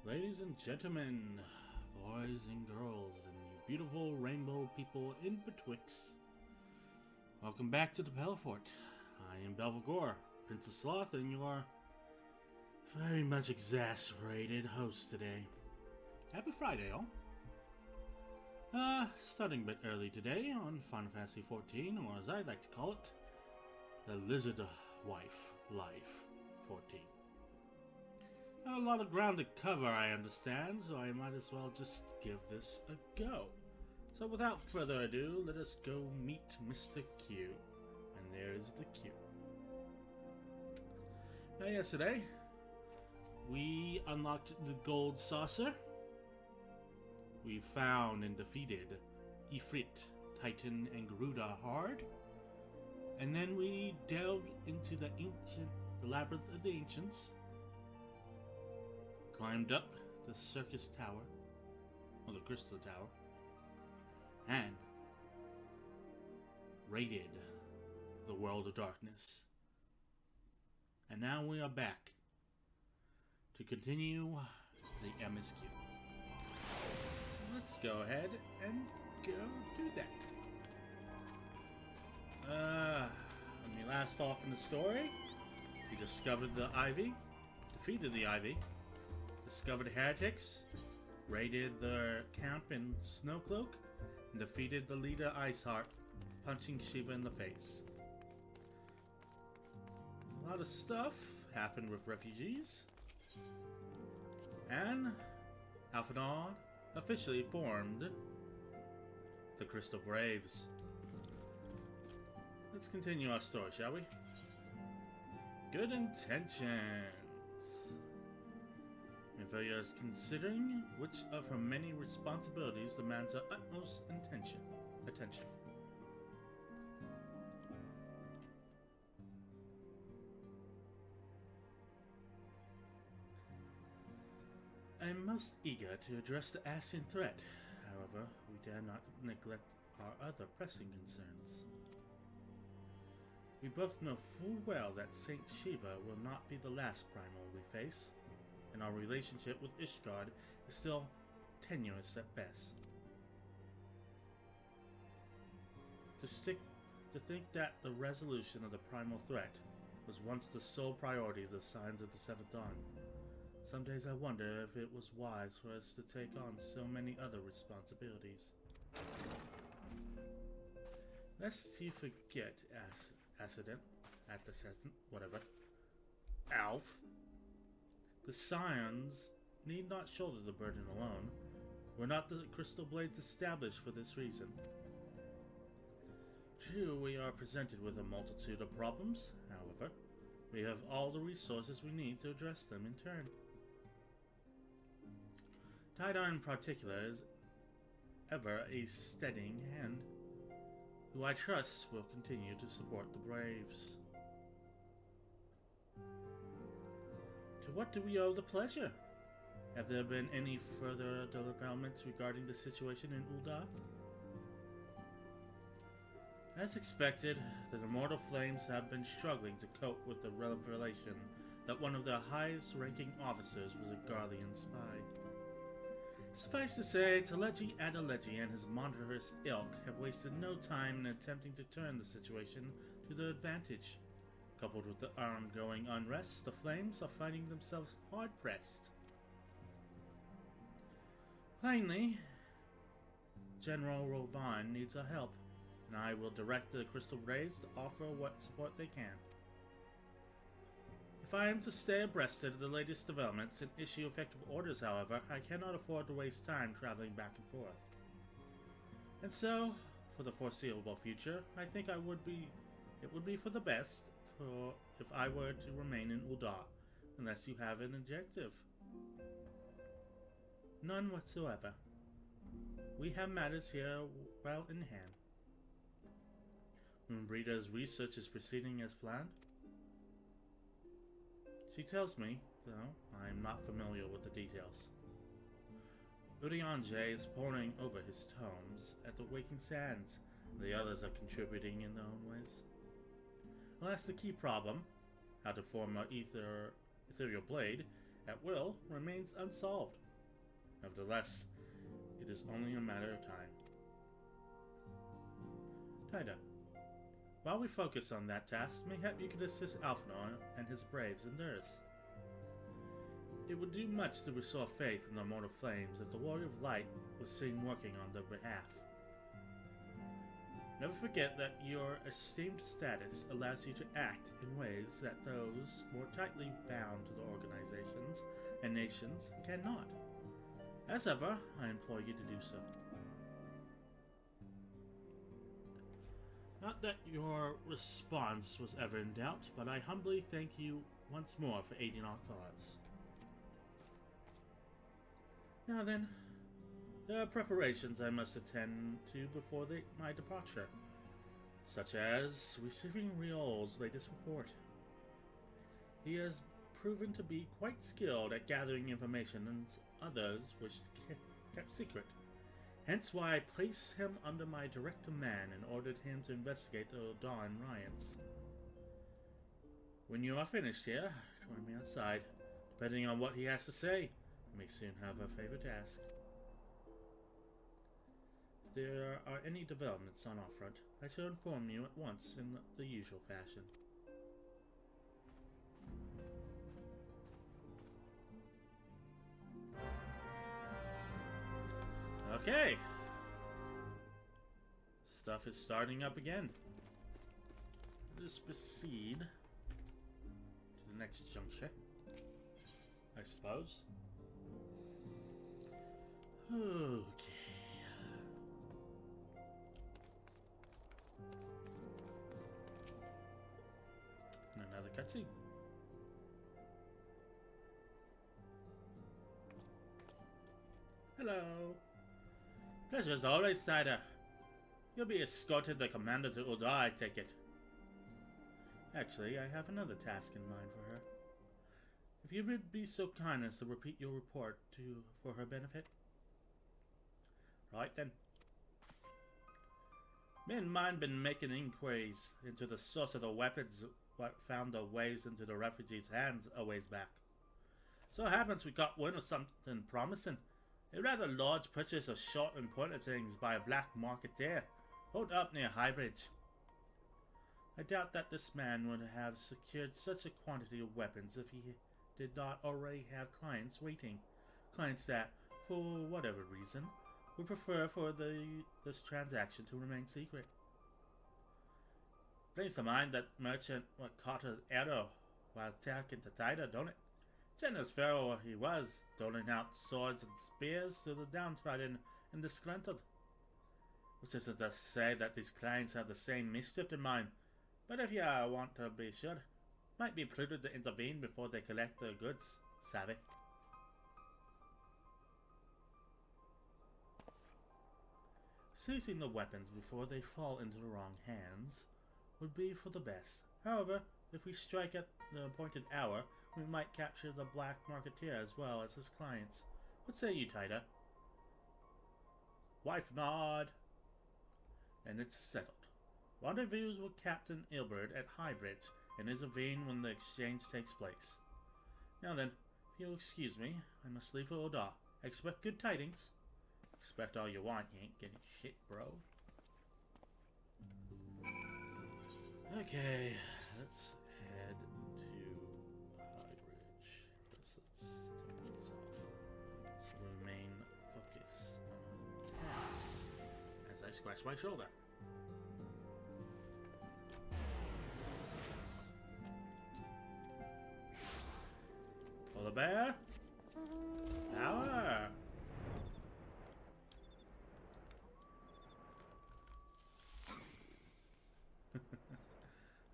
Ladies and gentlemen, boys and girls, and you beautiful rainbow people in betwixt, welcome back to the Pelafort. I am Belvagor, Princess Sloth, and your very much exasperated host today. Happy Friday, all. Starting a bit early today on Final Fantasy XIV, or as I like to call it, the Lizard Wife Life 14. Not a lot of ground to cover, I understand, so I might as well just give this a go. So without further ado, let us go meet Mr. Q. And there's the Q. Now yesterday, we unlocked the Gold Saucer. We found and defeated Ifrit, Titan, and Garuda hard. And then we delved into the Labyrinth of the Ancients. Climbed up the Circus Tower, or the Crystal Tower, and raided the World of Darkness. And now we are back to continue the MSQ. So let's go ahead and go do that. When we last off in the story, we discovered the Ivy, defeated the Ivy, discovered heretics, raided their camp in Snowcloak, and defeated the leader Iceheart, punching Shiva in the face. A lot of stuff happened with refugees, and Alphadon officially formed the Crystal Braves. Let's continue our story, shall we? Good intentions. Mimphalia is considering which of her many responsibilities demands her utmost attention. I am most eager to address the Ascian threat. However, we dare not neglect our other pressing concerns. We both know full well that Saint Shiva will not be the last primal we face, and our relationship with Ishgard is still tenuous at best. To think that the resolution of the primal threat was once the sole priority of the Signs of the Seventh Dawn. Some days I wonder if it was wise for us to take on so many other responsibilities. Lest you forget, Alf. The Scions need not shoulder the burden alone. Were not the Crystal Blades established for this reason? True, we are presented with a multitude of problems. However, we have all the resources we need to address them in turn. Tidar in particular is ever a steadying hand, who I trust will continue to support the Braves. To what do we owe the pleasure? Have there been any further developments regarding the situation in Ul'dah? As expected, the Immortal Flames have been struggling to cope with the revelation that one of their highest-ranking officers was a Garlean spy. Suffice to say, Teleji Adeleji and his monstrous ilk have wasted no time in attempting to turn the situation to their advantage. Coupled with the ongoing unrest, the Flames are finding themselves hard-pressed. Plainly, General Reborn needs our help, and I will direct the Crystal Braves to offer what support they can. If I am to stay abreast of the latest developments and issue effective orders, however, I cannot afford to waste time traveling back and forth. And so, for the foreseeable future, I think it would be for the best if I were to remain in Ul'dah, unless you have an objective. None whatsoever. We have matters here well in hand. Umbrida's research is proceeding as planned. She tells me, though I am not familiar with the details. Urianger is poring over his tomes at the Waking Sands. The others are contributing in their own ways. Alas, the key problem, how to form an ethereal blade, at will remains unsolved. Nevertheless, it is only a matter of time. Taida, while we focus on that task, mayhap you could assist Alphanor and his braves in theirs. It would do much to restore faith in the immortal flames if the Warrior of Light was seen working on their behalf. Never forget that your esteemed status allows you to act in ways that those more tightly bound to the organizations and nations cannot. As ever, I implore you to do so. Not that your response was ever in doubt, but I humbly thank you once more for aiding our cause. Now then, there are preparations I must attend to before my departure, such as receiving Riol's latest report. He has proven to be quite skilled at gathering information and others wish to kept secret. Hence why I placed him under my direct command and ordered him to investigate the Dawn riots. When you are finished here, join me outside. Depending on what he has to say, you may soon have a favor to ask. If there are any developments on our front, I shall inform you at once in the usual fashion. Okay. Stuff is starting up again. Let's proceed to the next juncture, I suppose. Okay. And another cutscene. Hello. Pleasure as always, Taida. You'll be escorted the commander to Ul'dah, I take it. Actually, I have another task in mind for her. If you would be so kind as to repeat your report for her benefit. Right then. Me and mine been making inquiries into the source of the weapons what found their ways into the refugees' hands a ways back. So it happens we got wind of something promising. A rather large purchase of short and pointed things by a black marketeer, hold up near Highbridge. I doubt that this man would have secured such a quantity of weapons if he did not already have clients waiting. Clients that, for whatever reason, would prefer for this transaction to remain secret. Brings to mind that merchant what caught an arrow while attacking the Taida, don't it? Generous fellow he was, doling out swords and spears to the downtrodden and disgruntled. Which isn't to say that these clients have the same mischief in mind, but if you want to be sure, might be prudent to intervene before they collect their goods, savvy. Seizing the weapons before they fall into the wrong hands would be for the best. However, if we strike at the appointed hour, we might capture the black marketeer as well as his clients. What say you, Taida? Wife nod. And it's settled. Rendezvous with Captain Ilbert at Highbridge and intervene when the exchange takes place. Now then, if you'll excuse me, I must leave for Ul'dah. Expect good tidings. Expect all you want, you ain't getting shit, bro. Okay, let's head to Highbridge. Let's turn this off. So remain focused on task as I scratch my shoulder. Polar bear? Power!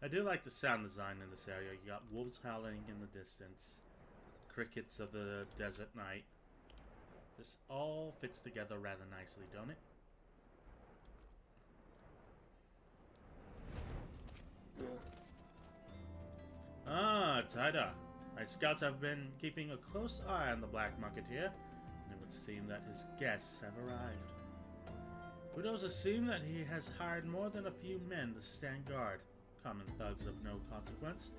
I do like the sound design in this area. You got wolves howling in the distance, crickets of the desert night. This all fits together rather nicely, don't it? Ah, Taida. My scouts have been keeping a close eye on the Black Marketeer, and it would seem that his guests have arrived. It would also seem that he has hired more than a few men to stand guard. Common thugs of no consequence,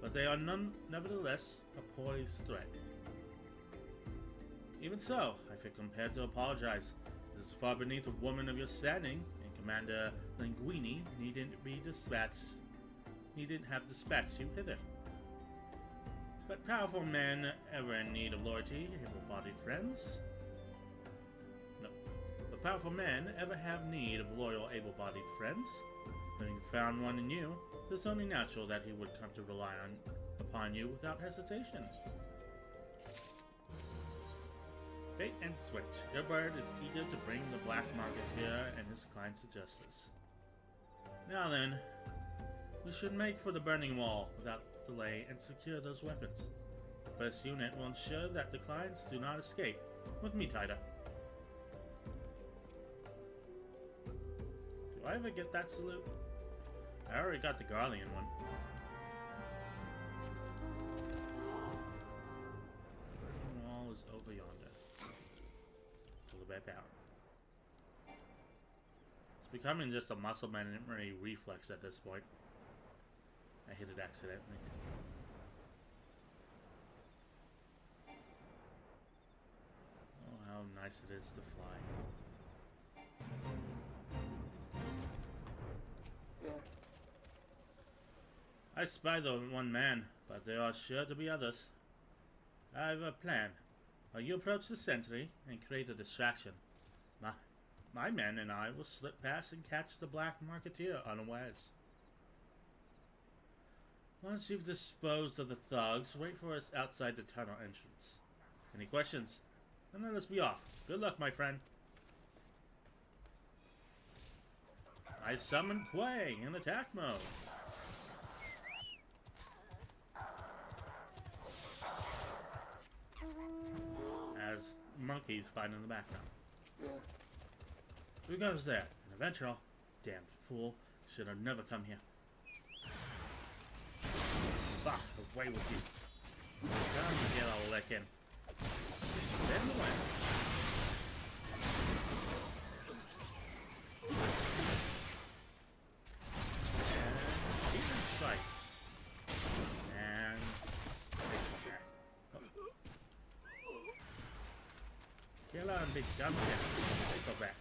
but they are nevertheless a poised threat. Even so, I feel compelled to apologize. This is far beneath a woman of your standing, and Commander Linguini needn't have dispatched you hither. But powerful men ever in need of loyalty, able-bodied friends? No. But powerful men ever have need of loyal, able-bodied friends? Having found one in you, it is only natural that he would come to rely upon you without hesitation. Bait and switch. Your bird is eager to bring the Black Marketeer and his clients to justice. Now then, we should make for the burning wall without delay and secure those weapons. The first unit will ensure that the clients do not escape. With me, Tida. Do I ever get that salute? I already got the Garlean one. The burning wall is over yonder. By power. It's becoming just a muscle memory reflex at this point. I hit it accidentally. Oh, how nice it is to fly. I spy the one man, but there are sure to be others. I have a plan. You approach the sentry and create a distraction. My men and I will slip past and catch the Black Marketeer unawares. Once you've disposed of the thugs, wait for us outside the tunnel entrance. Any questions? And let us be off. Good luck, my friend. I summon Quay in attack mode. As monkeys fight in the background. Who goes there? An adventurer? Damned fool. Should have never come here. Bah, away with you. Time to get a licking. Stand away. And even sight. And kill her and be done with it. Take her back.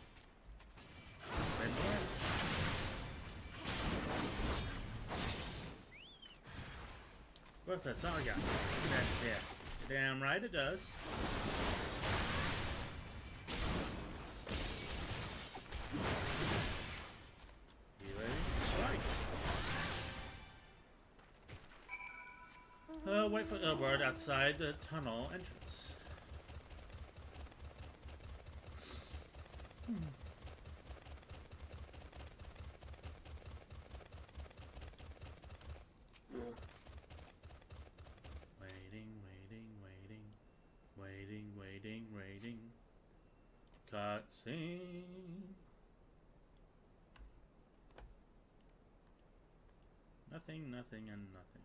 Stand away. What's that? All I got. That's it. You're damn right it does. You ready? Right. Wait for Ilbert outside the tunnel entrance. Waiting. Cutscene. Nothing, and nothing.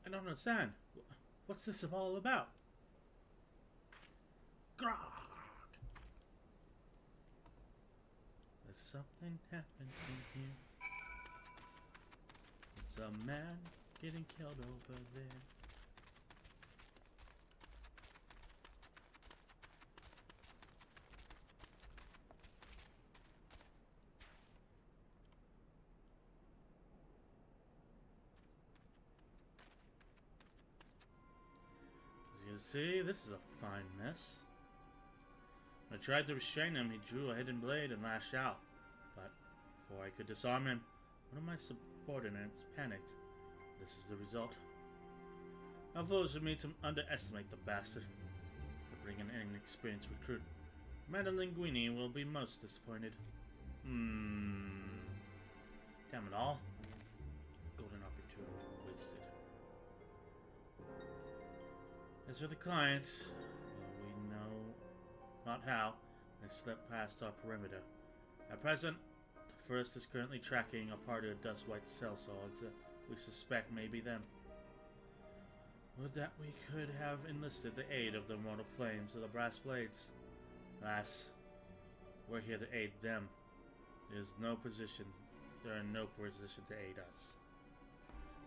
I don't understand. What's this all about? Grog! There's something happening here. It's a man getting killed over there. As you see, this is a fine mess. When I tried to restrain him, he drew a hidden blade and lashed out. But before I could disarm him, one of my subordinates panicked. This is the result. How foolish of me to underestimate the bastard. To bring an inexperienced recruit. Commander Linguini will be most disappointed. Damn it all. Golden opportunity wasted. As for the clients, we know not how they slipped past our perimeter. At present, the first is currently tracking a party of dust white sellswords we suspect may be them. Would that we could have enlisted the aid of the immortal flames of the brass blades. Alas, we're here to aid them. There is no position they're in no position to aid us.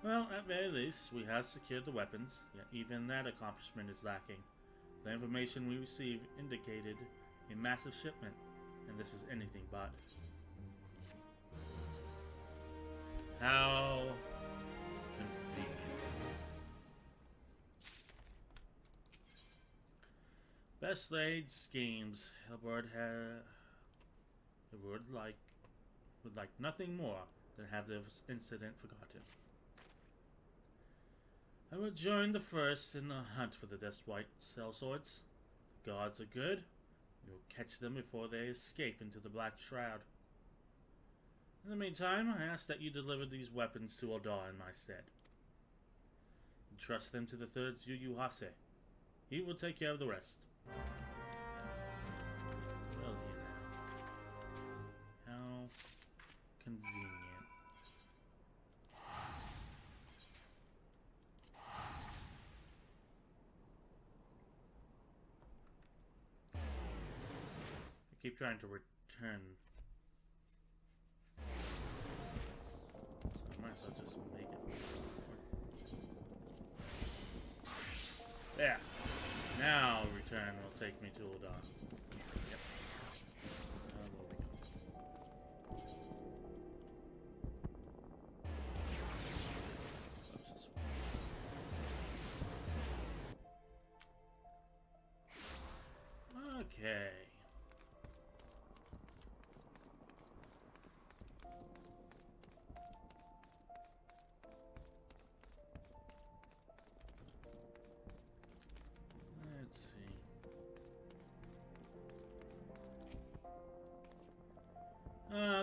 Well, at very least, we have secured the weapons, yet even that accomplishment is lacking. The information we received indicated a massive shipment, and this is anything but. How convenient. Best laid schemes. Hilbert would like nothing more than have this incident forgotten. I will join the first in the hunt for the Death White sellswords. The gods are good. We will catch them before they escape into the Black Shroud. In the meantime, I ask that you deliver these weapons to Odar in my stead. Entrust them to the third Yu Hase. He will take care of the rest. Well, you know. How convenient. I keep trying to return. So I might as well just make it. There. Now return will take me to Ul'dah. Yep. Now where we go? Okay. Let's see.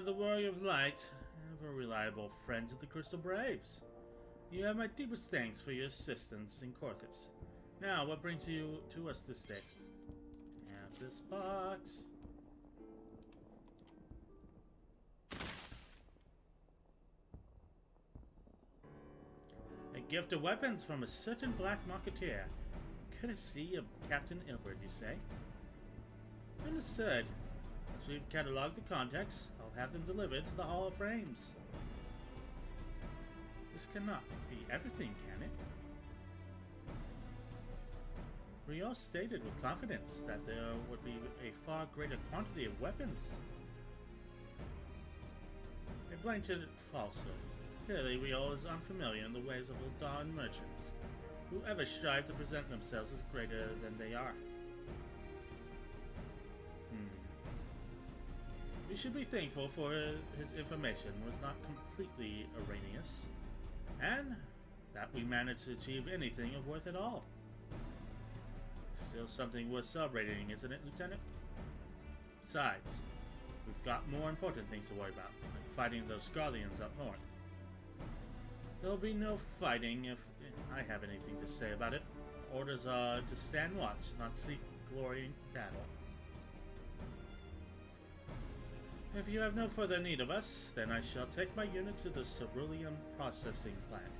The Warrior of Light, ever reliable friends of the Crystal Braves. You have my deepest thanks for your assistance in Corthus. Now, what brings you to us this day? Have this box. A gift of weapons from a certain black marketeer. Courtesy of Captain Ilbert, you say? Understood. Once we've cataloged the contacts, I'll have them delivered to the Hall of Frames. This cannot be everything, can it? Rios stated with confidence that there would be a far greater quantity of weapons. A blatant falsehood. Clearly, Rios is unfamiliar in the ways of Ul'dah merchants, who ever strive to present themselves as greater than they are. We should be thankful for his information was not completely erroneous, and that we managed to achieve anything of worth at all. Still something worth celebrating, isn't it, Lieutenant? Besides, we've got more important things to worry about, like fighting those Guardians up north. There'll be no fighting if I have anything to say about it. Orders are to stand watch, not seek glory in battle. If you have no further need of us, then I shall take my unit to the cerulean processing plant.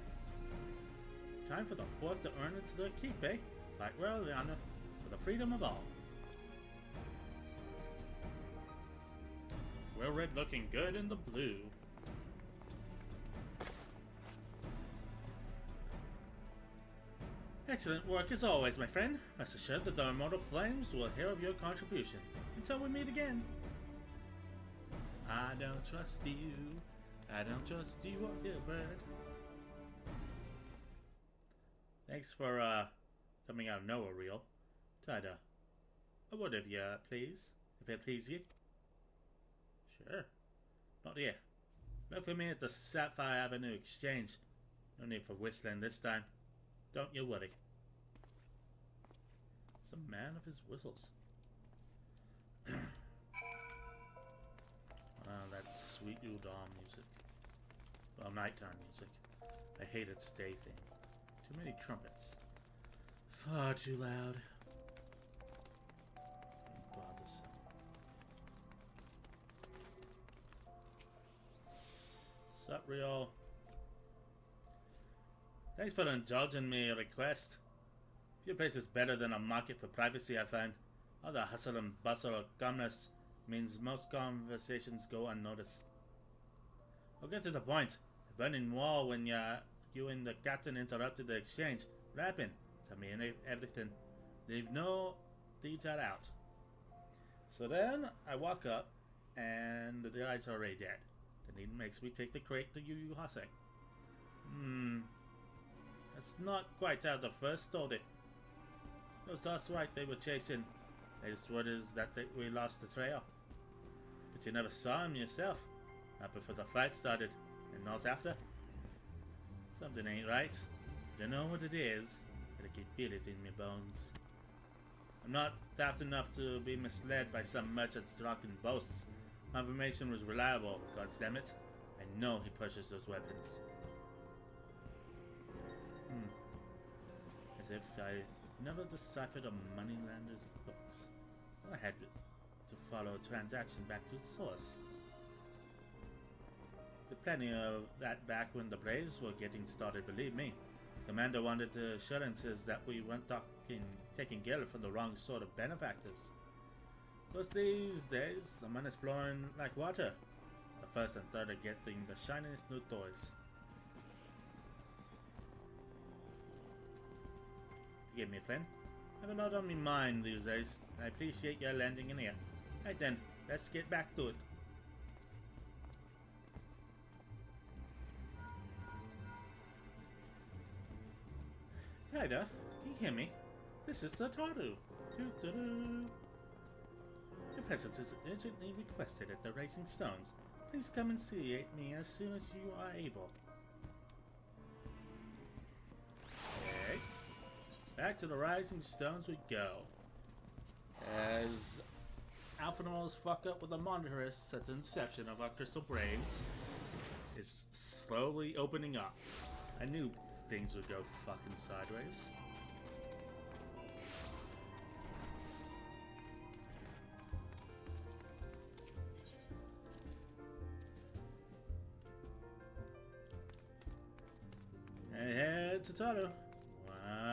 Time for the fourth to earn its their keep, eh? Fight well, Liana, for the freedom of all. Well-read looking good in the blue. Excellent work as always, my friend. Rest assured that the Immortal Flames will hear of your contribution. Until we meet again. I don't trust you. I don't trust you or Hilbert. Thanks for coming out of nowhere, real. Tida, a word of you, please, if it please you. Sure. Not here. Look for me at the Sapphire Avenue Exchange. No need for whistling this time. Don't you worry. He's a man of his whistles. That sweet Ul'dah music. Well, nighttime music. I hate its day thing. Too many trumpets. Far too loud. Bothersome. Sup, Riol? Thanks for indulging me a request. Your place is better than a market for privacy, I find. All the hustle and bustle of commerce means most conversations go unnoticed. I'll get to the point. The burning wall when you and the captain interrupted the exchange. What happened? Tell me everything. Leave no detail out. So then I walk up, and the guy's already dead. Then he makes me take the crate to Yu Yu Hase. That's not quite how the first told it. That's right, they were chasing. Latest word is that we lost the trail. But you never saw him yourself. Not before the fight started, and not after. Something ain't right. Don't know what it is, but I can feel it in my bones. I'm not daft enough to be misled by some merchant's drunken boasts. My information was reliable, goddammit. I know he purchased those weapons. As if I never deciphered a moneylander's books. I had to follow a transaction back to its source. Did plenty of that back when the Braves were getting started, believe me. Commander wanted assurances that we weren't taking Gil for the wrong sort of benefactors. Because these days, the money's flowing like water. The first and third are getting the shiniest new toys. Forgive me, friend. I have a lot on my mind these days. I appreciate your lending in here. Right then, let's get back to it. Taida, can you hear me? This is Tataru. Your presence is urgently requested at the Rising Stones. Please come and see me as soon as you are able. Okay. Back to the Rising Stones we go. As Alphanor's fuck up with the monitors at the inception of our Crystal Braves is slowly opening up. I knew things would go fucking sideways. Hey, Totoro.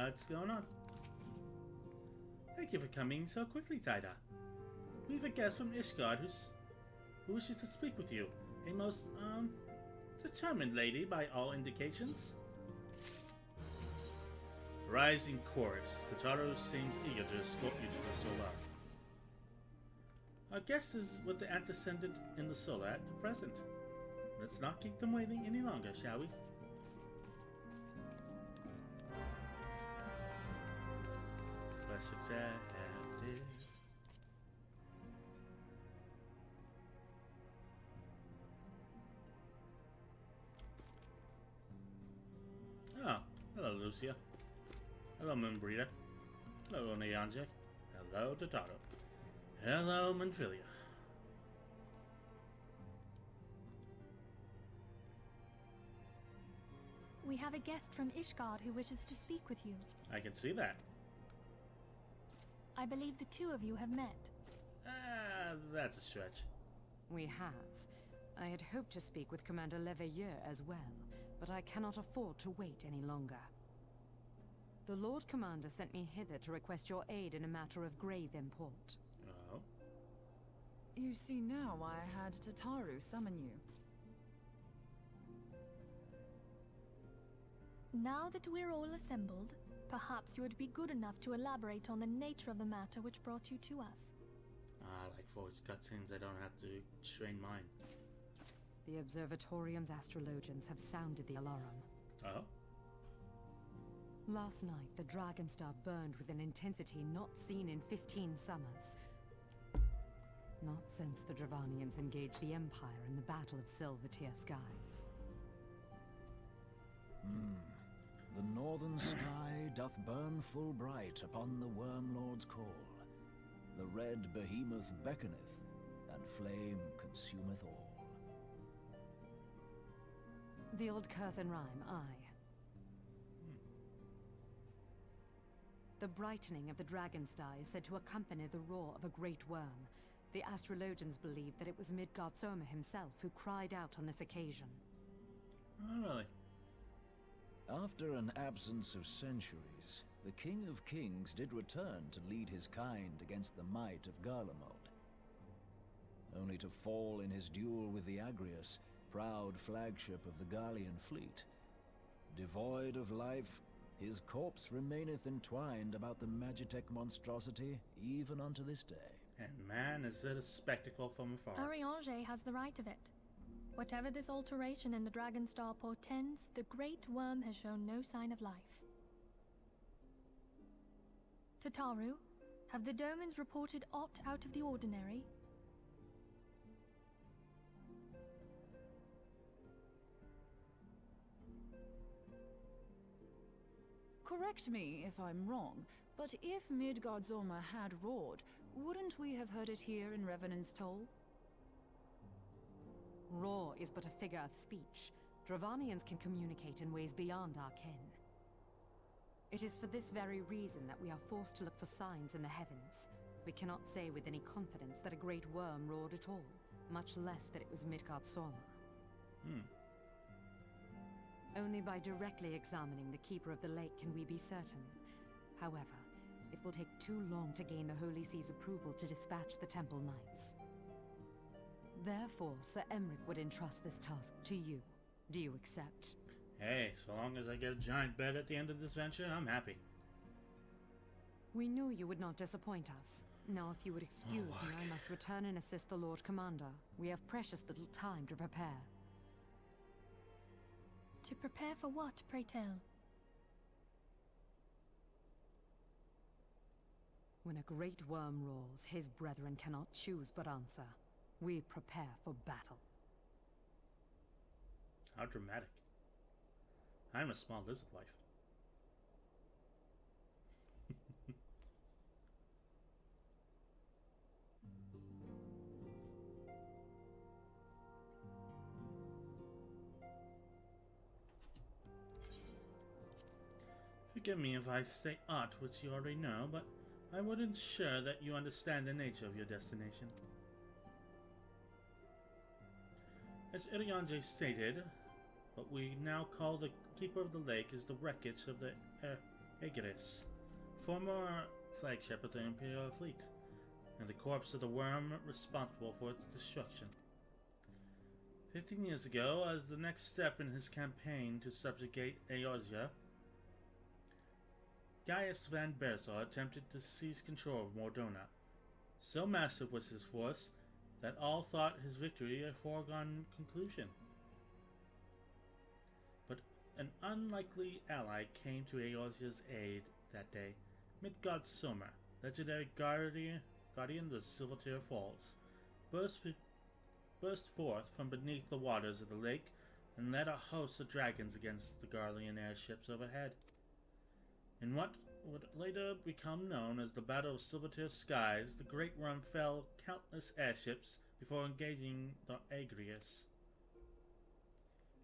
What's going on? Thank you for coming so quickly, Taida. We have a guest from Ishgard who wishes to speak with you. A most, determined lady by all indications. Rising chorus. Totoro seems eager to escort you to the Solar. Our guest is with the antecedent in the Solar at the present. Let's not keep them waiting any longer, shall we? Quest accepted. Oh, hello, Lucia. Hello, Moonbreeder. Hello, Neonjek. Hello, Totoro. Hello, Manphilia. We have a guest from Ishgard who wishes to speak with you. I can see that. I believe the two of you have met. That's a stretch. We have. I had hoped to speak with Commander Leveilleur as well, but I cannot afford to wait any longer. The Lord Commander sent me hither to request your aid in a matter of grave import. Oh? You see now why I had Tataru summon you. Now that we're all assembled, perhaps you would be good enough to elaborate on the nature of the matter which brought you to us. Like voice cutscenes, I don't have to strain mine. The Observatorium's astrologians have sounded the alarm. Oh? Last night, the Dragonstar burned with an intensity not seen in 15 summers. Not since the Dravanians engaged the Empire in the Battle of Silvertear Skies. The northern sky doth burn full bright upon the Wormlord's call. The red behemoth beckoneth, and flame consumeth all. The old Curthan rhyme, aye. The brightening of the Dragonstar is said to accompany the roar of a great worm. The astrologians believe that it was Midgard Soma himself who cried out on this occasion. Oh, really? After an absence of centuries, the King of Kings did return to lead his kind against the might of Garlemald. Only to fall in his duel with the Agrius proud flagship of the Gallian fleet. Devoid of life, his corpse remaineth entwined about the Magitech monstrosity even unto this day. And man, is it a spectacle from afar. Ariange has the right of it. Whatever this alteration in the Dragon Star portends, the Great Worm has shown no sign of life. Tataru, have the Domans reported aught out of the ordinary? Correct me if I'm wrong, but if Midgardsormr had roared, wouldn't we have heard it here in Revenant's Toll? Roar is but a figure of speech. Dravanians can communicate in ways beyond our ken. It is for this very reason that we are forced to look for signs in the heavens. We cannot say with any confidence that a great worm roared at all, much less that it was Midgardsormr. Only by directly examining the Keeper of the Lake can we be certain. However, it will take too long to gain the Holy See's approval to dispatch the Temple Knights. Therefore, Sir Emric would entrust this task to you. Do you accept? Hey, so long as I get a giant bed at the end of this venture, I'm happy. We knew you would not disappoint us. Now, if you would excuse me, look. I must return and assist the Lord Commander. We have precious little time to prepare. To prepare for what, pray tell? When a great worm roars, his brethren cannot choose but answer. We prepare for battle. How dramatic. I'm a small lizard wife. Forgive me if I say aught which you already know, but I would ensure that you understand the nature of your destination. As Iriange stated, what we now call the Keeper of the Lake is the wreckage of the Aegis, former flagship of the Imperial fleet, and the corpse of the worm responsible for its destruction. 15 years ago, as the next step in his campaign to subjugate Eorzea, Gaius van Berzor attempted to seize control of Mordona. So massive was his force that all thought his victory a foregone conclusion. But an unlikely ally came to Eorzea's aid that day. Midgardsormr, legendary guardian of the Silvertear Falls, burst forth from beneath the waters of the lake and led a host of dragons against the Garlean airships overhead. In what would later become known as the Battle of Silvertear Skies, the Great Worm fell countless airships before engaging the Aegis.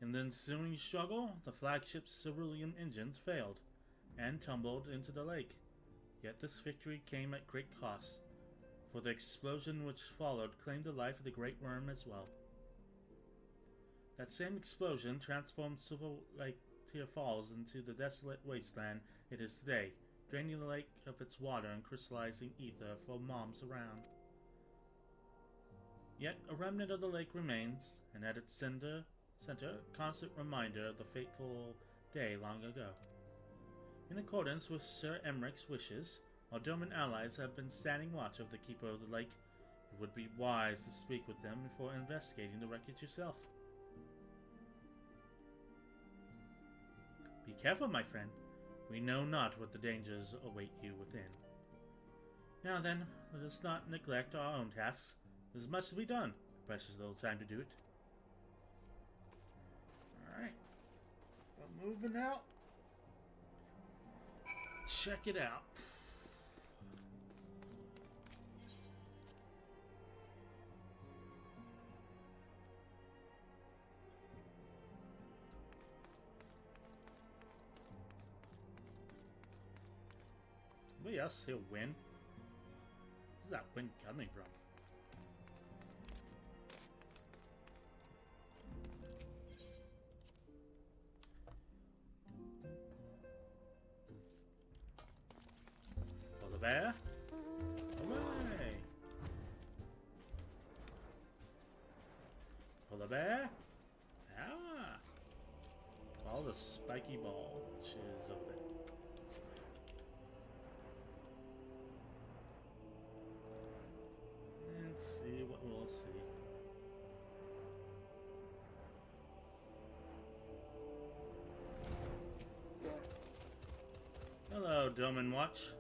In the ensuing struggle, the flagship's cerulean engines failed and tumbled into the lake. Yet this victory came at great cost, for the explosion which followed claimed the life of the Great Worm as well. That same explosion transformed Silvertear Falls into the desolate wasteland it is today, draining the lake of its water and crystallizing ether for moms around. Yet a remnant of the lake remains, and at its center, a constant reminder of the fateful day long ago. In accordance with Sir Emric's wishes, our Doman allies have been standing watch of the Keeper of the Lake. It would be wise to speak with them before investigating the wreckage yourself. Be careful, my friend. We know not what the dangers await you within. Now then, let us not neglect our own tasks. There's much to be done. Precious little time to do it. Alright. We're moving out. Check it out. Anybody else see a wind? Where's that wind coming from? Polar bear? Away! Polar bear? spiky ball, which is over there. Let's see what we'll see. Hello, Doman Watch.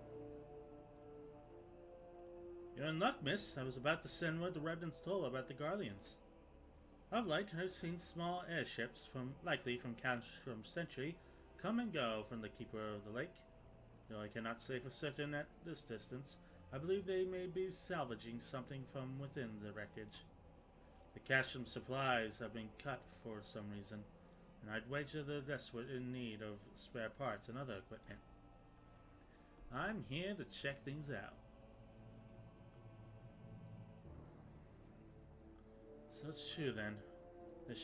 You're in luck, miss. I was about to send word to Reverend Stoll about the Guardians. Of late, I've seen small airships, likely from Castrum Century, come and go from the Keeper of the Lake. Though I cannot say for certain at this distance, I believe they may be salvaging something from within the wreckage. The Castrum supplies have been cut for some reason, and I'd wager they're desperate in need of spare parts and other equipment. I'm here to check things out. So it's true then. The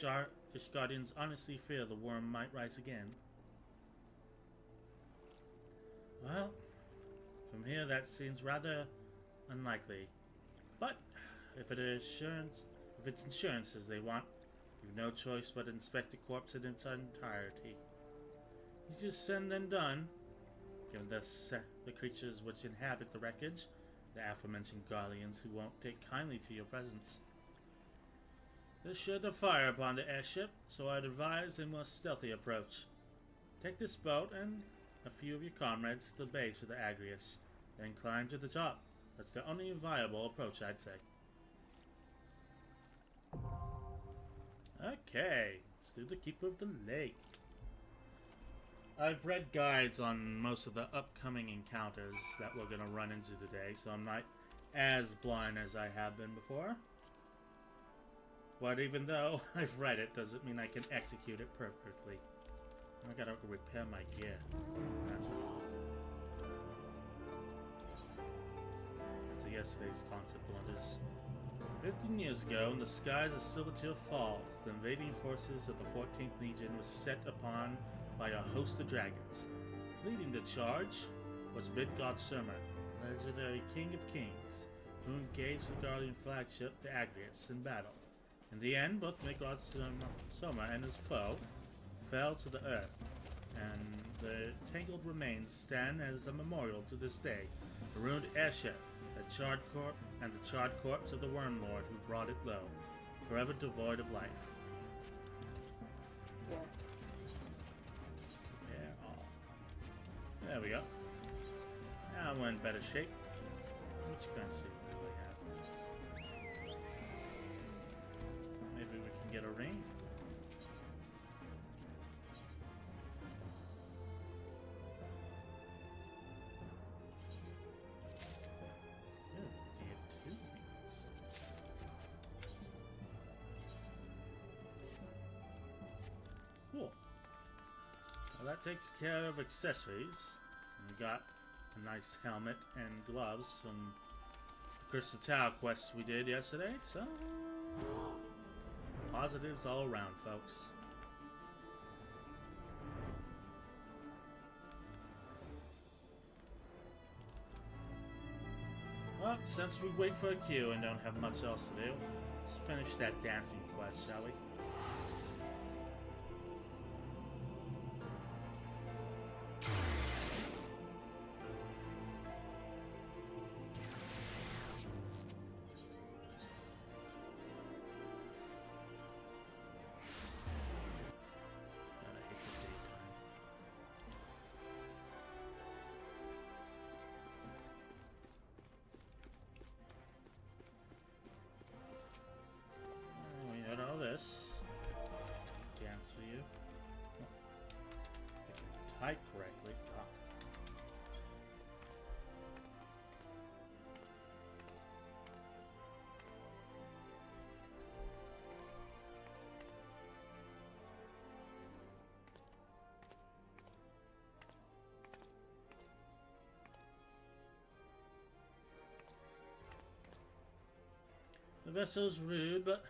Guardians honestly fear the worm might rise again. Well, from here that seems rather unlikely. But if it's insurances they want, you've no choice but to inspect the corpse in its entirety. You just said and done. Given the creatures which inhabit the wreckage, the aforementioned Guardians who won't take kindly to your presence. They're sure to fire upon the airship, so I'd advise a more stealthy approach. Take this boat and a few of your comrades to the base of the Agrius, then climb to the top. That's the only viable approach, I'd say. Okay, let's do the Keeper of the Lake. I've read guides on most of the upcoming encounters that we're going to run into today, so I'm not as blind as I have been before. But even though I've read it, doesn't mean I can execute it perfectly. I gotta repair my gear. That's what. After yesterday's concert blunders. 15 years ago, in the skies of Silvertear Falls, the invading forces of the 14th Legion was set upon by a host of dragons. Leading the charge was Midgard Surma, legendary King of Kings, who engaged the Guardian flagship, the Agrius, in battle. In the end, both Midgard Surma and his foe fell to the earth, and the tangled remains stand as a memorial to this day. A ruined airship, the charred corpse of the Worm Lord who brought it low, forever devoid of life. Repair all. There we go. Now we're in better shape. Which currency do we have? Maybe we can get a ring. Cool. Well, that takes care of accessories. We got a nice helmet and gloves from the Crystal Tower quests we did yesterday, so positives all around, folks. Well, since we wait for a queue and don't have much else to do, let's finish that dancing quest, shall we? Dance for you. Type correctly. Ah. The vessel's rude, but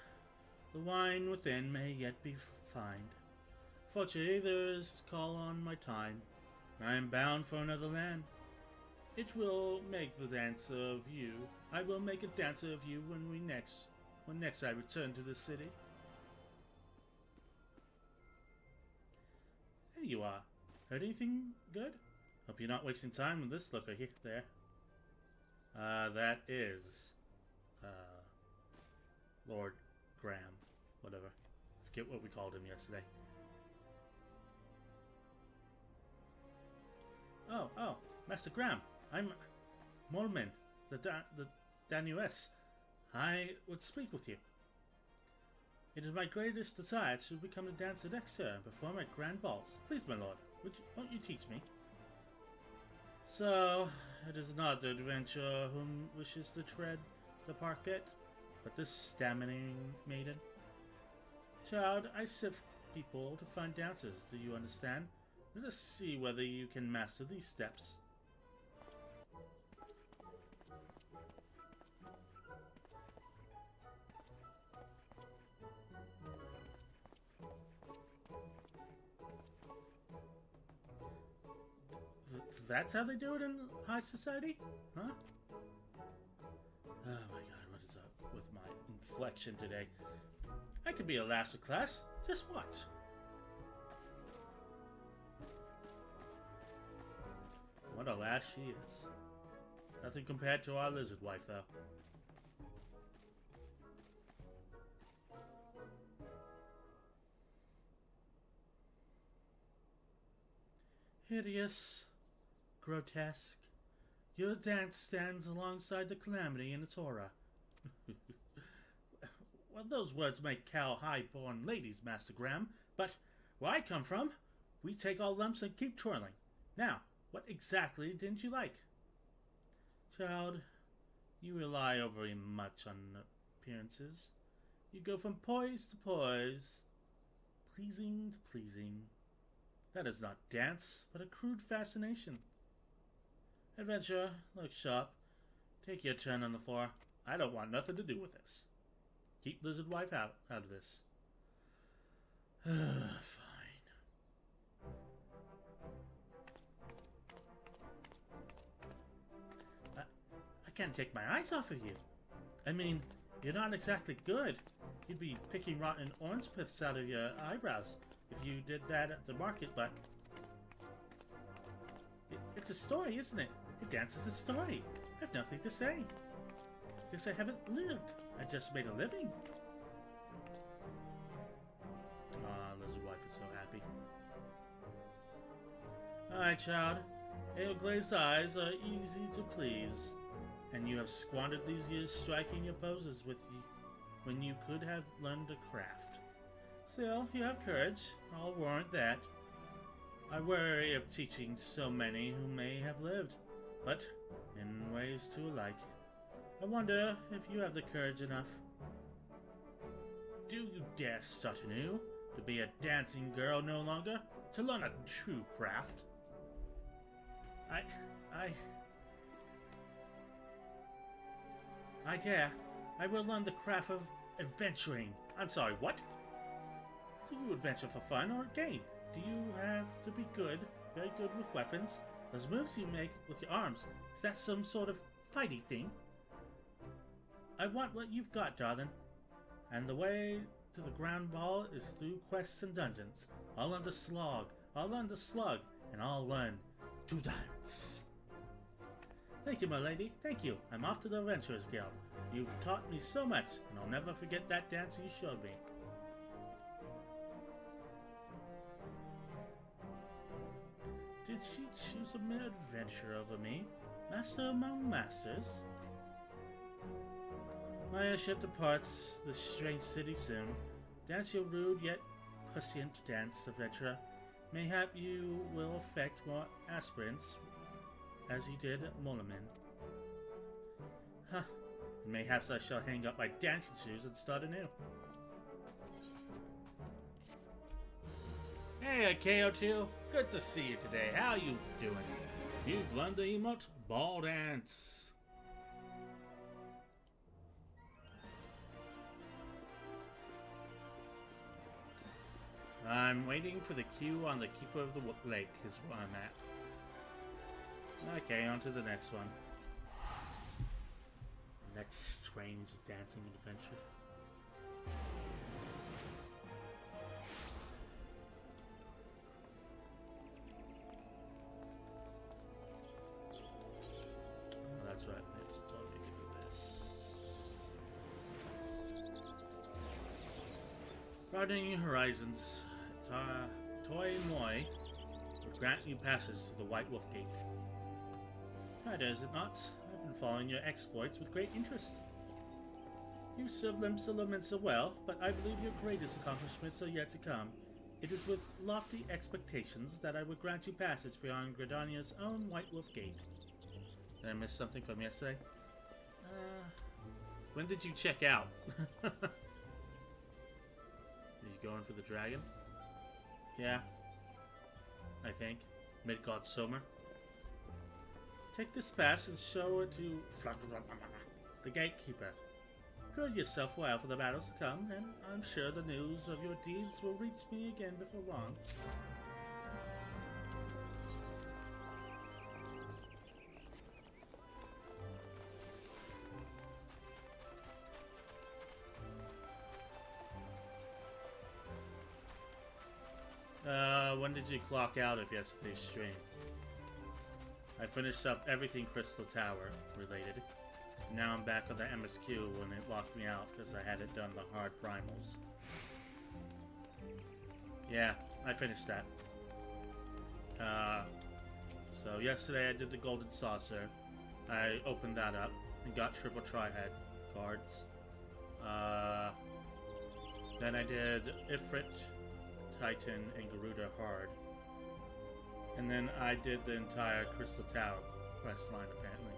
the wine within may yet be fined. Fortunately, there is call on my time. I am bound for another land. It will make the dancer of you. I will make a dancer of you when next I return to the city. you are. Heard anything good? Hope you're not wasting time with this looker here. There. That is... Lord Graham. Whatever. Forget what we called him yesterday. Oh, Master Graham. I'm Mormon, the Danues. I would speak with you. It is my greatest desire to become a dancer next year and perform at grand balls. Please, my lord, won't you teach me? So, it is not the adventurer whom wishes to tread the parquet, but this stammering maiden. Child, I sift people to find dancers, do you understand? Let us see whether you can master these steps. That's how they do it in high society? Huh? Oh my god, what is up with my inflection today? I could be a last with class. Just watch. What a lass she is. Nothing compared to our lizard wife, though. Hideous. Grotesque. Your dance stands alongside the calamity in its aura. Well, those words may cow high-born ladies, Master Graham, but where I come from, we take all lumps and keep twirling. Now, what exactly didn't you like? Child, you rely overly much on appearances. You go from poise to poise, pleasing to pleasing. That is not dance, but a crude fascination. Adventurer, look sharp. Take your turn on the floor. I don't want nothing to do with this. Keep lizard wife out of this. Fine. I can't take my eyes off of you. I mean, you're not exactly good. You'd be picking rotten orange piths out of your eyebrows if you did that at the market, but... It's a story, isn't it? It dances a story. I have nothing to say. Because I haven't lived. I just made a living. Ah, lizard wife is so happy. Alright, child. Pale glazed eyes are easy to please. And you have squandered these years striking your poses with you when you could have learned a craft. Still, you have courage. I'll warrant that. I worry of teaching so many who may have lived, but in ways too alike. I wonder if you have the courage enough. Do you dare start anew? To be a dancing girl no longer? To learn a true craft? I dare. I will learn the craft of adventuring. I'm sorry, what? Do you adventure for fun or gain? Do you have to be good, very good with weapons? Those moves you make with your arms, is that some sort of fighty thing? I want what you've got, darling. And the way to the ground ball is through quests and dungeons. I'll learn to slog, and I'll learn to dance. Thank you, my lady, thank you. I'm off to the Adventurers Guild. You've taught me so much, and I'll never forget that dance you showed me. Did she choose a mere adventure over me? Master among masters? My airship departs this strange city soon. Dance your rude yet prescient dance, adventurer. Mayhap you will affect more aspirants as you did at Molamin. Huh. And mayhaps I shall hang up my dancing shoes and start anew. Hey, KO2. Good to see you today. How you doing? You've learned the emote ball dance. I'm waiting for the queue on the Keeper of the Lake is where I'm at. Okay, on to the next one. Next strange dancing adventure. Broadening horizons, Toy Moi would grant you passage to the White Wolf Gate. Neither is it not? I've been following your exploits with great interest. You served Limsa Limsa well, but I believe your greatest accomplishments are yet to come. It is with lofty expectations that I would grant you passage beyond Gridania's own White Wolf Gate. Did I miss something from yesterday? When did you check out? Are you going for the dragon? Yeah. I think. Midgard Sommer. Take this pass and show it to the gatekeeper. Gird yourself well for the battles to come, and I'm sure the news of your deeds will reach me again before long. When did you clock out of yesterday's stream? I finished up everything Crystal Tower related. Now I'm back on the MSQ when it locked me out because I hadn't done the hard primals. Yeah, I finished that. So yesterday I did the Golden Saucer. I opened that up and got triple tri-head cards. Then I did Ifrit, Titan, and Garuda hard. And then I did the entire Crystal Tower quest line apparently.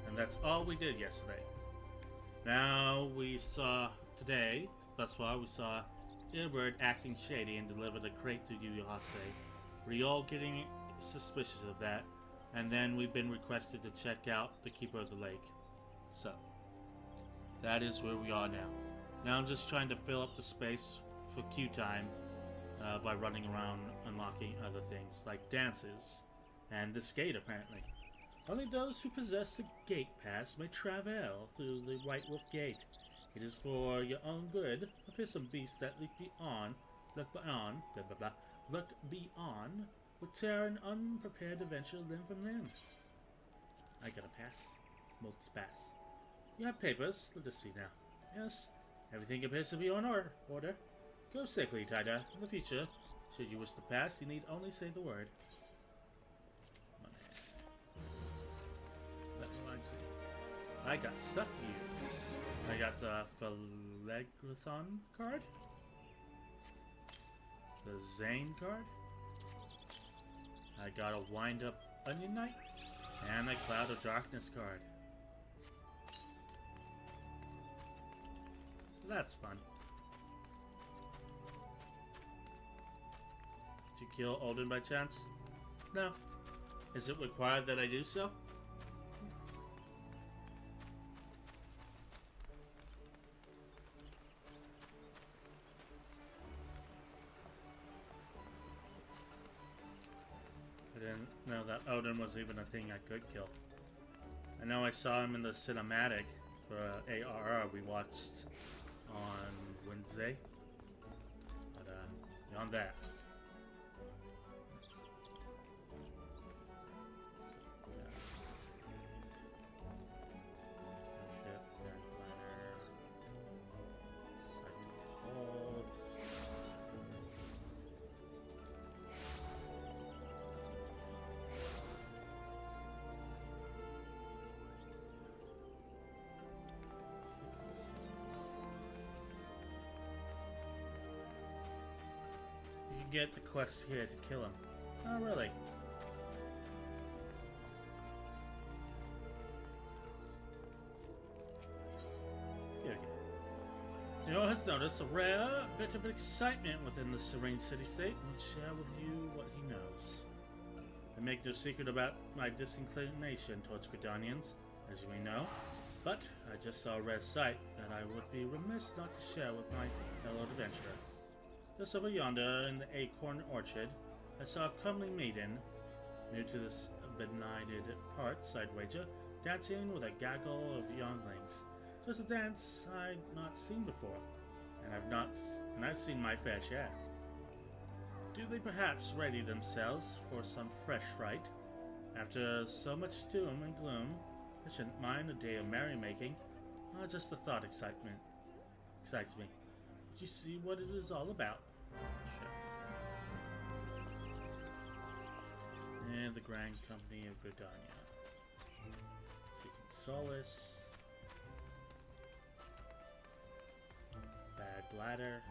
And that's all we did yesterday. Now we saw today, thus far, we saw Ilbert acting shady and delivered a crate to Yu Hase. Riol getting suspicious of that, and then we've been requested to check out the Keeper of the Lake. So, that is where we are now. Now I'm just trying to fill up the space for queue time by running around unlocking other things like dances and this gate apparently. Only those who possess the gate pass may travel through the White Wolf Gate. It is for your own good. A fearsome beast that look beyond, will tear an unprepared adventurer limb from limb. I got a pass. Multi-pass. You have papers. Let us see now. Yes, everything appears to be on order. Go safely, Tida. In the future, should you wish to pass, you need only say the word. I got stuff to use. I got the Phalegrathon card, the Zane card, I got a Wind Up Onion Knight, and a Cloud of Darkness card. That's fun. Did you kill Olden by chance? No. Is it required that I do so? I didn't know that Odin was even a thing I could kill. I know I saw him in the cinematic for ARR we watched on Wednesday. But beyond that. Get the quest here to kill him. Oh, really? Here we go. You know, has noticed a rare bit of excitement within the serene city-state and share with you what he knows. I make no secret about my disinclination towards Gridanians, as you may know, but I just saw a rare sight that I would be remiss not to share with my fellow adventurer. Just over yonder, in the acorn orchard, I saw a comely maiden, new to this benighted parts, I'd wager, dancing with a gaggle of younglings. Just a dance I'd not seen before, and I've seen my fair share. Do they perhaps ready themselves for some fresh fright? After so much doom and gloom, I shouldn't mind a day of merrymaking. Just the thought excites me. Did you see what it is all about? Sure. And the Grand Company of Gridania. Seeking Solace. Bad Bladder.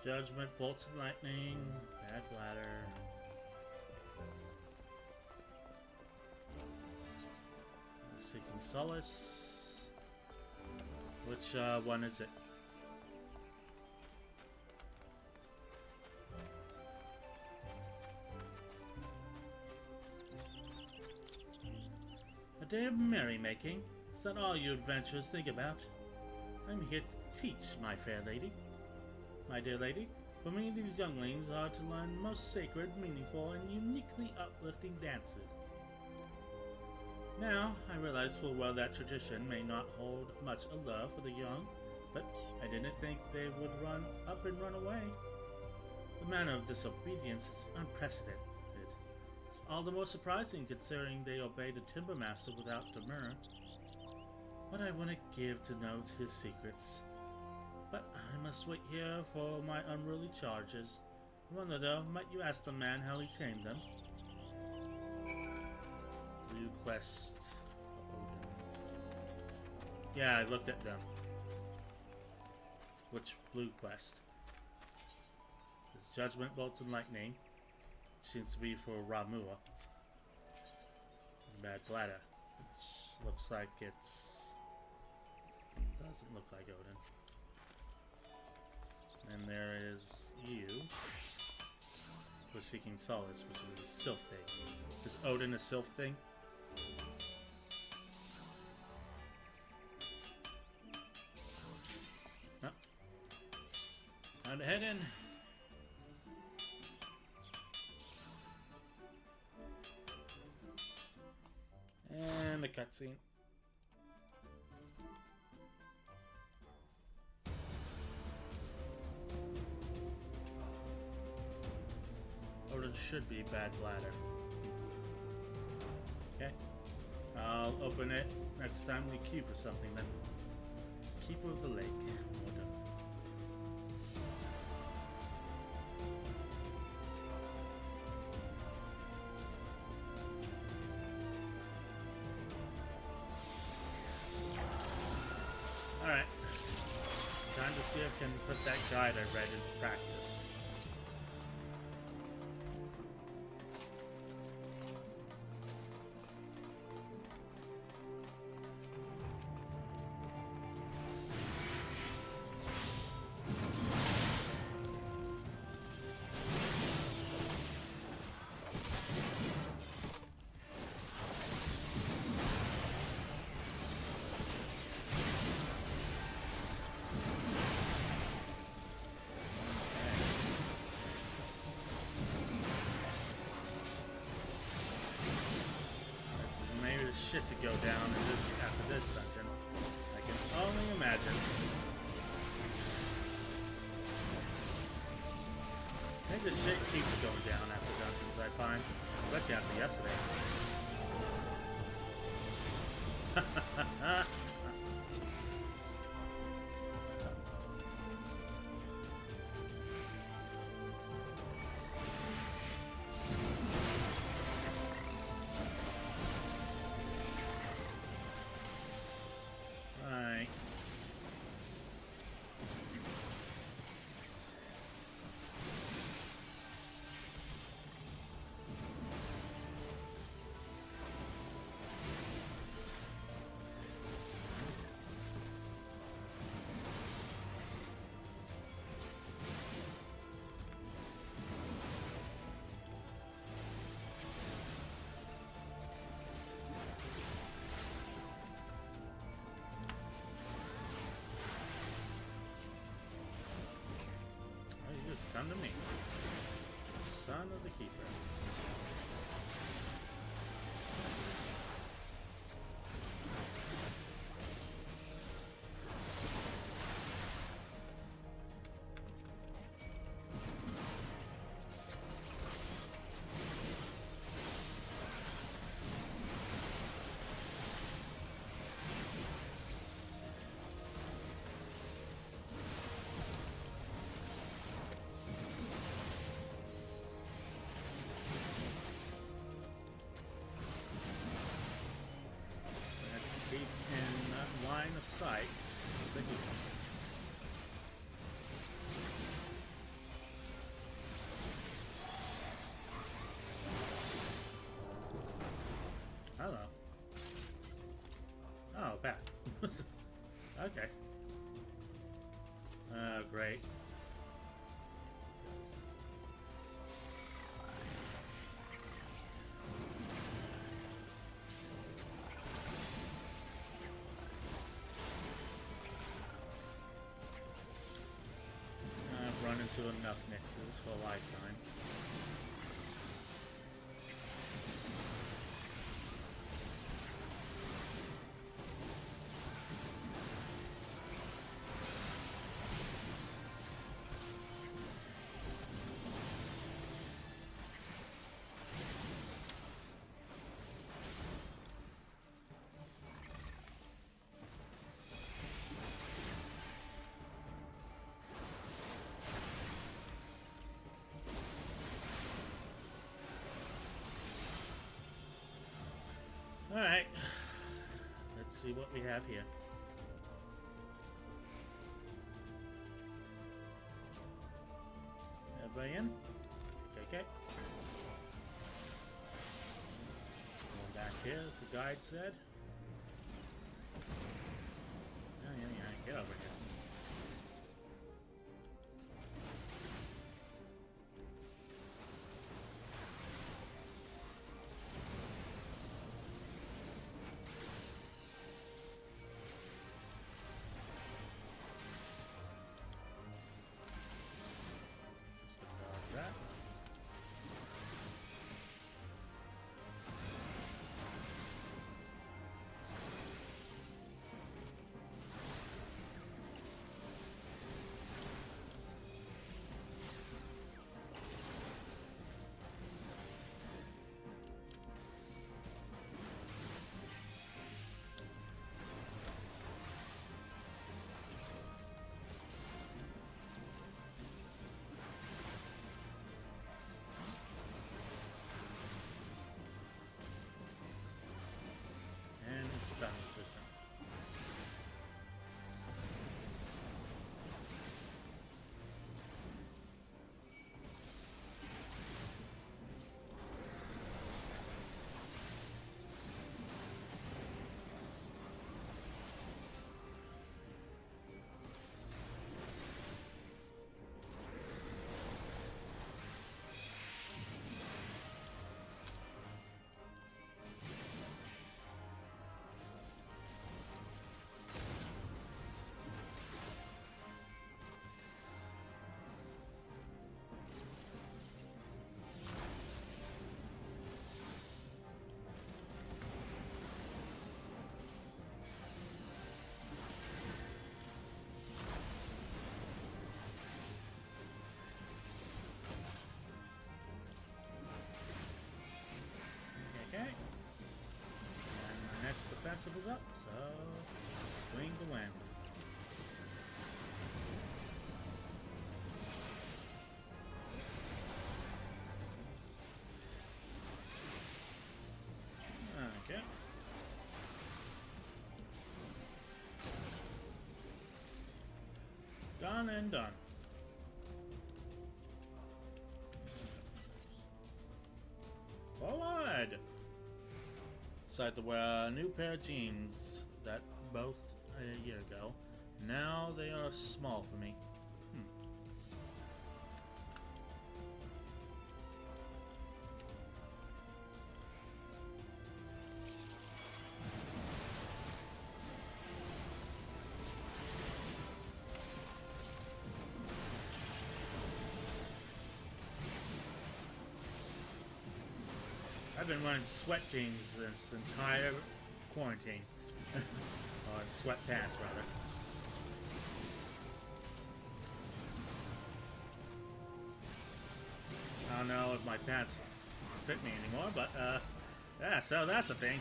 Judgment, Bolts and Lightning, Bad Bladder. Seeking Solace. Which one is it? A day of merrymaking? Is that all you adventurers think about? I'm here to teach, my fair lady. My dear lady, for me these younglings are to learn most sacred, meaningful, and uniquely uplifting dances. Now, I realize full well that tradition may not hold much allure for the young, but I didn't think they would run up and run away. The manner of disobedience is unprecedented. It's all the more surprising considering they obey the Timbermaster without demur. What I wouldn't give to know his secrets. But I must wait here for my unruly charges. I wonder though, might you ask the man how he tamed them? Blue quest for Odin. Yeah, I looked at them. Which blue quest? It's Judgment, Bolts and Lightning. Seems to be for Ramua. Bad Bladder. Which looks like it's... doesn't look like Odin. And there is you for Seeking Solace, which is a Sylph thing. Is Odin a Sylph thing? No. Time to head in. And the cutscene. Odin should be Bad Bladder. Okay. I'll open it next time we queue for something then. Keeper of the Lake. Odin. Alright. Time to see if I can put that guide I read into practice. Shit to go down in this after this dungeon. I can only imagine. I think this shit keeps going down after dungeons, I find. Especially after yesterday. Come to me, son of the Keeper. line of sight. Hello. Oh, bad. Okay. Oh, great. I've run into enough Nixes for a lifetime. Alright. Let's see what we have here. Everybody in? Okay. Going back here, as the guide said. Yeah. Get over here. Stun system. Okay. And my next defensive is up, so swing the wind. Okay. Done and done. Forward! Decided to wear a new pair of jeans that both a year ago. Now they are small for me. I've been wearing sweat jeans this entire quarantine. Or sweat pants, rather. I don't know if my pants fit me anymore, but, yeah, so that's a thing.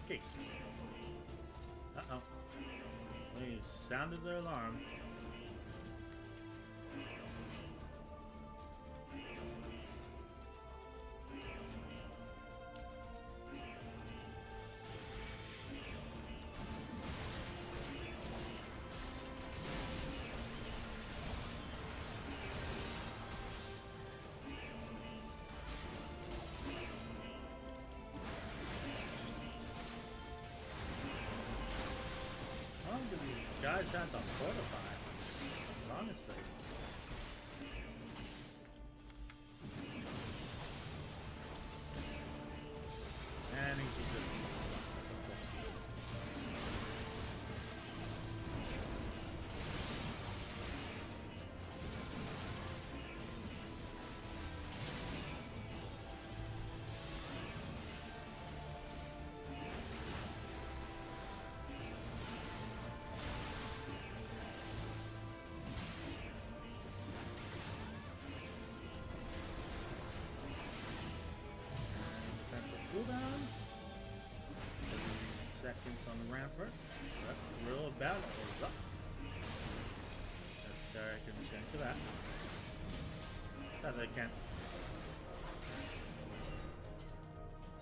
Okay. Uh-oh. sounded their alarm. How long do these guys have to fortify? Honestly. And he's resisting. Of course he is. Defensive cooldown. 30 seconds on the rampart. That real battle is up. Necessary, I can change to that. That I can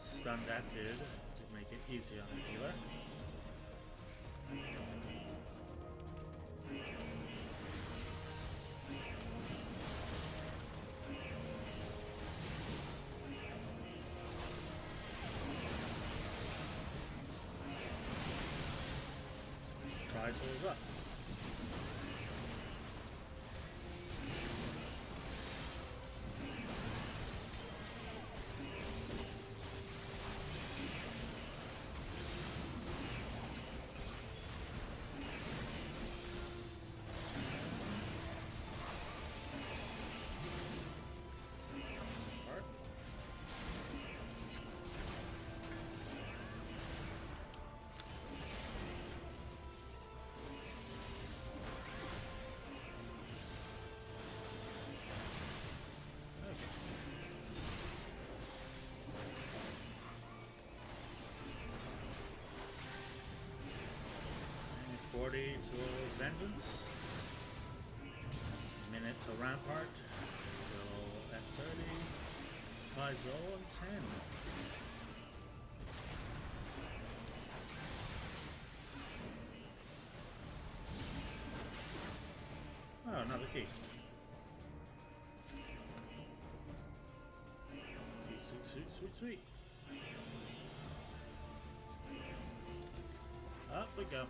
stun that dude to make it easy on the healer. Prizes up. Alright. Okay. And 40 to Vengeance. Minute to Rampart. Still at 30. Paizo on 10. Oh, another key. Sweet. Up we go.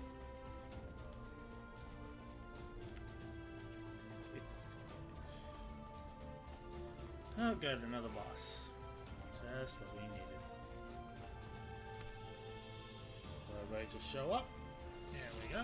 Oh good, another boss. Just what we needed. So everybody just show up. There we go.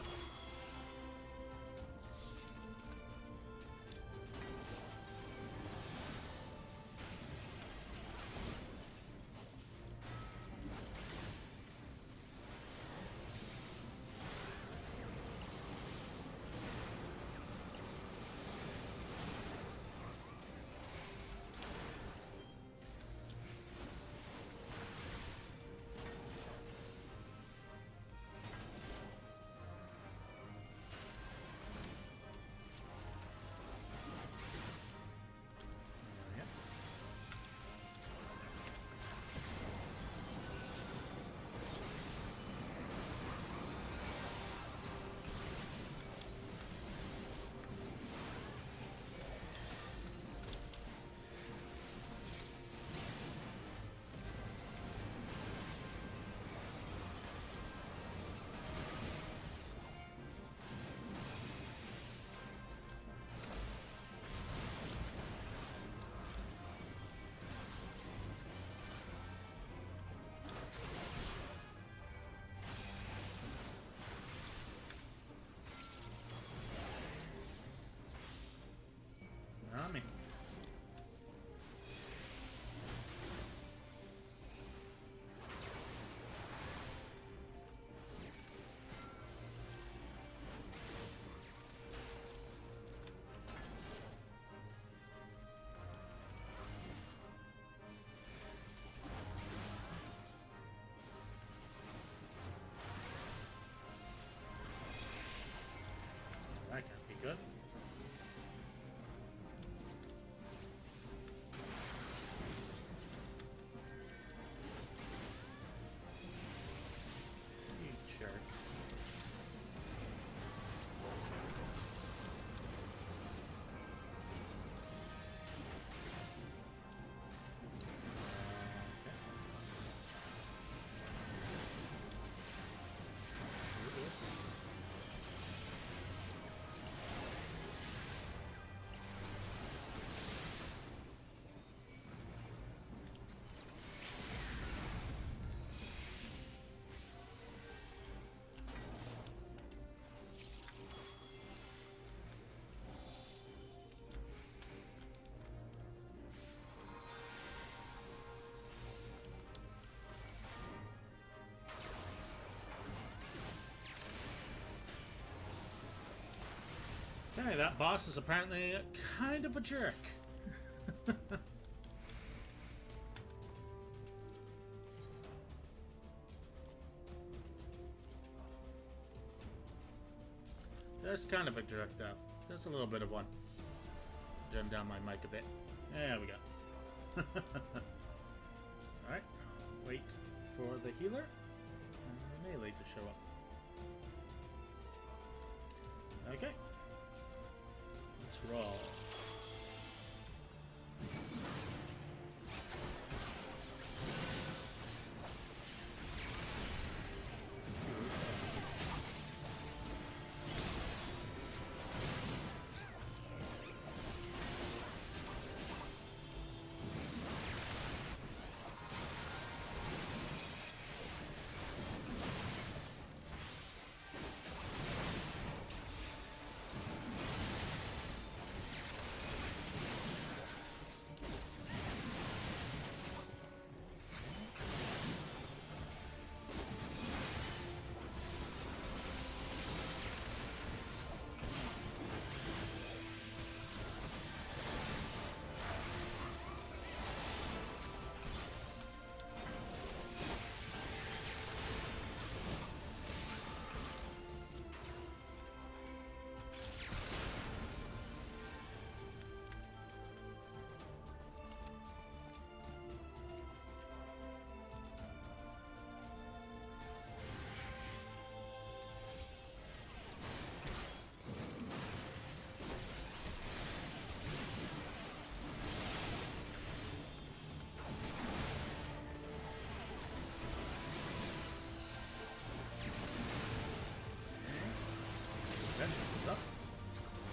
good. You jerk. Okay, that boss is apparently kind of a jerk. Just kind of a jerk, though. Just a little bit of one. Turn down my mic a bit. There we go. Alright. Wait for the healer and the melee to show up. Okay. Let's roll.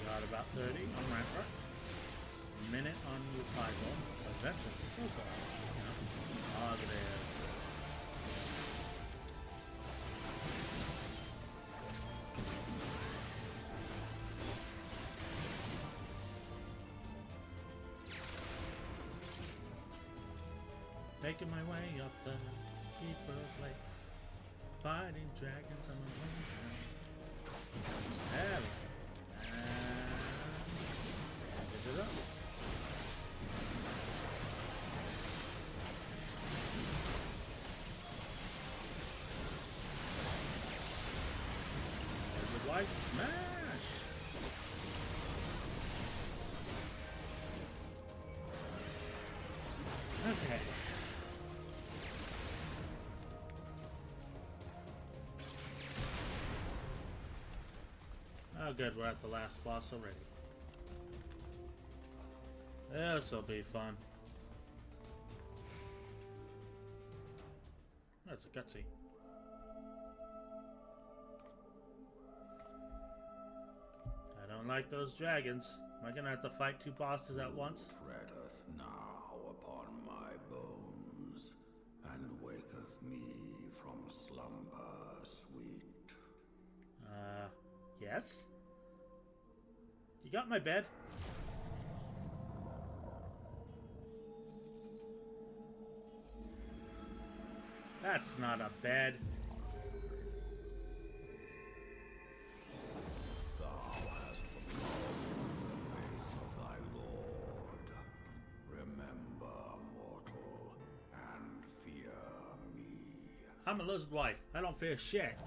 Got about 30 on Rampart. A minute on Reprisal. Vengeance is also out. You know. Positive. Making my way up the deeper lakes. Fighting dragons on the wind. There we go. And it up. There's a white smash. Okay. Oh good, we're at the last boss already. This'll be fun. That's a cutscene. I don't like those dragons. Am I gonna have to fight two bosses at once? Treadeth now upon my bones, and waketh me from slumber sweet. Yes? You got my bed? That's not a bed. Thou hast forgotten the face of thy lord. Remember, mortal, and fear me. I'm a lizard wife. I don't fear shit.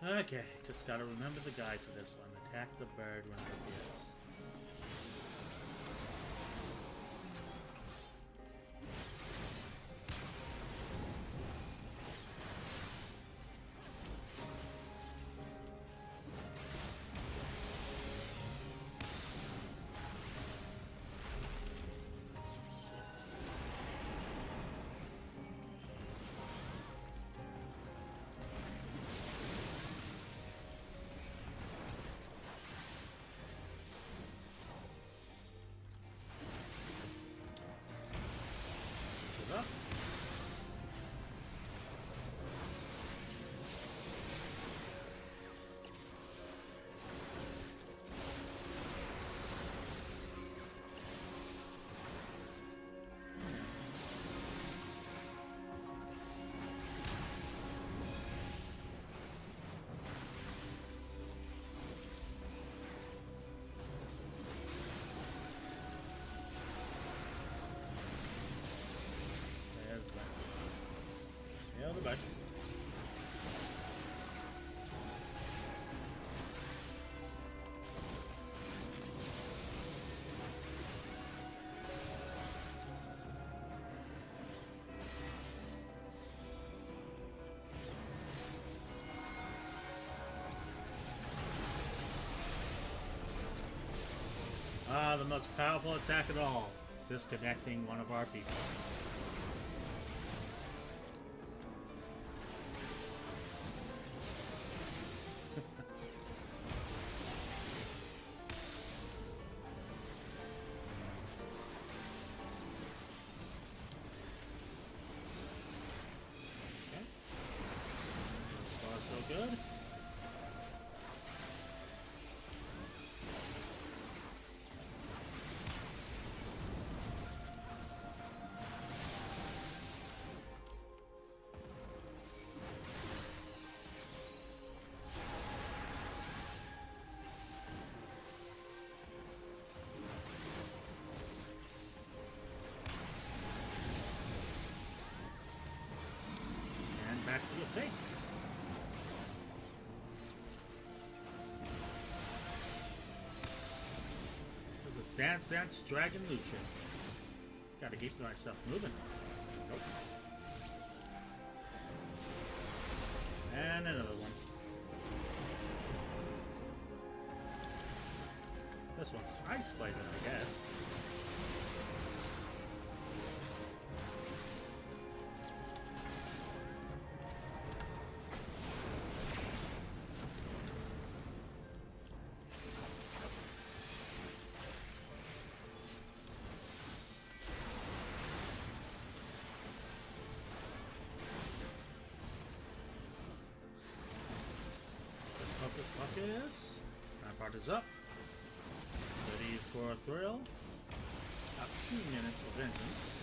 Okay, just gotta remember the guide for this one. Attack the bird when it appears. Up. Nail the button. Ah, the most powerful attack of all. Disconnecting one of our people. Good. And back to your face. Dance, dance, dragon lucha. Gotta keep myself moving. Nope. And another one. This one's ice fighter, I guess. Focus. That part is up. Ready for a thrill. About 2 minutes of vengeance.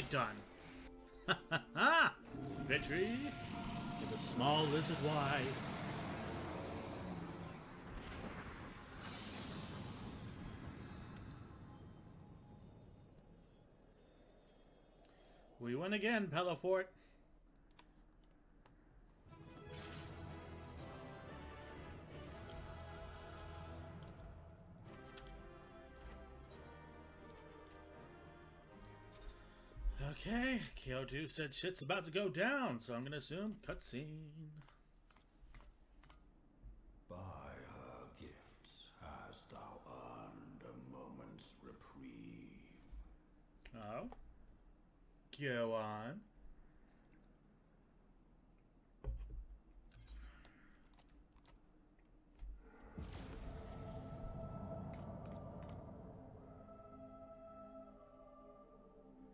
done. Ha ha ha! Victory for the small lizard wife. We win again, Pelafort. Okay, Kyoto said shit's about to go down, so I'm gonna assume cutscene. By her gifts hast thou earned a moment's reprieve. Oh. Go on.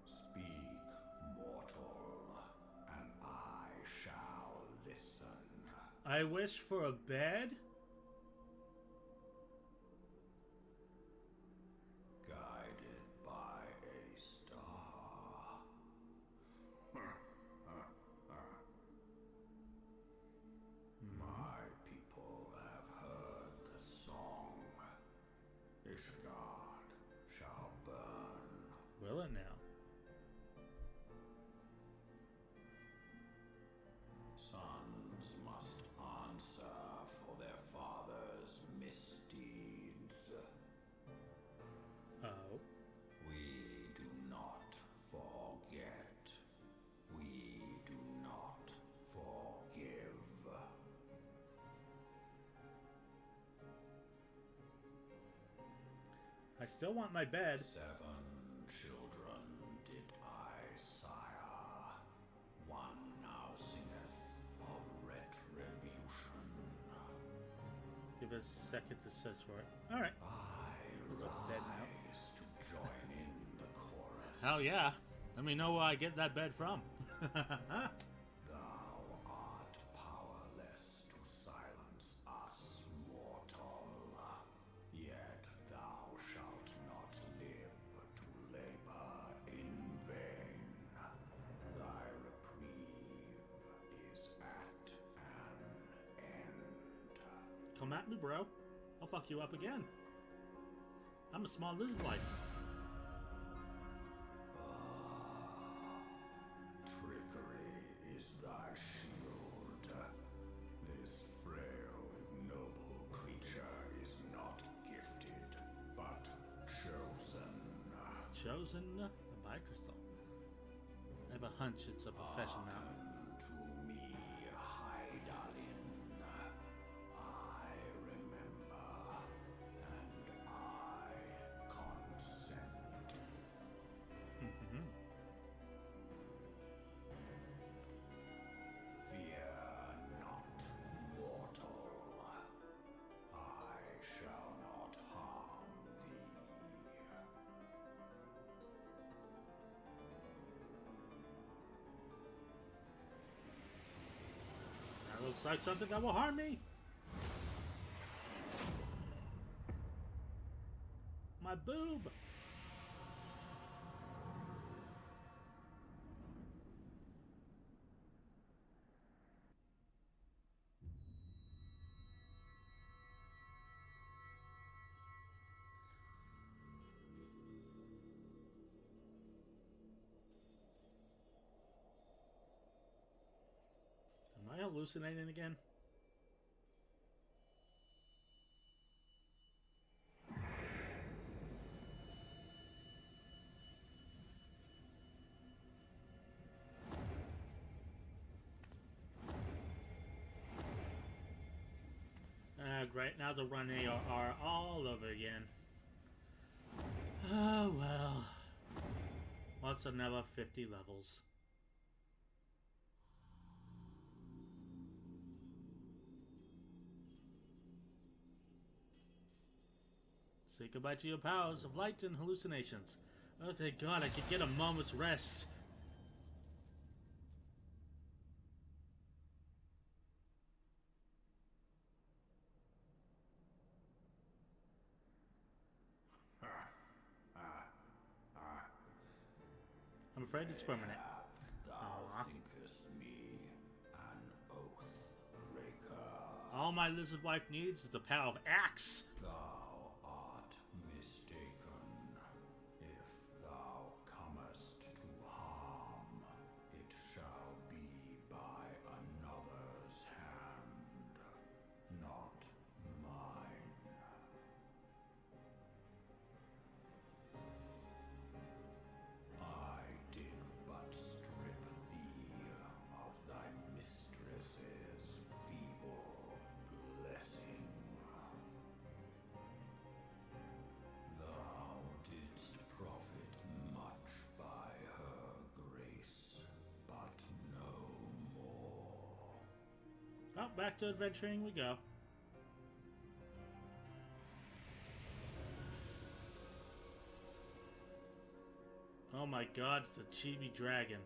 Speak, mortal, and I shall listen. I wish for a bed? Guided by a star. My people have heard the song. Ishgard shall burn. Will it now? Sons must answer for their father's misdeeds. Oh. We do not forget. We do not forgive. I still want my bed. 7 children did I sire. One now singeth of retribution. Give us a second to search for it. Alright. I There's a bed now. rise to join in the chorus. Hell yeah. Let me know where I get that bed from. Thou art powerless to silence us, mortal. Yet thou shalt not live to labor in vain. Thy reprieve is at an end. Come at me, bro. I'll fuck you up again. I'm a small lizard wife. Trickery is thy shield. This frail, ignoble creature is not gifted, but chosen. Chosen by crystal. I have a hunch it's a profession now. Hearken to me, Hydaelyn. I remember, and I consent. Fear not, mortal. I shall not harm thee. That looks like something that will harm me. My boob. Am I hallucinating again? Great, now the run ARR all over again. Oh well. What's another 50 levels? Say goodbye to your powers of light and hallucinations. Oh, thank God I could get a moment's rest. I'm I'm afraid it's permanent. Thou Aw. thinkest me an oath breaker. All my lizard wife needs is the power of axe. Thou art mistaken. If thou comest to harm, it shall be by another's hand, not mine. I did but strip thee of thy mistress's feeble blessing. Thou didst profit much by her grace, but no more. Oh, back to adventuring we go. Oh my god, it's a chibi dragon.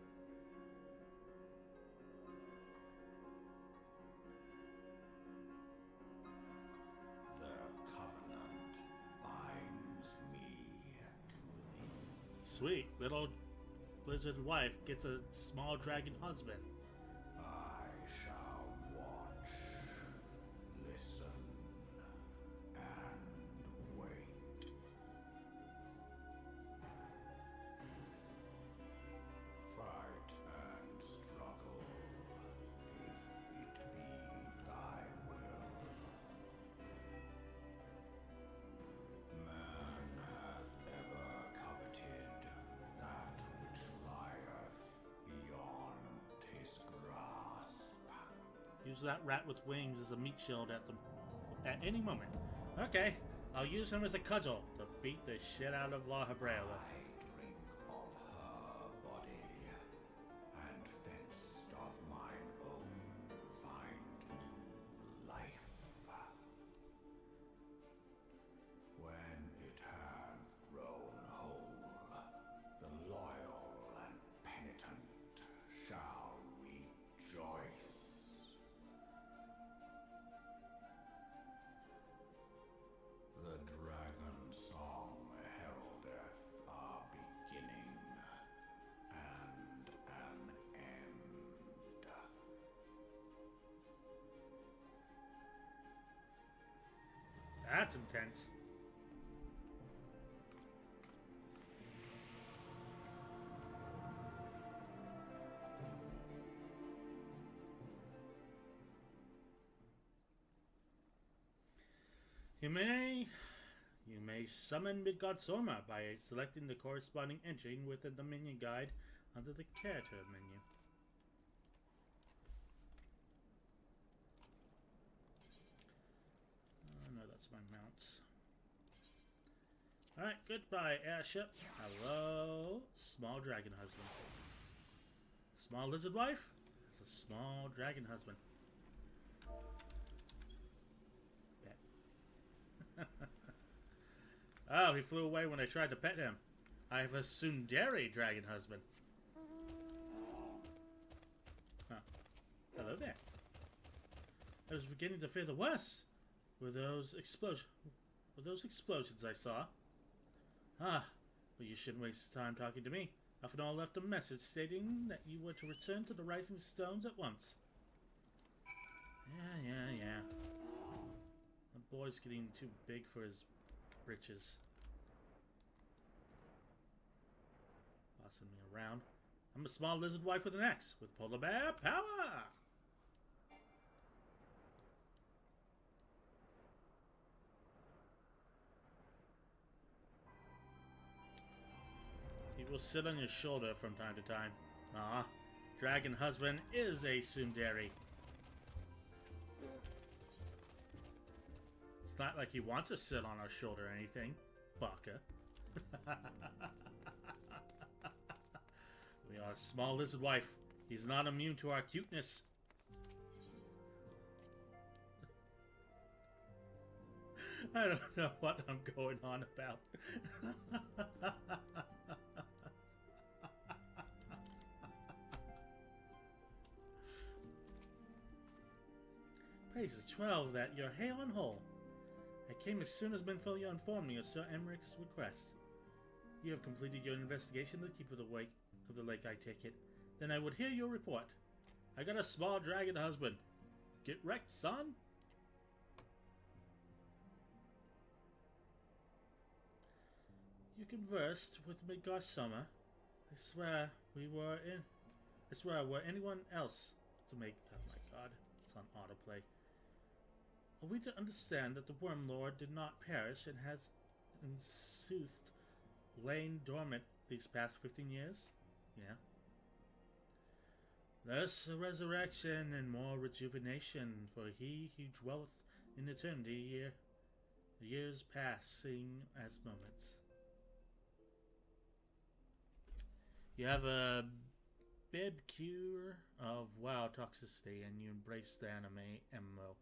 Their covenant binds me to thee. Sweet, little lizard wife gets a small dragon husband. I shall watch, listen, and wait. Fight and struggle, if it be thy will. Man hath ever coveted that which lieth beyond his grasp. Use that rat with wings as a meat shield at any moment. Okay, I'll use him as a cudgel to beat the shit out of La Hebrea with. I drink of her body, and thence doth mine own find new life. When it hath grown whole, the loyal and penitent shall rejoice. The dragon song heraldeth a beginning and an end. That's intense. You may summon Midgard Sorma by selecting the corresponding entry within the minion guide under the character menu. Oh no, that's my mounts. Alright, goodbye, airship. Hello, small dragon husband. Small lizard wife? It's a small dragon husband. Pet. Oh, he flew away when I tried to pet him. I have a tsundere dragon husband. Huh. Hello there. I was beginning to fear the worst. Were those explosions I saw? Ah, but you shouldn't waste time talking to me. Afinal left a message stating that you were to return to the Rising Stones at once. Yeah. The boy's getting too big for his britches. Bossing me around. I'm a small lizard wife with an axe, with polar bear power! He will sit on your shoulder from time to time. Ah, dragon husband is a tsundere. It's not like he wants to sit on our shoulder or anything, Baka. We are a small lizard wife. He's not immune to our cuteness. I don't know what I'm going on about. Praise the 12 that you're hale and whole. I came as soon as Benfolio informed me of Sir Emmerich's request. You have completed your investigation of the Keeper of the of the lake, I take it. Then I would hear your report. I got a small dragon husband. Get wrecked, son. You conversed with Midgard Summer. I swear were anyone else to make... Oh my god, it's on autoplay. Are we to understand that the Worm Lord did not perish and has, in sooth, lain dormant these past 15 years? Yeah. Thus a resurrection and more rejuvenation for he who dwelleth in eternity, years passing as moments. You have a bib cure of WoW toxicity and you embrace the anime MMO.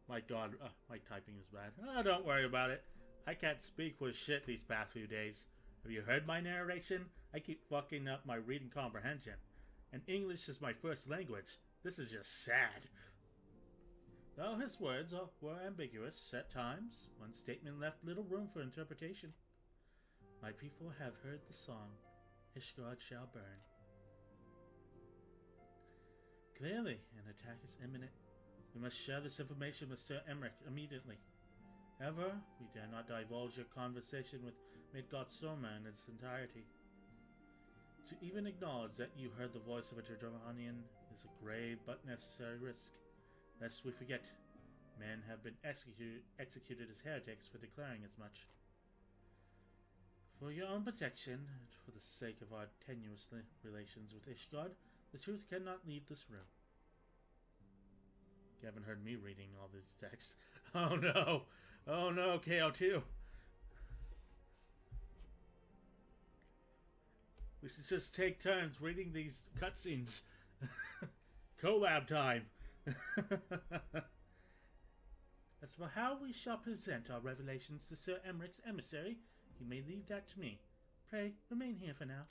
My god, my typing is bad. Oh, don't worry about it. I can't speak with shit these past few days. Have you heard my narration? I keep fucking up my reading comprehension. And English is my first language. This is just sad. Though his words were ambiguous at times, one statement left little room for interpretation. My people have heard the song, Ishgard shall burn. Clearly, an attack is imminent. We must share this information with Sir Emmerich immediately. However, we dare not divulge your conversation with Midgårdstormr in its entirety. To even acknowledge that you heard the voice of a Draconian is a grave but necessary risk. Lest we forget, men have been executed as heretics for declaring as much. For your own protection, and for the sake of our tenuous relations with Ishgard, the truth cannot leave this room. You haven't heard me reading all these texts. Oh no! Oh no, KO2! We should just take turns reading these cutscenes. Collab time! As for how we shall present our revelations to Sir Emmerich's emissary, you may leave that to me. Pray, remain here for now.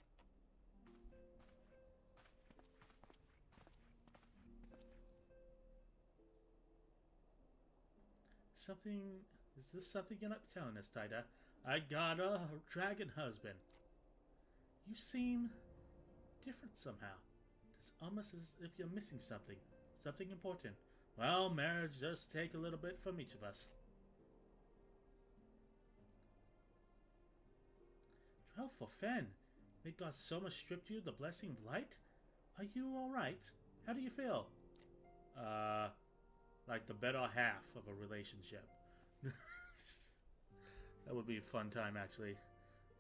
Is this something you're not telling us, Tida? I got a dragon husband. You seem different somehow. It's almost as if you're missing something. Something important. Well, marriage does take a little bit from each of us. Dreadful Fen, Midgårdstormr stripped you the blessing of light? Are you alright? How do you feel? Like the better half of a relationship. That would be a fun time, actually.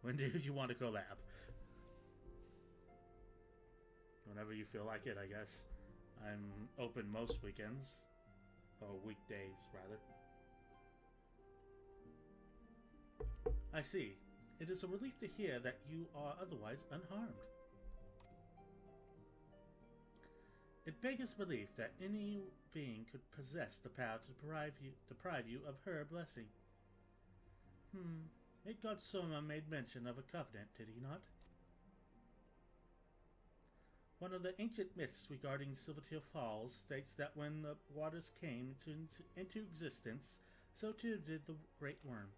When do you want to collab? Whenever you feel like it, I guess. I'm open most weekends. Or weekdays, rather. I see. It is a relief to hear that you are otherwise unharmed. It beggars belief that any being could possess the power to deprive you of her blessing. Midgårdstormr made mention of a covenant, did he not? One of the ancient myths regarding Silvertear Falls states that when the waters came into existence, so too did the Great Worm.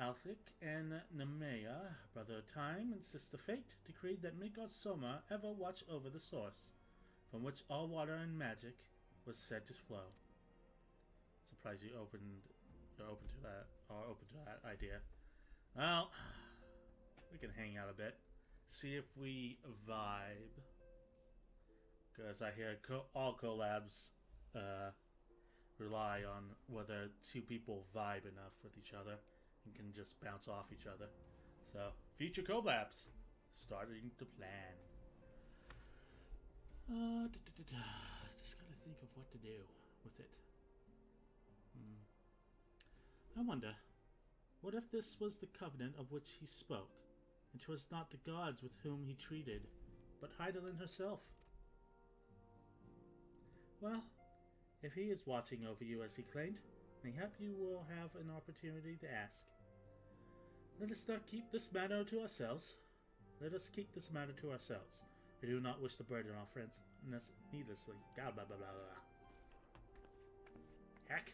Althric and Nemea, brother of Time and sister Fate, decreed that Midgårdstormr ever watch over the source, from which all water and magic was said to flow. Surprised you're open to that idea. Well, we can hang out a bit, see if we vibe, because I hear all collabs rely on whether two people vibe enough with each other and can just bounce off each other. So, future collabs, starting to plan. Just gotta think of what to do with it. I wonder, what if this was the covenant of which he spoke, and 'twas not the gods with whom he treated, but Hydaelyn herself? Well, if he is watching over you as he claimed, mayhap you will have an opportunity to ask. Let us not keep this matter to ourselves. Let us keep this matter to ourselves. I do not wish to burden our friends needlessly. Blah, blah, blah, blah, blah. Heck.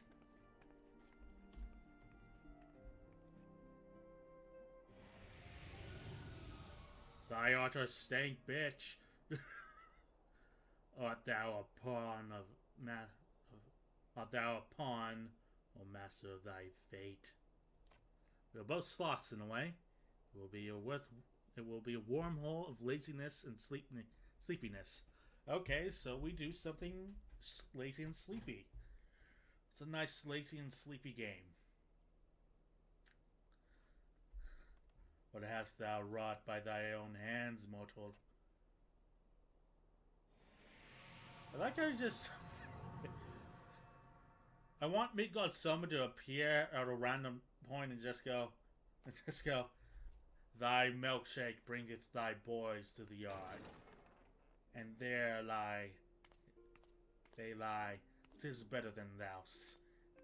Thou art a stank bitch. Art thou a pawn art thou a pawn or master of thy fate? We are both sloths in a way. It will be a wormhole of laziness and sleepiness. Okay, so we do something lazy and sleepy. It's a nice lazy and sleepy game. What hast thou wrought by thy own hands, mortal? I like how you just... I want Midgard Soma to appear at a random point and just go... Thy milkshake bringeth thy boys to the yard. And there they lie, 'tis better than thous.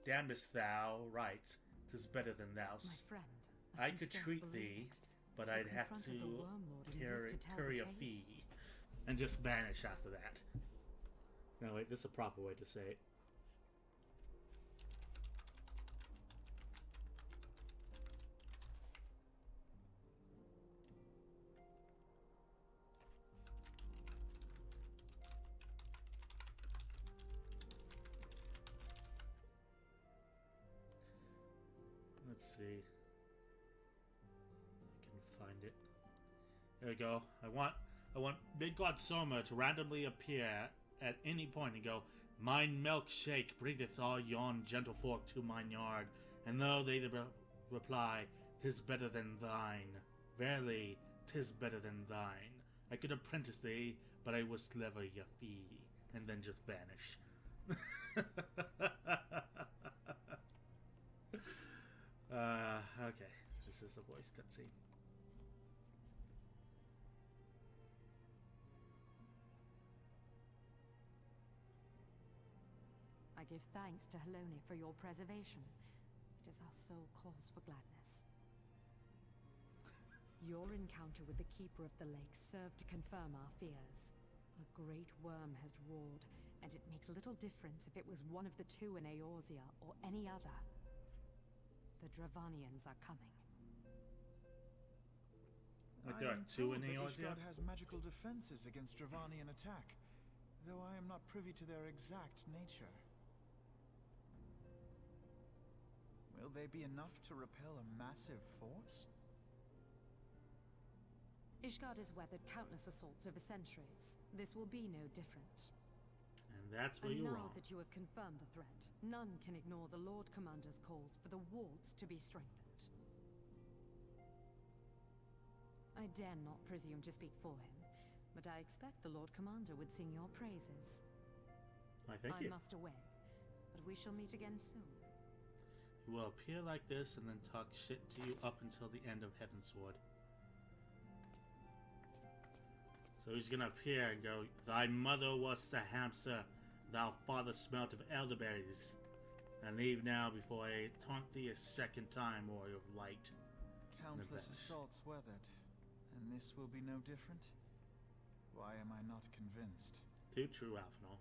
Damnest thou, right, 'tis better than thous. My friend, I can could scarce treat believe thee, it. but You I'd have confronted to the Worm Lord and lived to tell the curry a tale? fee and just vanish after that. No, wait, this is a proper way to say it. Let's see. I can find it. There we go. I want Midgard Soma to randomly appear at any point and go, Mine milkshake bringeth all yon gentlefolk to mine yard, and though they reply, 'Tis better than thine. Verily, 'tis better than thine. I could apprentice thee, but I would lever your fee, and then just vanish. Okay, this is a voice cutscene. I give thanks to Helone for your preservation. It is our sole cause for gladness. Your encounter with the Keeper of the Lake served to confirm our fears. A great worm has roared, and it makes little difference if it was one of the two in Eorzea or any other. The Dravanians are coming. Like there are two in that Eorzea? Ishgard has magical defenses against Dravanian attack, though I am not privy to their exact nature. Will they be enough to repel a massive force? Ishgard has weathered countless assaults over centuries. This will be no different. And that's where And you're now wrong. that you have confirmed the threat, none can ignore the Lord Commander's calls for the wards to be strengthened. I dare not presume to speak for him, but I expect the Lord Commander would sing your praises. I thank you. I must away, but we shall meet again soon. He will appear like this and then talk shit to you up until the end of Heavensward. So he's gonna appear and go, Thy mother was the hamster, thou father smelt of elderberries. And leave now before I taunt thee a second time, warrior of light. Countless vanish. assaults weathered, and this will be no different? Why am I not convinced? Too true, Alphanol.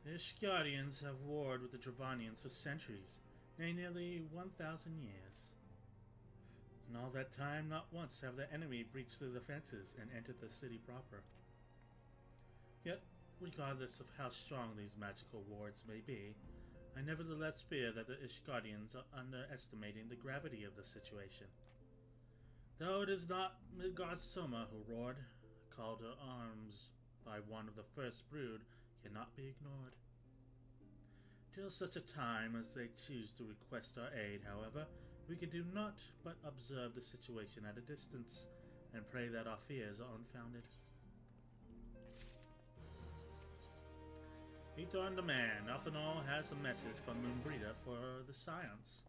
The Ishgardians have warred with the Dravanians for centuries, nay, nearly 1,000 years. In all that time, not once have the enemy breached the defenses and entered the city proper. Yet, regardless of how strong these magical wards may be, I nevertheless fear that the Ishgardians are underestimating the gravity of the situation. Though it is not Midgard Soma who roared, a call to arms by one of the first brood cannot be ignored. Till such a time as they choose to request our aid, however, we can do naught but observe the situation at a distance and pray that our fears are unfounded. Ethor the man, Alphanol has a message from Moonbreeder for the Science.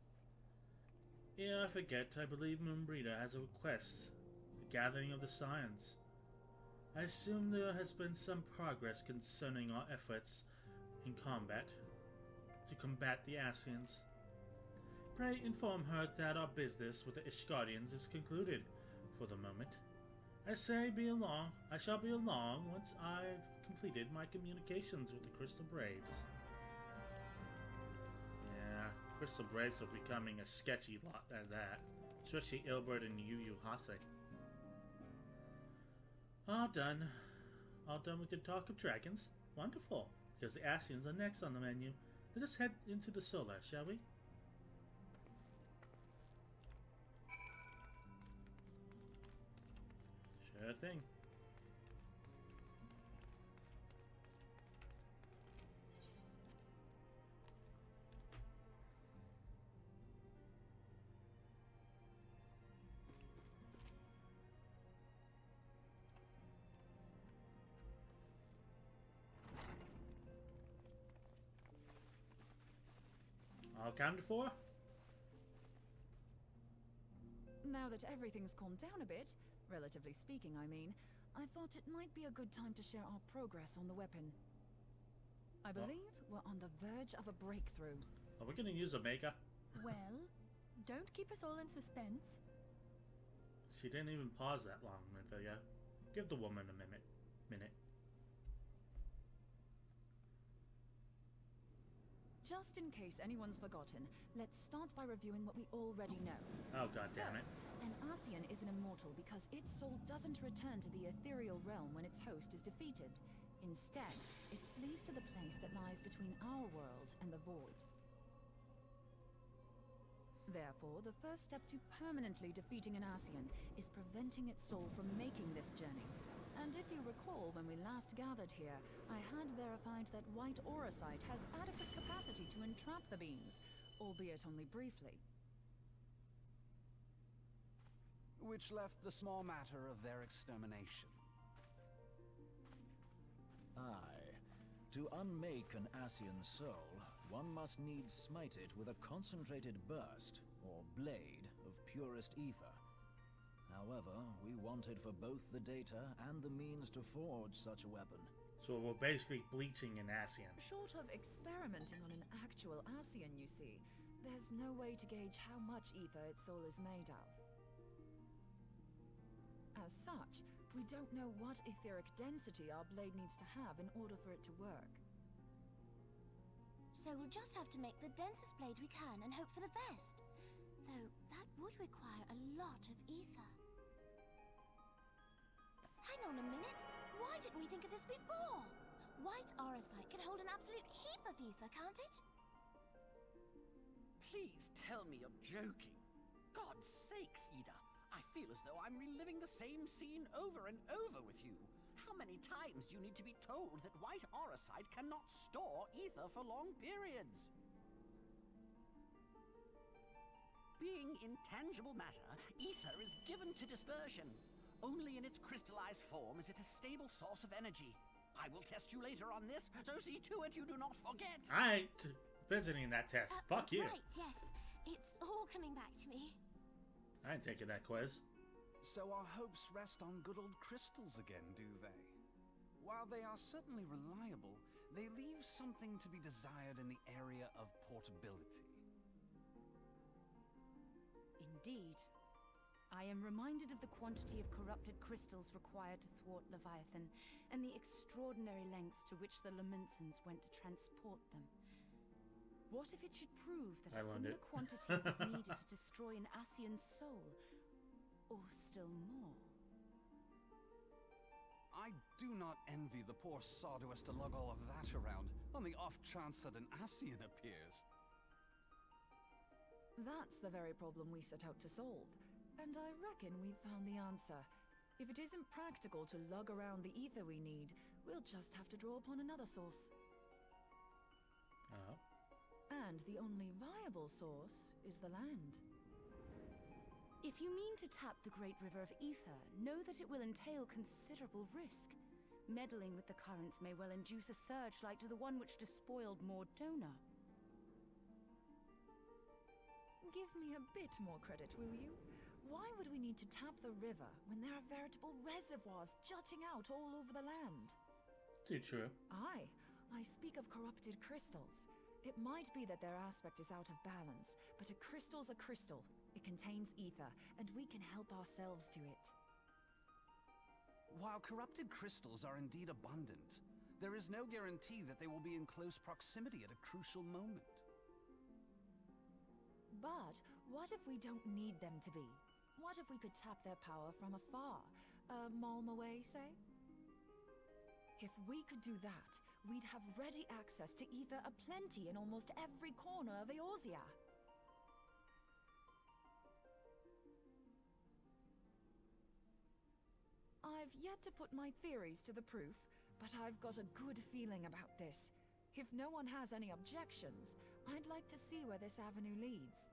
Ere I forget, I believe Moonbreeder has a request, the gathering of the Science. I assume there has been some progress concerning our efforts in combat, to combat the Ascians. Pray inform her that our business with the Ishgardians is concluded, for the moment. I say be along. I shall be along once I've completed my communications with the Crystal Braves. Yeah, Crystal Braves are becoming a sketchy lot at that. Especially Ilbert and Yu Yu Hase. All done. All done with the talk of dragons? Wonderful, because the Asians are next on the menu. Let us head into the Solar, shall we? Sure thing. All accounted for? Now that everything's calmed down a bit, relatively speaking, I mean, I thought it might be a good time to share our progress on the weapon. I believe we're on the verge of a breakthrough. Are we gonna use Omega? Well, don't keep us all in suspense. She didn't even pause that long, Midvilla. Give the woman a minute. Just in case anyone's forgotten, let's start by reviewing what we already know. Oh, god damn it. An Asian is an immortal because its soul doesn't return to the ethereal realm when its host is defeated. Instead, it flees to the place that lies between our world and the void. Therefore, the first step to permanently defeating an Asian is preventing its soul from making this journey. And if you recall, when we last gathered here, I had verified that white auracite has adequate capacity to entrap the beings, albeit only briefly. Which left the small matter of their extermination. Aye. To unmake an Asian soul, one must needs smite it with a concentrated burst, or blade, of purest ether. However, we wanted for both the data and the means to forge such a weapon. So we're basically bleaching an Asian. Short of experimenting on an actual Asian, you see, there's no way to gauge how much ether its soul is made of. As such, we don't know what etheric density our blade needs to have in order for it to work. So we'll just have to make the densest blade we can and hope for the best. Though that would require a lot of ether. Hang on a minute. Why didn't we think of this before? White auracite can hold an absolute heap of ether, can't it? Please tell me you're joking. God's sakes, Ida. I feel as though I'm reliving the same scene over and over with you. How many times do you need to be told that white auracite cannot store ether for long periods? Being intangible matter, ether is given to dispersion. Only in its crystallized form is it a stable source of energy. I will test you later on this, so see to it you do not forget. I ain't visiting that test. Fuck you. Right, yes. It's all coming back to me. I ain't taking that quiz. So our hopes rest on good old crystals again, do they? While they are certainly reliable, they leave something to be desired in the area of portability. Indeed. I am reminded of the quantity of corrupted crystals required to thwart Leviathan, and the extraordinary lengths to which the Lamentsons went to transport them. What if it should prove that a similar quantity was needed to destroy an Asian soul? Or still more? I do not envy the poor sod who has to lug all of that around, on the off chance that an Asian appears. That's the very problem we set out to solve. And I reckon we've found the answer. If it isn't practical to lug around the ether we need, we'll just have to draw upon another source. Oh. And the only viable source is the land. If you mean to tap the great river of ether, know that it will entail considerable risk. Meddling with the currents may well induce a surge like to the one which despoiled Mordona. Give me a bit more credit, will you? Why would we need to tap the river when there are veritable reservoirs jutting out all over the land? Too true. Aye, I speak of corrupted crystals. It might be that their aspect is out of balance, but a crystal's a crystal. It contains ether, and we can help ourselves to it. While corrupted crystals are indeed abundant, there is no guarantee that they will be in close proximity at a crucial moment. But what if we don't need them to be? What if we could tap their power from afar? A malm away, say? If we could do that, we'd have ready access to ether aplenty in almost every corner of Eorzea. I've yet to put my theories to the proof, but I've got a good feeling about this. If no one has any objections, I'd like to see where this avenue leads.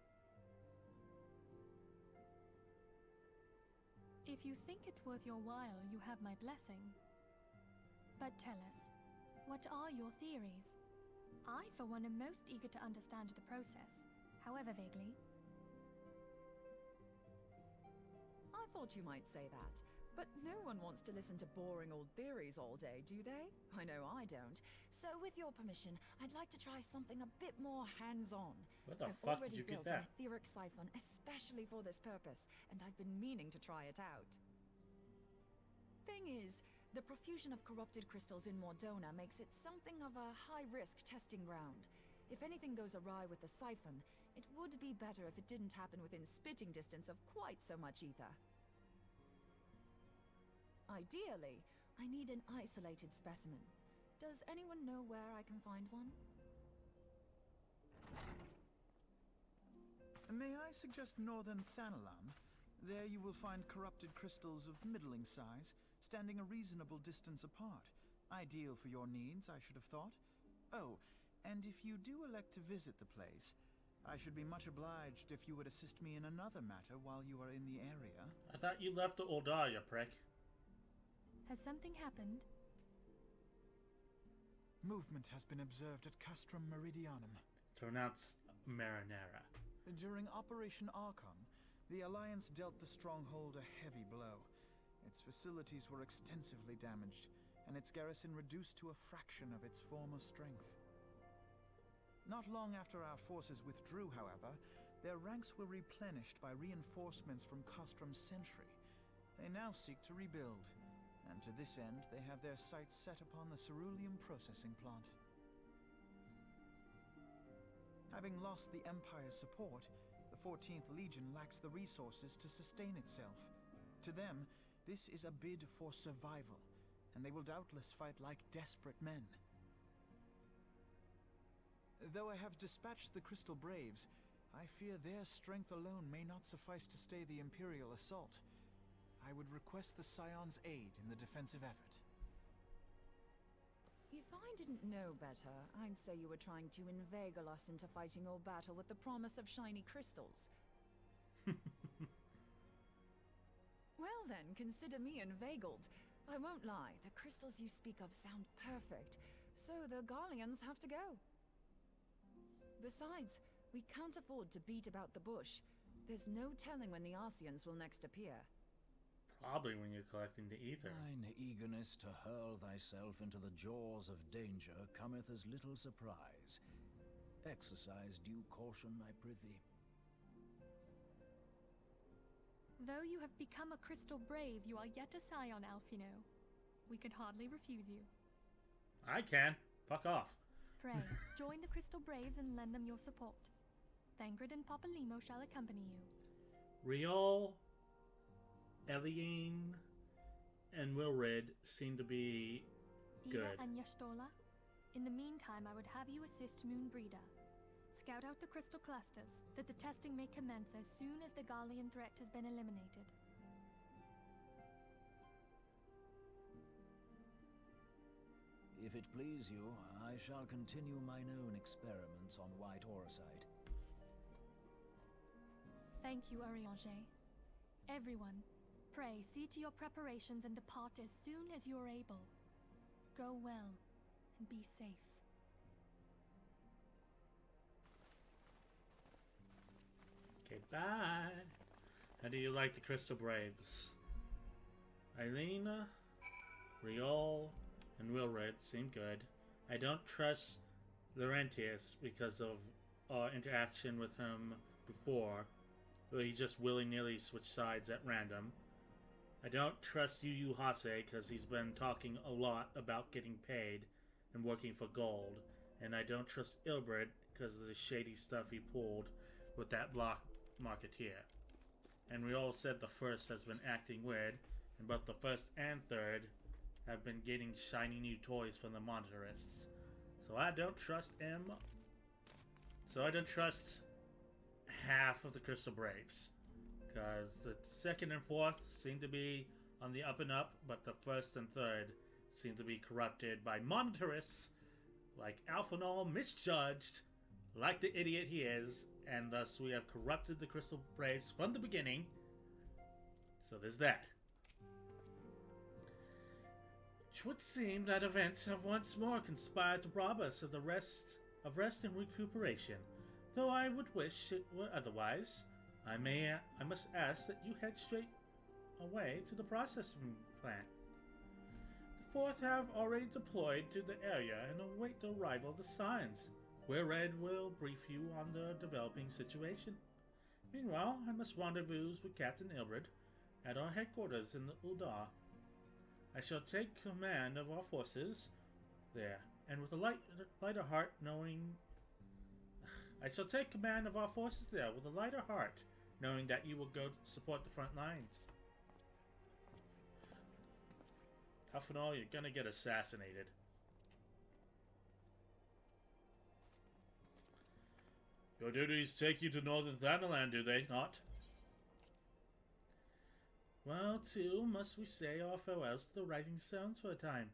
If you think it's worth your while, you have my blessing. But tell us, what are your theories? I, for one, am most eager to understand the process, however vaguely. I thought you might say that, but no one wants to listen to boring old theories all day, do they? I know I don't. So with your permission, I'd like to try something a bit more hands-on. Where the I've fuck already did you get built that? an etheric siphon especially for this purpose, and I've been meaning to try it out. Thing is, the profusion of corrupted crystals in Mordona makes it something of a high-risk testing ground. If anything goes awry with the siphon, it would be better if it didn't happen within spitting distance of quite so much ether. Ideally, I need an isolated specimen. Does anyone know where I can find one? May I suggest northern Thanalan? There you will find corrupted crystals of middling size, standing a reasonable distance apart. Ideal for your needs, I should have thought. Oh, and if you do elect to visit the place, I should be much obliged if you would assist me in another matter while you are in the area. I thought you left the Oldar, you prick. Has something happened? Movement has been observed at Castrum Meridianum. It's pronounced Marinara. During Operation Archon, the Alliance dealt the stronghold a heavy blow. Its facilities were extensively damaged, and its garrison reduced to a fraction of its former strength. Not long after our forces withdrew, however, their ranks were replenished by reinforcements from Castrum's sentry. They now seek to rebuild, and to this end they have their sights set upon the ceruleum processing plant. Having lost the Empire's support, the 14th Legion lacks the resources to sustain itself. To them, this is a bid for survival, and they will doubtless fight like desperate men. Though I have dispatched the Crystal Braves, I fear their strength alone may not suffice to stay the Imperial assault. I would request the Scion's aid in the defensive effort. If I didn't know better, I'd say you were trying to inveigle us into fighting your battle with the promise of shiny crystals. Well then, consider me inveigled. I won't lie, the crystals you speak of sound perfect, so the Garleans have to go. Besides, we can't afford to beat about the bush. There's no telling when the Arsians will next appear. Probably when you're collecting the ether. Thine eagerness to hurl thyself into the jaws of danger cometh as little surprise. Exercise due caution, I prithee. Though you have become a crystal brave, you are yet a scion, Alfino. We could hardly refuse you. I can. Fuck off. Pray, join the Crystal Braves and lend them your support. Thangred and Papalimo shall accompany you. Riol, Eliane, and Wilred seem to be good. Ida and Yashtola. In the meantime, I would have you assist Moonbreeder. Scout out the crystal clusters, that the testing may commence as soon as the Garlean threat has been eliminated. If it please you, I shall continue mine own experiments on white orosite. Thank you, Arianger. Everyone, pray see to your preparations and depart as soon as you are able. Go well, and be safe. Okay, bye. How do you like the Crystal Braves? Eileen, Riol, and Wilred seem good. I don't trust Laurentius because of interaction with him before, where he just willy-nilly switched sides at random. I don't trust Yu Hase because he's been talking a lot about getting paid and working for gold. And I don't trust Ilbred because of the shady stuff he pulled with that block marketeer. And we all said the first has been acting weird, and both the first and third have been getting shiny new toys from the monetarists. So I don't trust him. So I don't trust half of the Crystal Braves. Because the second and fourth seem to be on the up and up, but the first and third seem to be corrupted by monetarists like Alphanol misjudged, like the idiot he is, and thus we have corrupted the Crystal Braves from the beginning. So there's that. It would seem that events have once more conspired to rob us of the rest and recuperation, though I would wish it were otherwise. I must ask that you head straight away to the processing plant. The fourth have already deployed to the area and await the arrival of the signs, where Red will brief you on the developing situation. Meanwhile, I must rendezvous with Captain Ilbred at our headquarters in the Uldar. I shall take command of our forces there, and with a lighter heart knowing... I shall take command of our forces there with a lighter heart, knowing that you will go support the front lines. Alphanol, you're gonna get assassinated. Your duties take you to Northern Thanalan, do they not? Well, too, must we say our farewells to the Rising Stones for a time.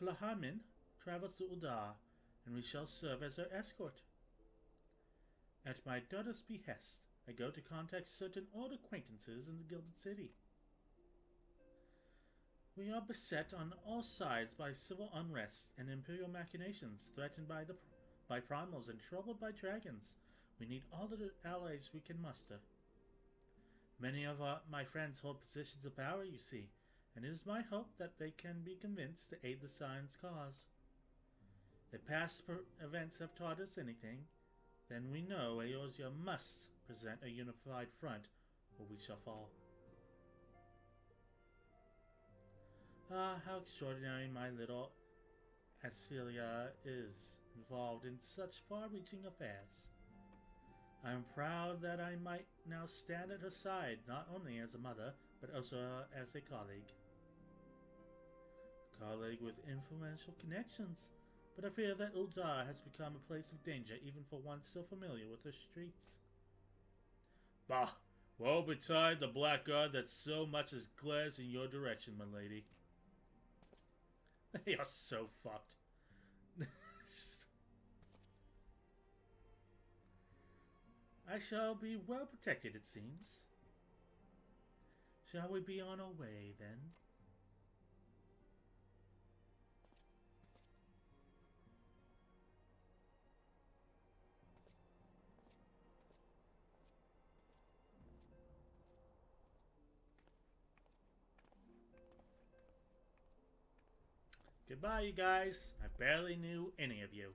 Flahamin travels to Uldar, and we shall serve as her escort. At my daughter's behest, I go to contact certain old acquaintances in the Gilded City. We are beset on all sides by civil unrest and imperial machinations, threatened by primals and troubled by dragons. We need all the allies we can muster. Many of my friends hold positions of power, you see, and it is my hope that they can be convinced to aid the Scion's cause. If past events have taught us anything, then we know Eorzea must present a unified front, or we shall fall. Ah, how extraordinary my little Acelia is, involved in such far-reaching affairs. I am proud that I might now stand at her side, not only as a mother, but also as a colleague. A colleague with influential connections, but I fear that Uldar has become a place of danger even for one so familiar with her streets. Bah! Woe betide the blackguard that so much as glares in your direction, my lady. They are so fucked. I shall be well protected, it seems. Shall we be on our way, then? Goodbye, you guys. I barely knew any of you.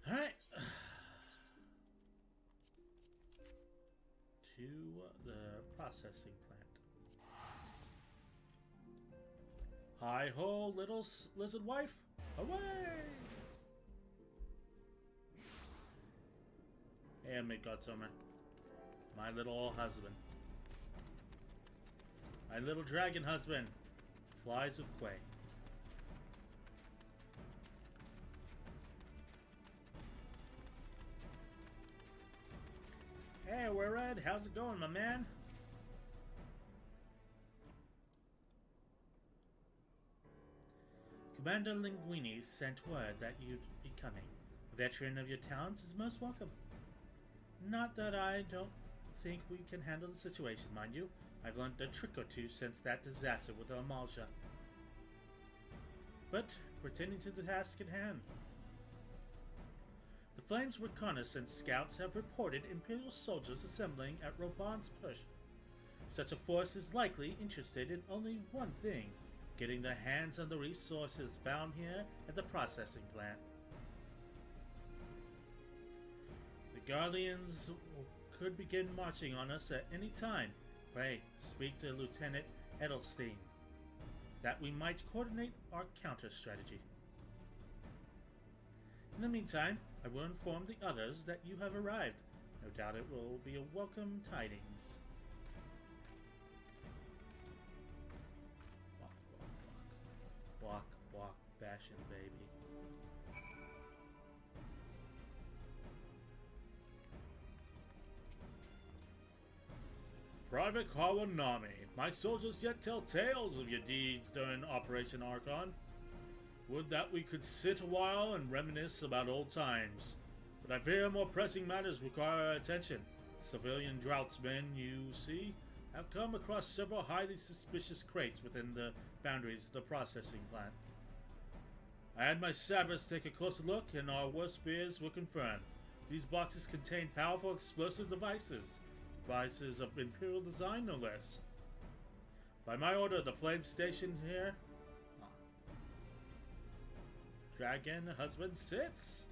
Alright. To the processing plant. Hi-ho, little lizard wife. Away! Hey, Midgardsormr. My little husband. My little dragon husband. Flies with Quay. Hey, we're Red. How's it going, my man? Commander Linguini sent word that you'd be coming. A veteran of your talents is most welcome. Not that I don't think we can handle the situation, mind you. I've learned a trick or two since that disaster with the Amalja. But, returning to the task at hand. The Flames reconnaissance scouts have reported Imperial soldiers assembling at Reborn's push. Such a force is likely interested in only one thing, getting their hands on the resources found here at the processing plant. The could begin marching on us at any time. Pray, speak to Lieutenant Edelstein, that we might coordinate our counter strategy. In the meantime, I will inform the others that you have arrived. No doubt it will be a welcome tidings. Walk, walk, walk. Walk, walk, fashion, baby. Private Kawanami, my soldiers yet tell tales of your deeds during Operation Archon. Would that we could sit a while and reminisce about old times, but I fear more pressing matters require our attention. Civilian draughtsmen, you see, have come across several highly suspicious crates within the boundaries of the processing plant. I had my Sabbaths take a closer look, and our worst fears were confirmed. These boxes contain powerful explosive devices of Imperial design, no less. By my order, the flame station here... Dragon husband sits.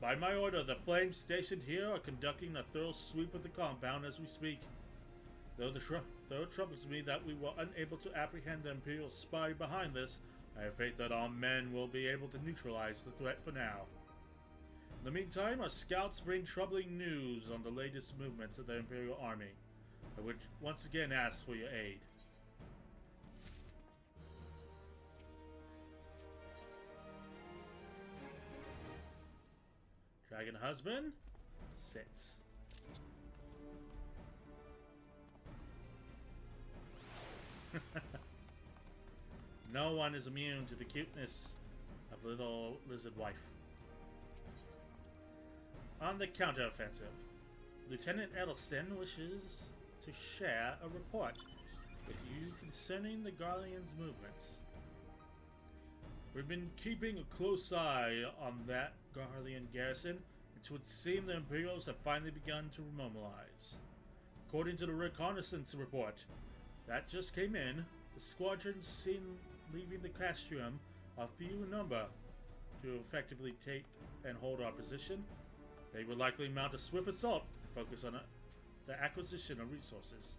By my order, the flames stationed here are conducting a thorough sweep of the compound as we speak. Though it troubles me that we were unable to apprehend the Imperial spy behind this, I have faith that our men will be able to neutralize the threat for now. In the meantime, our scouts bring troubling news on the latest movements of the Imperial Army. I would once again ask for your aid. Dragon husband sits. No one is immune to the cuteness of little lizard wife. On the counteroffensive, Lieutenant Edelstein wishes to share a report with you concerning the Garlean's movements. We've been keeping a close eye on that Garlean garrison. It would seem the Imperials have finally begun to mobilize. According to the reconnaissance report that just came in, the squadrons seen leaving the Castrium are few in number. To effectively take and hold our position, they will likely mount a swift assault and focus on the acquisition of resources.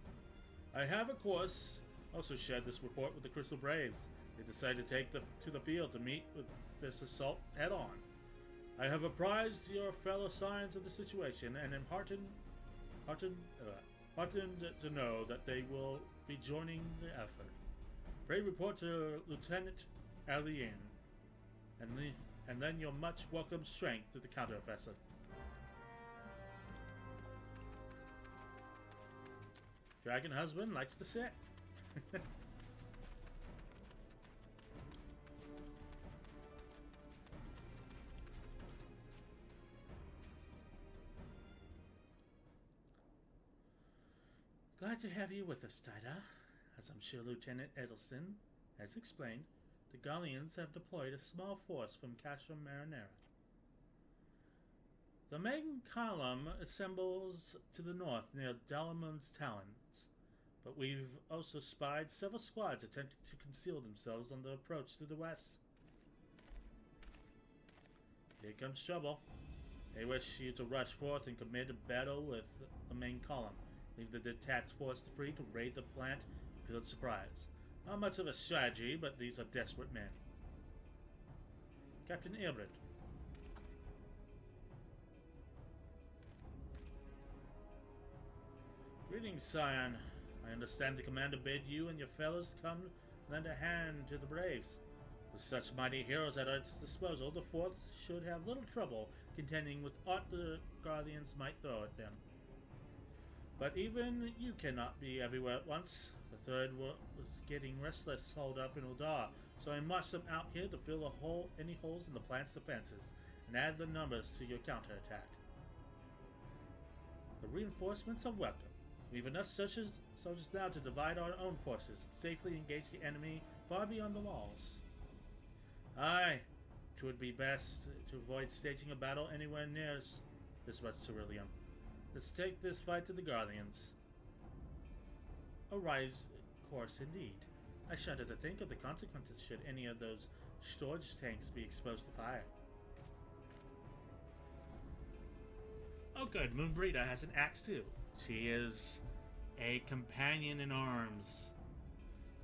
I have, of course, also shared this report with the Crystal Braves. They decided to take to the field to meet with this assault head-on. I have apprised your fellow Scions of the situation and am heartened to know that they will be joining the effort. Pray report to Lieutenant Alien, and lend your much welcome strength to the counteroffensive. Dragon husband likes to sit. Glad to have you with us, Tida. As I'm sure Lieutenant Edelstein has explained, the Garleans have deployed a small force from Castra Marinera. The main column assembles to the north near Dalamun's Talons, but we've also spied several squads attempting to conceal themselves on the approach to the west. Here comes trouble. They wish you to rush forth and commit a battle with the main column. Leave the detached force free to raid the plant and field surprise. Not much of a strategy, but these are desperate men. Captain Ilbert. Greetings, Scion. I understand the commander bid you and your fellows come lend a hand to the Braves. With such mighty heroes at its disposal, the Fourth should have little trouble contending with aught the Guardians might throw at them. But even you cannot be everywhere at once. The Third was getting restless holed up in Uldar, so I marched them out here to fill any holes in the plant's defenses and add the numbers to your counterattack. The reinforcements are welcome. We have enough soldiers now to divide our own forces and safely engage the enemy far beyond the walls. Aye, it would be best to avoid staging a battle anywhere near this much ceruleum. Let's take this fight to the Guardians. A wise course indeed. I shudder to think of the consequences should any of those storage tanks be exposed to fire. Oh good, Moonbreeder has an axe too. She is a companion in arms.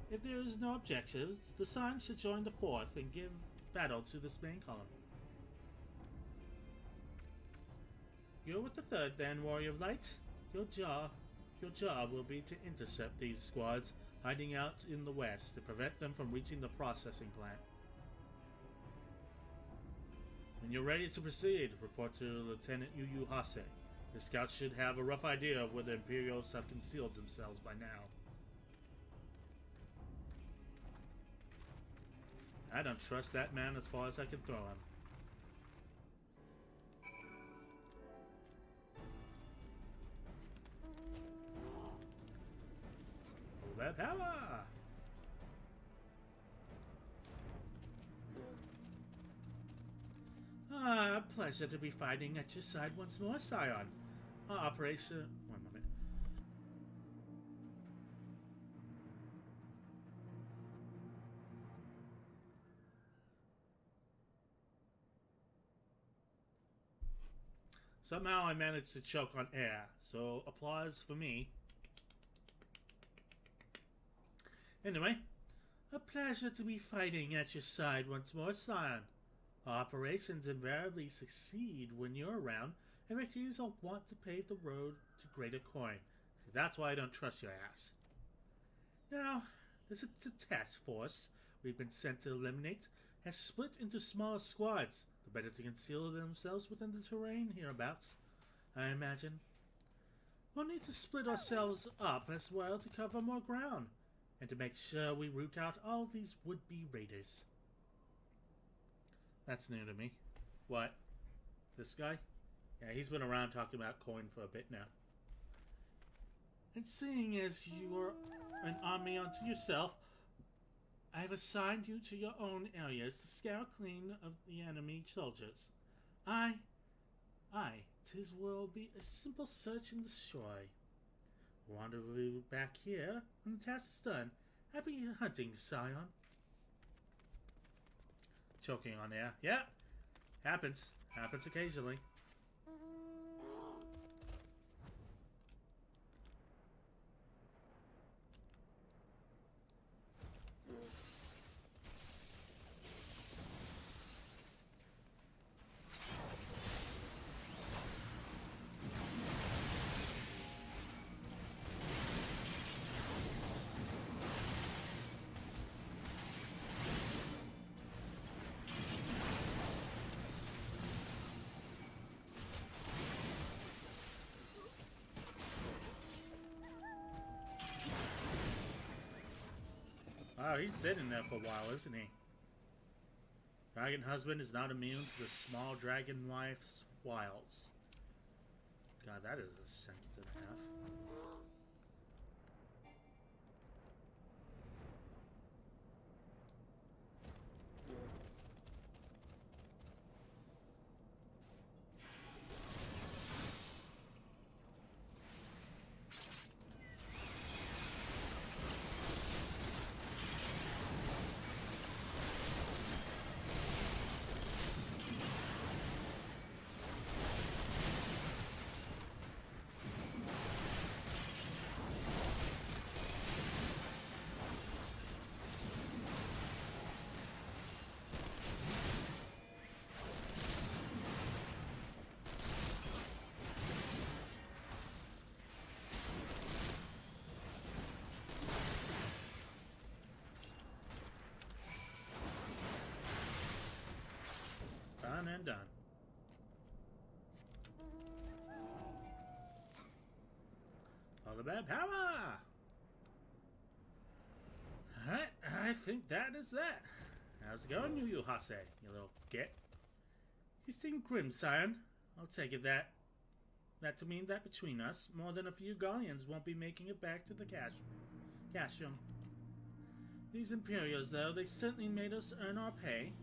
If there is no objectives, the Scion should join the Fourth and give battle to this main column. You're with the Third then, Warrior of Light? Your job will be to intercept these squads hiding out in the west to prevent them from reaching the processing plant. When you're ready to proceed, report to Lieutenant Yu Hase. The scouts should have a rough idea of where the Imperials have concealed themselves by now. I don't trust that man as far as I can throw him. That power! Ah, pleasure to be fighting at your side once more, Scion. Our operation... One moment. Somehow I managed to choke on air, so applause for me. Anyway, a pleasure to be fighting at your side once more, Scion. Our operations invariably succeed when you're around, and victories will want to pave the road to greater coin. See, that's why I don't trust your ass. Now, this task force we've been sent to eliminate has split into smaller squads, the better to conceal themselves within the terrain hereabouts, I imagine. We'll need to split ourselves up as well to cover more ground, and to make sure we root out all these would-be raiders. That's new to me. What? This guy? Yeah, he's been around talking about coin for a bit now. And seeing as you are an army unto yourself, I have assigned you to your own areas to scour clean of the enemy soldiers. 'Tis will be a simple search and destroy. Rendezvous back here when the task is done. Happy hunting, Scion. Choking on air. Yeah, happens. Happens occasionally. Wow, he's sitting there for a while, isn't he? Dragon Husband is not immune to the small dragon wife's wiles. God, that is a sensitive half. Done and done. All the bad power! Alright, I think that is that. How's it going, Yu Hase, you little git? You seem grim, Scion. I'll take it that to mean that between us, more than a few Gallians won't be making it back to the Cashium. These Imperials, though, they certainly made us earn our pay.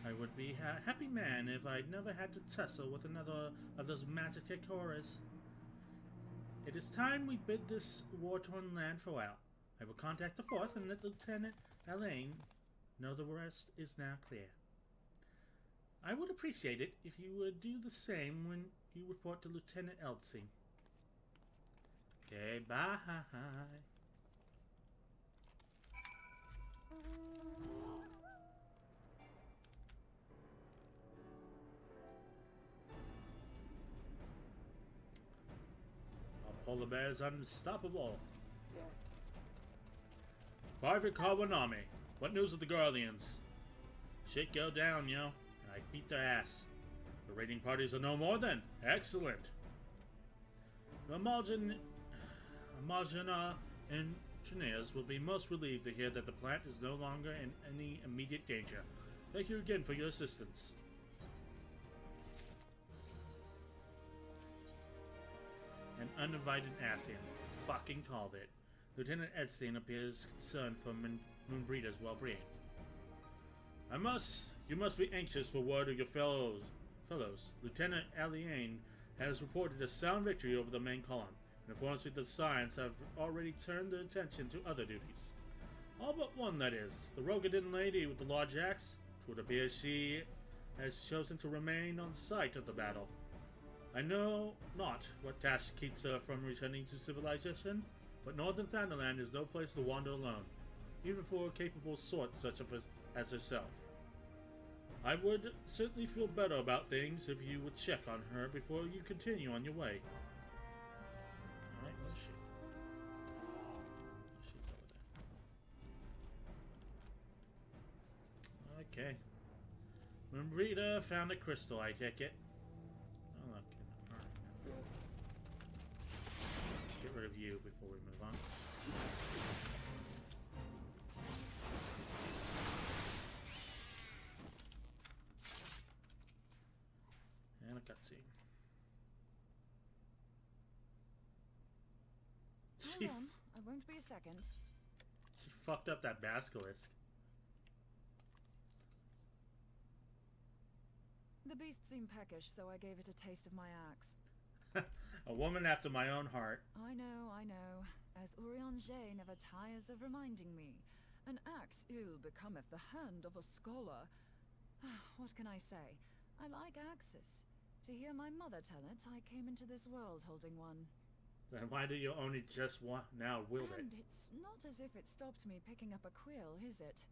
I would be a happy man if I'd never had to tussle with another of those Magitek horrors. It is time we bid this war-torn land farewell. I will contact the Fourth and let Lieutenant Alain know the rest is now clear. I would appreciate it if you would do the same when you report to Lieutenant Elsie. Okay, bye. Our polar bear is unstoppable. Private Kawanami, what news of the Guardians? Shit go down, yo. I beat their ass. The raiding parties are no more then. Excellent. The Margina engineers will be most relieved to hear that the plant is no longer in any immediate danger. Thank you again for your assistance. An uninvited Asian. Fucking called it. Lieutenant Edstein appears concerned for Moonbreeder's well-being. You must be anxious for word of your fellows. Lieutenant Aliane has reported a sound victory over the main column, and informs me that the Scions have already turned their attention to other duties. All but one, that is. The Rogadin lady with the large axe. It would appear she has chosen to remain on site of the battle. I know not what task keeps her from returning to civilization, but Northern Thunderland is no place to wander alone, even for a capable sort such as herself. I would certainly feel better about things if you would check on her before you continue on your way. Alright, where's she? She's over there. Okay. Moonbreeder found a crystal, I take it. Oh, look. Alright. Let's get rid of you before we move on. And a cutscene. Hold on, I won't be a second. She fucked up that basilisk. The beast seemed peckish, so I gave it a taste of my axe. A woman after my own heart. I know. As Urianger never tires of reminding me. An axe ill becometh the hand of a scholar. What can I say? I like axes. To hear my mother tell it, I came into this world holding one. Then why do you only just now wield it? And it's not as if it stopped me picking up a quill, is it?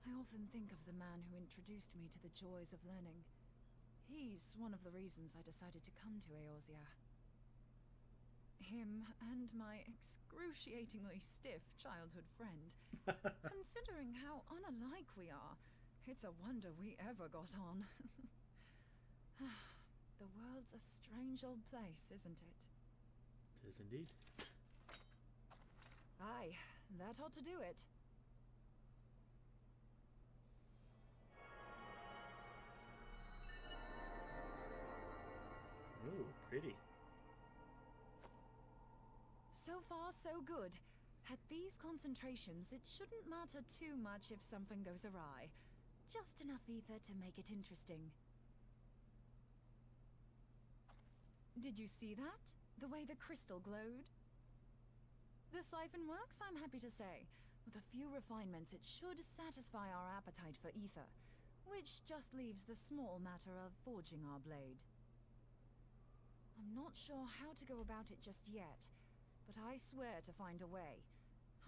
I often think of the man who introduced me to the joys of learning. He's one of the reasons I decided to come to Eorzea. Him and my excruciatingly stiff childhood friend. Considering how unalike we are, it's a wonder we ever got on. The world's a strange old place, isn't it? It is indeed. Aye, that ought to do it. Ooh, pretty. So far, so good. At these concentrations, it shouldn't matter too much if something goes awry. Just enough ether to make it interesting. Did you see that? The way the crystal glowed? The siphon works, I'm happy to say. With a few refinements, it should satisfy our appetite for ether, which just leaves the small matter of forging our blade. I'm not sure how to go about it just yet, but I swear to find a way.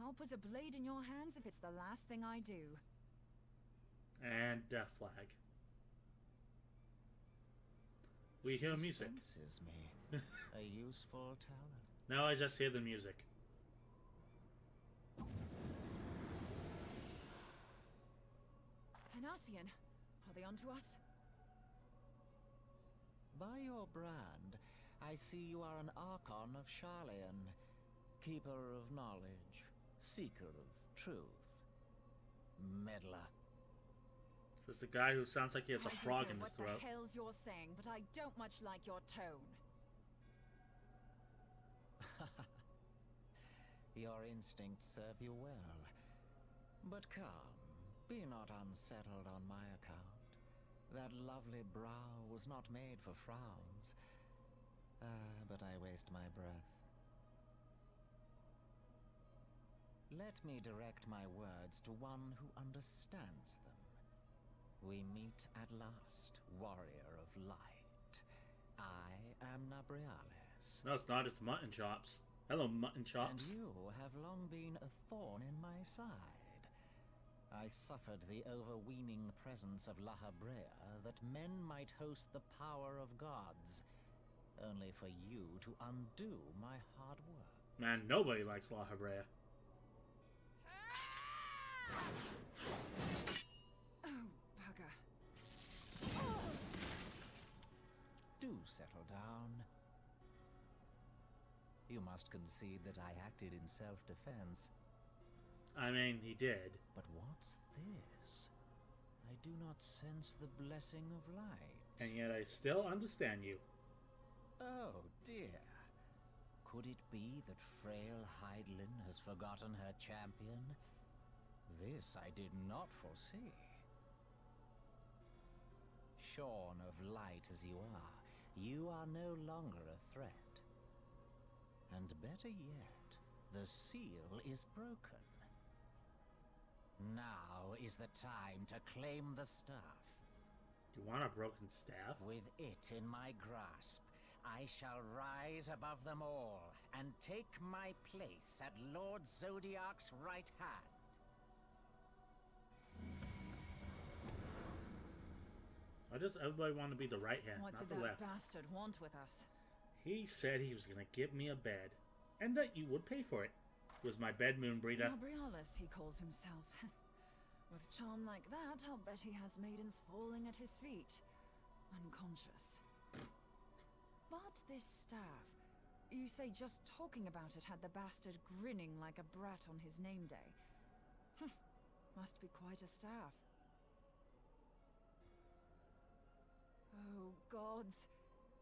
I'll put a blade in your hands if it's the last thing I do. And death flag. We hear music. Senses me. A useful talent. Now I just hear the music. Hanasian, are they onto us? By your brand, I see you are an Archon of Sharlayan, keeper of knowledge, seeker of truth, meddler. This is the guy who sounds like he has a frog in his throat. I don't know what the hell's you're saying, but I don't much like your tone. Your instincts serve you well. But come, be not unsettled on my account. That lovely brow was not made for frowns. But I waste my breath. Let me direct my words to one who understands them. We meet at last, warrior of light. I am Nabriales. No, it's not. It's mutton chops. Hello, mutton chops. And you have long been a thorn in my side. I suffered the overweening presence of La Habrea that men might host the power of gods, only for you to undo my hard work. Man, nobody likes La Habrea. Oh, bugger. Do settle down. You must concede that I acted in self-defense. I mean, he did. But what's this? I do not sense the blessing of light. And yet I still understand you. Oh, dear. Could it be that frail Hydelin has forgotten her champion? This I did not foresee. Shorn of light as you are no longer a threat. And better yet, the seal is broken. Now is the time to claim the staff. You want a broken staff? With it in my grasp, I shall rise above them all and take my place at Lord Zodiac's right hand. Why does everybody want to be the right hand, What not did the that left? bastard want with us? He said he was going to give me a bed, and that you would pay for it. Was my bed, Moonbreeder? Gabrielis, he calls himself. With charm like that, I'll bet he has maidens falling at his feet, unconscious. But this staff, you say just talking about it had the bastard grinning like a brat on his name day. Must be quite a staff. Oh, gods.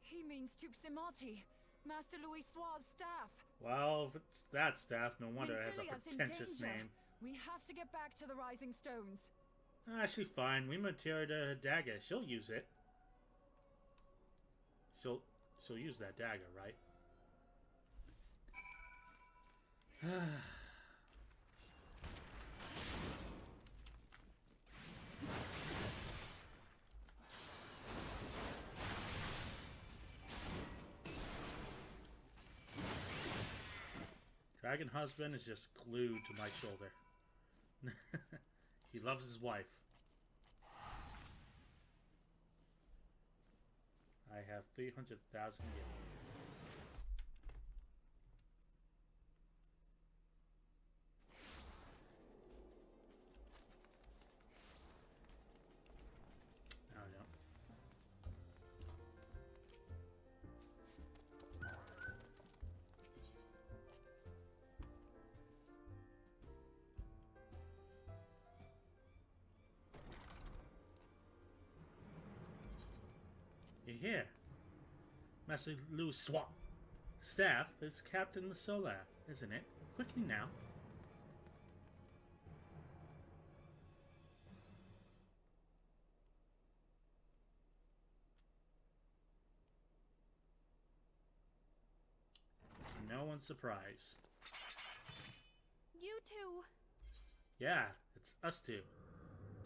He means Tupsimati, Master Louis Soir's staff. Well, if it's that staff, no wonder it has a Minfilia's in pretentious danger. name. We have to get back to the Rising Stones. Ah, she's fine. We materialized her dagger. She'll use it. She'll use that dagger, right? Dragon husband is just glued to my shoulder. He loves his wife. I have 300,000 yen. Oh, no. You're here. Master Louis Swap. Staff is Captain Solar, isn't it? Quickly now. To no one's surprise. You two. Yeah, it's us two.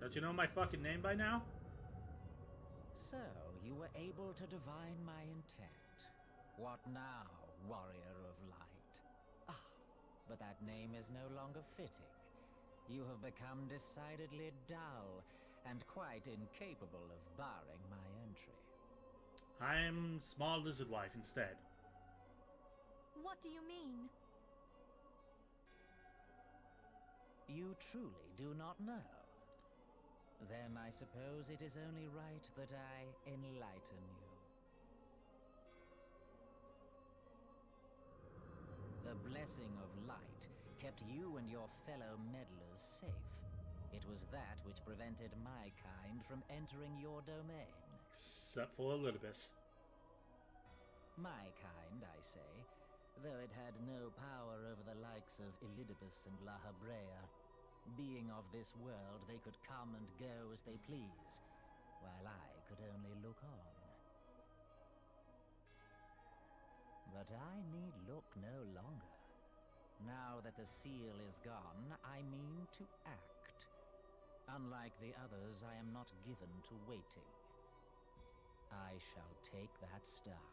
Don't you know my fucking name by now? So, you were able to divine my intent. What now, warrior of light? Ah, but that name is no longer fitting. You have become decidedly dull, and quite incapable of barring my entry. I'm Small Lizard Wife instead. What do you mean? You truly do not know? Then I suppose it is only right that I enlighten you. The blessing of light kept you and your fellow meddlers safe. It was that which prevented my kind from entering your domain. Except for Elidibus. My kind, I say, though it had no power over the likes of Elidibus and La Habrea. Being of this world, they could come and go as they please, while I could only look on. But I need look no longer. Now that the seal is gone, I mean to act. Unlike the others, I am not given to waiting. I shall take that staff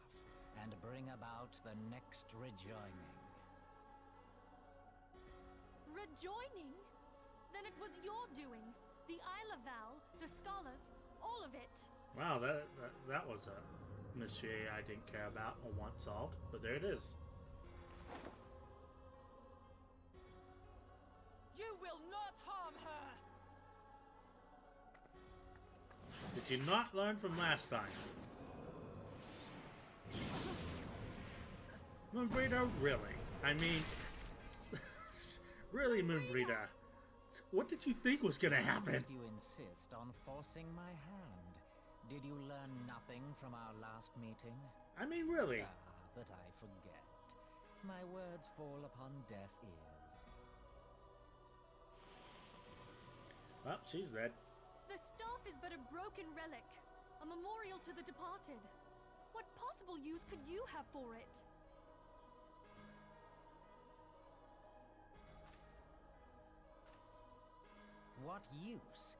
and bring about the next rejoining. Rejoining? Then it was your doing. The Isle of Val, the scholars, all of it. Wow, that was a mystery I didn't care about or want solved, but there it is. You will not harm her! Did you not learn from last time? Moonbreeder, really? I mean, really, Moonbreeder? What did you think was gonna happen? Must you insist on forcing my hand? Did you learn nothing from our last meeting? I mean, really? Ah, but I forget. My words fall upon deaf ears. Well, she's dead. The staff is but a broken relic, a memorial to the departed. What possible use could you have for it? What use?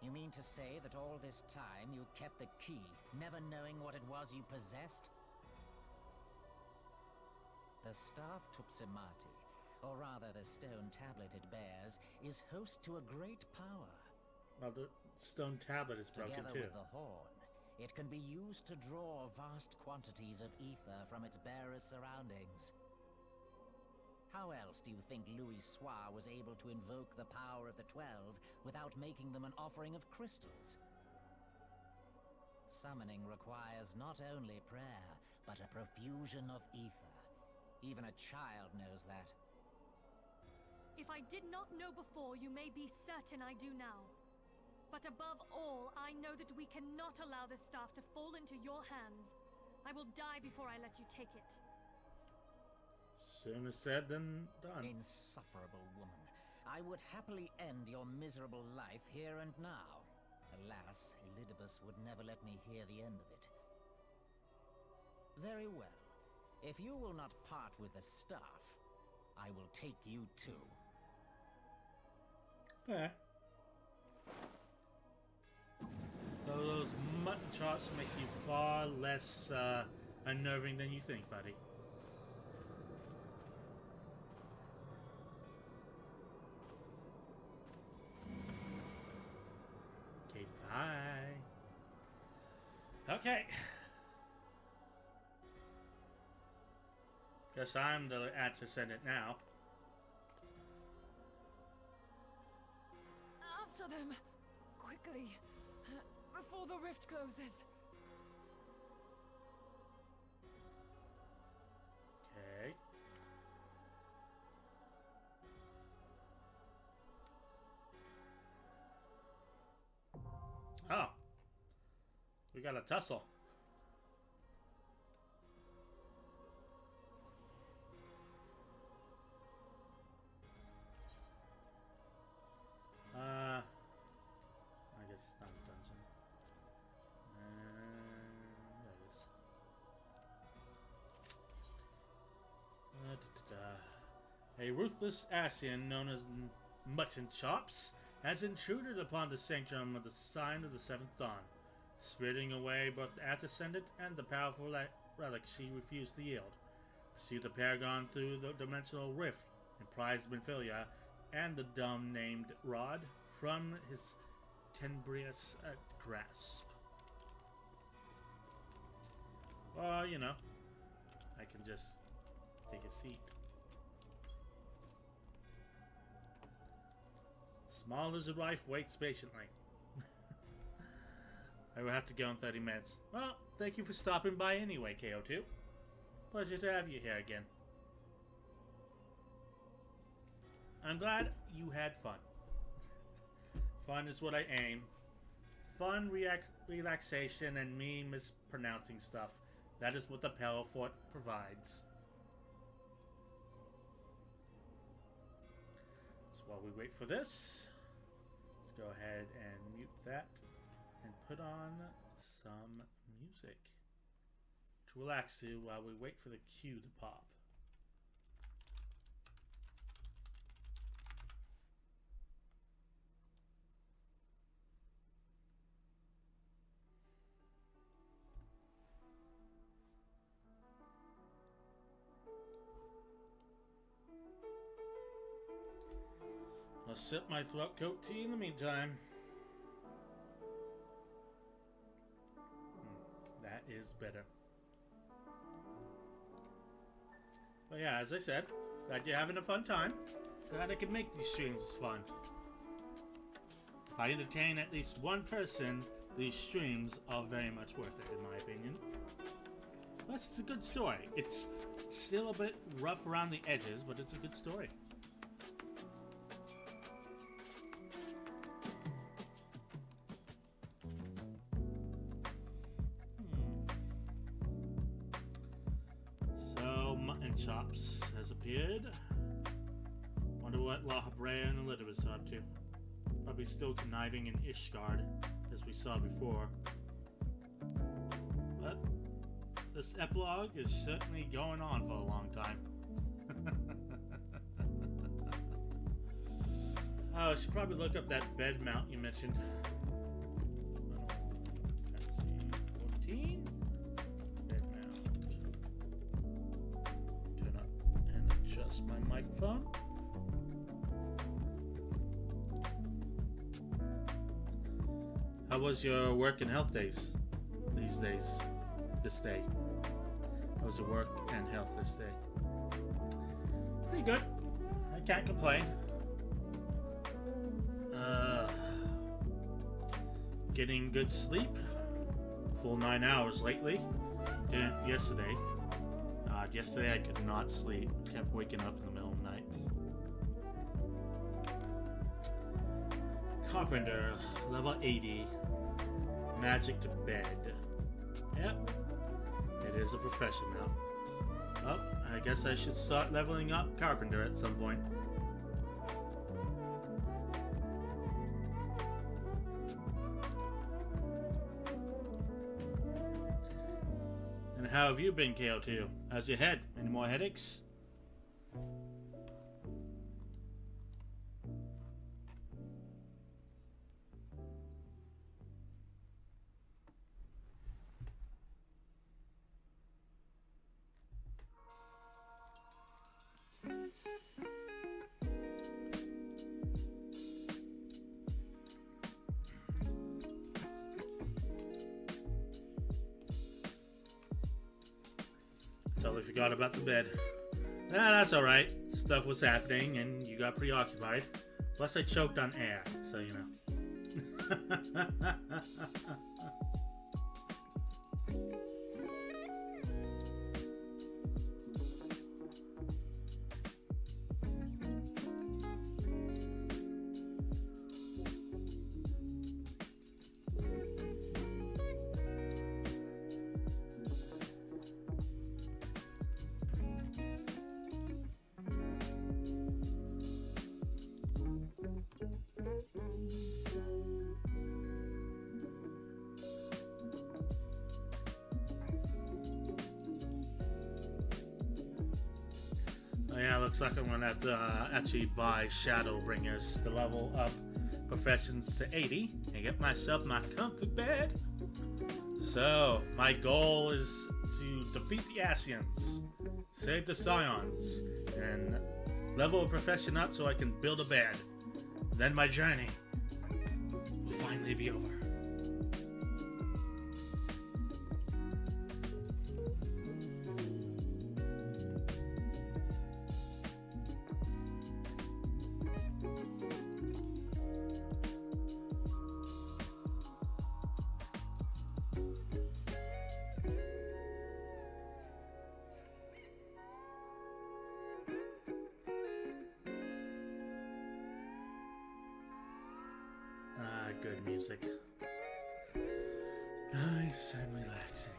You mean to say that all this time you kept the key, never knowing what it was you possessed? The staff Tupsimati, or rather the stone tablet it bears, is host to a great power. Well, the stone tablet is broken Together too. with the horn, it can be used to draw vast quantities of ether from its bearer's surroundings. How else do you think Louis Soir was able to invoke the power of the 12 without making them an offering of crystals? Summoning requires not only prayer, but a profusion of ether. Even a child knows that. If I did not know before, you may be certain I do now. But above all, I know that we cannot allow this staff to fall into your hands. I will die before I let you take it. Sooner said than done. Insufferable woman. I would happily end your miserable life here and now. Alas, Elidibus would never let me hear the end of it. Very well. If you will not part with the staff, I will take you too. Fair. Though those mutton chops make you far less unnerving than you think, buddy. Okay, bye. Okay. Guess I'm the antecedent now. After them! Quickly! Before the rift closes! Okay. Oh. We got a tussle. I guess it's not a dungeon. There it is. A ruthless Asian known as Mutton Chops has intruded upon the sanctum of the sign of the Seventh Dawn, spiriting away both the antecedent and the powerful relic she refused to yield. Pursue the Paragon through the dimensional rift and prize Benfilia and the dumb named Rod from his tenebrous grasp. Well, you know, I can just take a seat. Small lizard wife waits patiently. I will have to go in 30 minutes. Well, thank you for stopping by anyway, KO2. Pleasure to have you here again. I'm glad you had fun. Fun is what I aim. Fun, relaxation, and me mispronouncing stuff. That is what the Pale Fort provides. So while we wait for this, let's go ahead and mute that and put on some music to relax to while we wait for the cue to pop. I'll sip my throat coat tea in the meantime. That is better. But yeah, as I said, glad you're having a fun time. Glad I can make these streams fun. If I entertain at least one person, these streams are very much worth it, in my opinion. Plus, it's a good story. It's still a bit rough around the edges, but it's a good story. So, Mutton Chops has appeared. Wonder what La Habrea and Elizabeth are up to. Probably still conniving in Ishgard, as we saw before. But this epilogue is certainly going on for a long time. Oh, I should probably look up that bed mount you mentioned. Fantasy 14. Bed mount. Turn up and adjust my microphone. How was your work and health days these days? This day? How was your work and health this day? Pretty good. I can't complain. Getting good sleep. Full 9 hours lately. Didn't yesterday. Yesterday I could not sleep. Kept waking up in the middle of the night. Carpenter, level 80. Magic to bed. Yep. It is a profession now. Well, I guess I should start leveling up Carpenter at some point. And how have you been, KO2? How's your head? Any more headaches? Totally forgot about the bed. Nah, that's alright. Stuff was happening and you got preoccupied. Plus I choked on air, so you know. Oh yeah, looks like I'm gonna have to actually buy Shadowbringers to level up professions to 80 and get myself my comfort bed. So, my goal is to defeat the Asians, save the Scions, and level a profession up so I can build a bed. Then my journey will finally be over. Good music. Nice and relaxing.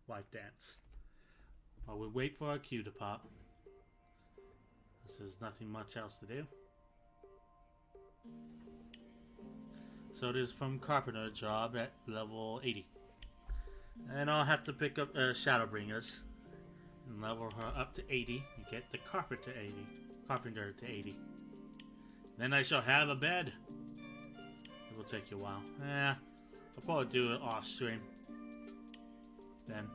wife dance. While we wait for our cue to pop. There's nothing much else to do. So it is from Carpenter job at level 80. And I'll have to pick up Shadowbringers and level her up to 80 and get the Carpenter to 80. Then I shall have a bed. It will take you a while. I'll probably do it off stream. Then.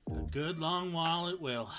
A good long while it will.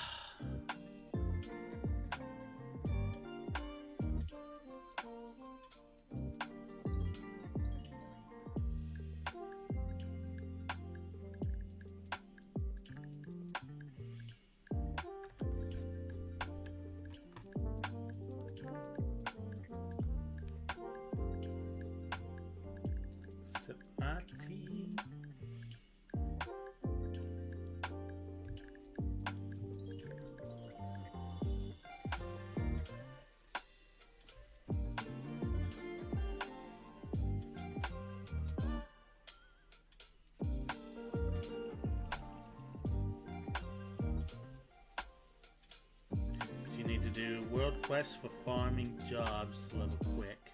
Do world quests for farming jobs to level quick.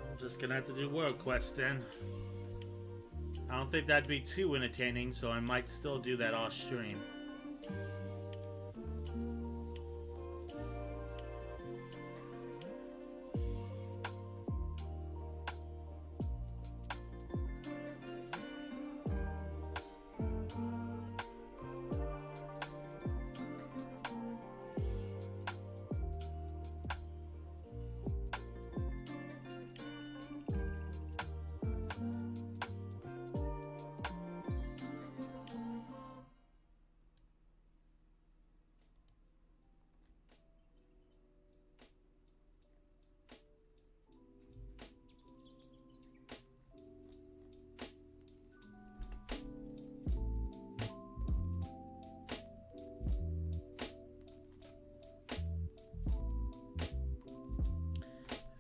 I'm just gonna have to do world quests then. I don't think that'd be too entertaining, so I might still do that off stream.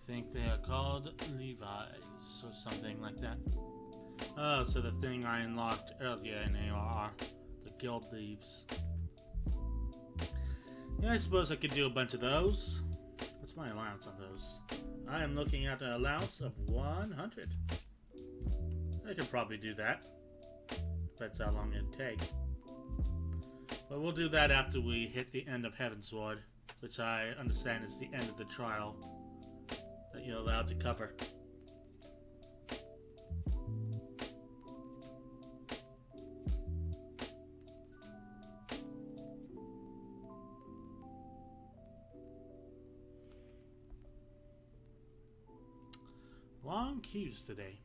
I think they are called Levi's or something like that. Oh, so the thing I unlocked earlier in ARR, the guild leaves. Yeah, I suppose I could do a bunch of those. What's my allowance on those? I am looking at an allowance of 100. I could probably do that. Depends how long it'd take. But we'll do that after we hit the end of Heavensward, which I understand is the end of the trial that you're allowed to cover. Long queues today.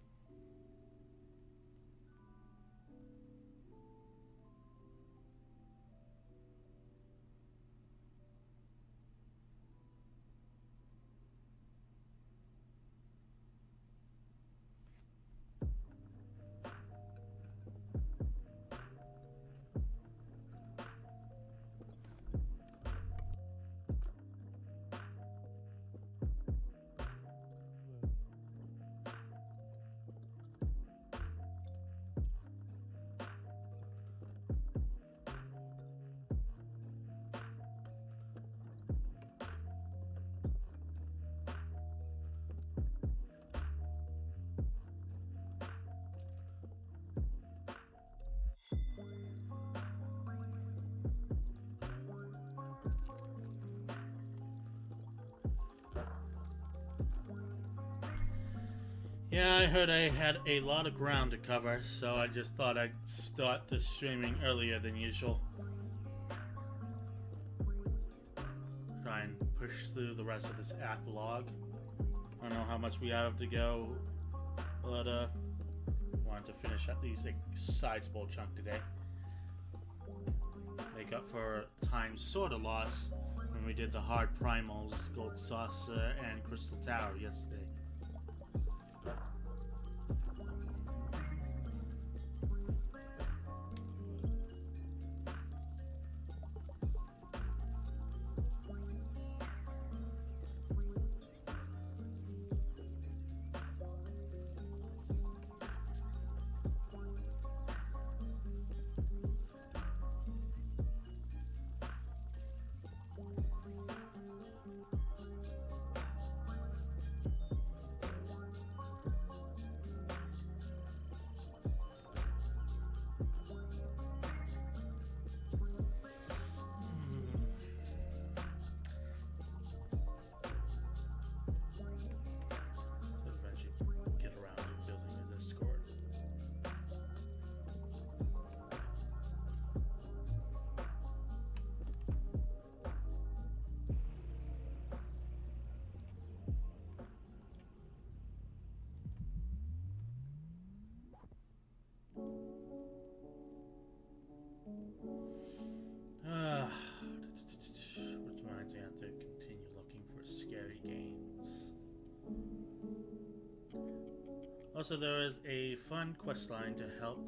Yeah, I heard I had a lot of ground to cover, so I just thought I'd start the streaming earlier than usual. Try and push through the rest of this epilogue. I don't know how much we have to go, but wanted to finish at least a sizable chunk today. Make up for time sort of lost when when we did the hard primals, Gold Saucer, and Crystal Tower yesterday. Which reminds me, I have to continue looking for scary games. Also, there is a fun quest line to help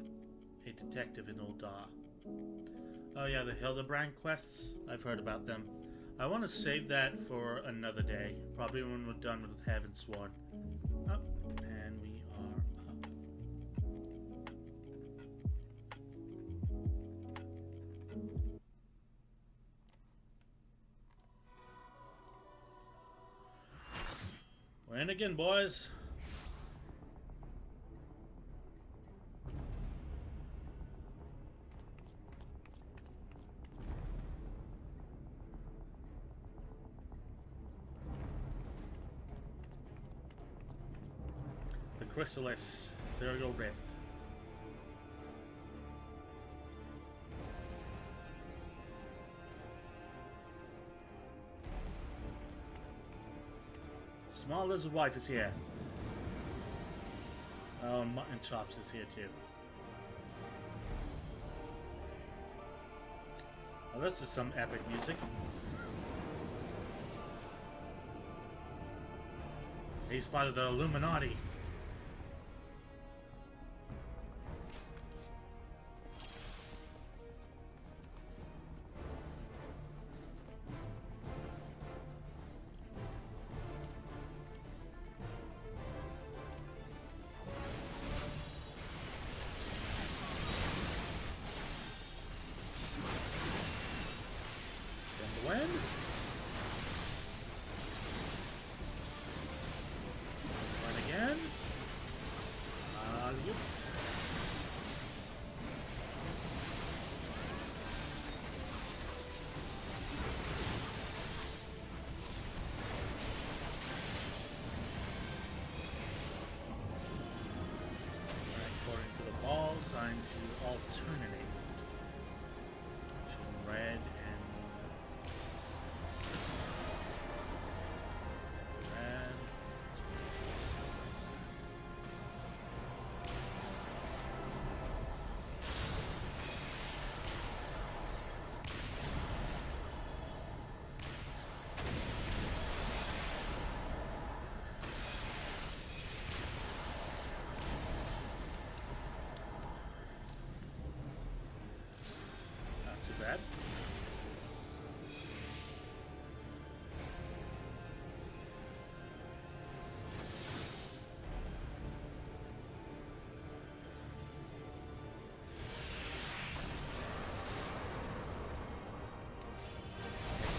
a detective in Ul'dah. Oh yeah, the Hildebrand quests. I've heard about them. I want to save that for another day, probably when we're done with Heavensworn. Up, and we are up. We're in again, boys. The Chrysalis, Ethereal Rift. Small Lizard Wife is here. Oh, and Mutton Chops is here too. Oh, this is some epic music. He's part of the Illuminati. When? When again? Yep. According to the ball, time to alternate. Red and that.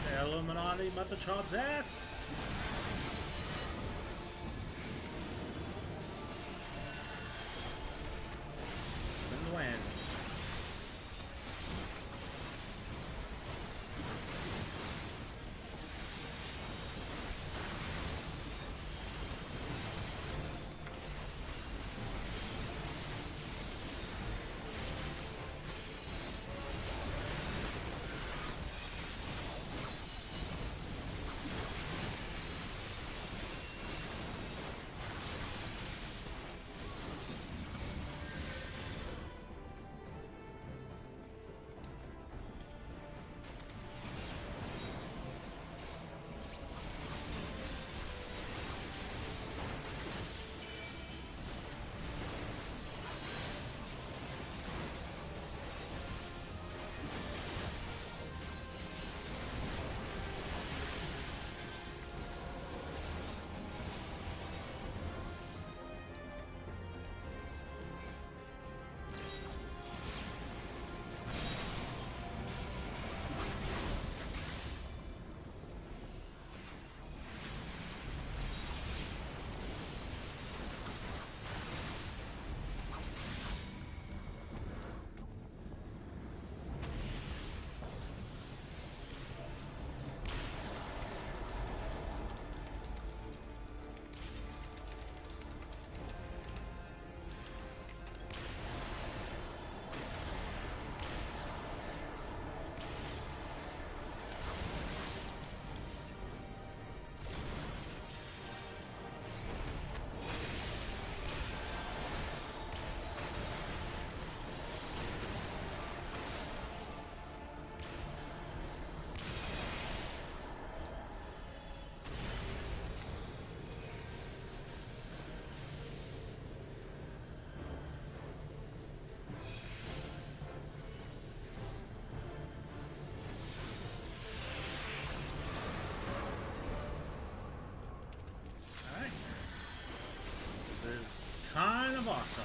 The Illuminati Mother Chop's ass. Spin the wind. kind of awesome.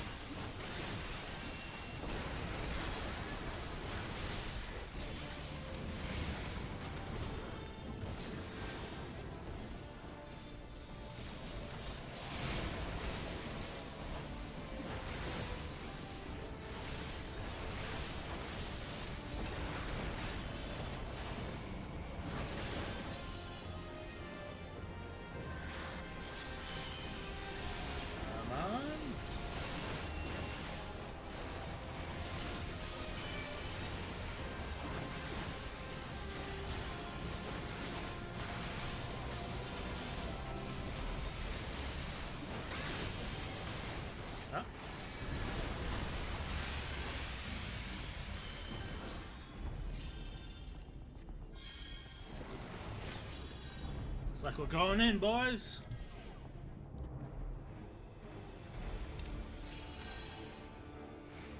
Looks like we're going in, boys.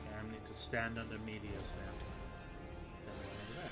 I need to stand under medias now. Then we're over there.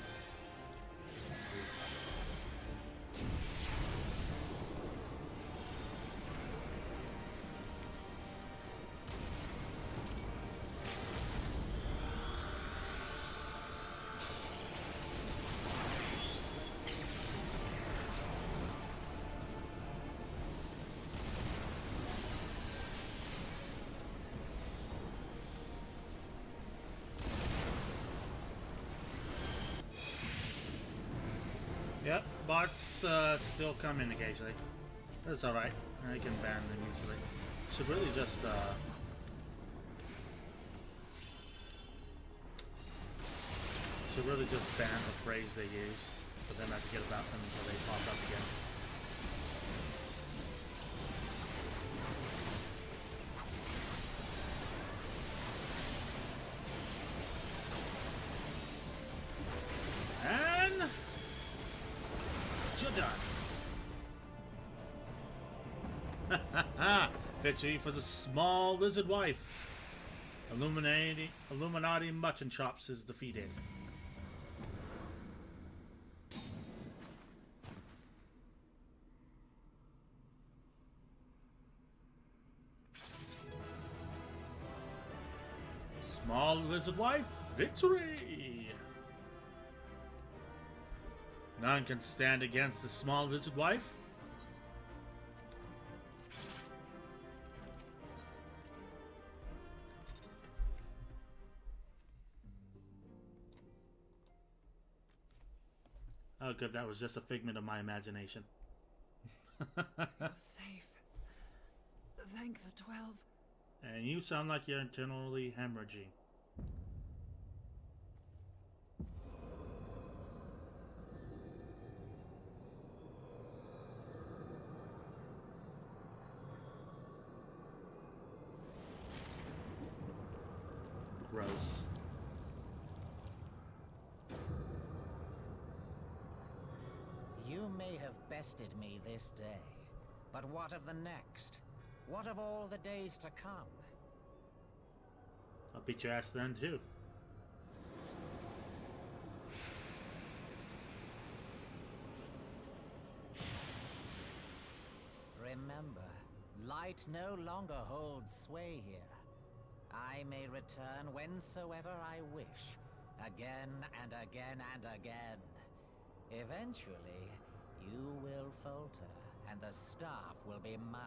Yep, bots still come in occasionally. That's alright. I can ban them easily. Should really just ban the phrase they use, but then I forget about them until they pop up again. Victory for the small lizard wife. Illuminati mutton chops is defeated. Small lizard wife, victory! None can stand against the small lizard wife. Oh good, that was just a figment of my imagination. You're safe. Thank the 12. And you sound like you're internally hemorrhaging. Gross. You may have bested me this day, but what of the next? What of all the days to come? I'll beat your ass then too. Remember, light no longer holds sway here. I may return whensoever I wish, again and again and again. Eventually, you will falter, and the staff will be mine.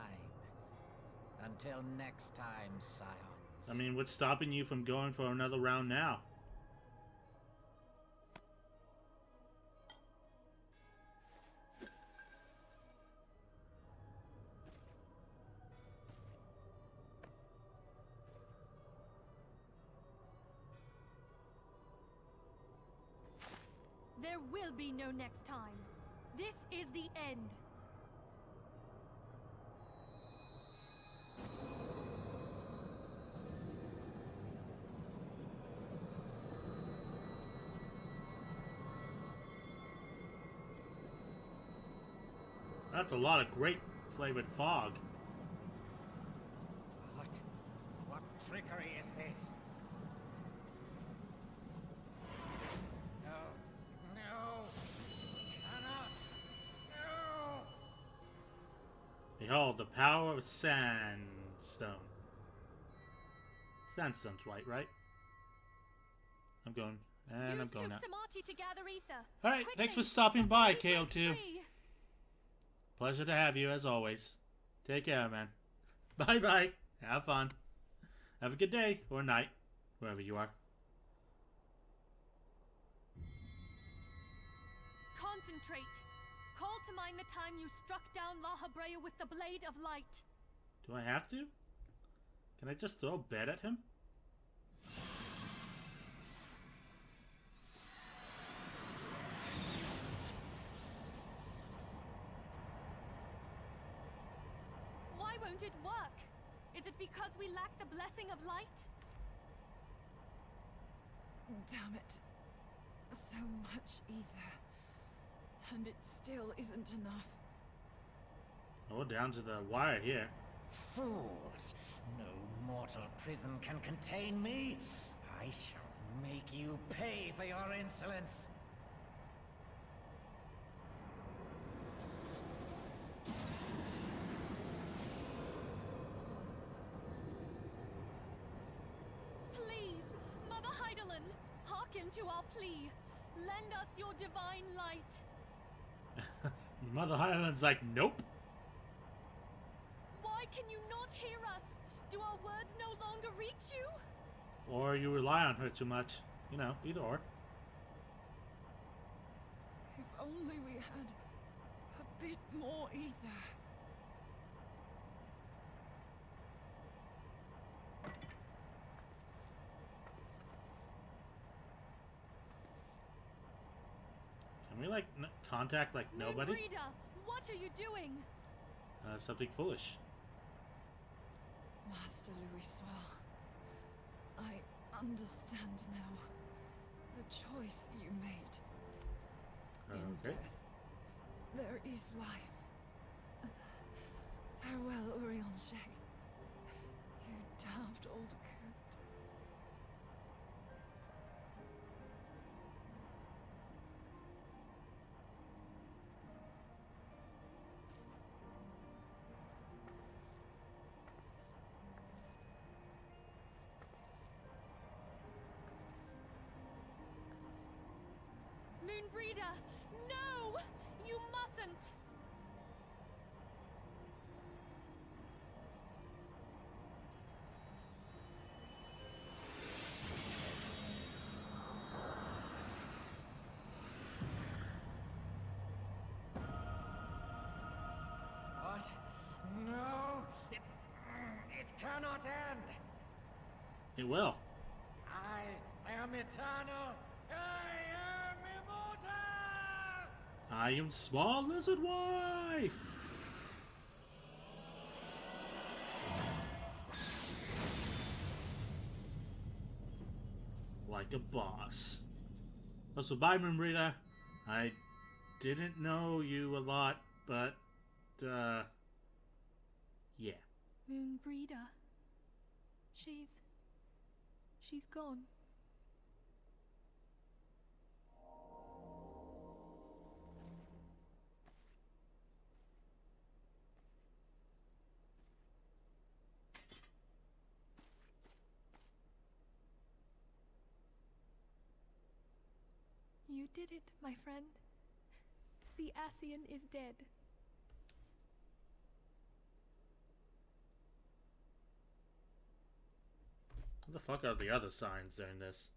Until next time, Scions. I mean, what's stopping you from going for another round now? There will be no next time. This is the end. That's a lot of great flavored fog. What trickery is this? Behold, the power of sandstone. Sandstone's white, right? I'm going. And I'm going now. to gather ether. Alright, thanks for stopping by, KO2. Pleasure to have you, as always. Take care, man. Bye-bye. Have fun. Have a good day, or night, wherever you are. Concentrate. Call to mind the time you struck down La Habrea with the Blade of Light. Do I have to? Can I just throw a bed at him? Why won't it work? Is it because we lack the blessing of light? Damn it. So much ether. And it still isn't enough. Oh, down to the wire here. Fools! No mortal prison can contain me. I shall make you pay for your insolence. Please, Mother Heidelin, hearken to our plea. Lend us your divine light. Mother Highland's like, nope. Why can you not hear us? Do our words no longer reach you? Or you rely on her too much. You know, either or. If only we had a bit more ether. Can we, like, contact, like, nobody? Moonbreeder, what are you doing? Something foolish. Master Louis Soir, I understand now the choice you made. In Okay. death, there is life. Farewell, Urianger. You damned old coot. Moonbreeder, no! You mustn't! What? No! It cannot end! It will. I am eternal! I am immortal! I am small lizard wife! Like a boss. Also, bye, Moonbreeder. I didn't know you a lot, but, yeah. Moonbreeder. She's gone. You did it, my friend. The Ascian is dead. What the fuck are the other signs during this?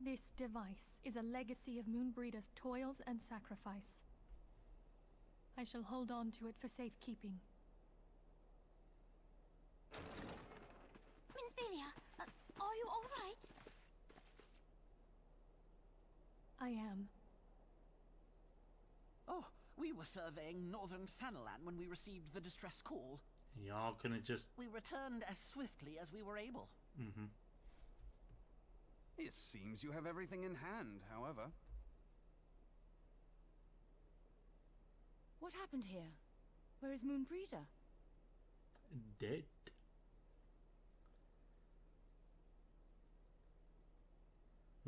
This device is a legacy of Moonbreeder's toils and sacrifice. I shall hold on to it for safekeeping. Minfilia, are you all right? I am. Oh, we were surveying northern Thanalan when we received the distress call. Y'all couldn't just... We returned as swiftly as we were able. Mm-hmm. It seems you have everything in hand, however. What happened here? Where is Moonbreeder? Dead.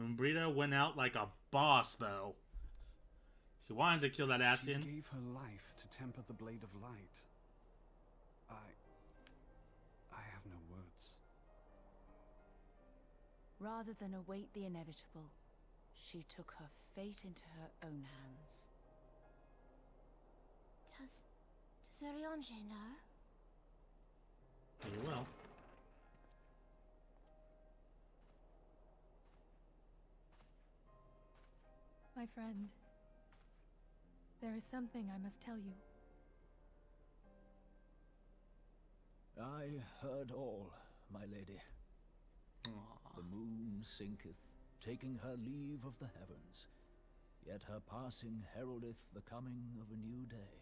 Moonbreeder went out like a boss, though. She wanted to kill that Ascian. She gave her life to temper the Blade of Light. I have no words. Rather than await the inevitable, she took her fate into her own hands. Does Urianger know? Very well. My friend, there is something I must tell you. I heard all, my lady. The moon sinketh, taking her leave of the heavens, yet her passing heraldeth the coming of a new day.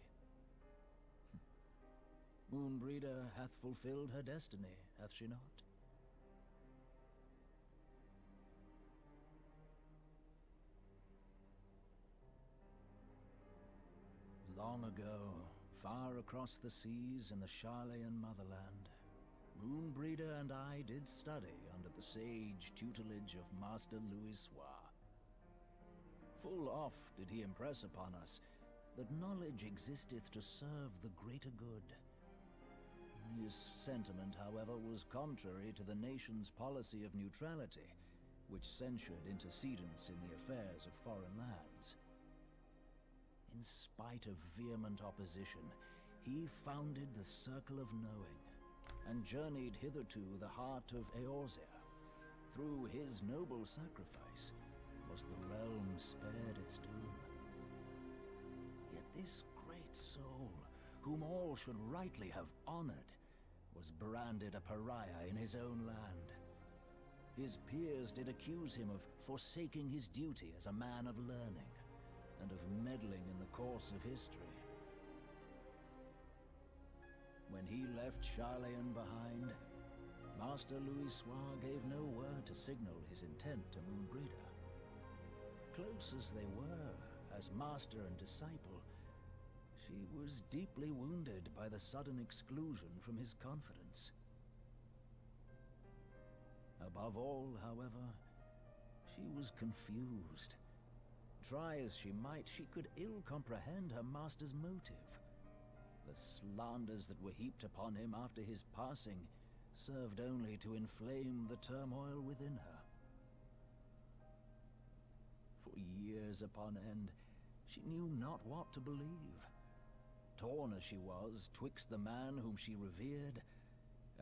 Moonbreeder hath fulfilled her destiny, hath she not? Long ago, far across the seas in the Charlayan motherland, Moonbreeder and I did study under the sage tutelage of Master Louis Soir. Full oft did he impress upon us that knowledge existeth to serve the greater good. This sentiment, however, was contrary to the nation's policy of neutrality, which censured intercedence in the affairs of foreign lands. In spite of vehement opposition, he founded the Circle of Knowing, and journeyed hitherto the heart of Eorzea. Through his noble sacrifice, was the realm spared its doom. Yet this great soul, whom all should rightly have honored, was branded a pariah in his own land. His peers did accuse him of forsaking his duty as a man of learning, and of meddling in the course of history. When he left Charlayan behind, Master Louis Soir gave no word to signal his intent to Moonbreeder. Close as they were, as master and disciple, she was deeply wounded by the sudden exclusion from his confidence. Above all, however, she was confused. Try as she might, she could ill comprehend her master's motive. The slanders that were heaped upon him after his passing served only to inflame the turmoil within her. For years upon end, she knew not what to believe. Torn as she was twixt the man whom she revered,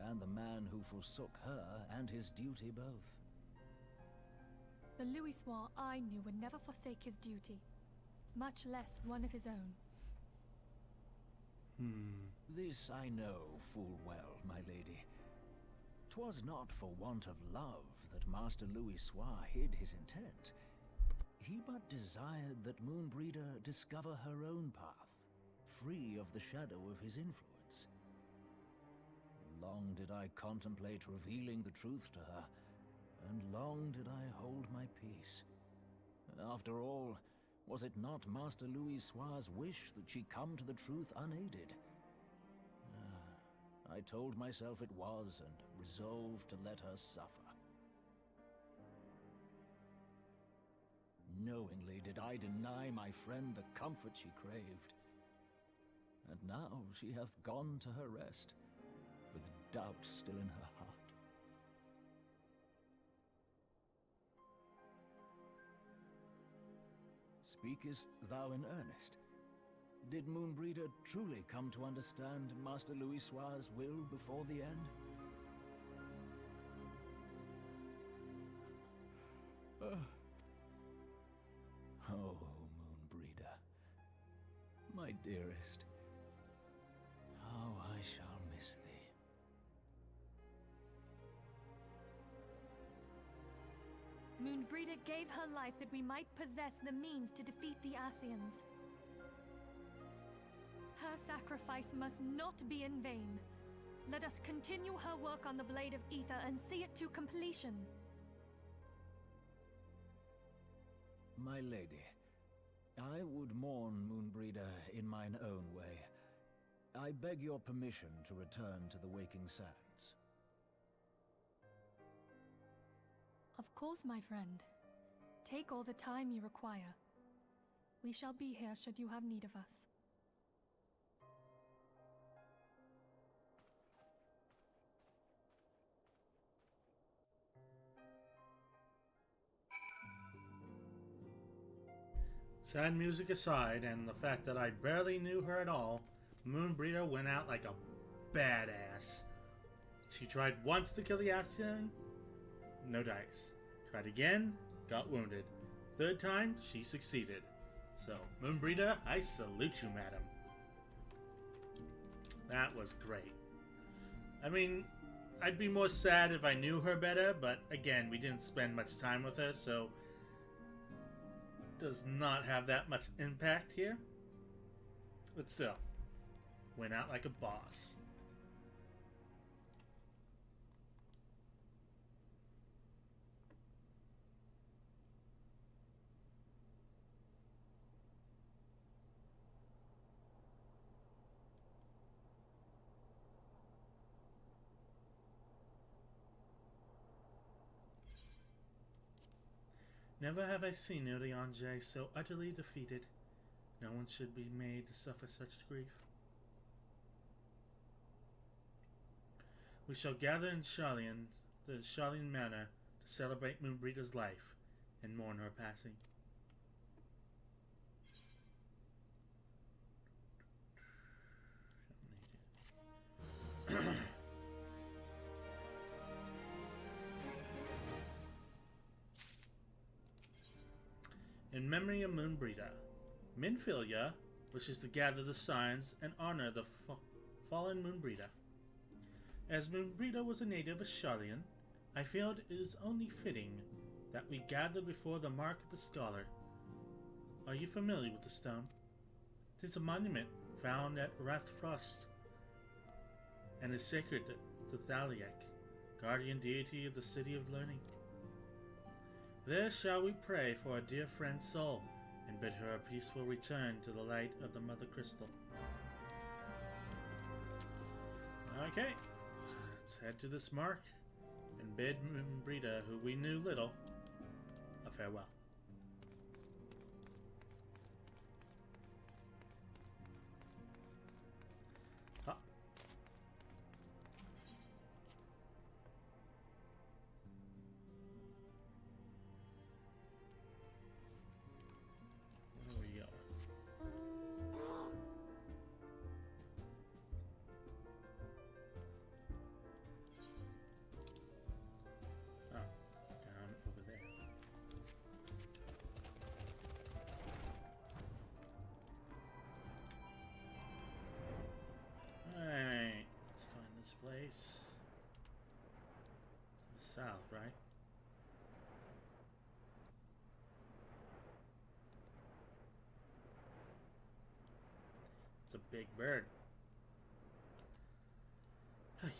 and the man who forsook her and his duty both. The Louis Soir I knew would never forsake his duty, much less one of his own. This I know full well, my lady. 'Twas not for want of love that Master Louis Soir hid his intent. He but desired that Moonbreeder discover her own path, free of the shadow of his influence. Long did I contemplate revealing the truth to her, and long did I hold my peace. After all, was it not Master Louis Soir's wish that she come to the truth unaided? I told myself it was, and resolved to let her suffer. Knowingly did I deny my friend the comfort she craved. And now she hath gone to her rest, with doubt still in her heart. Speakest thou in earnest? Did Moonbreeder truly come to understand Master Louis Soir's will before the end? Oh, Moonbreeder, my dearest, how I shall miss thee. Moonbreeder gave her life that we might possess the means to defeat the Ascians. Her sacrifice must not be in vain. Let us continue her work on the Blade of Ether and see it to completion. My lady, I would mourn Moonbreeder in mine own way. I beg your permission to return to the Waking Sands. Of course, my friend. Take all the time you require. We shall be here should you have need of us. Sad music aside, and the fact that I barely knew her at all, Moonbreeder went out like a badass. She tried once to kill the Ascian, no dice. Tried again, got wounded. Third time, she succeeded. So, Moonbreeder, I salute you, madam. That was great. I mean, I'd be more sad if I knew her better, but again, we didn't spend much time with her, so does not have that much impact here. But still, went out like a boss. Never have I seen Urianger so utterly defeated. No one should be made to suffer such grief. We shall gather in Sharlayan, the Sharlayan Manor, to celebrate Moonbreeder's life and mourn her passing. In memory of Moonbreeder, Minfilia wishes to gather the signs and honor the fallen Moonbreeder. As Moonbreeder was a native of Sharlayan, I feel it is only fitting that we gather before the Mark of the Scholar. Are you familiar with the stone? It is a monument found at Rathfrost and is sacred to Thaliak, guardian deity of the City of Learning. There shall we pray for our dear friend's soul, and bid her a peaceful return to the light of the Mother Crystal. Okay, let's head to this mark, and bid Moonbreeder, who we knew little, a farewell. Place to the south, right? It's a big bird. Okay.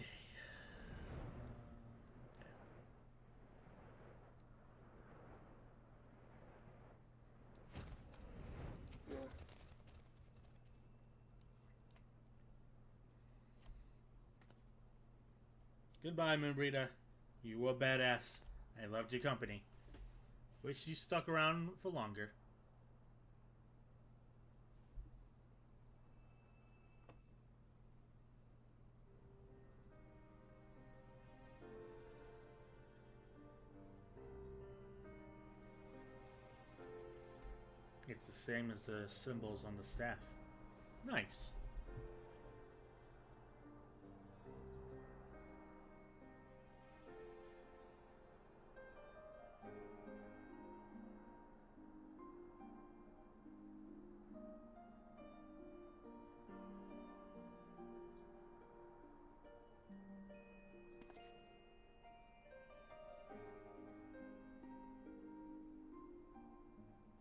Goodbye, Moonbreeder. You were badass. I loved your company. Wish you stuck around for longer. It's the same as the symbols on the staff. Nice.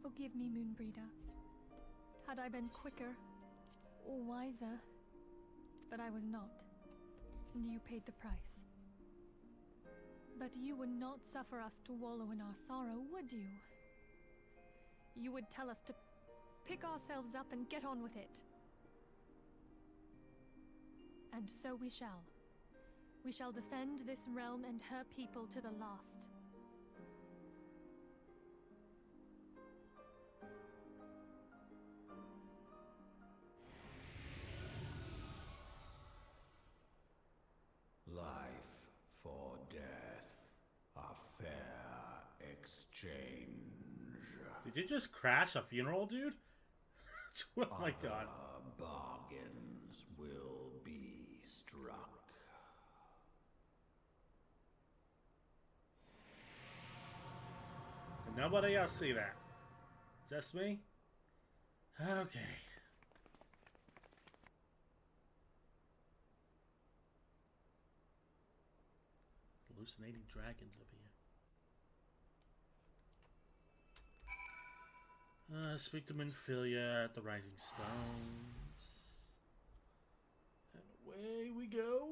Forgive me, Moonbreeder. Had I been quicker or wiser, but I was not, and you paid the price. But you would not suffer us to wallow in our sorrow, would you? You would tell us to pick ourselves up and get on with it. And so we shall. We shall defend this realm and her people to the last. Life for death. A fair exchange. Did you just crash a funeral, dude? Oh my god. Bargains will be struck. And nobody else see that. Just me? Okay. Hallucinating dragons over here. Speak to Minfilia at the Rising Stones. And away we go.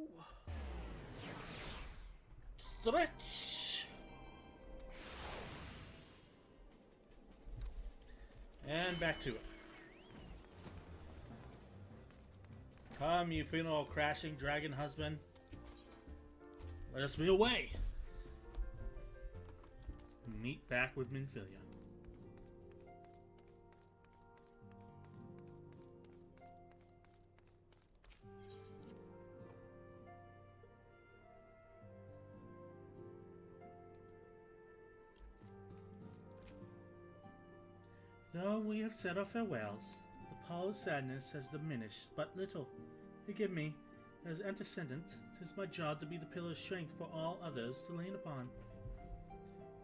Stretch! And back to it. Come, you funeral crashing dragon husband. Let us be away. Meet back with Minfilia. Though we have said our farewells, the pall of sadness has diminished but little. Forgive me, as antecedent, 'tis my job to be the pillar of strength for all others to lean upon.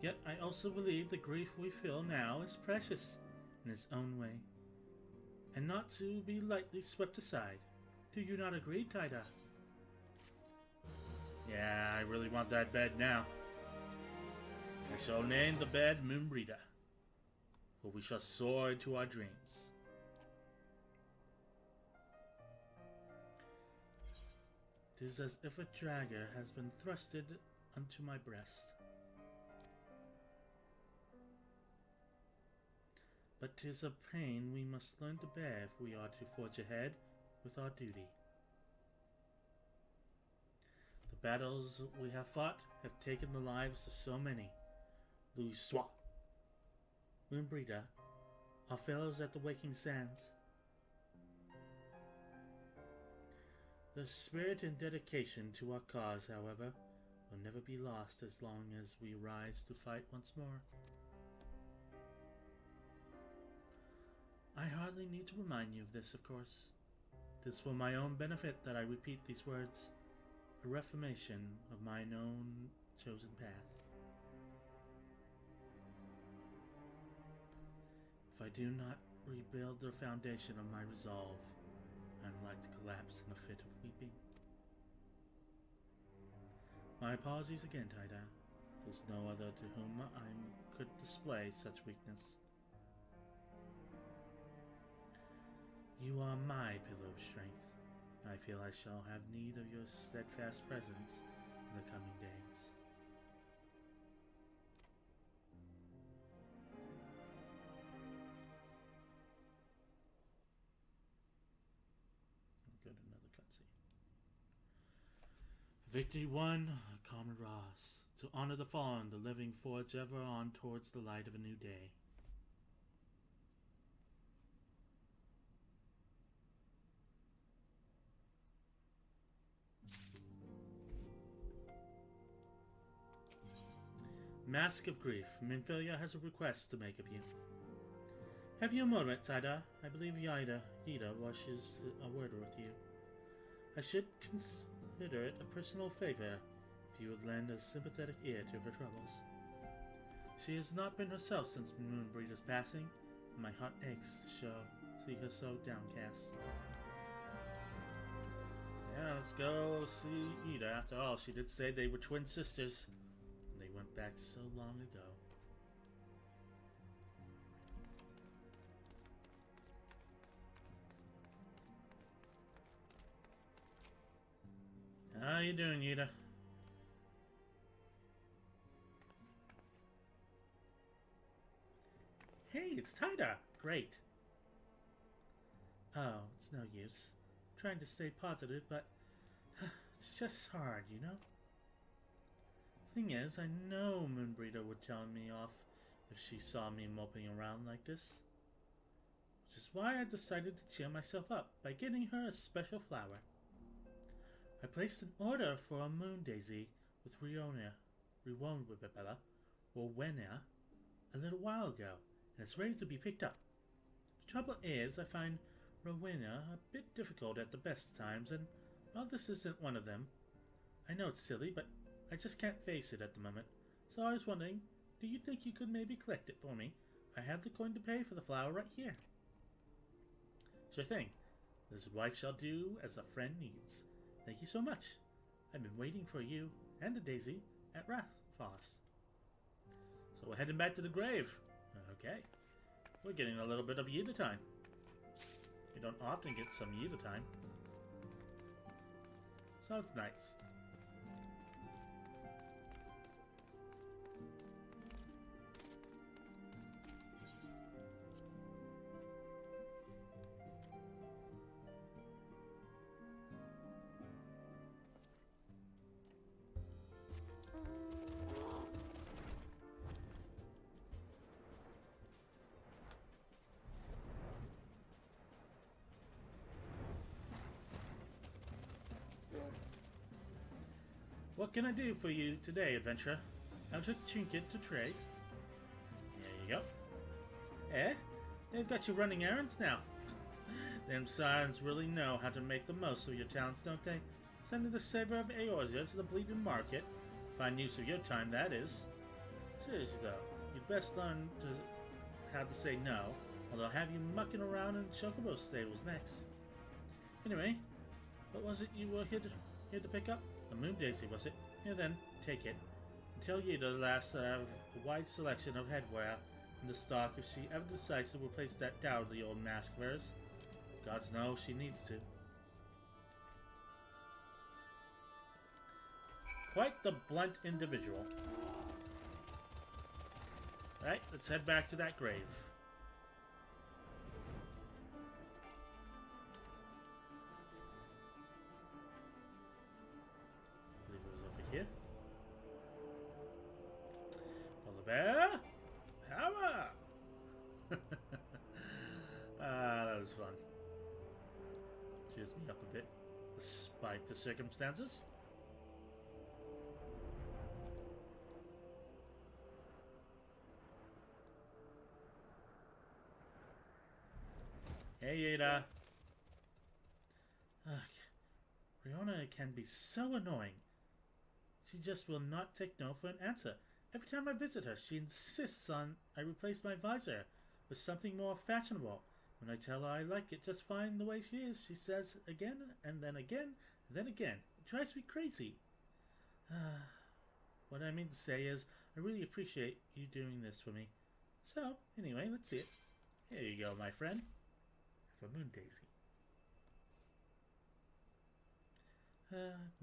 Yet I also believe the grief we feel now is precious in its own way, and not to be lightly swept aside. Do you not agree, Taida? Yeah, I really want that bed now. I shall name the bed Moonbreeder, for we shall soar into our dreams. Tis as if a dagger has been thrusted unto my breast. But 'tis a pain we must learn to bear if we are to forge ahead with our duty. The battles we have fought have taken the lives of so many. Louis Swat, Moonbreeder, our fellows at the Waking Sands. The spirit and dedication to our cause, however, will never be lost as long as we rise to fight once more. I hardly need to remind you of this, of course. It is for my own benefit that I repeat these words, a reformation of mine own chosen path. If I do not rebuild the foundation of my resolve, I am like to collapse in a fit of weeping. My apologies again, Taida. There's no other to whom I could display such weakness. You are my pillar of strength. I feel I shall have need of your steadfast presence in the coming days. We'll go to another cutscene. Victory won, Comrade Ross. To honor the fallen, the living forge ever on towards the light of a new day. Mask of Grief. Minfilia has a request to make of you. Have you a moment, Taida? I believe Yida wishes a word with you. I should consider it a personal favor if you would lend a sympathetic ear to her troubles. She has not been herself since Moonbreeder's passing, and my heart aches to see her so downcast. Yeah, let's go see Ida. After all, she did say they were twin sisters. They went back so long ago. How you doing, Ida? Hey, it's Taida. Great. Oh, it's no use. Trying to stay positive, but it's just hard, you know? Thing is, I know Moonbreeder would tell me off if she saw me moping around like this. Which is why I decided to cheer myself up by getting her a special flower. I placed an order for a moon daisy with Rowena, a little while ago, and it's ready to be picked up. The trouble is, I find Rowena a bit difficult at the best times, and well, this isn't one of them. I know it's silly, but I just can't face it at the moment. So I was wondering, do you think you could maybe collect it for me? I have the coin to pay for the flower right here. Sure thing. This wife shall do as a friend needs. Thank you so much. I've been waiting for you and the daisy at Rathfoss. So we're heading back to the grave. Okay. We're getting a little bit of Yida time. You don't often get some Yida time. So it's nice. What can I do for you today, adventurer? I'll just trinket to trade. There you go. Eh? They've got you running errands now. Them sirens really know how to make the most of your talents, don't they? Sending the saver of Eorzea to the bleeding market. Fine use of your time, that is. Seriously though, you'd best learn how to say no, or they'll have you mucking around in Chocobo stables next. Anyway, what was it you were here to pick up? A moon daisy, was it? Here then, take it. And tell Yida the last a wide selection of headwear in the stock if she ever decides to replace that dowdy old mask of hers. Gods know she needs to. Quite the blunt individual. Right, let's head back to that grave. Here. Polar bear, power! That was fun. Cheers me up a bit, despite the circumstances. Hey, Ada. Ugh, Riona can be so annoying. She just will not take no for an answer. Every time I visit her, she insists on I replace my visor with something more fashionable. When I tell her I like it just fine the way she is, she says again, and then again, and then again. It drives me crazy. What I mean to say is, I really appreciate you doing this for me. So, anyway, let's see it. Here you go, my friend. For Moon Daisy.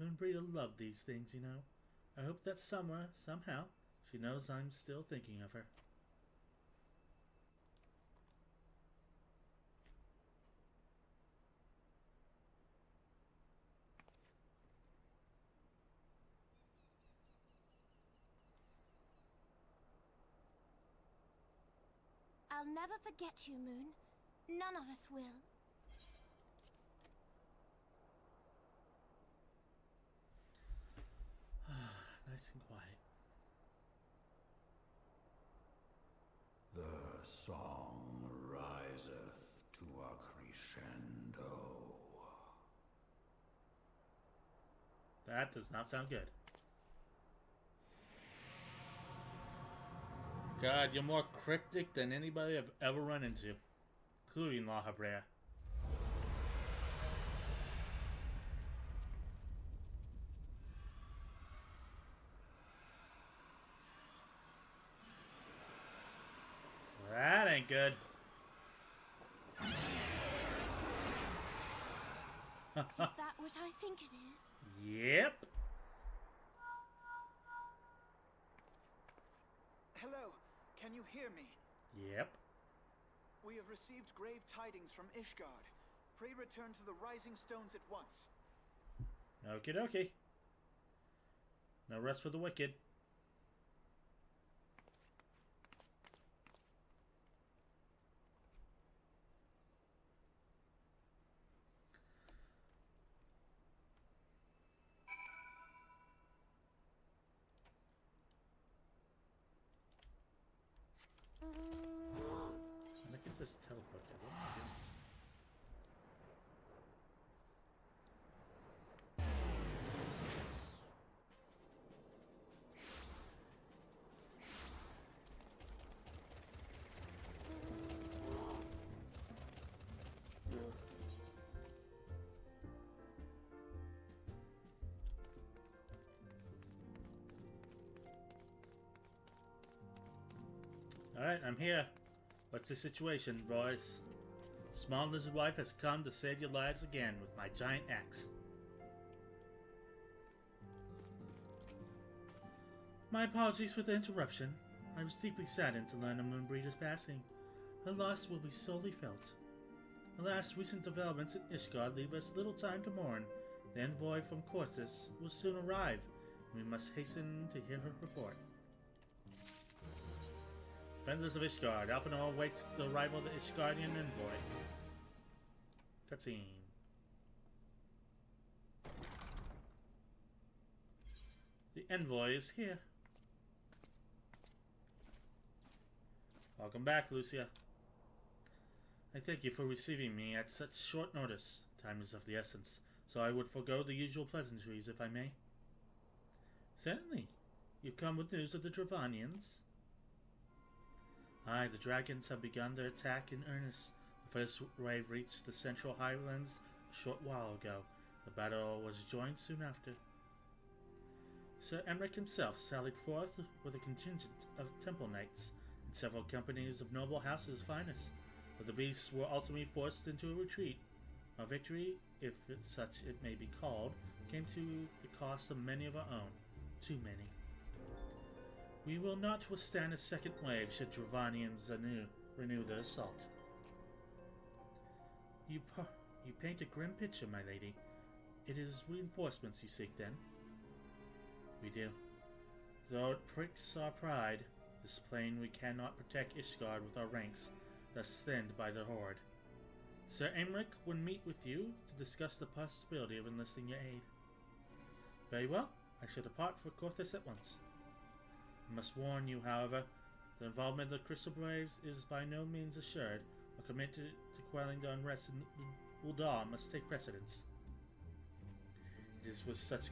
Moonbreed will love these things, you know. I hope that somewhere, somehow, she knows I'm still thinking of her. I'll never forget you, Moon. None of us will. Nice and quiet. The song riseth to a crescendo. That does not sound good. God, you're more cryptic than anybody I've ever run into, including La Habrea. That ain't good. Is that what I think it is? Yep. Hello, can you hear me? Yep. We have received grave tidings from Ishgard. Pray return to the Rising Stones at once. Okie dokie. No rest for the wicked. Just teleport there. What am I doing? Alright, I'm here. What's the situation, boys? Small Lizard Wife has come to save your lives again with my giant axe. My apologies for the interruption. I was deeply saddened to learn of Moonbreeder's passing. Her loss will be sorely felt. Alas, recent developments in Ishgard leave us little time to mourn. The envoy from Corthus will soon arrive, and we must hasten to hear her report. Defenders of Ishgard, Alphanor awaits the arrival of the Ishgardian envoy. Cutscene. The envoy is here. Welcome back, Lucia. I thank you for receiving me at such short notice. Time is of the essence, so I would forego the usual pleasantries if I may. Certainly. You come with news of the Dravanians? Aye, the dragons have begun their attack in earnest. The first wave reached the central highlands a short while ago. The battle was joined soon after. Sir Emmerich himself sallied forth with a contingent of temple knights and several companies of noble houses' finest, but the beasts were ultimately forced into a retreat. Our victory, if such it may be called, came to the cost of many of our own. Too many. We will not withstand a second wave should Dravanians renew their assault. You paint a grim picture, my lady. It is reinforcements you seek, then? We do. Though it pricks our pride, this plain we cannot protect Ishgard with our ranks, thus thinned by the Horde. Sir Aymeric would meet with you to discuss the possibility of enlisting your aid. Very well. I shall depart for Corthus at once. I must warn you, however, the involvement of the Crystal Braves is by no means assured. A commitment to quelling the unrest in Ul'dah must take precedence. It is with such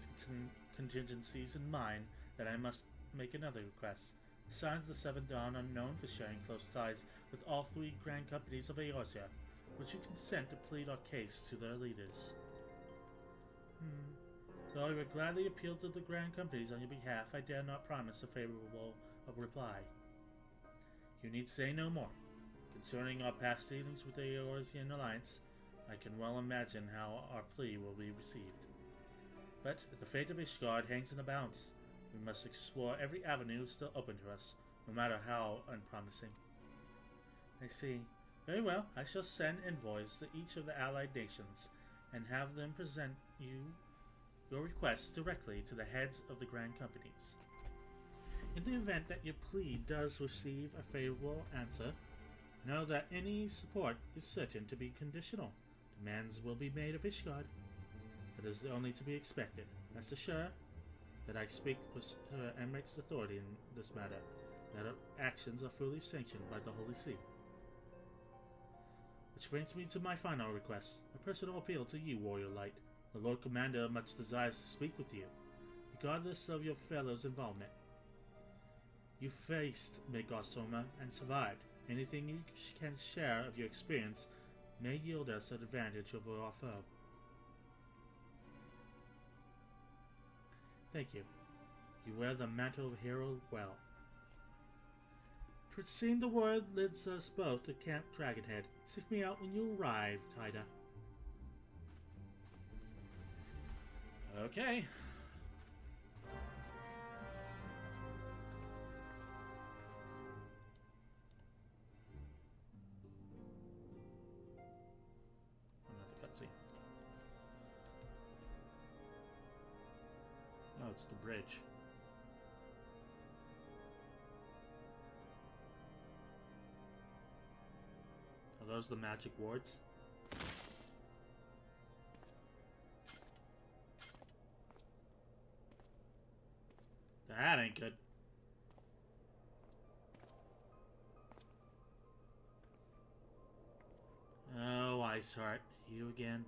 contingencies in mind that I must make another request. Besides the Seven Dawn are known for sharing close ties with all three grand companies of Eorzea. Would you consent to plead our case to their leaders? Though I would gladly appeal to the grand companies on your behalf, I dare not promise a favorable reply. You need say no more. Concerning our past dealings with the Eorzean Alliance, I can well imagine how our plea will be received. But if the fate of Ishgard hangs in the balance, we must explore every avenue still open to us, no matter how unpromising. I see. Very well, I shall send envoys to each of the allied nations, and have them present your requests directly to the heads of the grand companies. In the event that your plea does receive a favorable answer, know that any support is certain to be conditional. Demands will be made of Ishgard. It is only to be expected. Rest assured that I speak with Sir Emmeric's authority in this matter, that our actions are fully sanctioned by the Holy See. Which brings me to my final request, a personal appeal to you, Warrior Light. The Lord Commander much desires to speak with you, regardless of your fellow's involvement. You faced Megosoma and survived. Anything you can share of your experience may yield us an advantage over our foe. Thank you. You wear the mantle of hero well. 'Twould seem the word leads us both to Camp Dragonhead. Seek me out when you arrive, Tida. Okay. Another cutscene. Oh, it's the bridge. Are those the magic wards? That ain't good. Iceheart, you again.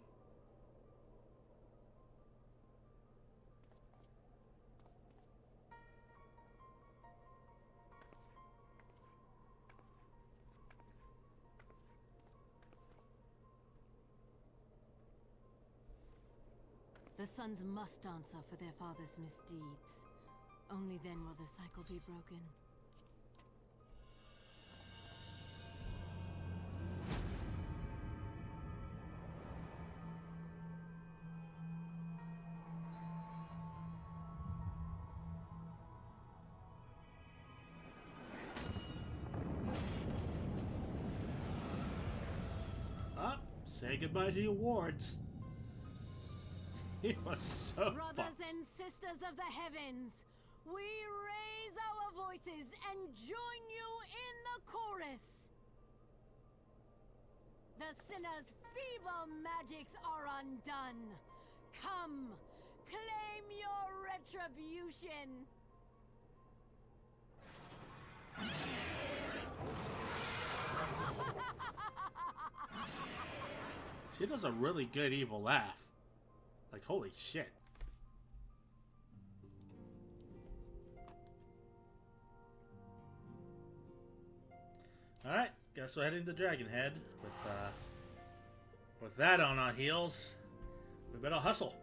The sons must answer for their father's misdeeds. Only then will the cycle be broken. Say goodbye to your wards. It was so Brothers fucked. and sisters of the heavens, we raise our voices and join you in the chorus. The sinner's feeble magics are undone. Come, claim your retribution. She does a really good evil laugh. Like, holy shit. Alright, guess we're heading to Dragonhead with that on our heels. We better hustle.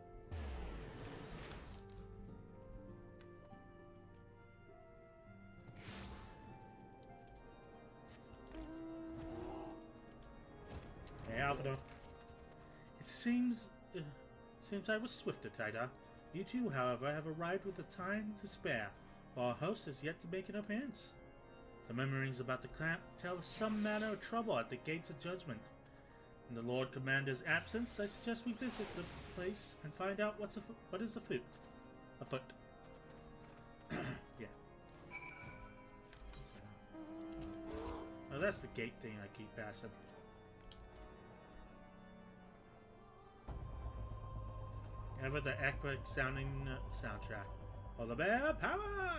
Hey, Alvaro. It seems I was swifter, Tida. You two, however, have arrived with the time to spare, while our host has yet to make an appearance. The murmurings about the camp tell of some manner of trouble at the gates of judgment. In the Lord Commander's absence, I suggest we visit the place and find out what is afoot. Yeah. Oh, that's the gate thing I keep passing. Ever the epic sounding soundtrack. Polar Bear Power!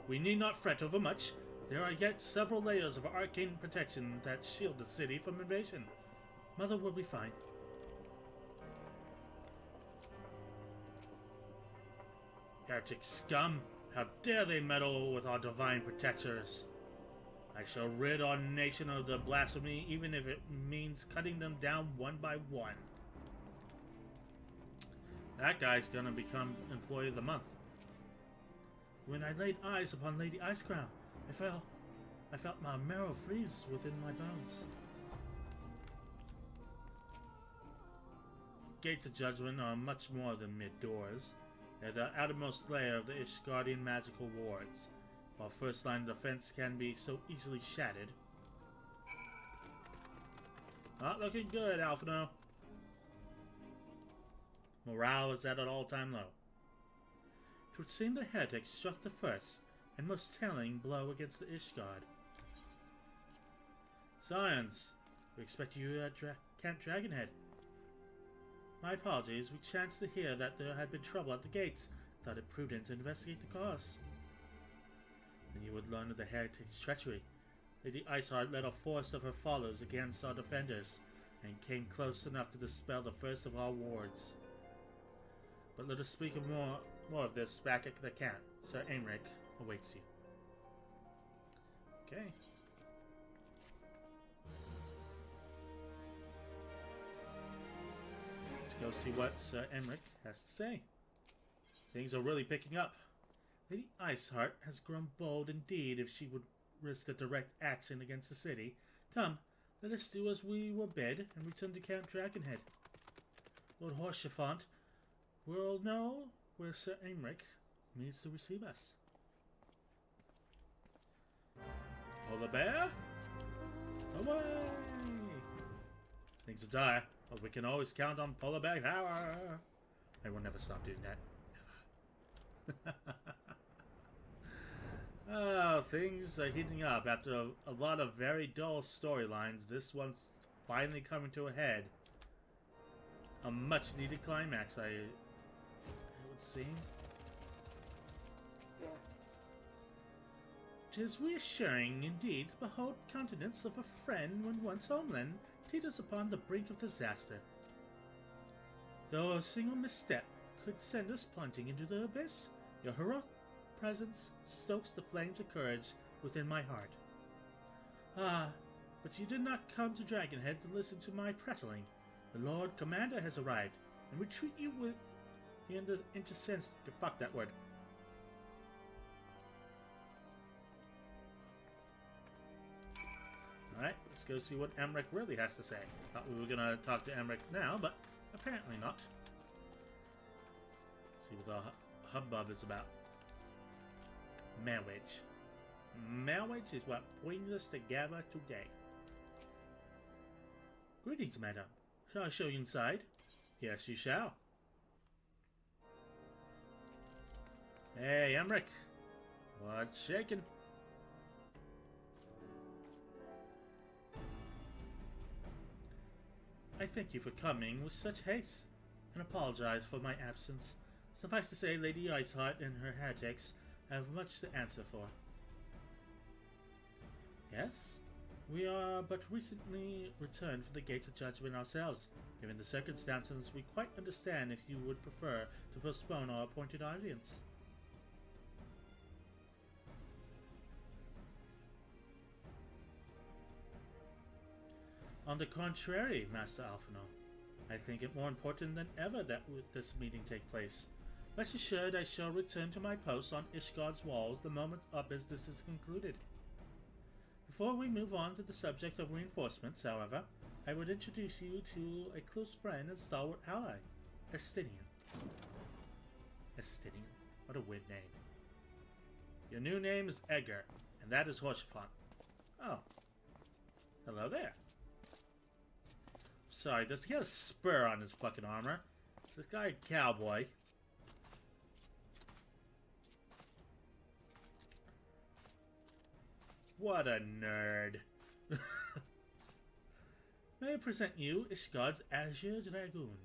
We need not fret over much. There are yet several layers of arcane protection that shield the city from invasion. Mother will be fine. Heretic scum! How dare they meddle with our divine protectors! I shall rid our nation of the blasphemy, even if it means cutting them down one by one. That guy's gonna become Employee of the Month. When I laid eyes upon Lady Icecrown, I felt my marrow freeze within my bones. Gates of Judgment are much more than mid-doors. They're the outermost layer of the Ishgardian magical wards, while first line of defense can be so easily shattered. Not looking good, Alphino. Morale is at an all-time low. It would seem the heretics struck the first and most telling blow against the Ishgard. Scions, we expect you at Camp Dragonhead. My apologies, we chanced to hear that there had been trouble at the gates. Thought it prudent to investigate the cause. Then you would learn of the heretics' treachery. Lady Iceheart led a force of her followers against our defenders, and came close enough to dispel the first of our wards. But let us speak of more of this back at the camp. Sir Aymeric awaits you. Okay. Let's go see what Sir Aymeric has to say. Things are really picking up. Lady Iceheart has grown bold indeed if she would risk a direct action against the city. Come, let us do as we were bid and return to Camp Dragonhead. Lord Horsechafant will know where Sir Aymeric means to receive us. Polar Bear? Away! Things are dire, but we can always count on Polar Bear power. I will never stop doing that. Never. Oh, things are heating up after a lot of very dull storylines. This one's finally coming to a head. A much-needed climax, I would seem. 'Tis reassuring indeed to behold the countenance of a friend when one's homeland teeters upon the brink of disaster. Though a single misstep could send us plunging into the abyss, your heroic presence stokes the flames of courage within my heart. Ah, but you did not come to Dragonhead to listen to my prattling. The Lord Commander has arrived, and we treat you with the intersense. Fuck that word. Alright, let's go see what Emmerich really has to say. Thought we were gonna talk to Emmerich now, but apparently not. See what the hubbub is about. Marriage. Marriage is what brings us together today. Greetings, madam. Shall I show you inside? Yes, you shall. Hey, Emmerich. What's shaking? I thank you for coming with such haste, and apologize for my absence. Suffice to say, Lady Iceheart and her heretics have much to answer for. Yes? We are but recently returned from the gates of judgment ourselves. Given the circumstances, we quite understand if you would prefer to postpone our appointed audience. On the contrary, Master Alphino, I think it more important than ever that this meeting take place. Rest assured I shall return to my post on Ishgard's walls the moment our business is concluded. Before we move on to the subject of reinforcements, however, I would introduce you to a close friend and stalwart ally, Estinian. Estinian? What a weird name. Your new name is Edgar, and that is Horsefont. Oh. Hello there. Sorry, does he have a spur on his fucking armor? Is this guy a cowboy? What a nerd. May I present you Ishgard's Azure Dragoon.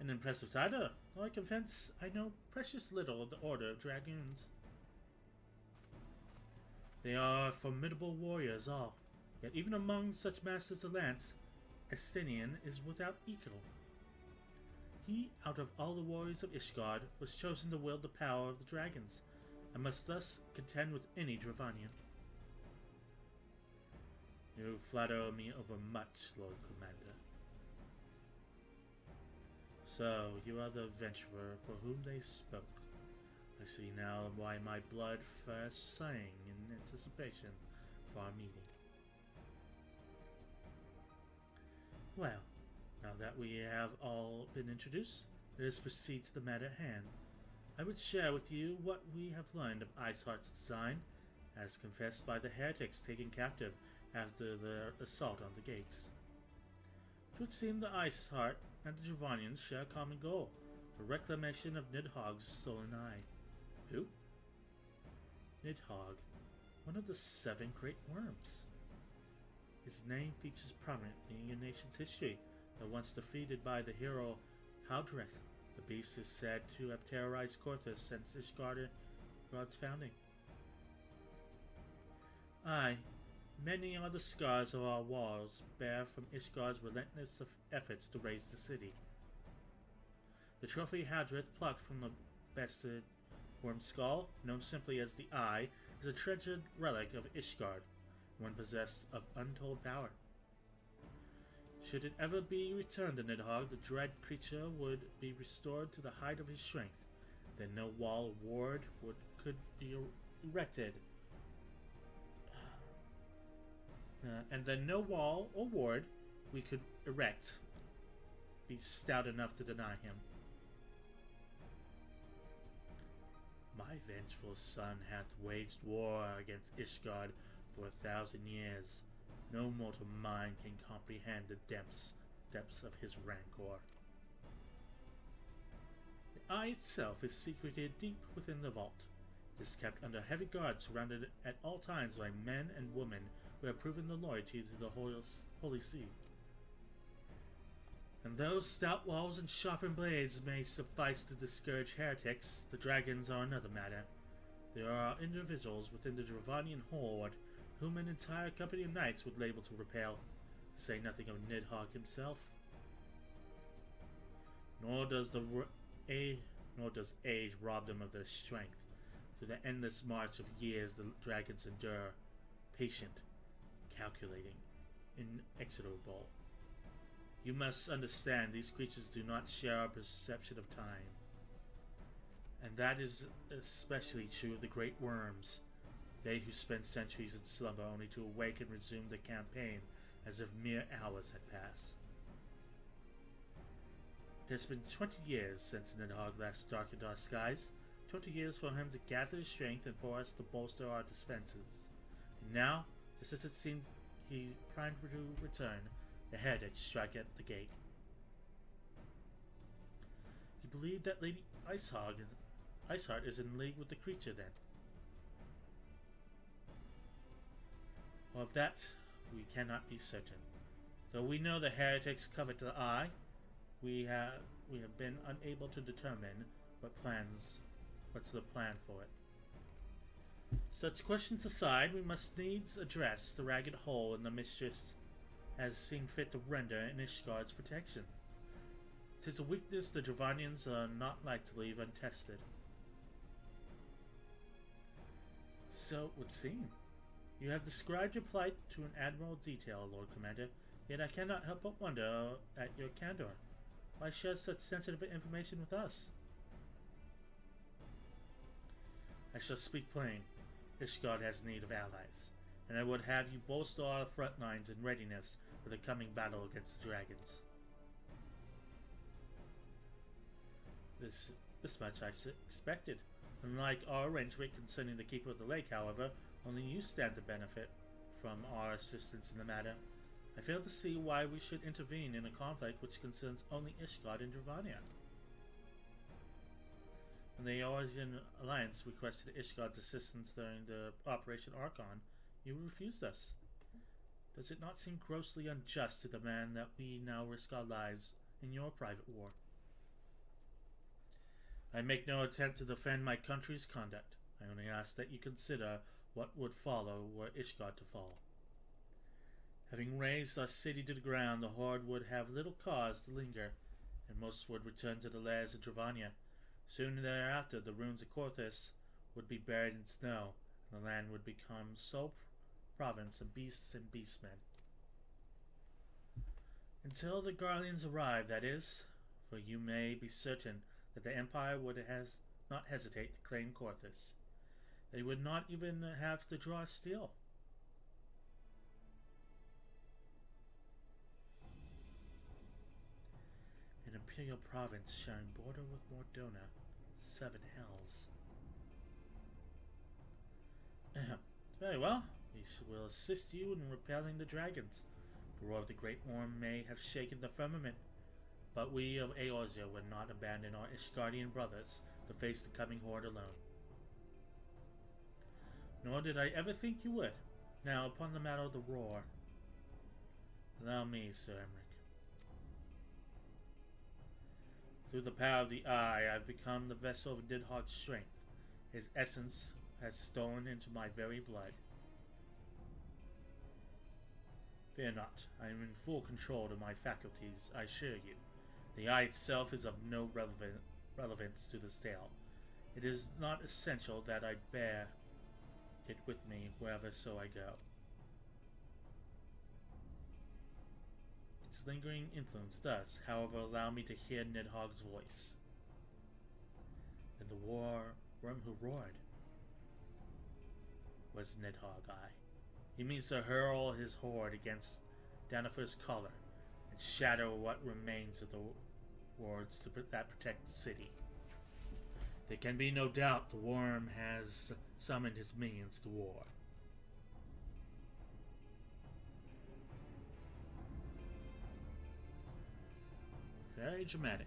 An impressive title, though I confess I know precious little of the Order of Dragoons. They are formidable warriors all, yet even among such masters of lance, Estinian is without equal. He, out of all the warriors of Ishgard, was chosen to wield the power of the dragons, and must thus contend with any Dravanian. You flatter me over much, Lord Commander. So, you are the adventurer for whom they spoke. I see now why my blood first sang in anticipation for our meeting. Well, now that we have all been introduced, let us proceed to the matter at hand. I would share with you what we have learned of Iceheart's design, as confessed by the heretics taken captive after their assault on the gates. It would seem the Iceheart and the Dravanians share a common goal, the reclamation of Nidhogg's stolen eye. Who? Nidhogg, one of the 7 great worms. His name features prominently in your nation's history, though once defeated by the hero Haldreth. The beast is said to have terrorized Korthus since Ishgard's founding. Aye, many are the scars of our walls bear from Ishgard's relentless efforts to raise the city. The trophy Haldreth plucked from the bested worm skull, known simply as the Eye, is a treasured relic of Ishgard, one possessed of untold power. Should it ever be returned to Nidhogg, the dread creature would be restored to the height of his strength. Then no wall or ward could be erected. And then no wall or ward we could erect be stout enough to deny him. My vengeful son hath waged war against Ishgard for 1,000 years. No mortal mind can comprehend the depths of his rancor. The eye itself is secreted deep within the vault. It is kept under heavy guard, surrounded at all times by men and women who have proven their loyalty to the Holy See. And though stout walls and sharpened blades may suffice to discourage heretics, the dragons are another matter. There are individuals within the Dravanian horde whom an entire company of knights would label to repel, say nothing of Nidhogg himself. Nor does age rob them of their strength. Through the endless march of years the dragons endure, patient, calculating, inexorable. You must understand these creatures do not share our perception of time. And that is especially true of the great worms, they who spend centuries in slumber only to awake and resume the campaign as if mere hours had passed. It has been 20 years since Nidhogg last darkened our skies, 20 years for him to gather his strength and for us to bolster our defenses. And now, just as it seemed he primed to return, the heretics strike at the gate. You believe that Lady Iceheart is in league with the creature, then? Well, of that we cannot be certain. Though we know the heretics covet the eye, we have been unable to determine what's the plan for it. Such questions aside, we must needs address the ragged hole in the mistress has seen fit to render in Ishgard's protection. 'Tis a weakness the Dravanians are not like to leave untested. So it would seem. You have described your plight to an admirable detail, Lord Commander, yet I cannot help but wonder at your candor. Why share such sensitive information with us? I shall speak plain. Ishgard has need of allies, and I would have you bolster our front lines in readiness for the coming battle against the dragons. This much I expected. Unlike our arrangement concerning the Keeper of the Lake, however, only you stand to benefit from our assistance in the matter. I fail to see why we should intervene in a conflict which concerns only Ishgard and Dravania. When the Eorzean Alliance requested Ishgard's assistance during the Operation Archon, you refused us. Does it not seem grossly unjust to demand that we now risk our lives in your private war? I make no attempt to defend my country's conduct. I only ask that you consider what would follow were Ishgard to fall. Having razed our city to the ground, the Horde would have little cause to linger, and most would return to the lairs of Dravania. Soon thereafter, the ruins of Korthus would be buried in snow, and the land would become sole province of beasts and beastmen. Until the Garleans arrive, that is, for you may be certain that the Empire would not hesitate to claim Korthus. They would not even have to draw steel. An imperial province sharing border with Mordona, 7 hells. Very well, we will assist you in repelling the dragons. The roar of the Great Worm may have shaken the firmament, but we of Eorzea would not abandon our Ishgardian brothers to face the coming horde alone. Nor did I ever think you would. Now, upon the matter of the roar, allow me, Sir Emmerich. Through the power of the Eye, I've become the vessel of Nidhogg's strength. His essence has stolen into my very blood. Fear not, I am in full control of my faculties, I assure you. The Eye itself is of no relevance to this tale. It is not essential that I bear it with me wherever so I go. Its lingering influence does, however, allow me to hear Nidhogg's voice. And the worm who roared was Nidhogg Eye. He means to hurl his horde against Danifer's collar and shatter what remains of the wards that protect the city. There can be no doubt the worm has summoned his minions to war. Very dramatic.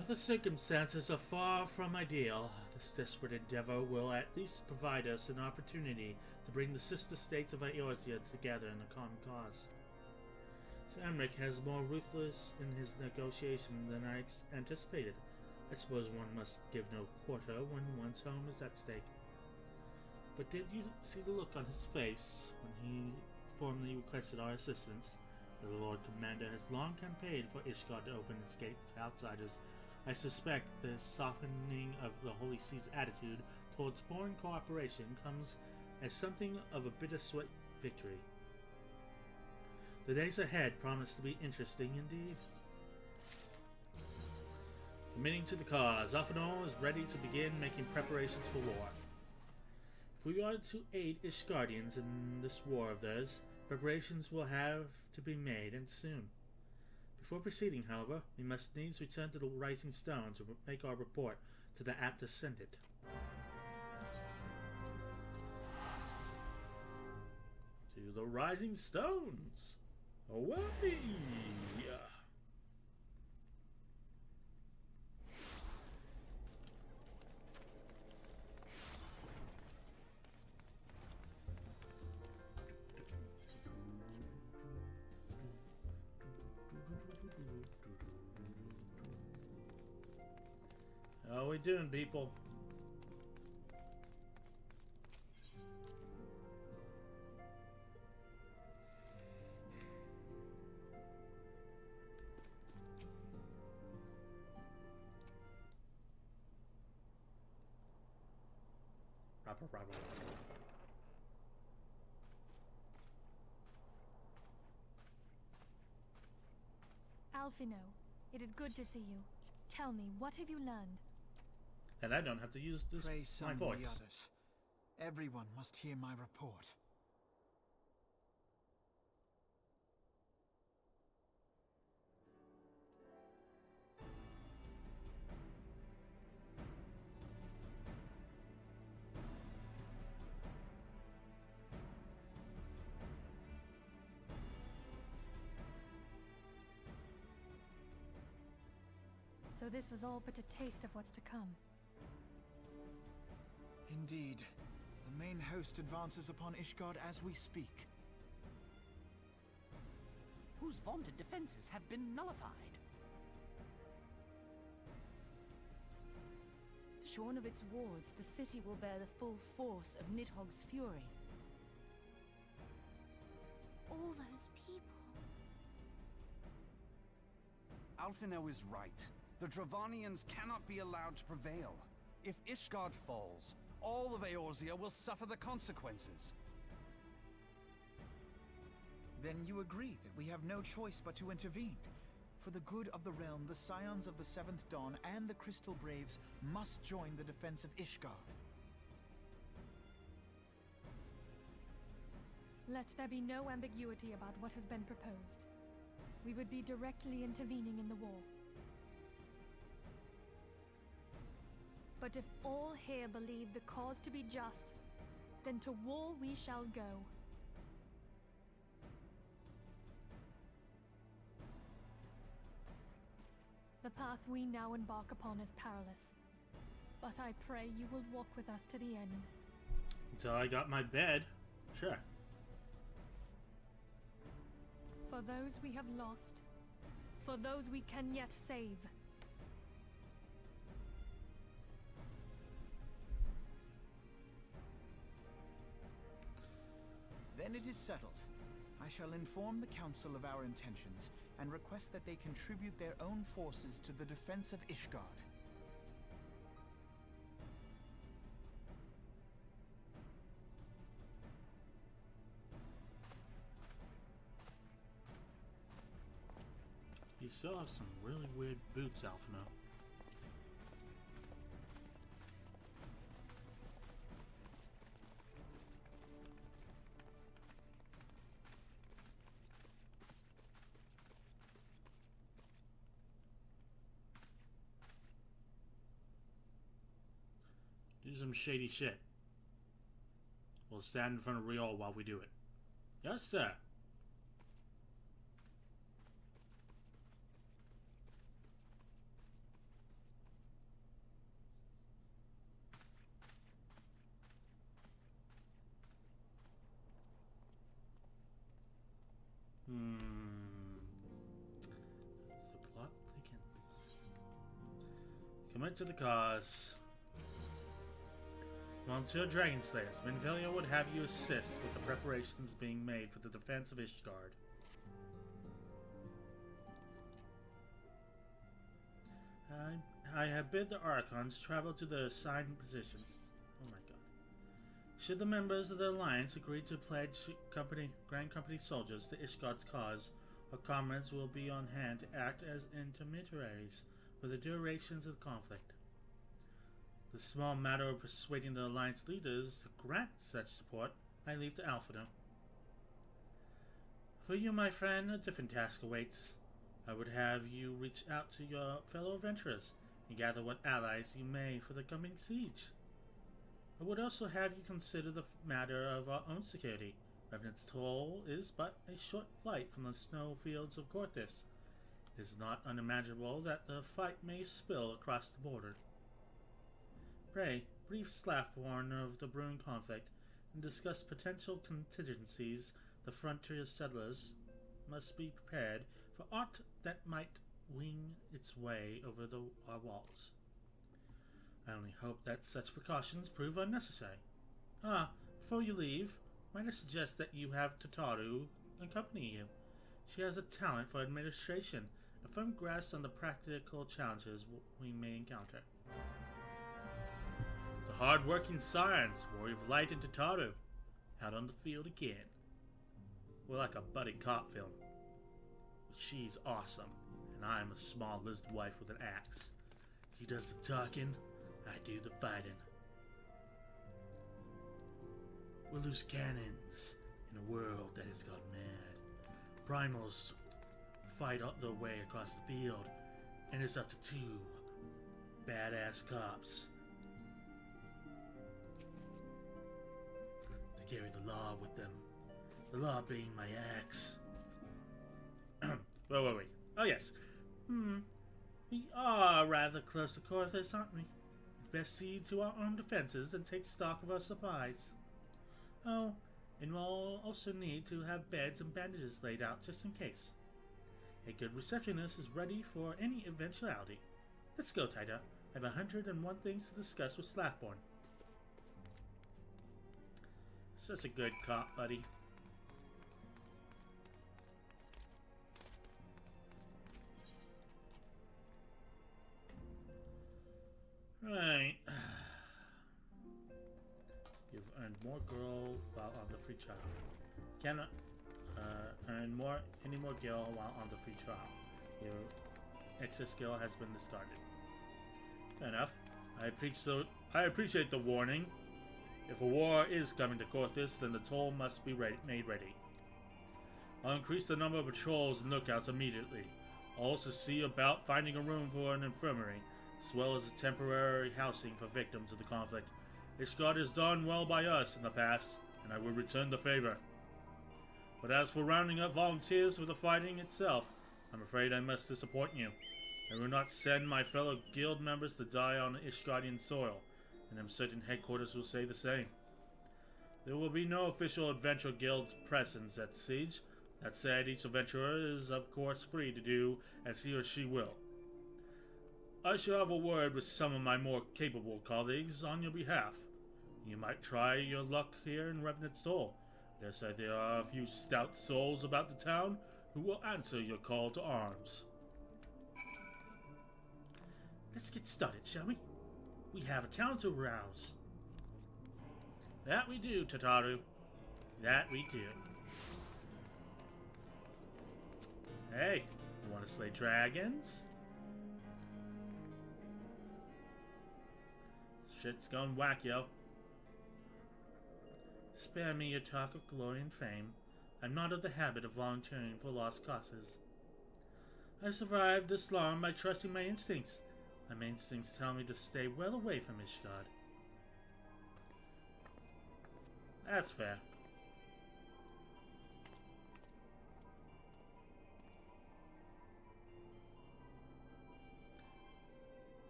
Though the circumstances are far from ideal, this desperate endeavor will at least provide us an opportunity to bring the sister states of Eorzea together in a common cause. Samric has more ruthless in his negotiation than I anticipated. I suppose one must give no quarter when one's home is at stake. But did you see the look on his face when he formally requested our assistance? The Lord Commander has long campaigned for Ishgard to open its gate to outsiders. I suspect the softening of the Holy See's attitude towards foreign cooperation comes as something of a bittersweet victory. The days ahead promise to be interesting indeed. Committing to the cause, Alphanor is ready to begin making preparations for war. If we are to aid Ishgardians in this war of theirs, preparations will have to be made, and soon. Before proceeding, however, we must needs return to the Rising Stone to make our report to the Apt Ascendant. To the Rising Stones! Away! How we doing, people? Alphino, it is good to see you. Tell me, what have you learned? And I don't have to use this Pray my summon voice. the others. Everyone must hear my report. So this was all but a taste of what's to come. Indeed. The main host advances upon Ishgard as we speak. Whose vaunted defenses have been nullified. Shorn of its wards, the city will bear the full force of Nidhogg's fury. All those people. Alphino is right. The Dravanians cannot be allowed to prevail. If Ishgard falls, all of Eorzea will suffer the consequences. Then you agree that we have no choice but to intervene. For the good of the realm, the Scions of the Seventh Dawn and the Crystal Braves must join the defense of Ishgard. Let there be no ambiguity about what has been proposed. We would be directly intervening in the war. But if all here believe the cause to be just, then to war we shall go. The path we now embark upon is perilous, but I pray you will walk with us to the end. Until I got my bed. Sure. For those we have lost, for those we can yet save. Then it is settled. I shall inform the Council of our intentions, and request that they contribute their own forces to the defense of Ishgard. You still have some really weird boots, Alphino. Do some shady shit. We'll stand in front of Riol while we do it. Yes, sir. Commit to the cause. Volunteer Dragon Slayers. Minvelia would have you assist with the preparations being made for the defense of Ishgard. I have bid the Archons travel to their assigned positions. Oh my god. Should the members of the Alliance agree to pledge Grand Company soldiers to Ishgard's cause, our comrades will be on hand to act as intermediaries for the durations of the conflict. The small matter of persuading the Alliance leaders to grant such support, I leave to Alphino. For you, my friend, a different task awaits. I would have you reach out to your fellow adventurers and gather what allies you may for the coming siege. I would also have you consider the matter of our own security. Revenant's Toll is but a short flight from the snowfields of Korthis. It is not unimaginable that the fight may spill across the border. Pray, brief Slaftborn of the brewing conflict and discuss potential contingencies. The frontier settlers must be prepared for aught that might wing its way over our walls. I only hope that such precautions prove unnecessary. Before you leave, might I suggest that you have Tataru accompany you? She has a talent for administration, a firm grasp on the practical challenges we may encounter. The hard-working science, warrior of light, and Tataru, out on the field again. We're like a buddy cop film. She's awesome, and I'm a small lizard wife with an axe. She does the talking, I do the fighting. We're loose cannons in a world that has gone mad. Primals fight up their way across the field, and it's up to 2 badass cops to carry the law with them. The law being my axe. Wait. Oh yes. We are rather close to Korthis, aren't we? Best see to our own defenses and take stock of our supplies. Oh, and we'll also need to have beds and bandages laid out just in case. A good receptionist is ready for any eventuality. Let's go, Tida. I have 101 things to discuss with Slaftborn. Such a good cop, buddy. Right. You've earned more girl while on the free trial. Cannot earn any more gil while on the free trial. Your excess skill has been discarded. Fair enough. I appreciate the warning. If a war is coming to Korthis, then the toll must be made ready. I'll increase the number of patrols and lookouts immediately. I'll also see about finding a room for an infirmary, as well as a temporary housing for victims of the conflict. Ishgard has done well by us in the past, and I will return the favor. But as for rounding up volunteers for the fighting itself, I'm afraid I must disappoint you. I will not send my fellow guild members to die on Ishgardian soil, and I'm certain headquarters will say the same. There will be no official adventure guild presence at the siege. That said, each adventurer is of course free to do as he or she will. I shall have a word with some of my more capable colleagues on your behalf. You might try your luck here in Revenant's Toll. Dare say there are a few stout souls about the town who will answer your call to arms. Let's get started, shall we? We have a town to rouse. That we do, Tataru. That we do. Hey, you want to slay dragons? Shit's gone whack, yo. Spare me your talk of glory and fame. I'm not of the habit of volunteering for lost causes. I survived this long by trusting my instincts. My instincts tell me to stay well away from Ishgard. That's fair.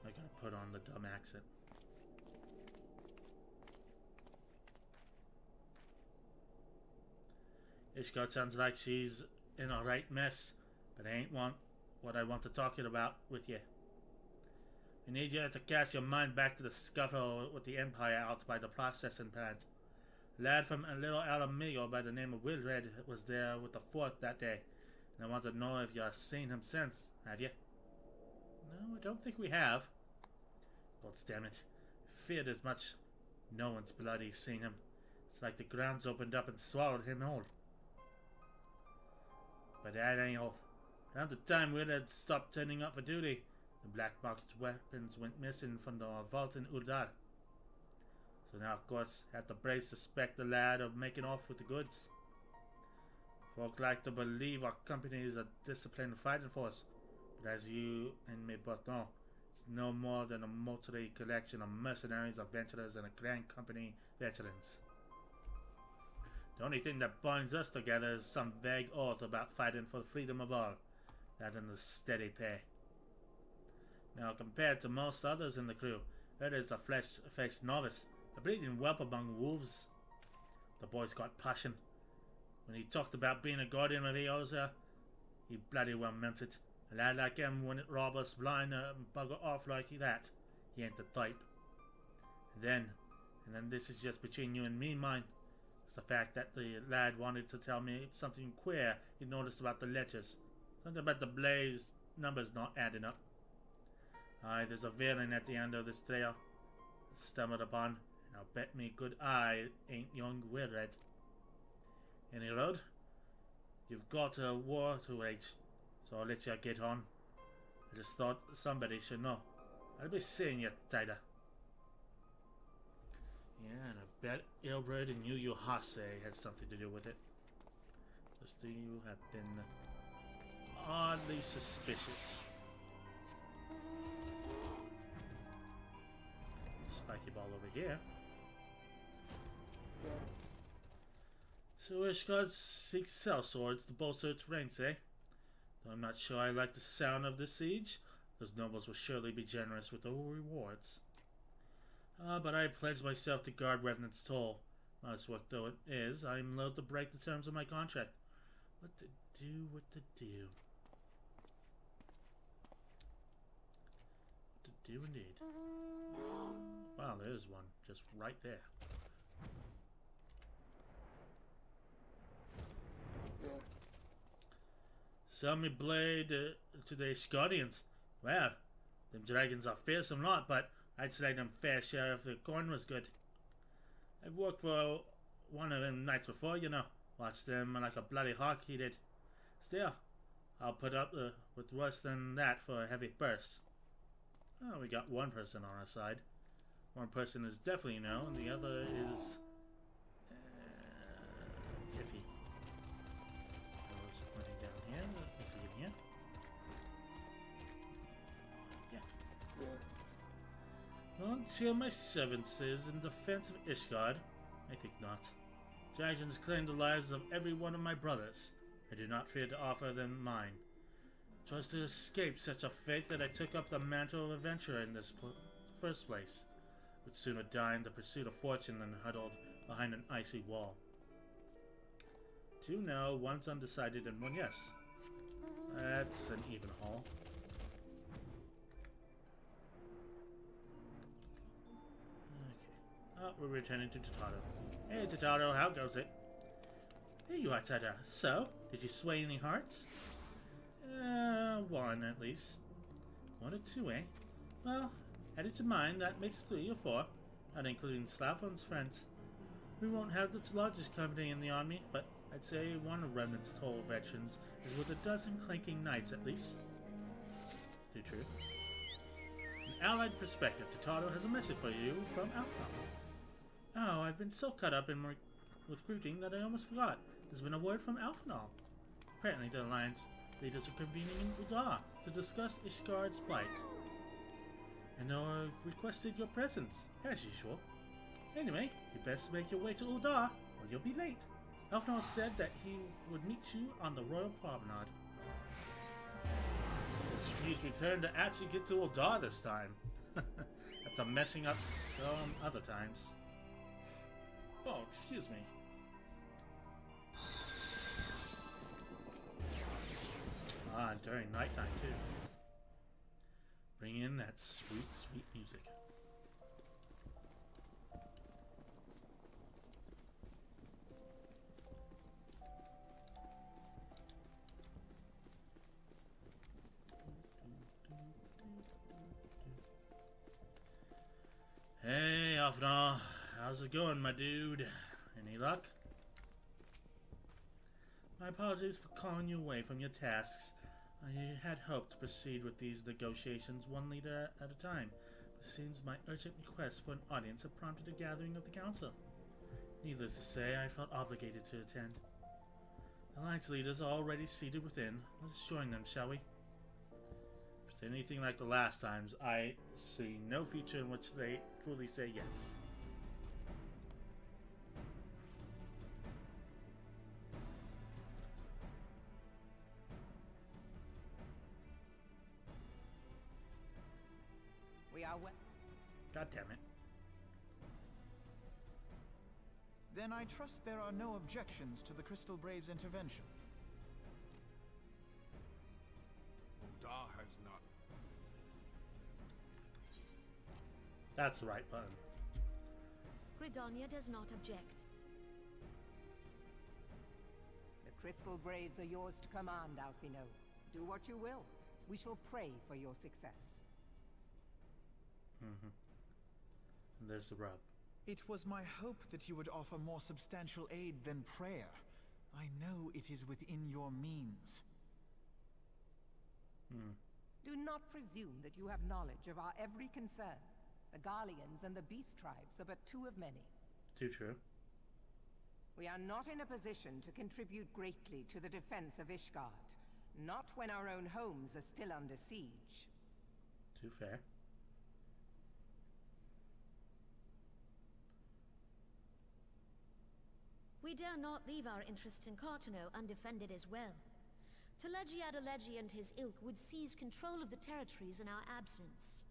I gotta put on the dumb accent. Ishgard sounds like she's in a right mess, but I ain't what I want to talk it about with you. We need you to cast your mind back to the scuffle with the Empire out by the processing plant. A lad from a little Alamillo by the name of Wilred was there with the 4th that day, and I want to know if you've seen him since. Have you? No, I don't think we have. God damn it. I feared as much. No one's bloody seen him. It's like the ground's opened up and swallowed him whole. But that ain't all. Around the time Willard stopped turning up for duty, the black market's weapons went missing from the vault in Uldar. So now, of course, have the brave suspect the lad of making off with the goods. Folk like to believe our company is a disciplined fighting force, but as you and me both know, it's no more than a motley collection of mercenaries, adventurers, and a grand company veterans. The only thing that binds us together is some vague oath about fighting for the freedom of all, rather than the steady pay. Now, compared to most others in the crew, Ed is a flesh-faced novice, a breeding whelp among wolves. The boy's got passion. When he talked about being a guardian of Eosa, he bloody well meant it. A lad like him wouldn't rob us blind and bugger off like that. He ain't the type. And then this is just between you and me, mine. It's the fact that the lad wanted to tell me something queer he noticed about the ledgers. Something about the blaze numbers not adding up. Aye, there's a villain at the end of this trail. Stumbled upon, and I'll bet me good eye it ain't young Willred. Any road? You've got a war to wage, so I'll let you get on. I just thought somebody should know. I'll be seeing you tighter. Yeah, and I bet Ilbred and Yu Hase has something to do with it. Those two have been oddly suspicious. Spiky ball over here. So Ishgard seeks cell swords to bolster its ranks, eh? Though I'm not sure I like the sound of the siege. Those nobles will surely be generous with the rewards. But I pledged myself to guard Revenant's toll. Modest work though it is, I am loath to break the terms of my contract. What to do, what to do. What to do indeed. Wow, there's one, just right there. Sell me blade to the Scotians. Well, them dragons are fearsome lot, but I'd say them fair share if the corn was good. I've worked for one of them nights before, you know. Watched them like a bloody hawk he did. Still, I'll put up with worse than that for a heavy purse. Oh, we got one person on our side. One person is definitely no, and the other is iffy. I was pointing down here. Let's see in here. Yeah. Until my servants is in defense of Ishgard, I think not. Dragons claim the lives of every one of my brothers. I do not fear to offer them mine. It was to escape such a fate that I took up the mantle of adventurer in this first place. Would sooner die in the pursuit of fortune than huddled behind an icy wall. 2 no, 1's undecided, and 1 yes. That's an even haul. Okay. Oh, we're returning to Tatato. Hey, Tatato, how goes it? There you are, Tata. So, did you sway any hearts? 1 at least. 1 or 2, eh? Well, add it to mine, that makes 3 or 4, not including Slavon's friends. We won't have the largest company in the army, but I'd say one of Remnant's toll veterans is worth a dozen clanking knights at least. Too true. An allied perspective, Tatato has a message for you from Alphanal. Oh, I've been so caught up in recruiting that I almost forgot. There's been a word from Alphanal. Apparently the Alliance leaders are convening in Uldar to discuss Ishgard's plight. I know I've requested your presence, as usual. Anyway, you best make your way to Uldar, or you'll be late. Alphanal said that he would meet you on the Royal Promenade. He's returned to actually get to Uldar this time, after messing up some other times. Oh, excuse me. During nighttime too. Bring in that sweet, sweet music. Hey, Alfna. How's it going, my dude? Any luck? My apologies for calling you away from your tasks. I had hoped to proceed with these negotiations one leader at a time, but it seems my urgent request for an audience have prompted a gathering of the council. Needless to say, I felt obligated to attend. Alliance leaders are already seated within. Let us join them, shall we? If it's anything like the last times, I see no future in which they fully say yes. We are well. God damn it. Then I trust there are no objections to the Crystal Braves' intervention. Ul'dah has not. That's the right button. Gridania does not object. The Crystal Braves are yours to command, Alfino. Do what you will. We shall pray for your success. There's the rub. It was my hope that you would offer more substantial aid than prayer. I know it is within your means. Do not presume that you have knowledge of our every concern. The Garleans and the Beast Tribes are but two of many. Too true. We are not in a position to contribute greatly to the defense of Ishgard. Not when our own homes are still under siege. Too fair. We dare not leave our interests in Cartano undefended as well. Teleji Adeleji and his ilk would seize control of the territories in our absence.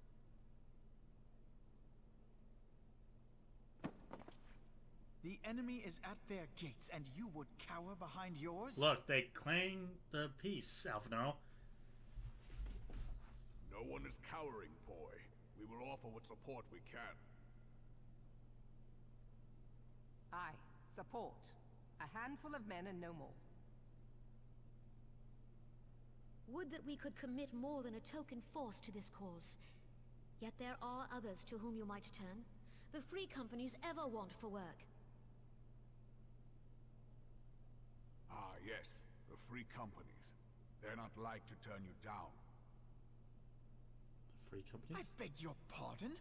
The enemy is at their gates, and you would cower behind yours? Look, they claim the peace, Alfno. No one is cowering, boy. We will offer what support we can. Aye, support. A handful of men and no more. Would that we could commit more than a token force to this cause. Yet there are others to whom you might turn. The free companies ever want for work. Ah, yes. The free companies. They're not like to turn you down. Free companies? I beg your pardon?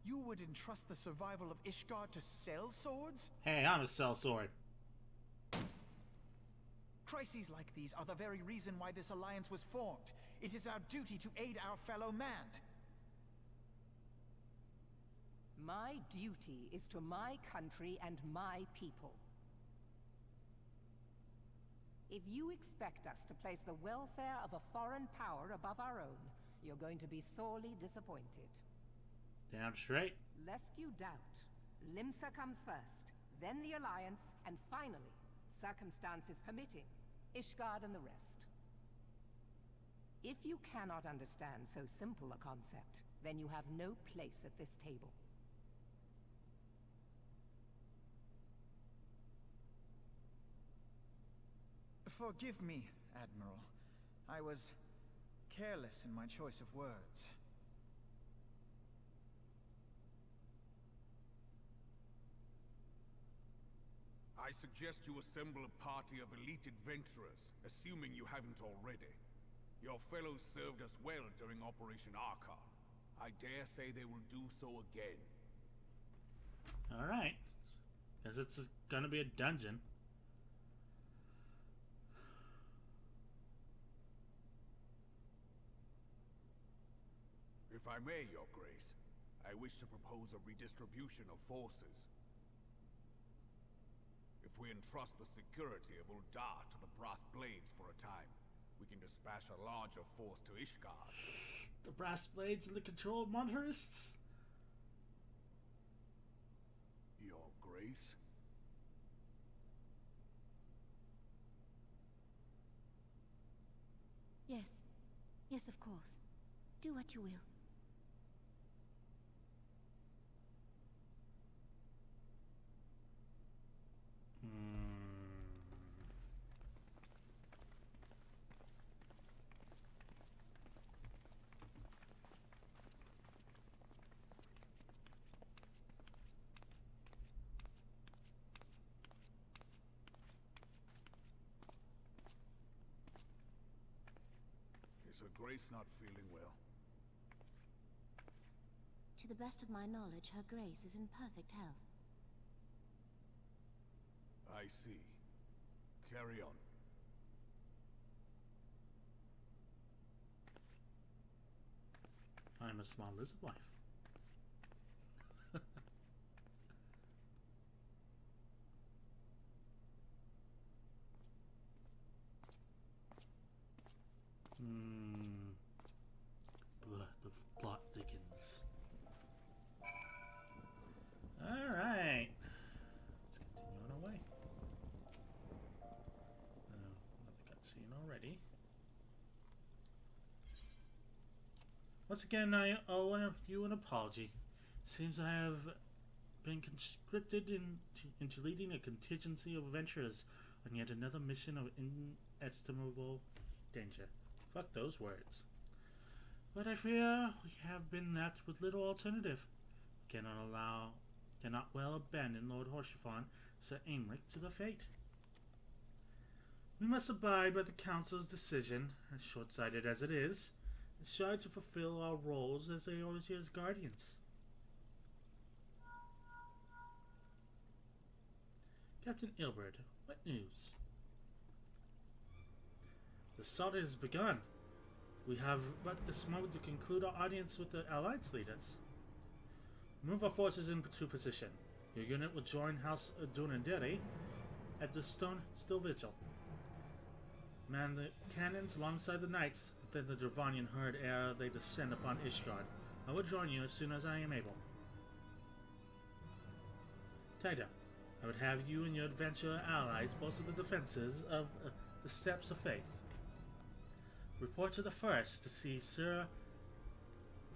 You would entrust the survival of Ishgard to sell swords? Hey, I'm a sellsword. Crises like these are the very reason why this alliance was formed. It is our duty to aid our fellow man. My duty is to my country and my people. If you expect us to place the welfare of a foreign power above our own, you're going to be sorely disappointed. Damn straight. Lest you doubt, Limsa comes first, then the Alliance, and finally, circumstances permitting, Ishgard and the rest. If you cannot understand so simple a concept, then you have no place at this table. Forgive me, Admiral. I was careless in my choice of words. I suggest you assemble a party of elite adventurers, assuming you haven't already. Your fellows served us well during Operation Archon. I dare say they will do so again. Alright. Because it's gonna be a dungeon. If I may, Your Grace, I wish to propose a redistribution of forces. If we entrust the security of Ul'dah to the Brass Blades for a time, we can dispatch a larger force to Ishgard. The Brass Blades in the control of Monterists? Your Grace? Yes. Yes, of course. Do what you will. Is Her Grace not feeling well? To the best of my knowledge, Her Grace is in perfect health. I see. Carry on. I'm a small lizard wife. The plot thickens. Alright. Let's continue on our way. Another cutscene already. Once again, I owe you an apology. Seems I have been conscripted into leading a contingency of adventurers on yet another mission of inestimable danger. Fuck those words. But I fear we have been that with little alternative. We cannot well abandon Lord Horschiffon, Sir Aymeric, to the fate. We must abide by the Council's decision, as short-sighted as it is, and strive to fulfill our roles as Eorzea's guardians. Captain Ilbert, what news? The slaughter has begun. We have but this moment to conclude our audience with the Alliance leaders. Move our forces into position. Your unit will join House Dunanderi at the Stone Still Vigil. Man the cannons alongside the knights, then the Dravanian herd ere they descend upon Ishgard. I will join you as soon as I am able. Taida, I would have you and your adventurer allies bolster the defenses of the Steps of Faith. Report to the first to see Sir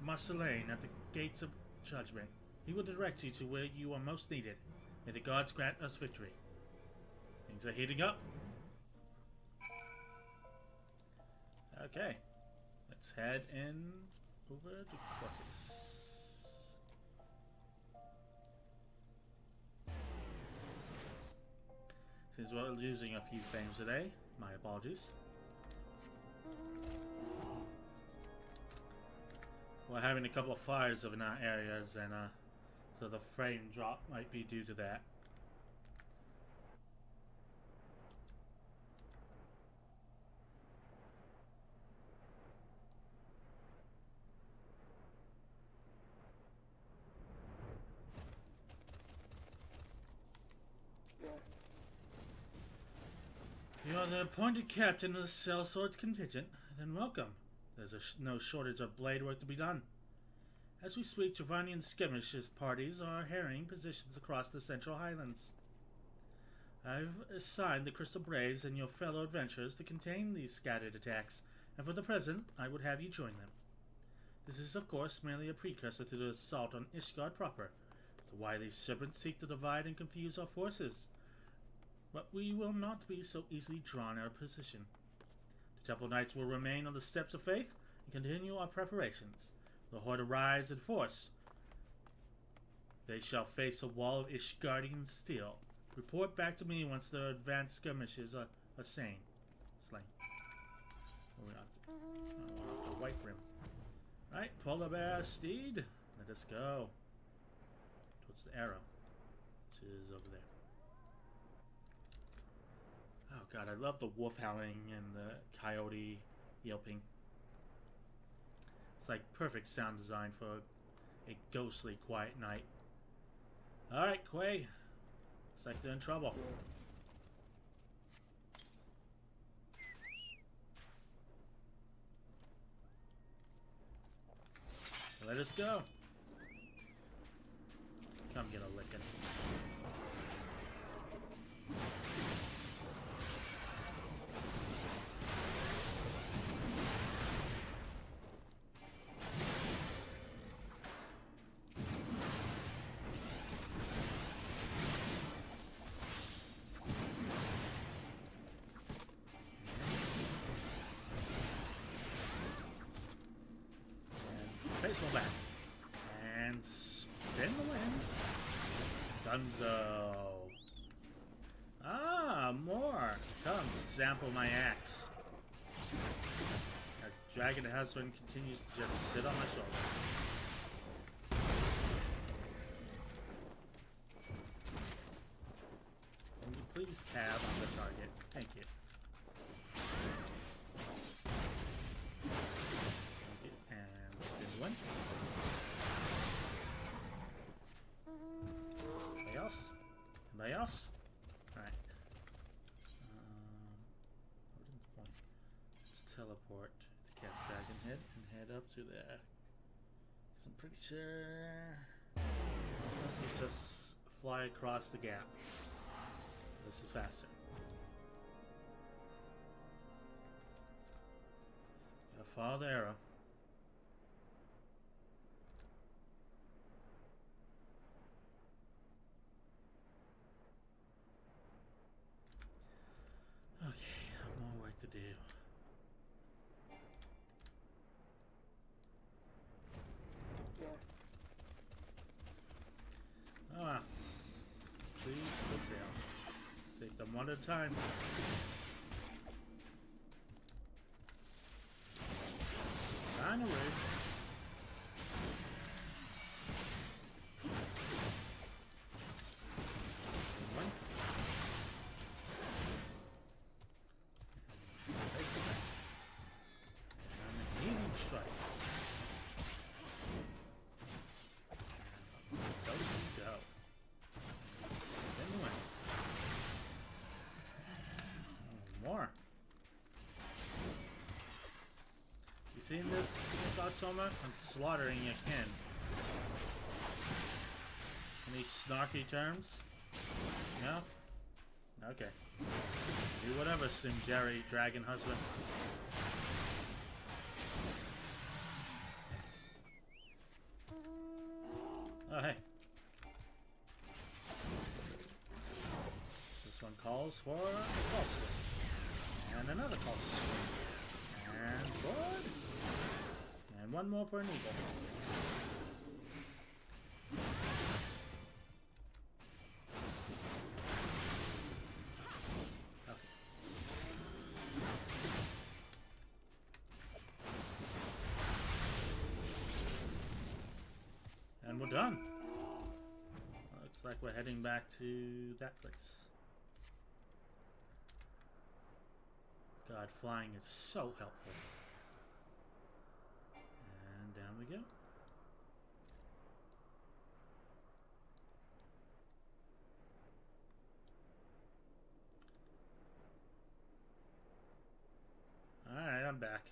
Marceline at the Gates of Judgment. He will direct you to where you are most needed. May the gods grant us victory. Things are heating up. Okay. Let's head in over to Corpus. Seems we're losing a few frames today. My apologies. We're having a couple of fires in our areas, and so the frame drop might be due to that. You are the appointed captain of the Sellswords contingent. Then welcome. There's no shortage of blade work to be done. As we speak, Dravanian skirmishes parties are harrying positions across the Central Highlands. I've assigned the Crystal Braves and your fellow adventurers to contain these scattered attacks, and for the present, I would have you join them. This is, of course, merely a precursor to the assault on Ishgard proper. The wily serpents seek to divide and confuse our forces. But we will not be so easily drawn out of position. The Temple Knights will remain on the Steps of Faith and continue our preparations. The Horde arrives in force. They shall face a wall of Ishgardian steel. Report back to me once the advanced skirmishes are slain. We're on the White Rim. Right, Polar Bear Steed. Let us go. Towards the arrow. Which is over there. Oh god, I love the wolf howling and the coyote yelping. It's like perfect sound design for a ghostly, quiet night. Alright, Quay. Looks like they're in trouble. Let us go. Come get a licking. Baseball bat. And spin the wind. Dunzo. Ah, more. Come, sample my axe. dragon husband continues to just sit on my shoulder. Can you please tab on the target? Thank you. And spin one. Anybody else? Anybody else? Alright. Let's teleport to Cat Dragon Head and head up to there. So I'm pretty sure you just fly across the gap. This is faster. Gotta follow the arrow. Okay, more work to do. Ah, please full sail. Take them one at a time. Finally. One. And a healing strike. Those go. Spin away. More. You seen this, Soma? I'm slaughtering your kin. Any snarky terms? No? Okay. Do whatever, Sinjari Dragon Husband. Oh, hey. This one calls for a call swing. And another call swing. And forward. And one more for an eagle. Okay. And we're done. Looks like we're heading back to that place. God, flying is so helpful. And down we go. Alright, I'm back.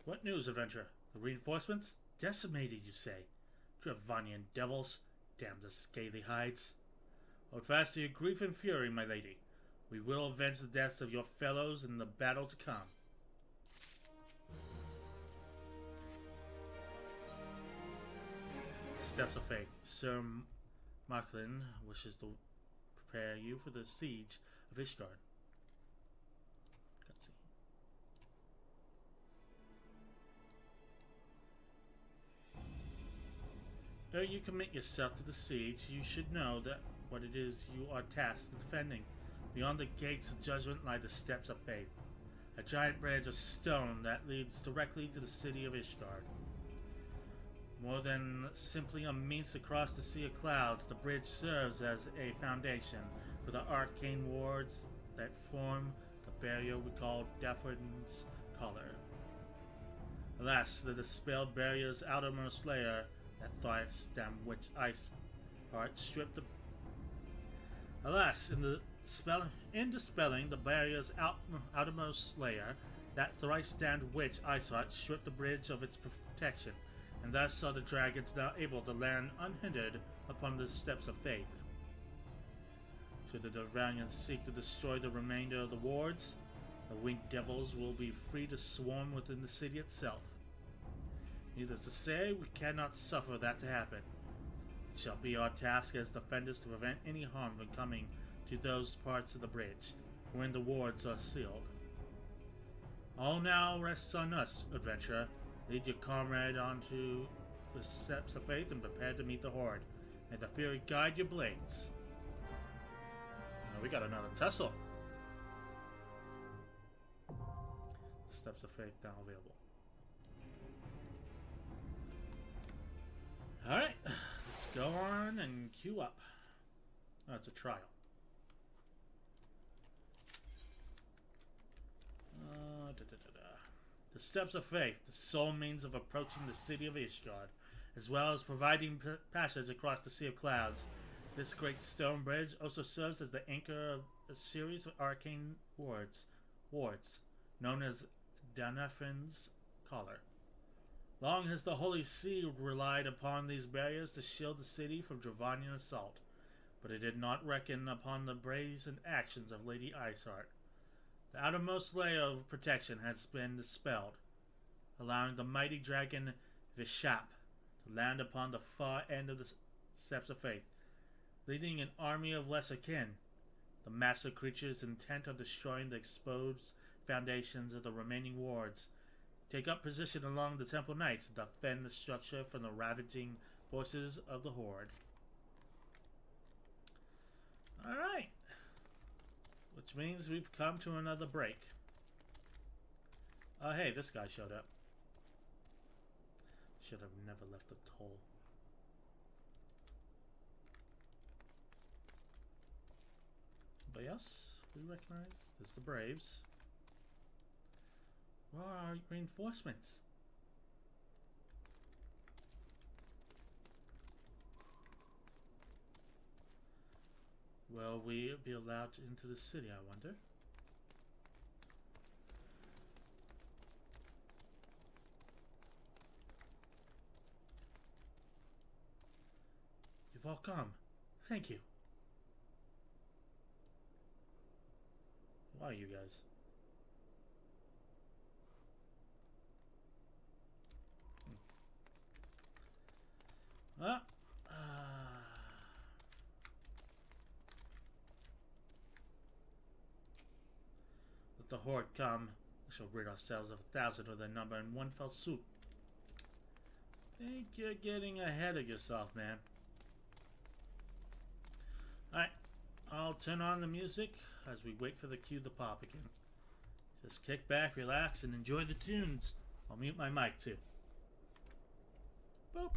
What news, adventurer? The reinforcements? Decimated, you say? Dravanian devils. Damn the scaly hides. Hold fast to your grief and fury, my lady. We will avenge the deaths of your fellows in the battle to come. Steps of Faith. Sir Marklin wishes to prepare you for the siege of Ishgard. Ere you commit yourself to the siege, you should know that what it is you are tasked with defending. Beyond the gates of judgment lie the steps of faith, a giant bridge of stone that leads directly to the city of Ishgard. More than simply a means to cross the sea of clouds, the bridge serves as a foundation for the arcane wards that form the barrier we call Daffodin's Collar. Alas, the dispelled barrier's outermost layer, that thrice damn witch ice heart stripped the... Alas, in dispelling the barrier's outermost layer, that thrice damned witch ice heart stripped the bridge of its protection, and thus are the dragons now able to land unhindered upon the steps of faith. Should the Dravanians seek to destroy the remainder of the wards, the winged devils will be free to swarm within the city itself. Needless to say, we cannot suffer that to happen. It shall be our task as defenders to prevent any harm from coming to those parts of the bridge when the wards are sealed. All now rests on us, adventurer. Lead your comrade onto the steps of faith and prepare to meet the horde. May the fury guide your blades. We got another tussle. Steps of Faith now available. Alright, let's go on and queue up. Oh, it's a trial. The Steps of Faith, the sole means of approaching the city of Ishgard, as well as providing passage across the Sea of Clouds. This great stone bridge also serves as the anchor of a series of arcane wards known as Danaphin's Collar. Long has the Holy See relied upon these barriers to shield the city from Dravanian assault, but it did not reckon upon the brazen actions of Lady Iceheart. The outermost layer of protection has been dispelled, allowing the mighty dragon Vishap to land upon the far end of the Steps of Faith, leading an army of lesser kin. The massive creatures intent on destroying the exposed foundations of the remaining wards take up position along the Temple Knights to defend the structure from the ravaging forces of the Horde. Alright. Which means we've come to another break. Oh, hey, this guy showed up. Should have never left the toll. Anybody else we recognize? There's the Braves. Where are our reinforcements? Will we be allowed into the city, I wonder? You've all come. Thank you. Who are you guys? Let the Horde come. We shall rid ourselves of 1,000 of their number in one fell swoop. Think you're getting ahead of yourself, man. Alright, I'll turn on the music as we wait for the cue to pop again. Just kick back, relax, and enjoy the tunes. I'll mute my mic too. Boop.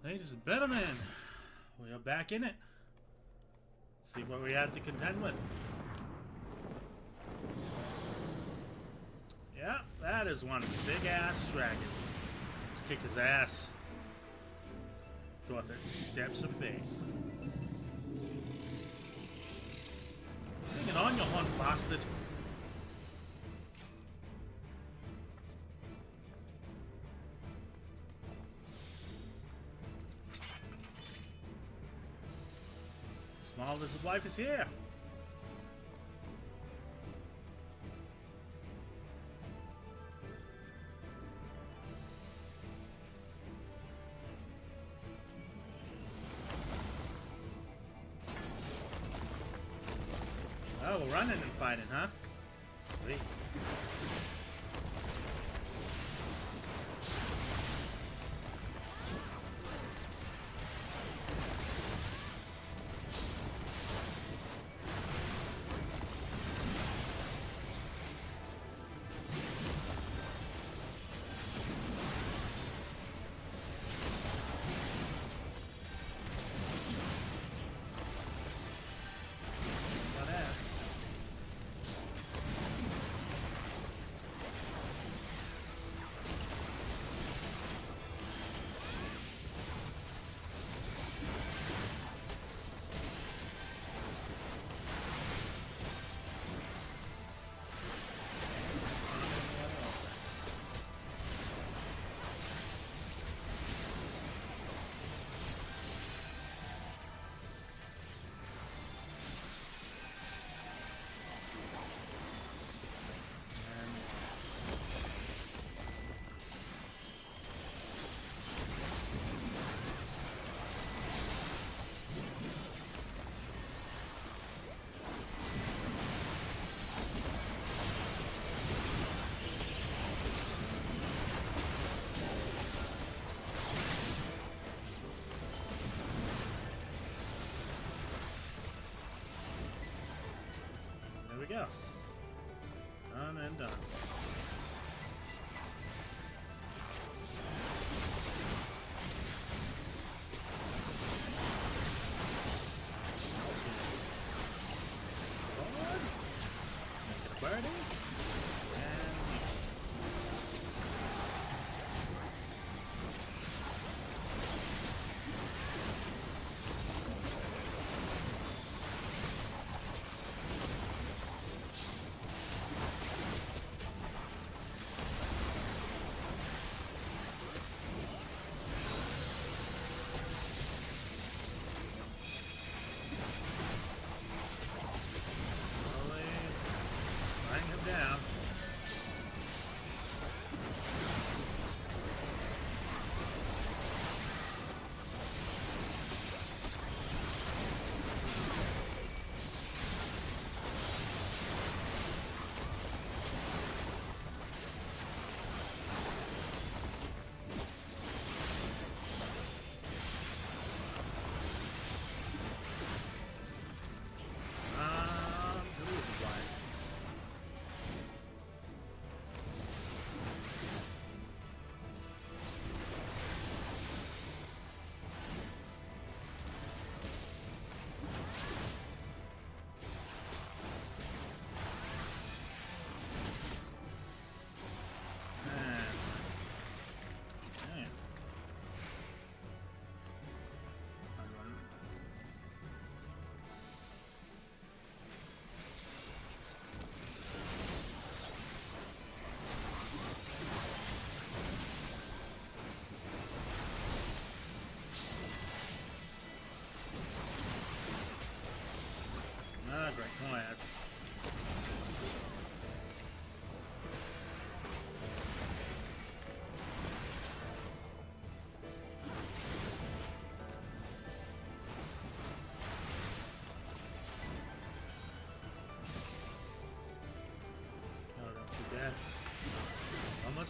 Ladies and gentlemen, we are back in it. Let's see what we had to contend with. Yeah, that is one big-ass dragon. Let's kick his ass. Go up the steps of faith. Bring it on, you horn bastard. Small as his life is here. Oh, we're running and fighting, huh? Sweet. There we go. Done and done. Forward. Make it a birdie. And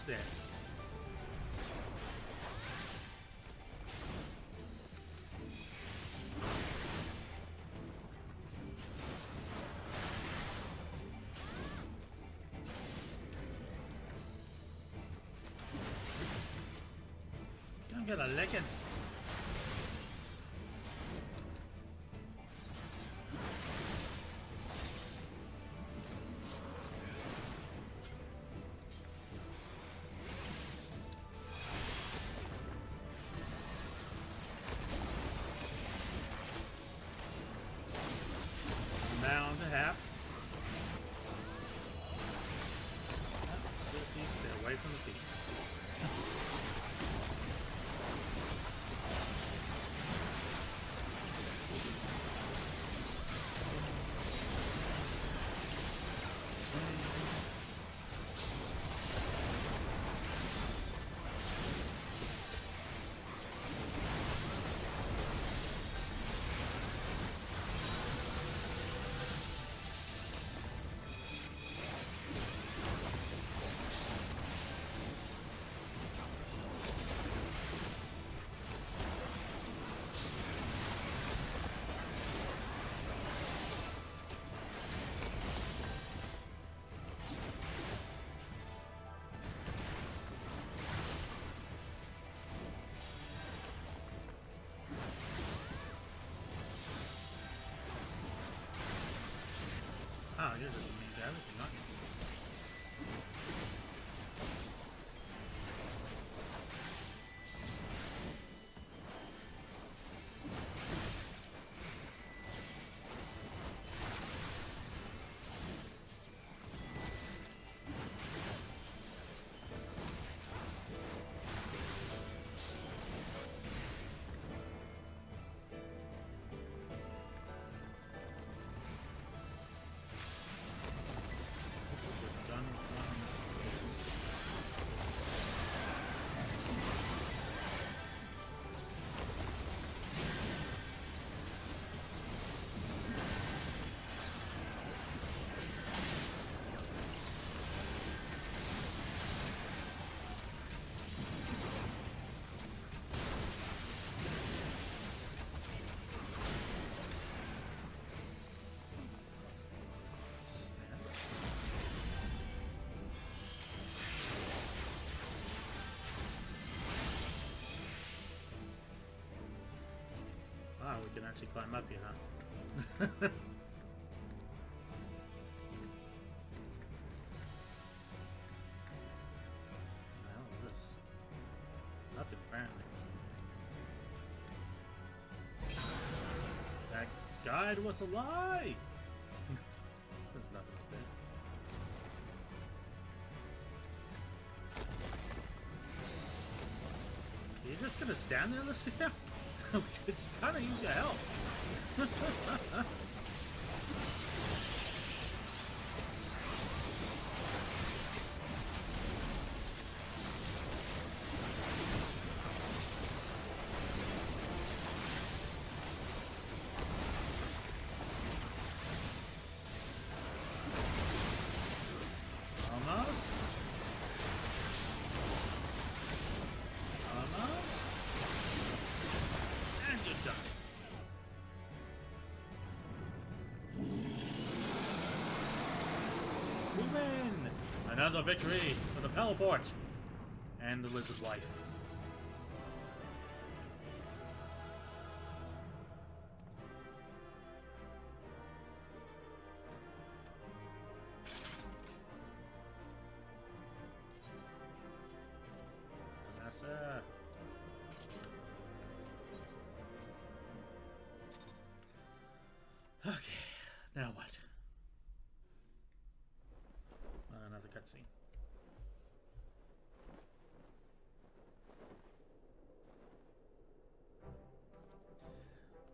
there. Gonna get a licking. Down to half. Sissy, stay away from the feet. Oh, you're just immune to everything, aren't you? Wow, we can actually climb up here, huh? The hell is this? Nothing, apparently. That guide was a lie! There's nothing up there. Are you just gonna stand there, Lucia? We could kind of use your help. Almost. Almost. And you're done. We win! Another victory for the Pelfort and the Lizard Wife. Vanessa. Okay, now what? Another cutscene.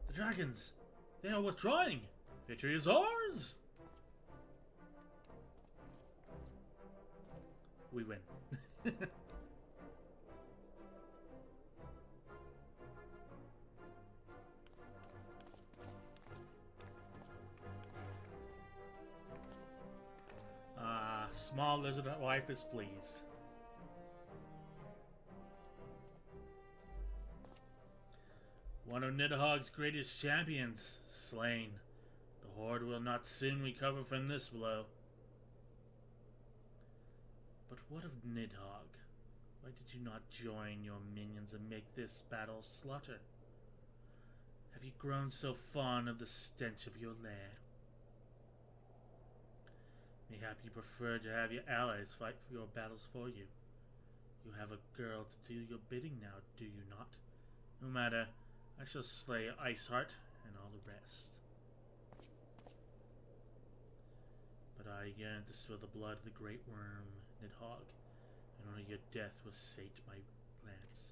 The dragons! They are withdrawing! Victory is ours! We win. Small lizard wife is pleased. Nidhogg's greatest champions slain. The Horde will not soon recover from this blow. But what of Nidhogg? Why did you not join your minions and make this battle slaughter? Have you grown so fond of the stench of your lair? Mayhap you prefer to have your allies fight for your battles for you. You have a girl to do your bidding now, do you not? No matter, I shall slay Iceheart and all the rest. But I yearn to spill the blood of the great worm, Nidhogg, and only your death will sate my plans.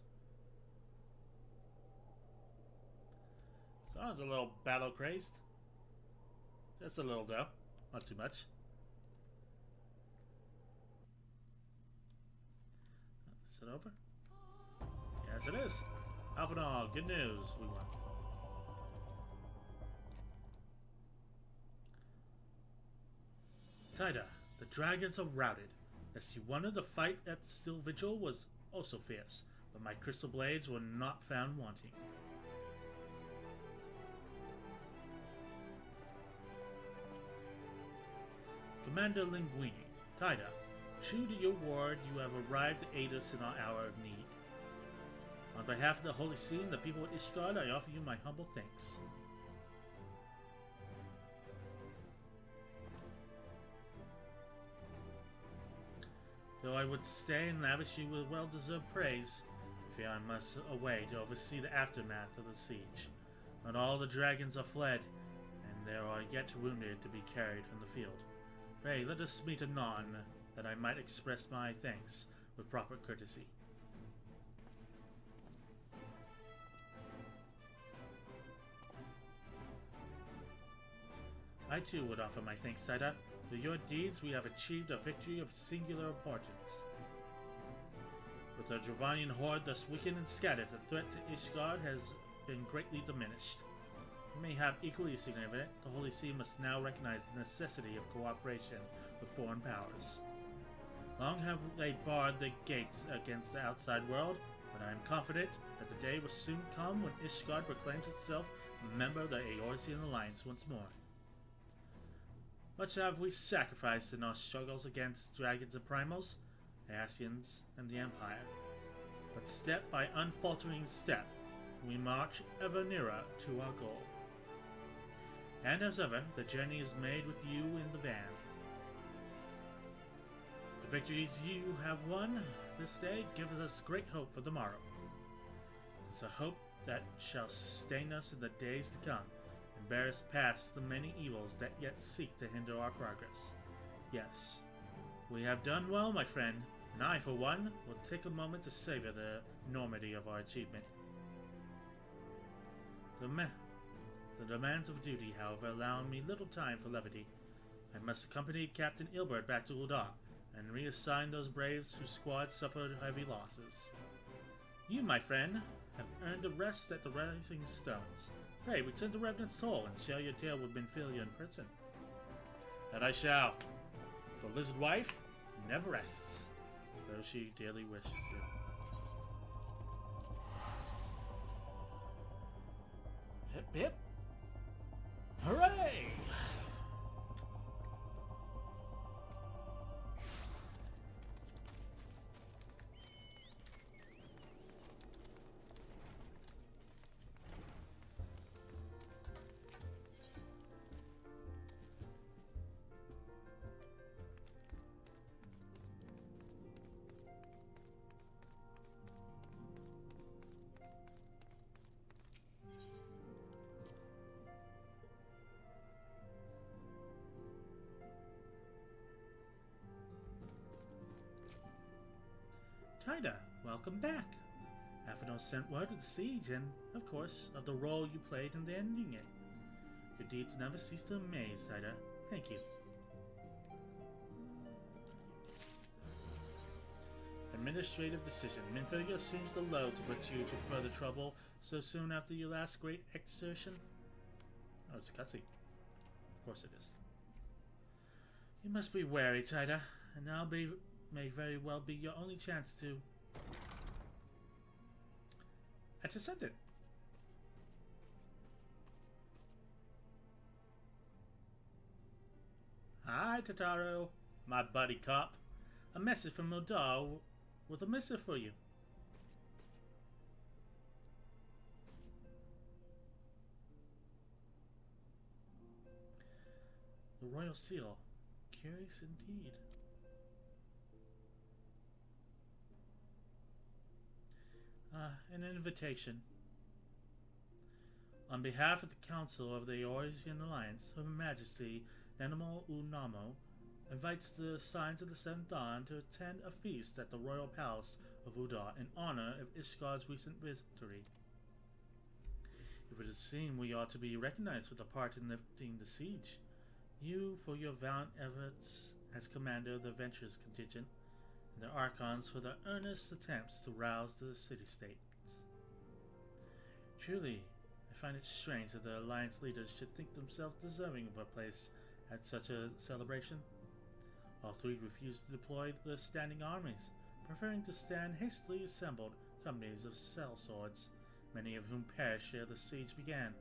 Sounds a little battle crazed. Just a little though, not too much. Is it over? Yes, it is. Alphanol, good news. We won. Taida, the dragons are routed. As you wondered, the fight at the Still Vigil was also fierce, but my crystal blades were not found wanting. Commander Linguini, Taida, true to your word, you have arrived to aid us in our hour of need. On behalf of the Holy See and the people of Ishgard, I offer you my humble thanks. Though I would stay and lavish you with well-deserved praise, I fear I must away to oversee the aftermath of the siege. Not all the dragons are fled, and there are yet wounded to be carried from the field. Pray, let us meet anon, that I might express my thanks with proper courtesy. I too would offer my thanks, Taida. Through your deeds, we have achieved a victory of singular importance. With the Dravanian horde thus weakened and scattered, the threat to Ishgard has been greatly diminished. Mayhap equally significant, the Holy See must now recognize the necessity of cooperation with foreign powers. Long have they barred the gates against the outside world, but I am confident that the day will soon come when Ishgard proclaims itself a member of the Eorzean Alliance once more. Much have we sacrificed in our struggles against dragons and primals, Ascians, and the Empire. But step by unfaltering step, we march ever nearer to our goal. And as ever, the journey is made with you in the van. The victories you have won this day give us great hope for the morrow. It is a hope that shall sustain us in the days to come, and bear us past the many evils that yet seek to hinder our progress. Yes, we have done well, my friend, and I, for one, will take a moment to savor the enormity of our achievement. The demands of duty, however, allow me little time for levity. I must accompany Captain Ilbert back to Ul'dah, and reassign those braves whose squad suffered heavy losses. You, my friend, have earned a rest at the Rising Stones. Pray, return to Revenant's Hall and share your tale with Benfilia in person. That I shall. The lizard wife never rests, though she dearly wishes to. Hip hip! Hooray! Taida, welcome back. Alphinaud sent word of the siege and, of course, of the role you played in ending it. Your deeds never cease to amaze, Taida. Thank you. Administrative decision. Benfilia seems the low to put you to further trouble so soon after your last great exertion. Oh, it's a cutscene. Of course it is. You must be wary, Taida, and now may very well be your only chance to intercept it. Hi, Totaro, my buddy cop. A message from Modar with a missive for you. The Royal Seal. Curious indeed. An invitation. On behalf of the Council of the Orisian Alliance, Her Majesty Nanaimo Unamo invites the Signs of the Seventh Dawn to attend a feast at the Royal Palace of Udar in honor of Ishgar's recent victory. It would seem we ought to be recognized with a part in lifting the siege. You for your valiant efforts as commander of the Adventurers contingent, and the Archons for their earnest attempts to rouse the city-states. Truly, I find it strange that the Alliance leaders should think themselves deserving of a place at such a celebration. All three refused to deploy the standing armies, preferring to stand hastily assembled companies of sellswords, many of whom perished ere the siege began.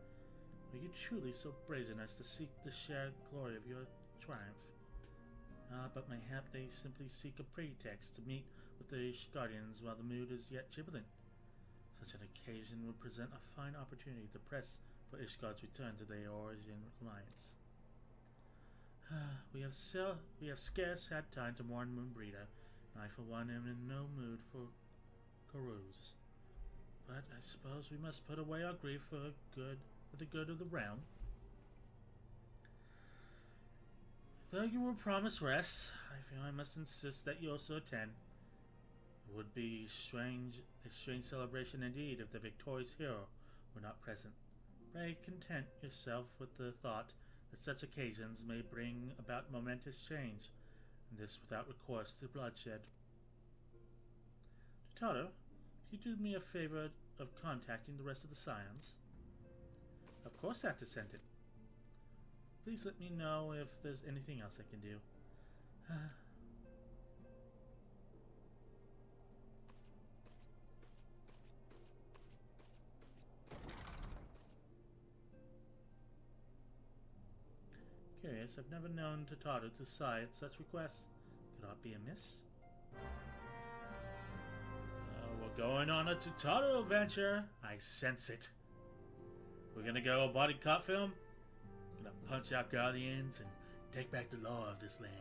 Were you truly so brazen as to seek the shared glory of your triumph? But mayhap they simply seek a pretext to meet with the Ishgardians while the mood is yet jubilant. Such an occasion would present a fine opportunity to press for Ishgard's return to the Orisian Alliance. We have scarce had time to mourn Moonbreeder, and I for one am in no mood for carouse. But I suppose we must put away our grief for the good of the realm. Though you were promised rest, I feel I must insist that you also attend. It would be a strange celebration indeed if the victorious hero were not present. Pray content yourself with the thought that such occasions may bring about momentous change, and this without recourse to bloodshed. Totaro, if you do me a favor of contacting the rest of the Scions. Of course I have to send it. Please let me know if there's anything else I can do. Curious, I've never known Totaro to sigh at such requests. Could aught be amiss? We're going on a Totaro adventure. I sense it. We're gonna go a body cop film. Gonna punch out Guardians and take back the law of this land.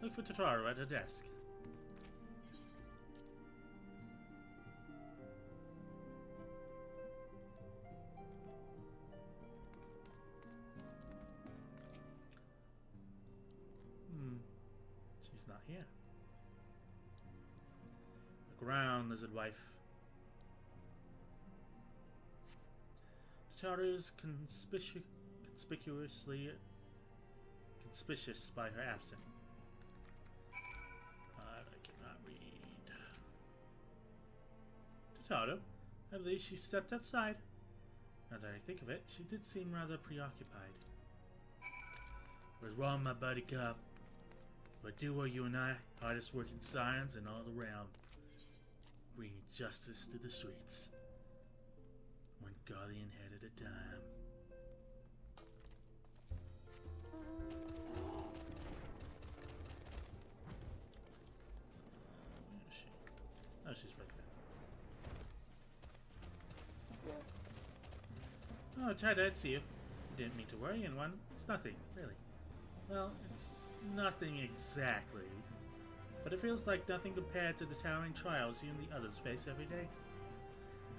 Look for Totaro at her desk. She's not here. Look around, lizard wife. Totaro's conspicuous by her absence. I cannot read. Totaro, I believe she stepped outside. Now that I think of it, she did seem rather preoccupied. What's wrong, my buddy cop? But duo you and I, hardest working scions in all the realm, bringing justice to the streets. One Guardian head at a time. Where is she? Oh, she's right there. Oh, Tide, I see you. Didn't mean to worry anyone. It's nothing, really. Well, it's nothing exactly. But it feels like nothing compared to the towering trials you and the others face every day.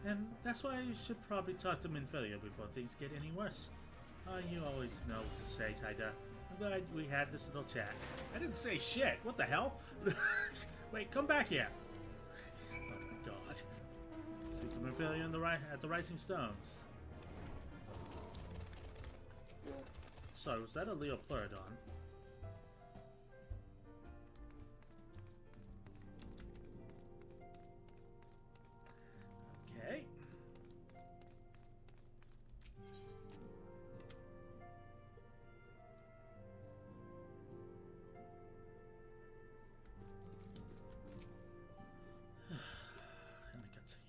And that's why you should probably talk to Minfilia before things get any worse. You always know what to say, Taida. I'm glad we had this little chat. I didn't say shit. What the hell? Wait, come back here. Oh my god. Speak to Minfilia at the Rising Stones. Sorry, was that a Leopleurodon? Okay. And the cutscene.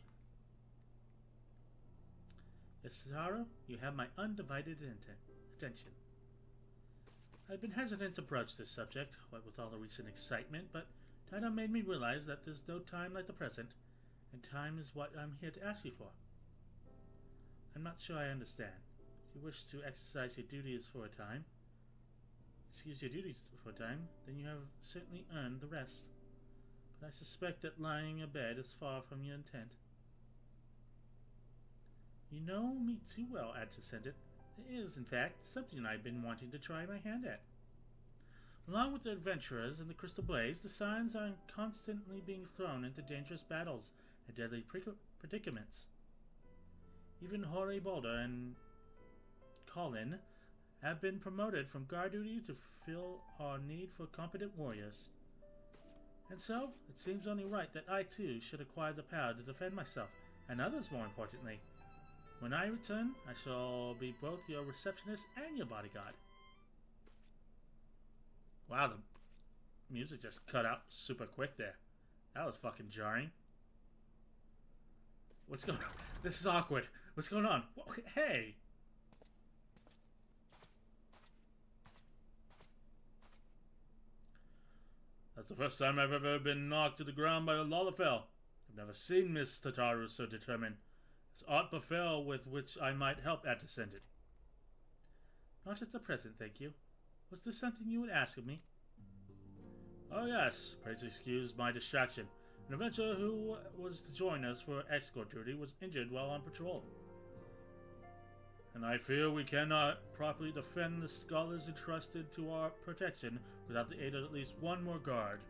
Yes, Totaro, you have my undivided attention. I've been hesitant to broach this subject, what with all the recent excitement, but Taida made me realize that there's no time like the present, and time is what I'm here to ask you for. I'm not sure I understand. If you wish to exercise your duties for a time, then you have certainly earned the rest. But I suspect that lying in bed is far from your intent. You know me too well, Adjacent. There is, in fact, something I've been wanting to try my hand at. Along with the adventurers in the Crystal Blaze, the Signs are constantly being thrown into dangerous battles and deadly predicaments. Even Hoary Boulder and Colin have been promoted from guard duty to fill our need for competent warriors. And so, it seems only right that I too should acquire the power to defend myself, and others more importantly. When I return, I shall be both your receptionist and your bodyguard. Wow, the music just cut out super quick there. That was fucking jarring. What's going on? This is awkward. What's going on? Hey! That's the first time I've ever been knocked to the ground by a Lalafell. I've never seen Miss Tataru so determined. It's aught befell with which I might help Adjacent. Not at the present, thank you. Was there something you would ask of me? Oh yes, please excuse my distraction. An adventurer who was to join us for escort duty was injured while on patrol. And I fear we cannot properly defend the scholars entrusted to our protection without the aid of at least one more guard.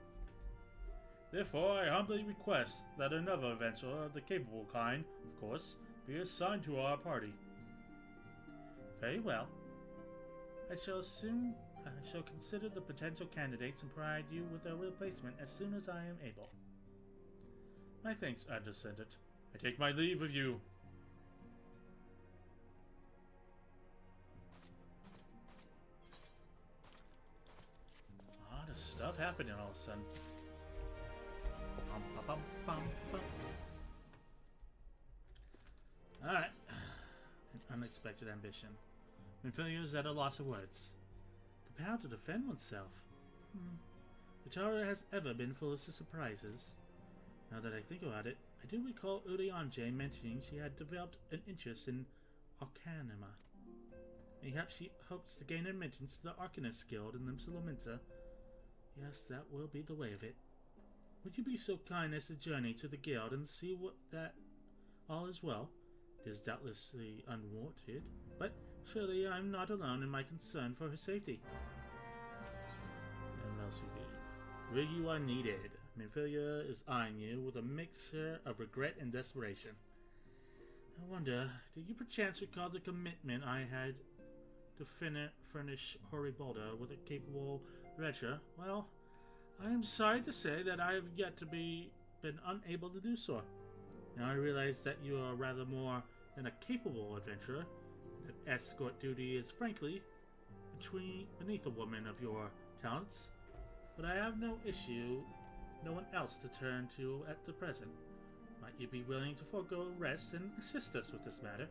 Therefore, I humbly request that another adventurer of the capable kind, of course, be assigned to our party. Very well. I shall consider the potential candidates and provide you with a replacement as soon as I am able. My thanks, Adjacent. I take my leave of you. A lot of stuff happening all of a sudden. Alright. An unexpected ambition. Minfilia is at a loss of words. The power to defend oneself. Utara has ever been full of surprises. Now that I think about it, I do recall Urianje mentioning she had developed an interest in Arcanima. Perhaps she hopes to gain admittance to the Arcanist Guild in Limsa. Yes, that will be the way of it. Would you be so kind as to journey to the guild and see that all is well? It is doubtlessly unwarranted, but surely I'm not alone in my concern for her safety. MLCB. Where you are needed. Minfilia is eyeing you with a mixture of regret and desperation. I wonder, did you perchance recall the commitment I had to furnish Hoary Boulder with a capable adventurer? Well, I am sorry to say that I have yet to been unable to do so. Now I realize that you are rather more than a capable adventurer, that escort duty is frankly beneath a woman of your talents, but I have no one else to turn to at the present. Might you be willing to forego rest and assist us with this matter?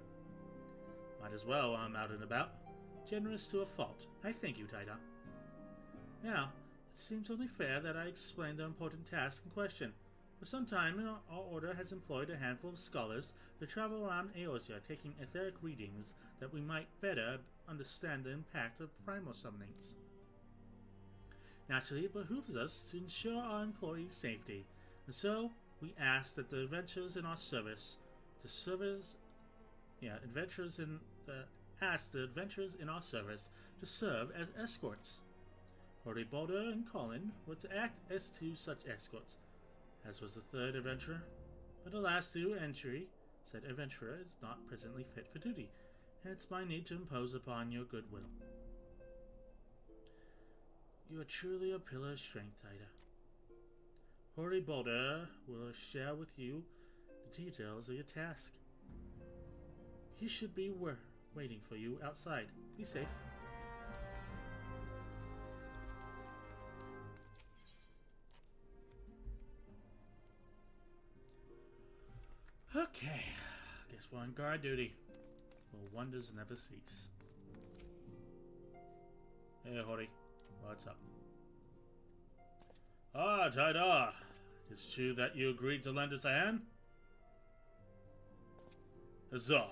Might as well while I'm out and about. Generous to a fault. I thank you, Taida. Now, it seems only fair that I explain the important task in question. For some time, our order has employed a handful of scholars to travel around Eosia taking etheric readings that we might better understand the impact of primal summonings. Naturally, it behooves us to ensure our employees' safety, and so we ask that the adventurers in our service ask the adventurers in our service to serve as escorts. Hoary Boulder and Colin were to act as two such escorts, as was the third adventurer, but the last said adventurer is not presently fit for duty, hence my need to impose upon your goodwill. You are truly a pillar of strength, Taida. Hoary Boulder will share with you the details of your task. He should be waiting for you outside. Be safe. Okay, guess we're on guard duty. Will wonders never cease. Hey, Hori. What's up? Ah, Taida. It's true that you agreed to lend us a hand? Huzzah!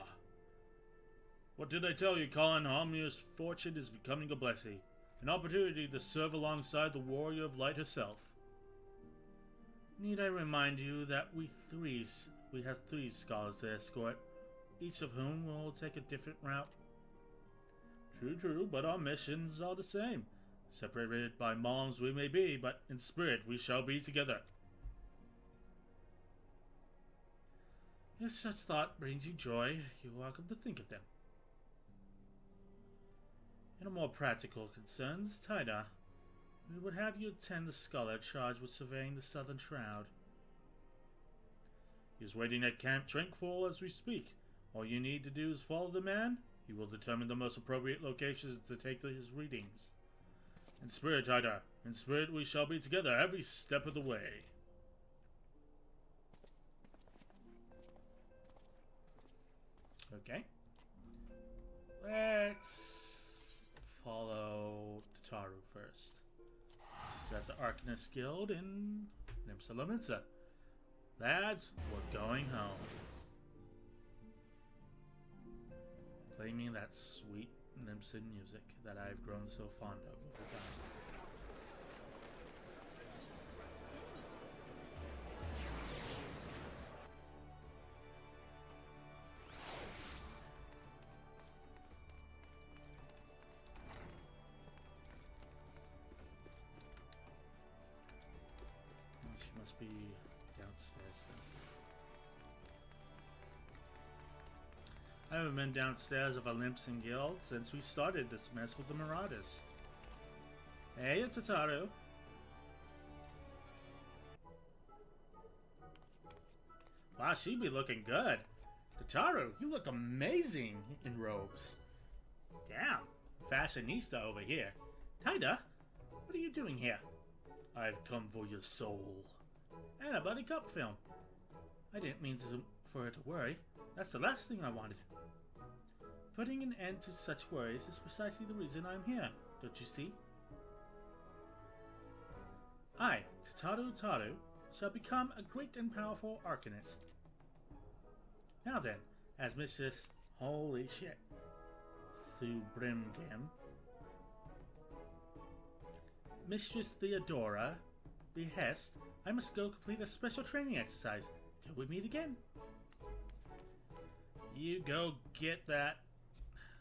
What did I tell you, Colin? Omnia's fortune is becoming a blessing. An opportunity to serve alongside the warrior of light herself. Need I remind you that we have three scholars to escort, each of whom will take a different route? True, but our missions are the same. Separated by moms we may be, but in spirit we shall be together. If such thought brings you joy, you're welcome to think of them. In a more practical concerns, Taida, we would have you attend the scholar charged with surveying the southern shroud. He is waiting at Camp Tranquil as we speak. All you need to do is follow the man. He will determine the most appropriate locations to take his readings. In spirit, Taida, in spirit we shall be together every step of the way. Okay. Let's follow Tataru first. He's at the Arcanist Guild in Nimsa. Lads, we're going home. Play me that sweet Nimsa music that I've grown so fond of over time. She must be downstairs then. I haven't been downstairs of a Limpson Guild since we started this mess with the Marauders. Hey, it's Tataru. Wow, she be looking good. Tataru, you look amazing in robes. Damn, fashionista over here. Taida, what are you doing here? I've come for your soul. And a Buddy Cup film. I didn't mean for her to worry. That's the last thing I wanted. Putting an end to such worries is precisely the reason I'm here, don't you see? I, Taru, shall become a great and powerful Arcanist. Now then, as Mistress... Holy shit. Through Brimgam. Mistress Theodora behest, I must go complete a special training exercise till we meet again. You go get that.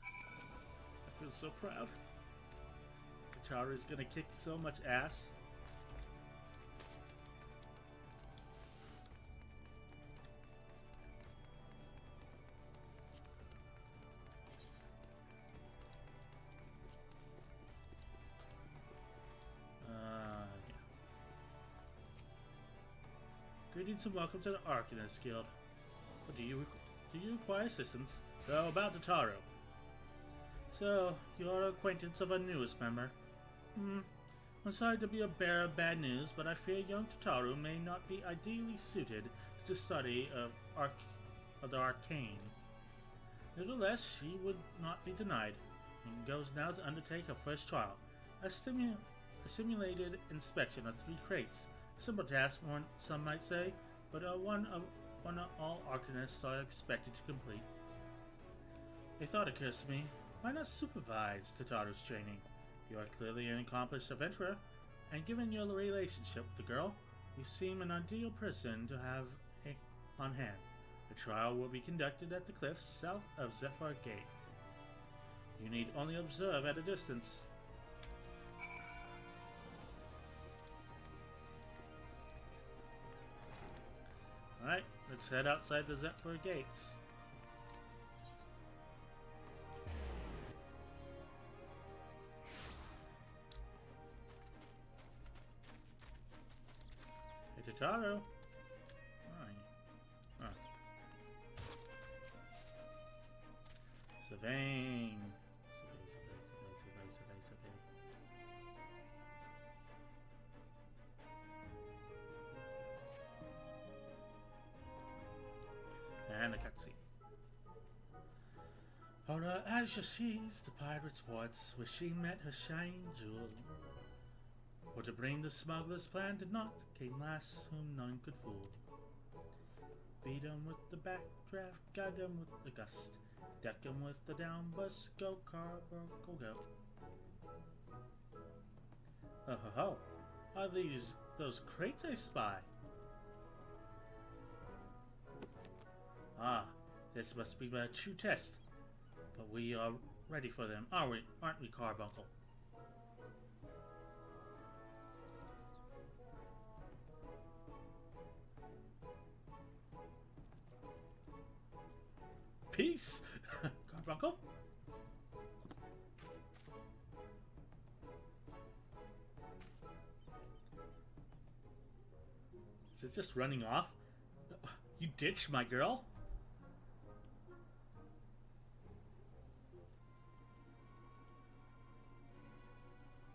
I feel so proud. Kachara's gonna kick so much ass. Yeah. Greetings and welcome to the Arcanist Guild. What do you require assistance? So about Tataru. So, you're an acquaintance of our newest member. I'm sorry to be a bearer of bad news, but I fear young Tataru may not be ideally suited to the study of the arcane. Nevertheless, she would not be denied, and goes now to undertake her first trial. A simulated inspection of 3 crates. Simple task, some might say, but one all Arcanists are expected to complete. A thought occurs to me. Why not supervise Tataru's training? You are clearly an accomplished adventurer, and given your relationship with the girl, you seem an ideal person to have on hand. The trial will be conducted at the cliffs south of Zephyr Gate. You need only observe at a distance. Alright, let's head outside the Zephyr Gates. Hey, Tataru. Hi. Surveying. Survey. And a cutscene. On her azure seas, the pirate's ports, where she met her shining jewel. For to bring the smuggler's plan did not, came lass whom none could fool. Beat 'em with the backdraft, guide 'em with the gust, deck 'em with the downbus, go carbuncle go. Oh ho ho, are these those crates I spy? Ah, this must be a true test. But we are ready for them, aren't we, Carbuncle? Peace, Carbuncle. Is it just running off? You ditched my girl?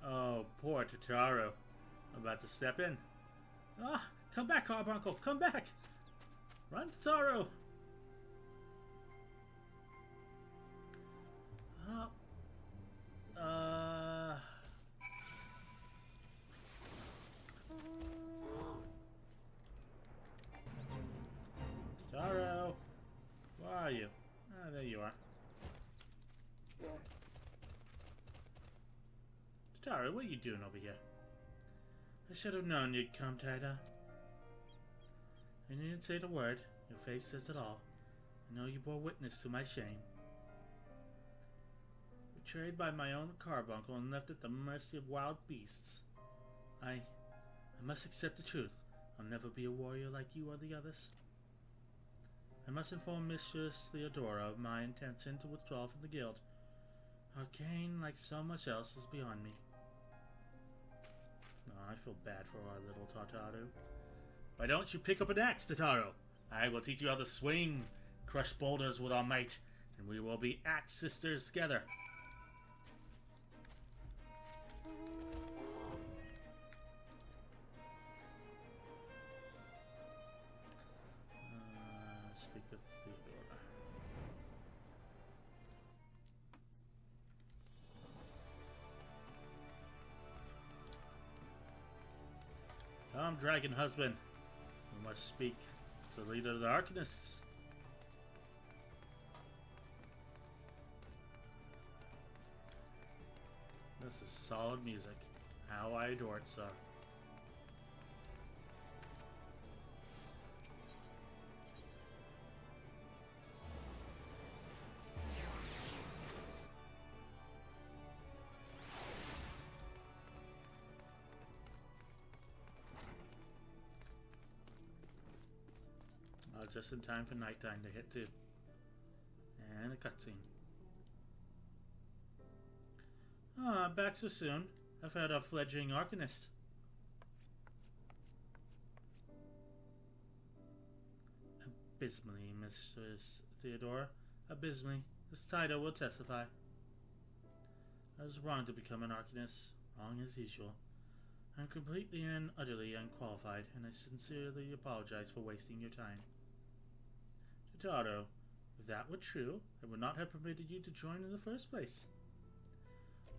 Oh, poor Totaro. I'm about to step in. Ah, come back, Carbuncle, come back! Run, Totaro! Totaro! Where are you? Ah, there you are. Totaro, what are you doing over here? I should have known you'd come, Tida. I needn't say the word. Your face says it all. I know you bore witness to my shame. Betrayed by my own carbuncle and left at the mercy of wild beasts. I must accept the truth. I'll never be a warrior like you or the others. I must inform Mistress Theodora of my intention to withdraw from the guild. Arcane, like so much else, is beyond me. Oh, I feel bad for our little Totaro. Why don't you pick up an axe, Totaro? I will teach you how to swing, crush boulders with our might, and we will be axe sisters together. Speak to Theodora. Come, dragon husband. We must speak to the leader of the Arcanists. This is solid music. How I adore it, sir. Just in time for nighttime to hit too. And a cutscene. Ah, back so soon. I've had a fledgling Arcanist. Abysmally, Mistress Theodora. Abysmally. This Tida will testify. I was wrong to become an Arcanist. Wrong as usual. I'm completely and utterly unqualified, and I sincerely apologize for wasting your time. Totaro, if that were true, I would not have permitted you to join in the first place.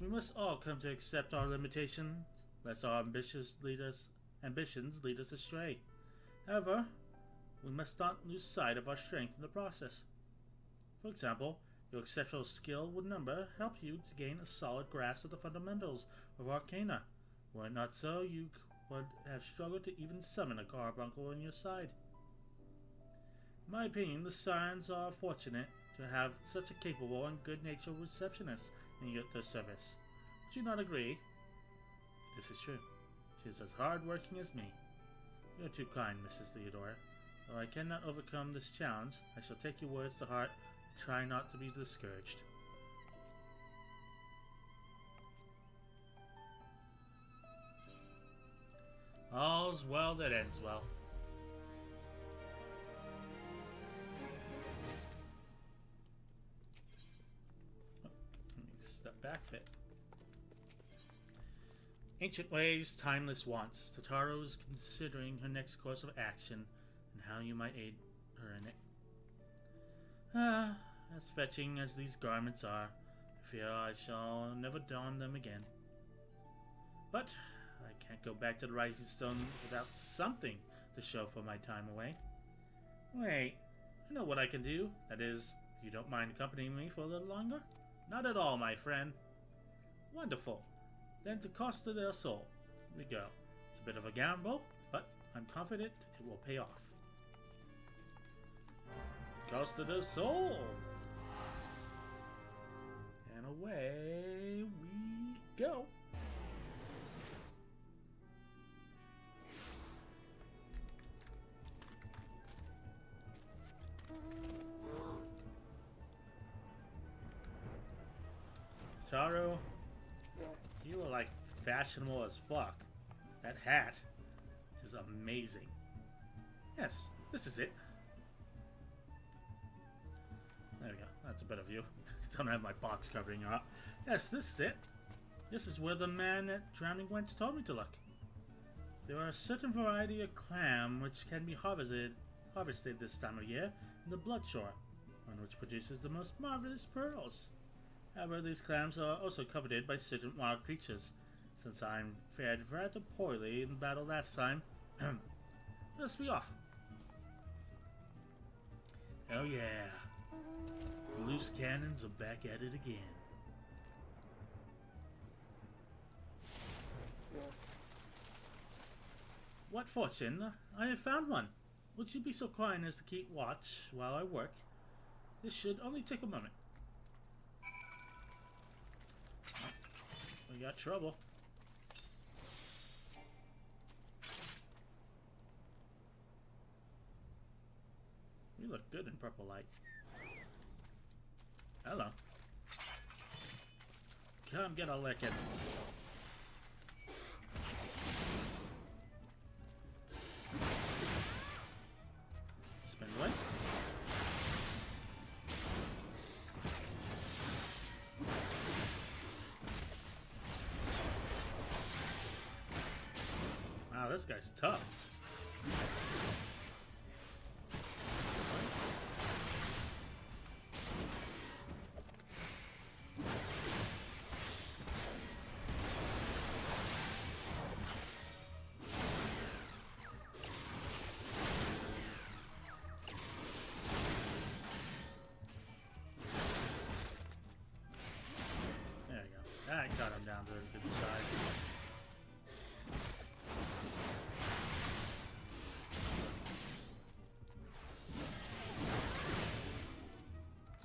We must all come to accept our limitations, lest our ambitions lead us astray. However, we must not lose sight of our strength in the process. For example, your exceptional skill with number helped you to gain a solid grasp of the fundamentals of Arcana. Were it not so, you would have struggled to even summon a carbuncle on your side. In my opinion, the Sirens are fortunate to have such a capable and good-natured receptionist in their service. Would you not agree? This is true. She is as hard-working as me. You are too kind, Mrs. Theodora. Though I cannot overcome this challenge, I shall take your words to heart and try not to be discouraged. All's well that ends well. Step back a bit. Ancient ways, timeless wants. Totaro is considering her next course of action and how you might aid her in it. as fetching as these garments are, I fear I shall never don them again. But I can't go back to the Rising Stone without something to show for my time away. Wait, I know what I can do. That is, if you don't mind accompanying me for a little longer? Not at all, my friend. Wonderful. Then to Costa del Sol we go. It's a bit of a gamble, but I'm confident it will pay off. Costa del Sol! And away we go. Taro, you are like fashionable as fuck. That hat is amazing. Yes, this is it. There we go. That's a better view. Don't have my box covering her up. Yes, this is it. This is where the man at Drowning Wench told me to look. There are a certain variety of clam which can be harvested this time of year in the Bloodshore, one which produces the most marvelous pearls. However, these clams are also coveted by certain wild creatures. Since I fared rather poorly in battle last time, let's be off. Oh yeah. Loose cannons are back at it again. What fortune! I have found one. Would you be so kind as to keep watch while I work? This should only take a moment. We got trouble. You look good in purple light. Hello. Come get a licking. Spin away. Wow, this guy's tough. That got him down to a good size.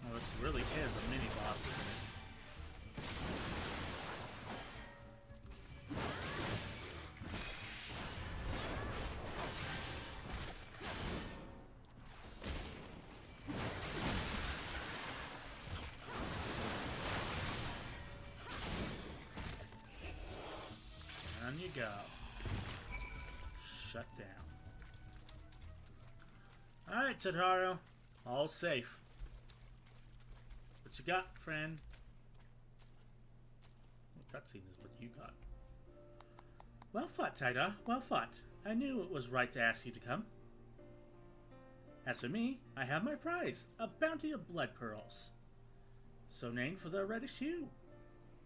Oh, this really is a mini boss, isn't it? On you go. Shut down. Alright, Totaro. All safe. What you got, friend? Cutscene is what you got. Well fought, Taida. Well fought. I knew it was right to ask you to come. As for me, I have my prize. A bounty of blood pearls. So named for their reddish hue.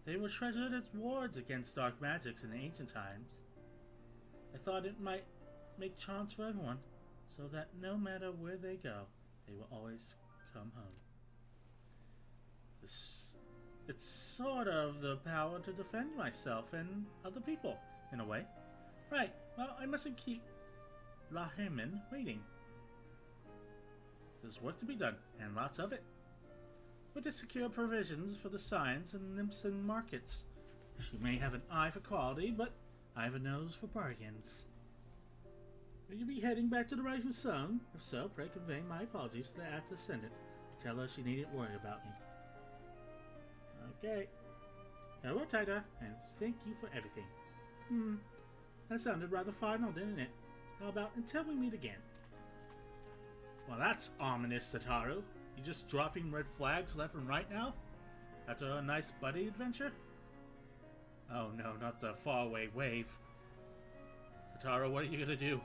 They were treasured as wards against dark magics in ancient times. I thought it might make charms for everyone, so that no matter where they go, they will always come home. It's sort of the power to defend myself and other people, in a way. Right, well, I mustn't keep Lahemin waiting. There's work to be done, and lots of it. But to secure provisions for the science and Nimson markets. She may have an eye for quality, but I have a nose for bargains. Will you be heading back to the Rising Sun? If so, pray convey my apologies to the Act Ascendant. Tell her she needn't worry about me. Okay. Hello, Taida, and thank you for everything. That sounded rather final, didn't it? How about until we meet again? Well, that's ominous, Totaro. You just dropping red flags left and right now? After a nice buddy adventure? Oh no, not the faraway wave. Totaro, what are you gonna do?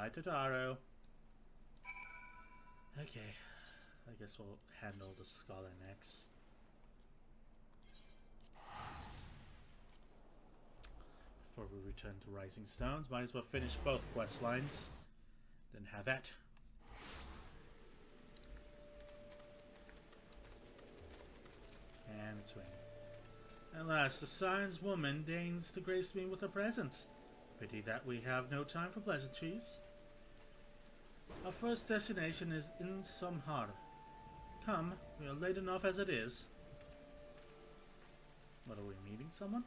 Bye, Totaro. Okay, I guess we'll handle the scholar next. Before we return to Rising Stones, might as well finish both quest lines, then have at. And it's raining. At last, the Science Woman deigns to grace me with her presence. Pity that we have no time for pleasantries. Our first destination is in Samhar. Come, we are late enough as it is. What, are we meeting someone?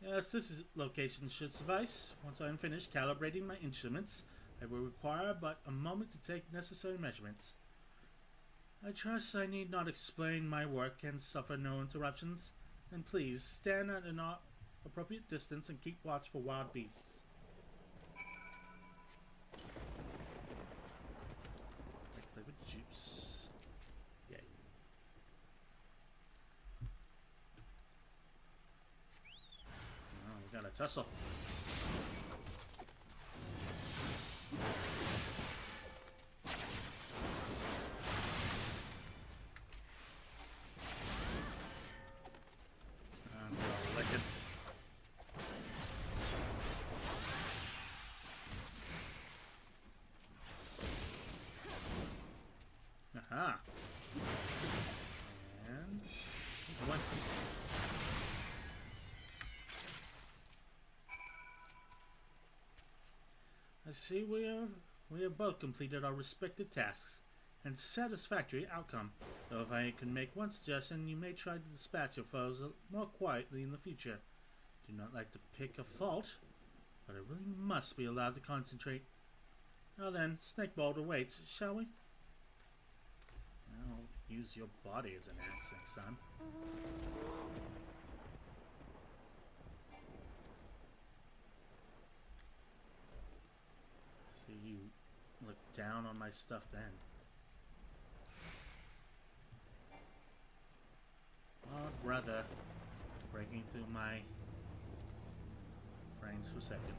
Yes, this location should suffice. Once I am finished calibrating my instruments, I will require but a moment to take necessary measurements. I trust I need not explain my work and suffer no interruptions. And please, stand at an appropriate distance and keep watch for wild beasts. Flavored juice. Yay. Oh, we got a tussle. Aha. And one. I see we have both completed our respective tasks and satisfactory outcome. Though if I can make one suggestion, you may try to dispatch your foes more quietly in the future. Do not like to pick a fault, but I really must be allowed to concentrate. Now then, Snakebolt awaits, shall we? I'll use your body as an axe next time. So you look down on my stuff then. Oh, brother. Breaking through my frames per second.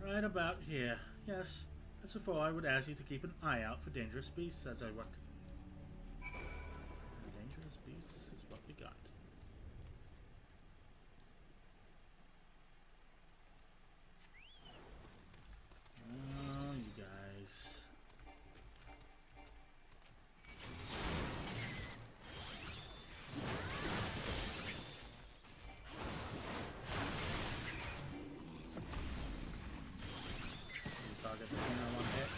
Right about here. Yes. As before, I would ask you to keep an eye out for dangerous beasts as I work. And dangerous beasts is what we got. Oh, you guys. Target that I want to hit.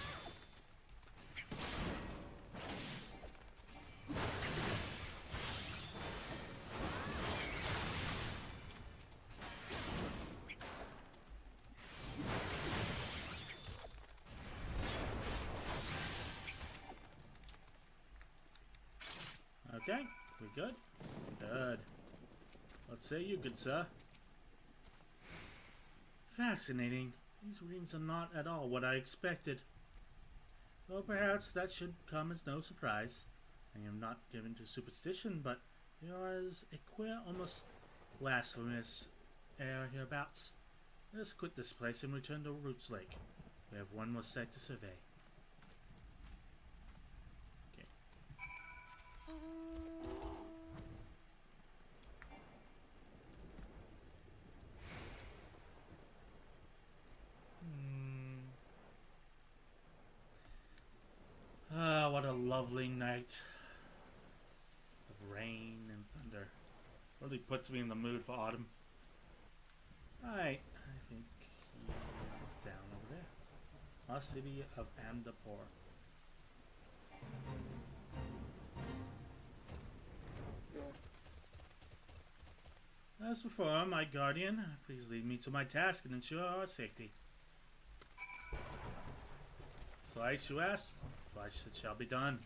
Okay, we good? Good. What say you, good sir? Fascinating. These readings are not at all what I expected. Though perhaps that should come as no surprise. I am not given to superstition, but there is a queer, almost blasphemous air hereabouts. Let us quit this place and return to Roots Lake. We have one more site to survey. Okay. Ah, what a lovely night of rain and thunder. Really puts me in the mood for autumn. Right, I think he's down over there. Our city of Amdapur. As before, my guardian, please lead me to my task and ensure our safety. Twice you asked, twice it shall be done.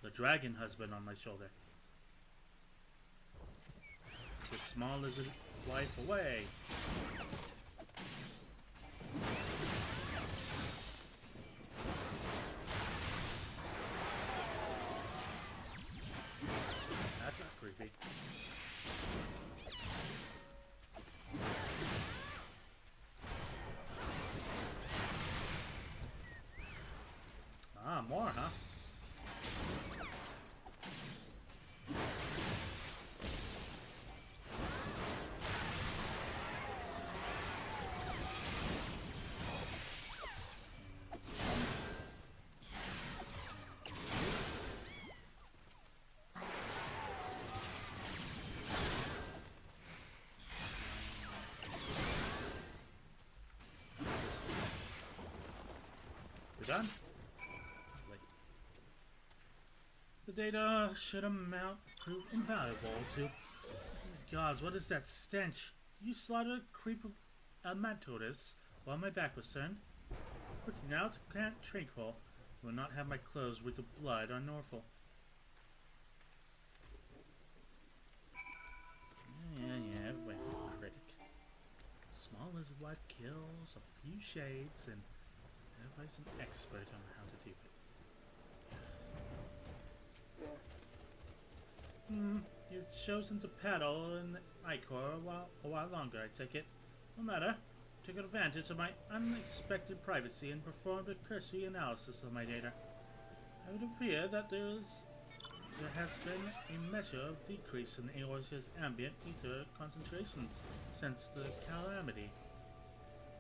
The dragon husband on my shoulder. this small lizard life away. That's not creepy. Ah, more, huh? We're done? The data should prove invaluable to... Gods, what is that stench? You slaughtered a creep of Amatotis while my back was turned. Looking out, can't tranquil. Will not have my clothes reek of blood or Norfolk. Yeah, everybody's a critic. Small lizard wife kills a few shades, and everybody's an expert on how to do it. You've chosen to paddle in Icor a while longer, I take it. No matter. Took advantage of my unexpected privacy and performed a cursory analysis of my data. It would appear that there has been a measure of decrease in Eorzea's ambient ether concentrations since the calamity.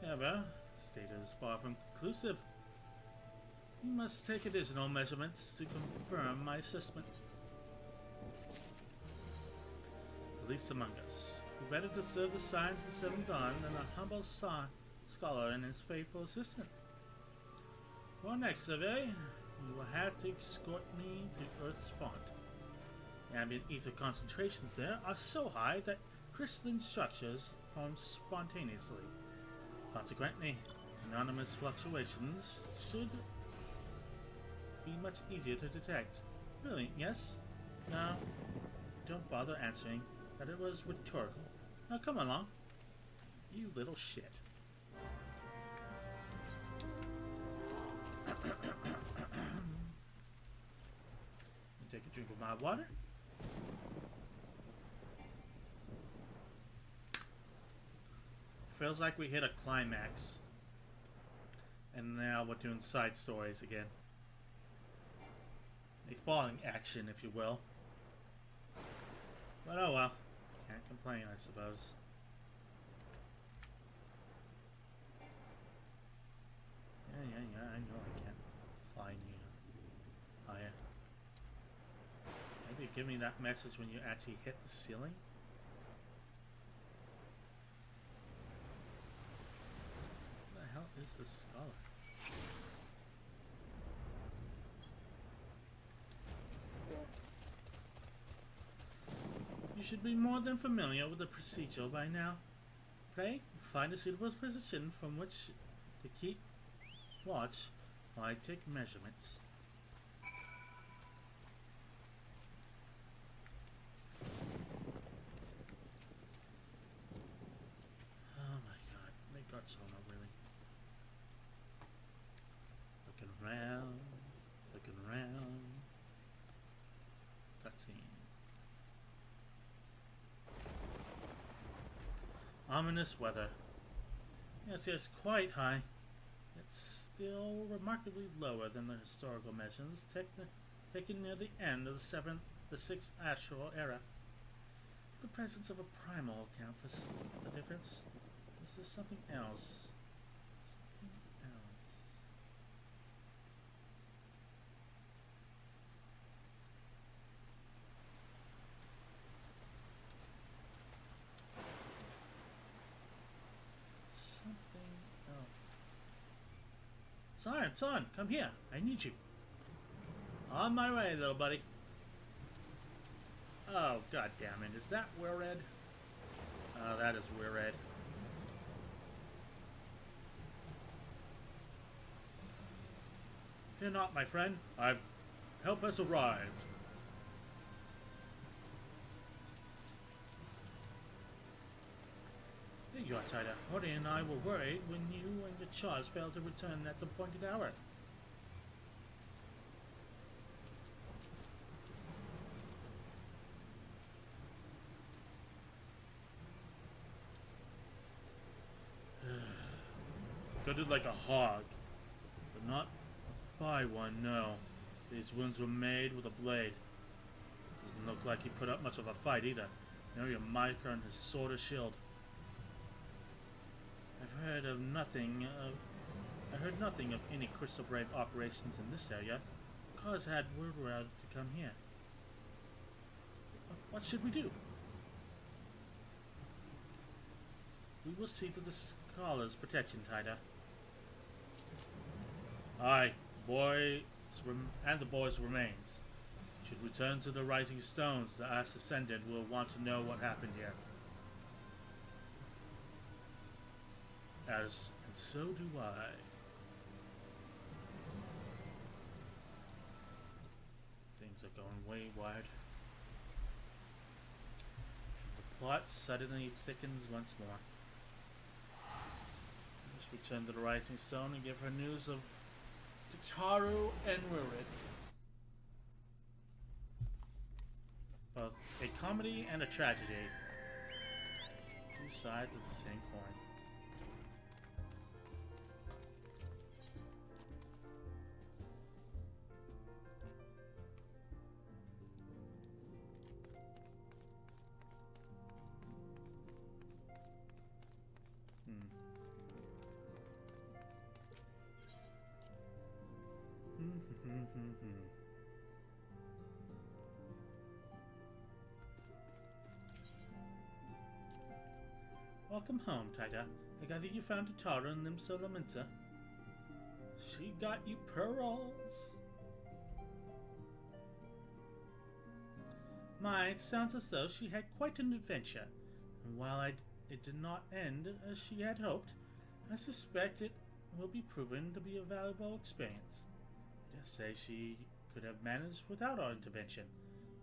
However, this data is far from conclusive. You must take additional measurements to confirm my assessment. The least among us, who better to serve the signs of the Seven Dawn than a humble scholar and his faithful assistant. For our next survey, you will have to escort me to Earth's font. The ambient ether concentrations there are so high that crystalline structures form spontaneously. Consequently, anonymous fluctuations should be much easier to detect. Brilliant, yes? Now, don't bother answering that it was rhetorical. Now come along, you little shit. Take a drink of my water. Feels like we hit a climax. And now we're doing side stories again. A falling action, if you will. But oh well. Can't complain, I suppose. Yeah, I know I can't fly any higher. Maybe give me that message when you actually hit the ceiling? What the hell is the scholar? You should be more than familiar with the procedure by now. Pray, find a suitable position from which to keep watch while I take measurements. Oh my god, my guts are not really. Looking around. Cutscene. Ominous weather. Yes, quite high. It's still remarkably lower than the historical measurements taken near the end of the 6th Astral Era. The presence of a primal account for the difference. Is there something else? Son, come here. I need you. On my way, little buddy. Oh, god damn it. Is that Weird? Oh, that is Weird. Fear not, my friend. Help has arrived. you are, Tida. Horty and I were worried when you and your charge failed to return at the appointed hour. Gutted like a hog, but not by one, no. These wounds were made with a blade. Doesn't look like he put up much of a fight either. Nary a marker on his sword or shield. I heard nothing of any Crystal Brave operations in this area. Cause had word out to come here. What should we do? We will see to the scholar's protection, Tida. Aye, and the boy's remains. Should return to the Rising Stones. The Ash Ascendant will want to know what happened here. And so do I. Things are going wayward. The plot suddenly thickens once more. Let's return to the Rising Stone and give her news of Taru and Rurik. Both a comedy and a tragedy. Two sides of the same coin. Welcome home, Tida. I gather you found Tara and Limsa Laminsa. She got you pearls. My, it sounds as though she had quite an adventure. And while it did not end as she had hoped, I suspect it will be proven to be a valuable experience. I dare say she could have managed without our intervention.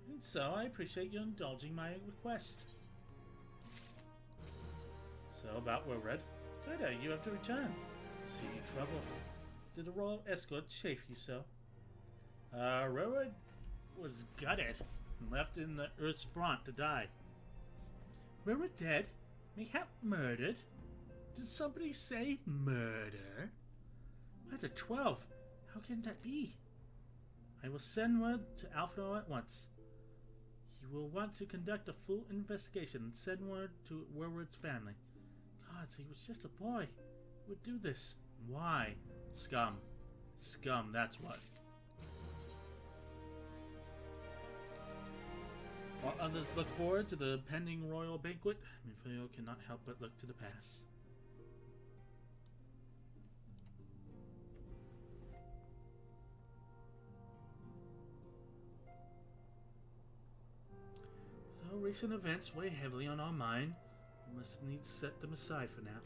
And so I appreciate you indulging my request. So, about Wilred. Tida, you have to return. See you trouble. Did the royal escort chafe you so? Wilred was gutted and left in the Earth's front to die. Wilred dead? Mayhap murdered? Did somebody say murder? At a 12. How can that be? I will send word to Alfred at once. He will want to conduct a full investigation and send word to Wilred's family. God, he was just a boy. Who would do this? Why? Scum. Scum, that's what. While others look forward to the pending royal banquet, Mifeo cannot help but look to the past. Though recent events weigh heavily on our mind, we must needs set them aside for now.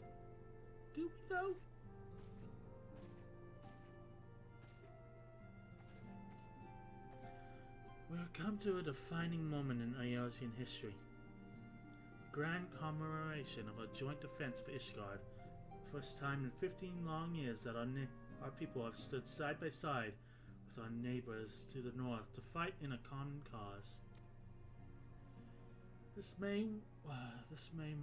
Do we, though? We have come to a defining moment in Eosian history. A grand commemoration of a joint defense for Ishgard. The first time in 15 long years that our people have stood side by side with our neighbors to the north to fight in a common cause. This may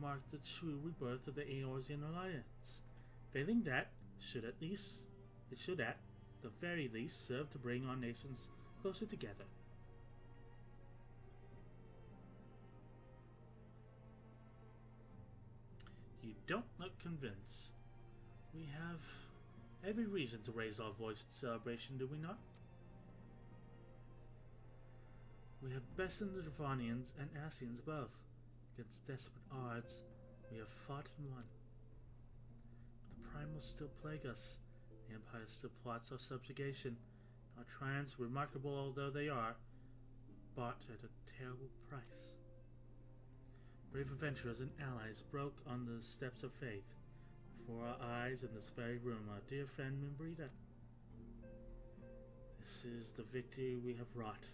mark the true rebirth of the Eorzean Alliance. Failing that, it should at the very least serve to bring our nations closer together. You don't look convinced. We have every reason to raise our voice in celebration, do we not? We have bested the Dravanians and Ascians both. Against desperate odds, we have fought and won. But the primals still plague us. The Empire still plots our subjugation. Our triumphs, remarkable although they are, bought at a terrible price. Brave adventurers and allies broke on the steps of faith. Before our eyes in this very room, our dear friend Mimbrita. This is the victory we have wrought.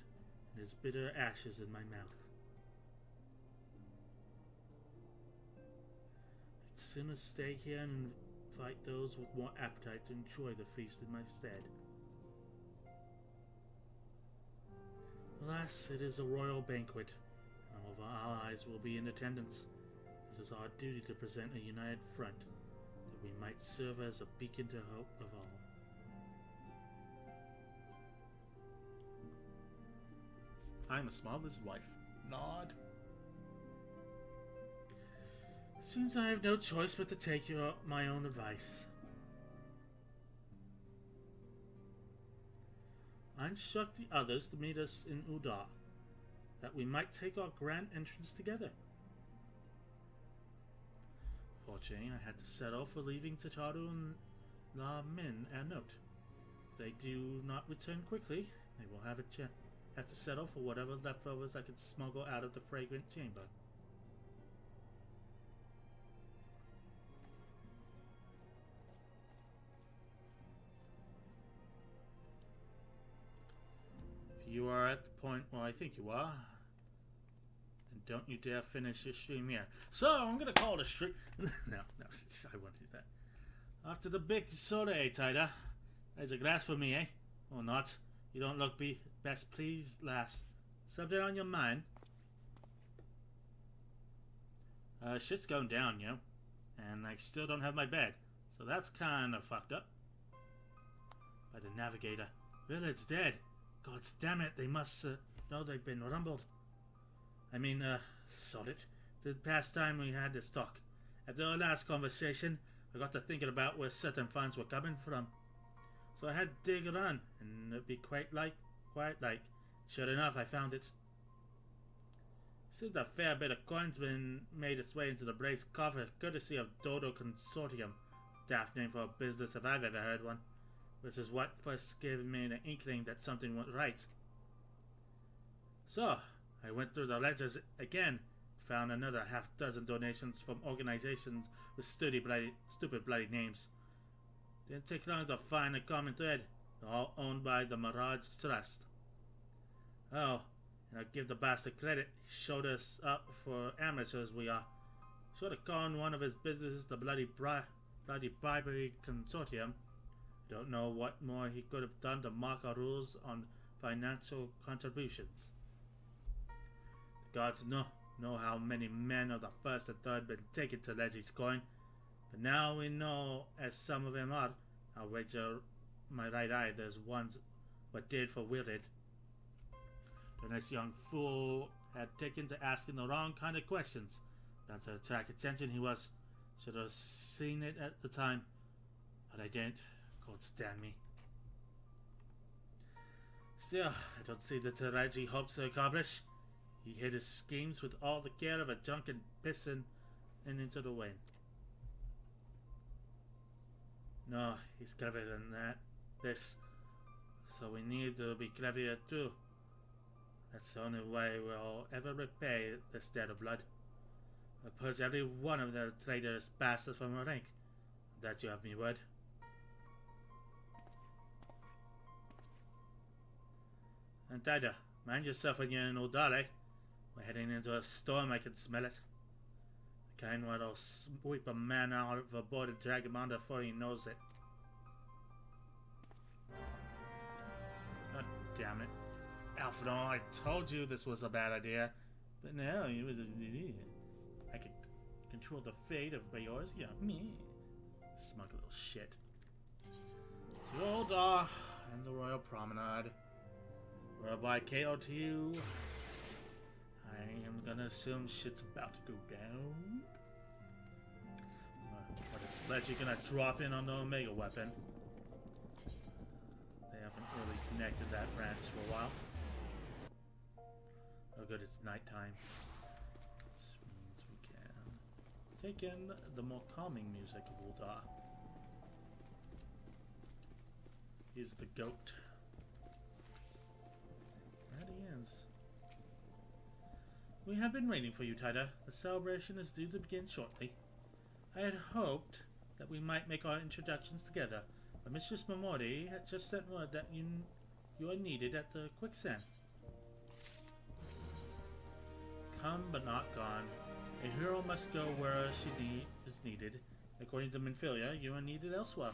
His bitter ashes in my mouth. It's sooner stay here and invite those with more appetite to enjoy the feast in my stead. Alas, it is a royal banquet, and all of our allies will be in attendance. It is our duty to present a united front, that we might serve as a beacon to hope of all. I am a small lizard wife. Nod. It seems I have no choice but to take my own advice. I instruct the others to meet us in Udar, that we might take our grand entrance together. Fortunately, I had to settle for leaving Tataru and La Min a note. If they do not return quickly, they will have to settle for whatever leftovers I could smuggle out of the fragrant chamber. If you are at the point where I think you are, then don't you dare finish your stream here. So, I'm gonna call it a stream. no, I won't do that. After the big soda, Taida. There's a glass for me, eh? Or not. You don't look best pleased, lass. Something on your mind? Shit's going down, you know. And I still don't have my bed. So that's kinda fucked up. By the navigator. Really, it's dead. God damn it, they must know they've been rumbled. I mean, sod it. The past time we had this talk. After our last conversation, I got to thinking about where certain funds were coming from. So I had to dig around, and it'd be quite like. Sure enough, I found it. Seems a fair bit of coin's been made its way into the Brace coffer, courtesy of Dodo Consortium. Daft name for a business if I've ever heard one. Which is what first gave me the inkling that something went right. So, I went through the ledgers again, found another half-dozen donations from organizations with stupid bloody names. Didn't take long to find a common thread. They're all owned by the Mirage Trust. Oh, and I'll give the bastard credit. He showed us up for amateurs we are. Should have called one of his businesses the bloody bribery consortium. Don't know what more he could have done to mark our rules on financial contributions. The gods know how many men of the first and third been taken to Leggie's coin. But now we know as some of them are. I'll wager my right eye there's ones what did for Willard. The nice young fool had taken to asking the wrong kind of questions. Bound to attract attention he was. Should have seen it at the time. But I didn't. God stand me. Still, I don't see the Taraji hopes to accomplish. He hid his schemes with all the care of a drunken pisson and into the wind. No, he's cleverer than this. So we need to be cleverer too. That's the only way we'll ever repay this debt of blood. I'll purge every one of the traitorous bastards from our rank. That you have me word. And Taida, mind yourself when you're in Udar, eh? We're heading into a storm, I can smell it. The kind what'll sweep a man out of a board and drag him under before he knows it. God damn it. Alfredo, I told you this was a bad idea. But now I can control the fate of yours. Yeah, me. Smug little shit. To Udar and the Royal Promenade. Whereby KO2, I am gonna assume shit's about to go down. But is Leggy gonna drop in on the Omega weapon? They haven't really connected that branch for a while. Oh good, it's nighttime. Which means we can take in the more calming music of Udar. He's the goat. That he is. We have been waiting for you, Taida. The celebration is due to begin shortly. I had hoped that we might make our introductions together, but Mistress Momori had just sent word that you are needed at the quicksand. Come but not gone. A hero must go where she is needed. According to Minfilia, you are needed elsewhere.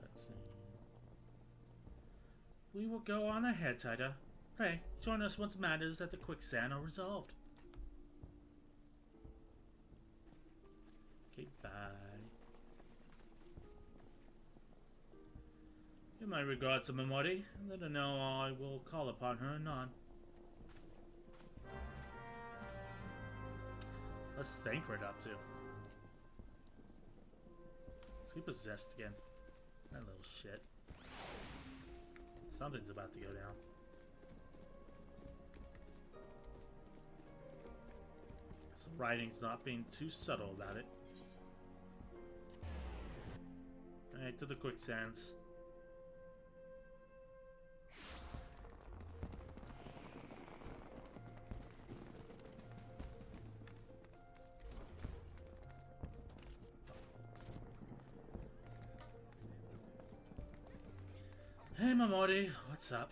Let's see. We will go on ahead, Tida. Pray, join us once matters at the quicksand are resolved. Okay, bye. Give my regards to Mamori, and let her know I will call upon her anon. What's Thancred up to? Is he possessed again? That little shit. Something's about to go down. Some writing's not being too subtle about it. Alright, to the quicksands. Hey Mamori, what's up?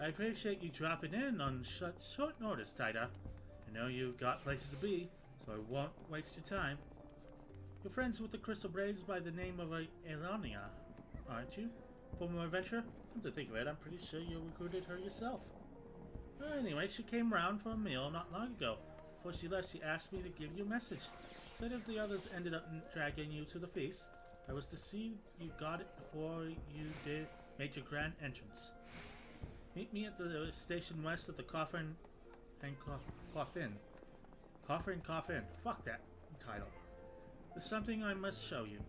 I appreciate you dropping in on short notice, Tida. I know you've got places to be, so I won't waste your time. You're friends with the Crystal Braves by the name of Elania, aren't you? Former adventurer? Come to think of it, I'm pretty sure you recruited her yourself. Well, anyway, she came round for a meal not long ago. Before she left, she asked me to give you a message. Said if the others ended up dragging you to the feast, I was to see you got it before you made your grand entrance. Meet me at the station west of the Coffin and Coffin. Coffin, Coffin. Fuck that title. There's something I must show you.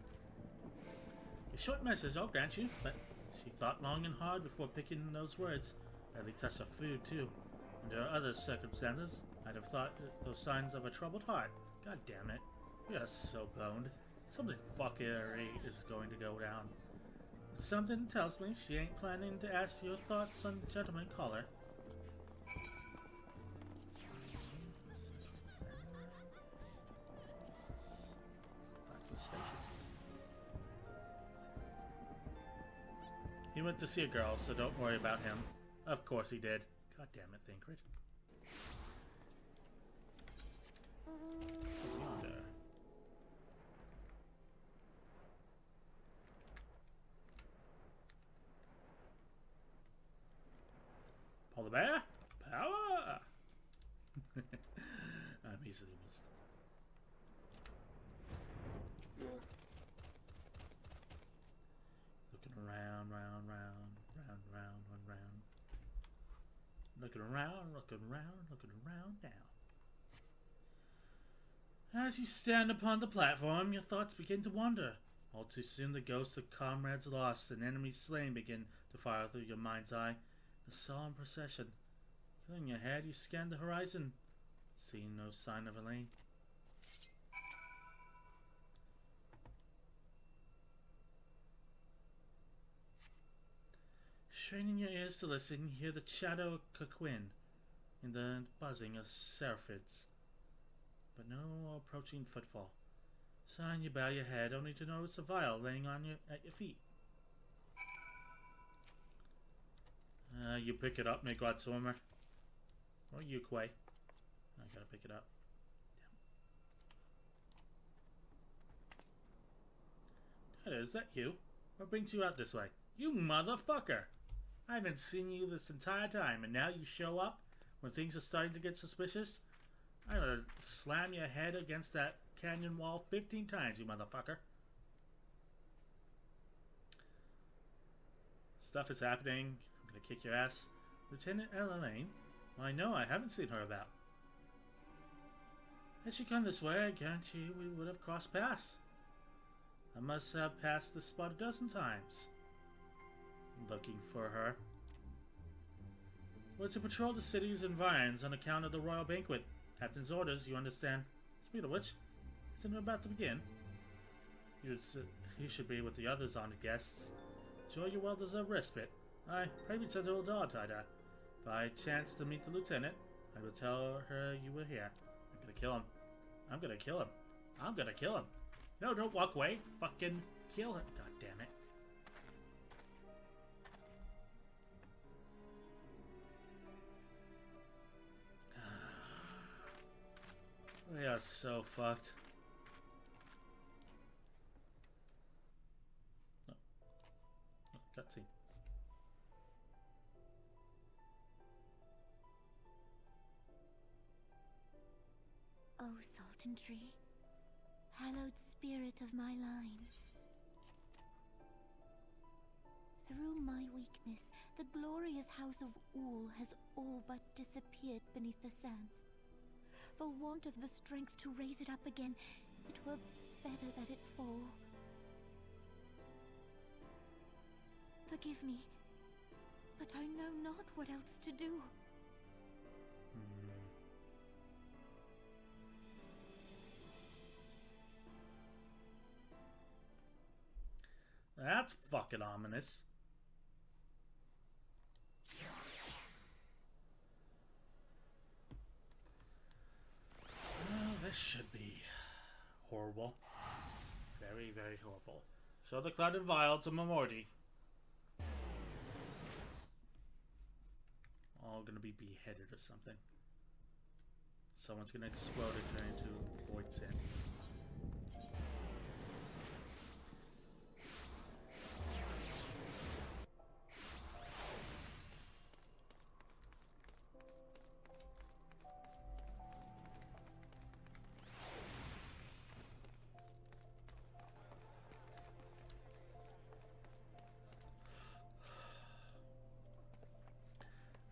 A short message I'll grant you, but she thought long and hard before picking those words. Barely touched her food, too. Under other circumstances, I'd have thought those signs of a troubled heart. God damn it. We are so boned. Something fuckery is going to go down. Something tells me she ain't planning to ask your thoughts on Gentleman Caller. He went to see a girl, so don't worry about him. Of course he did. God damn it, Thancred. Paul the Bear? Power! I'm easily missed. Looking around, round. Looking around now. As you stand upon the platform, your thoughts begin to wander. All too soon, the ghosts of comrades lost and enemies slain begin to fire through your mind's eye. A solemn procession. Turning your head, you scan the horizon, seeing no sign of Elaine. Straining your ears to listen, you hear the chatter of Kaquin and the buzzing of seraphids, but no approaching footfall. Sighing, you bow your head, only to notice a vial laying at your feet. You pick it up, make God Swimmer. Or you, Quay. I gotta pick it up. Damn. Is that you? What brings you out this way? You motherfucker! I haven't seen you this entire time, and now you show up when things are starting to get suspicious? I'm gonna slam your head against that canyon wall 15 times, you motherfucker. Stuff is happening. I'm gonna kick your ass. Lieutenant Elaine? Well, no, I haven't seen her about. Had she come this way, I guarantee we would have crossed paths. I must have passed this spot a dozen times. Looking for her. We're to patrol the city's environs on account of the royal banquet. Captain's orders, you understand. Speaking of which, isn't it about to begin? You should be with the others honored guests. Enjoy your well-deserved respite. I pray we tend to old dog, Tida. If I chance to meet the lieutenant, I will tell her you were here. I'm gonna kill him. I'm gonna kill him. I'm gonna kill him. No, don't walk away. Fucking kill him. God damn it. are so fucked. Oh. Oh, cutscene. O Sultan Tree, hallowed spirit of my line. Through my weakness, the glorious house of Ul has all but disappeared beneath the sands. For want of the strength to raise it up again, it were better that it fall. Forgive me, but I know not what else to do. That's fucking ominous. Well, this should be horrible. Very, very horrible. Show the clouded vial to Morty. All gonna be beheaded or something. Someone's gonna explode and turn into void sand.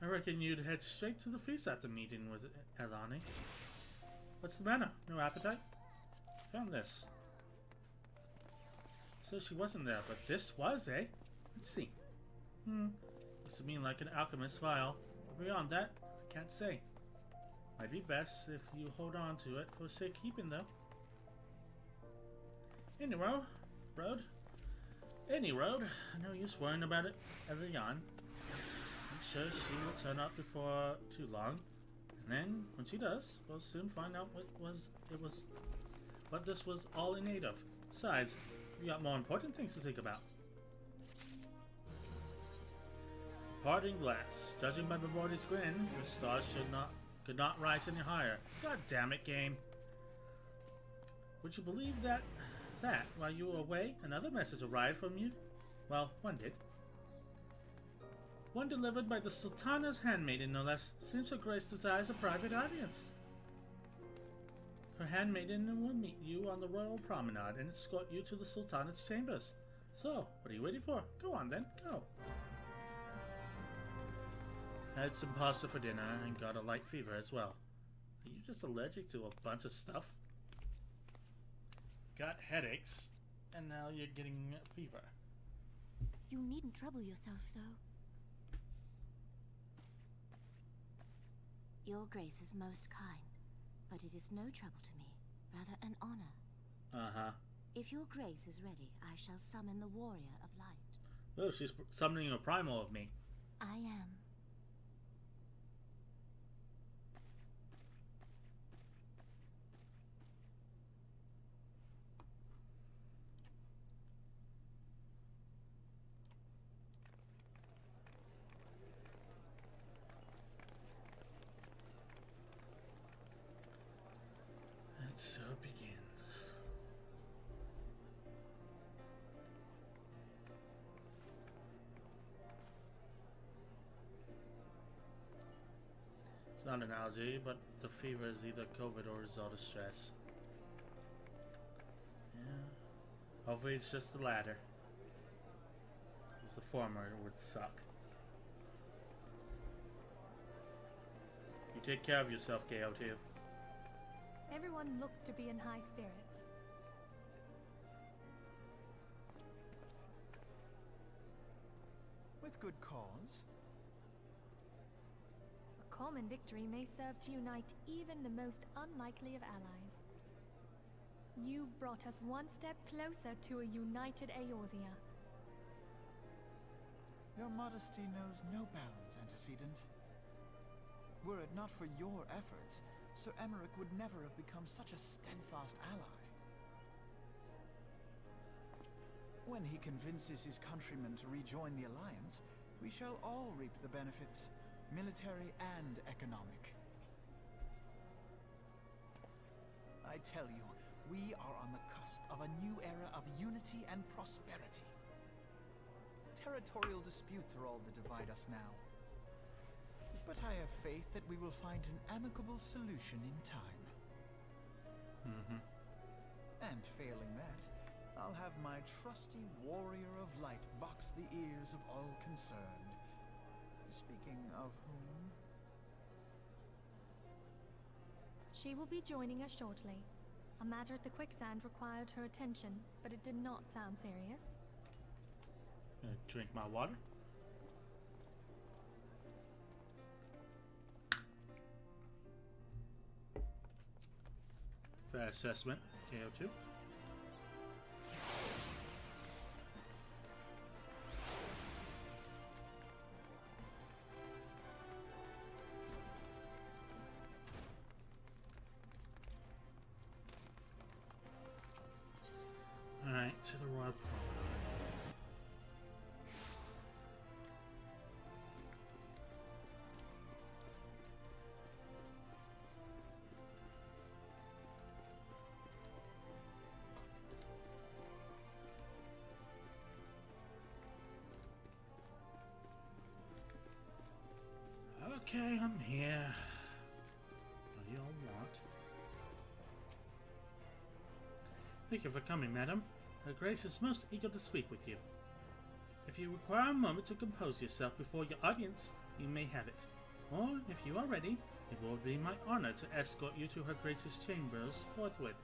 I reckon you'd head straight to the feast after meeting with Elani. What's the matter? No appetite? Found this. So she wasn't there, but this was, eh? Let's see. Must have been like an alchemist vial. But beyond that, I can't say. Might be best if you hold on to it for safekeeping, though. Any road? No use worrying about it early on. I'm sure she will turn up before too long, and then when she does, we'll soon find out what this was all in aid of. Besides, we got more important things to think about. Parting glass. Judging by Morty's grin, your stars could not rise any higher. God damn it, game! Would you believe that while you were away, another message arrived from you? Well, one did. One delivered by the Sultana's handmaiden, no less. Seems Her Grace desires a private audience. Her handmaiden will meet you on the royal promenade and escort you to the Sultana's chambers. So, what are you waiting for? Go on then, go. Had some pasta for dinner and got a light fever as well. Are you just allergic to a bunch of stuff? Got headaches, and now you're getting a fever. You needn't trouble yourself so. Your Grace is most kind, but it is no trouble to me, rather an honor. Uh-huh. If your Grace is ready, I shall summon the Warrior of Light. Oh, she's summoning a primal of me. I am. So it begins. It's not an allergy, but the fever is either COVID or a result of stress. Yeah. Hopefully it's just the latter. Because the former would suck. You take care of yourself, KO2. Everyone looks to be in high spirits. With good cause. A common victory may serve to unite even the most unlikely of allies. You've brought us one step closer to a united Eorzea. Your modesty knows no bounds, Antecedent. Were it not for your efforts, Sir Emmerich would never have become such a steadfast ally. When he convinces his countrymen to rejoin the Alliance, we shall all reap the benefits, military and economic. I tell you, we are on the cusp of a new era of unity and prosperity. Territorial disputes are all that divide us now. But I have faith that we will find an amicable solution in time. And failing that, I'll have my trusty warrior of light box the ears of all concerned. Speaking of whom... She will be joining us shortly. A matter at the quicksand required her attention, but it did not sound serious. Gonna drink my water. Fair assessment, KO2. Alright, to the royal promenade. Okay, I'm here. What do y'all want? Thank you for coming, madam. Her Grace is most eager to speak with you. If you require a moment to compose yourself before your audience, you may have it. Or, if you are ready, it will be my honor to escort you to Her Grace's chambers forthwith.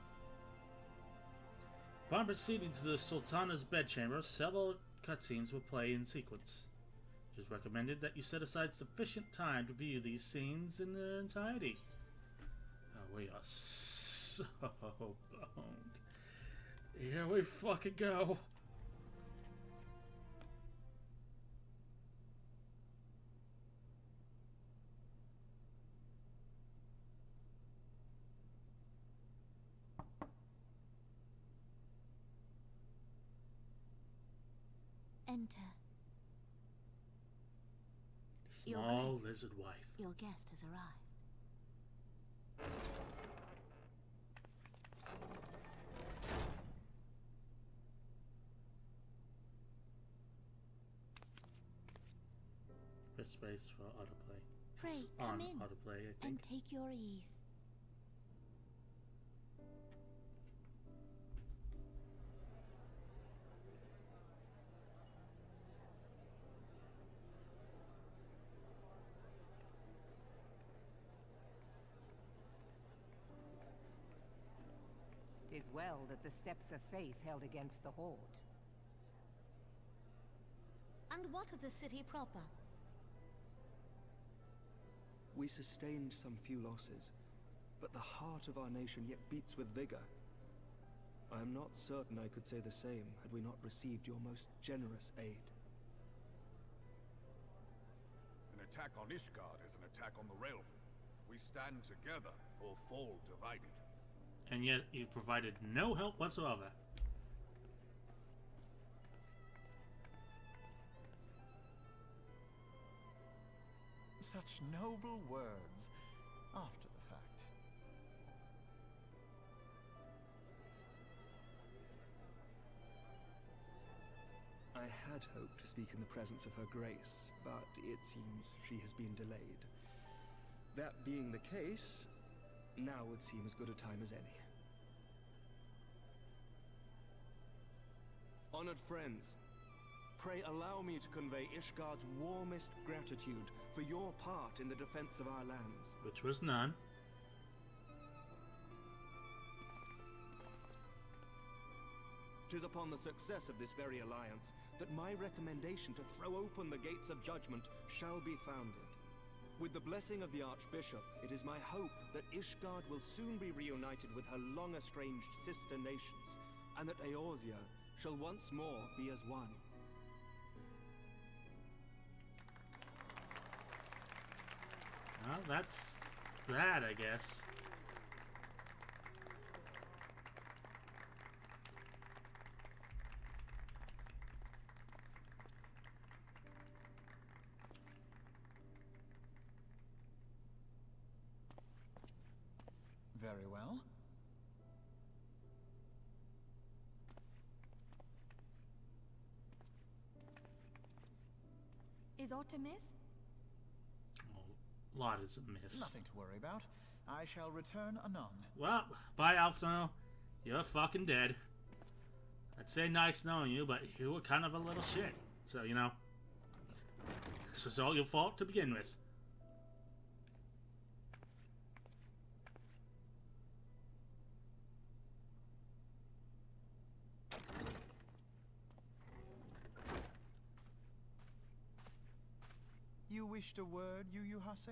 Upon proceeding to the Sultana's bedchamber, several cutscenes will play in sequence. It is recommended that you set aside sufficient time to view these scenes in their entirety. Oh, we are so boned. Here we fucking go. Enter. Small lizard wife. Your guest has arrived. Press space for autoplay. Pray, It's come on in autoplay, I think. and take your ease. Tis well that the steps of faith held against the horde. And what of the city proper? We sustained some few losses, but the heart of our nation yet beats with vigor. I am not certain I could say the same had we not received your most generous aid. An attack on Ishgard is an attack on the realm. We stand together or fall divided. And yet you provided no help whatsoever. Such noble words after the fact. I had hoped to speak in the presence of Her Grace, but it seems she has been delayed. That being the case, now would seem as good a time as any. Honored friends, pray allow me to convey Ishgard's warmest gratitude for your part in the defense of our lands. Which was none. Tis upon the success of this very alliance that my recommendation to throw open the gates of judgment shall be founded. With the blessing of the Archbishop, it is my hope that Ishgard will soon be reunited with her long-estranged sister nations, and that Eorzea shall once more be as one. Well, that's that, I guess. Very well. Is aught amiss? Oh, a lot is amiss. Nothing to worry about. I shall return anon. Well, bye, Alphino. You're fucking dead. I'd say nice knowing you, but you were kind of a little shit. So, you know, this was all your fault to begin with. You wished a word, Yu Yu Hase?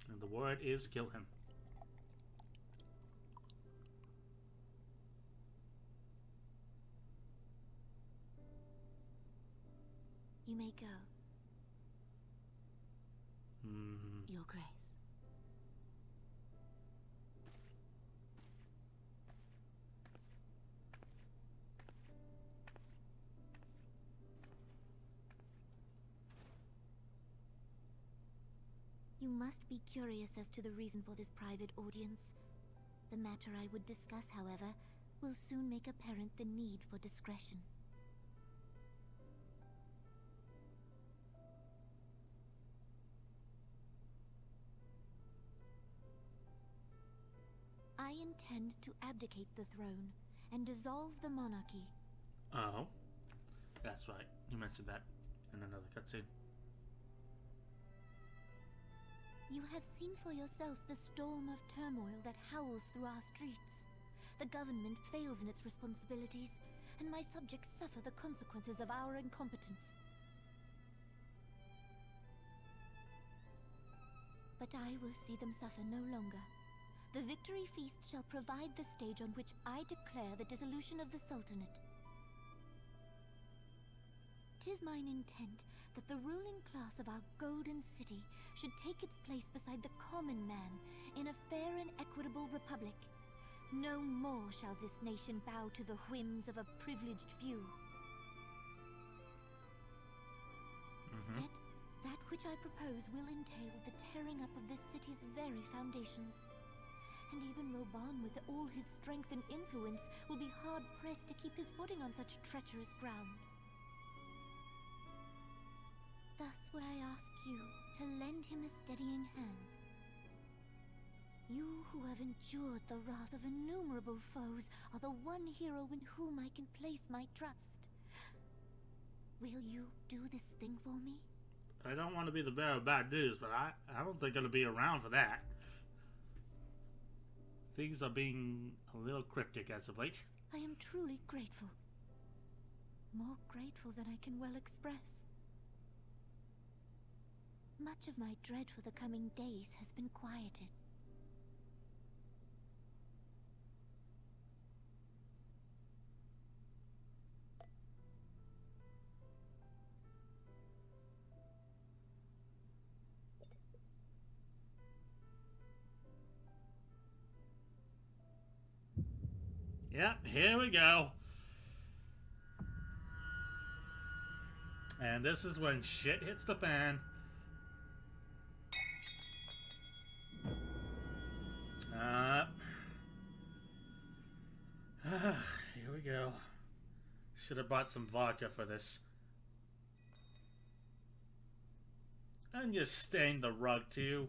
And the word is kill him. You may go. Your Grace. You must be curious as to the reason for this private audience. The matter I would discuss, however, will soon make apparent the need for discretion. I intend to abdicate the throne and dissolve the monarchy. Oh, that's right. You mentioned that in another cutscene. You have seen for yourself the storm of turmoil that howls through our streets. The government fails in its responsibilities, and my subjects suffer the consequences of our incompetence. But I will see them suffer no longer. The victory feast shall provide the stage on which I declare the dissolution of the Sultanate. 'Tis mine intent that the ruling class of our golden city should take its place beside the common man in a fair and equitable republic. No more shall this nation bow to the whims of a privileged few. Yet, that which I propose will entail the tearing up of this city's very foundations. And even Reborn, with all his strength and influence, will be hard-pressed to keep his footing on such treacherous ground. Thus would I ask you to lend him a steadying hand. You who have endured the wrath of innumerable foes are the one hero in whom I can place my trust. Will you do this thing for me? I don't want to be the bearer of bad news, but I don't think I'll be around for that. Things are being a little cryptic as of late. I am truly grateful. More grateful than I can well express. Much of my dread for the coming days has been quieted. Yep, here we go. And this is when shit hits the fan. Here we go. Should have bought some vodka for this. And you stained the rug too.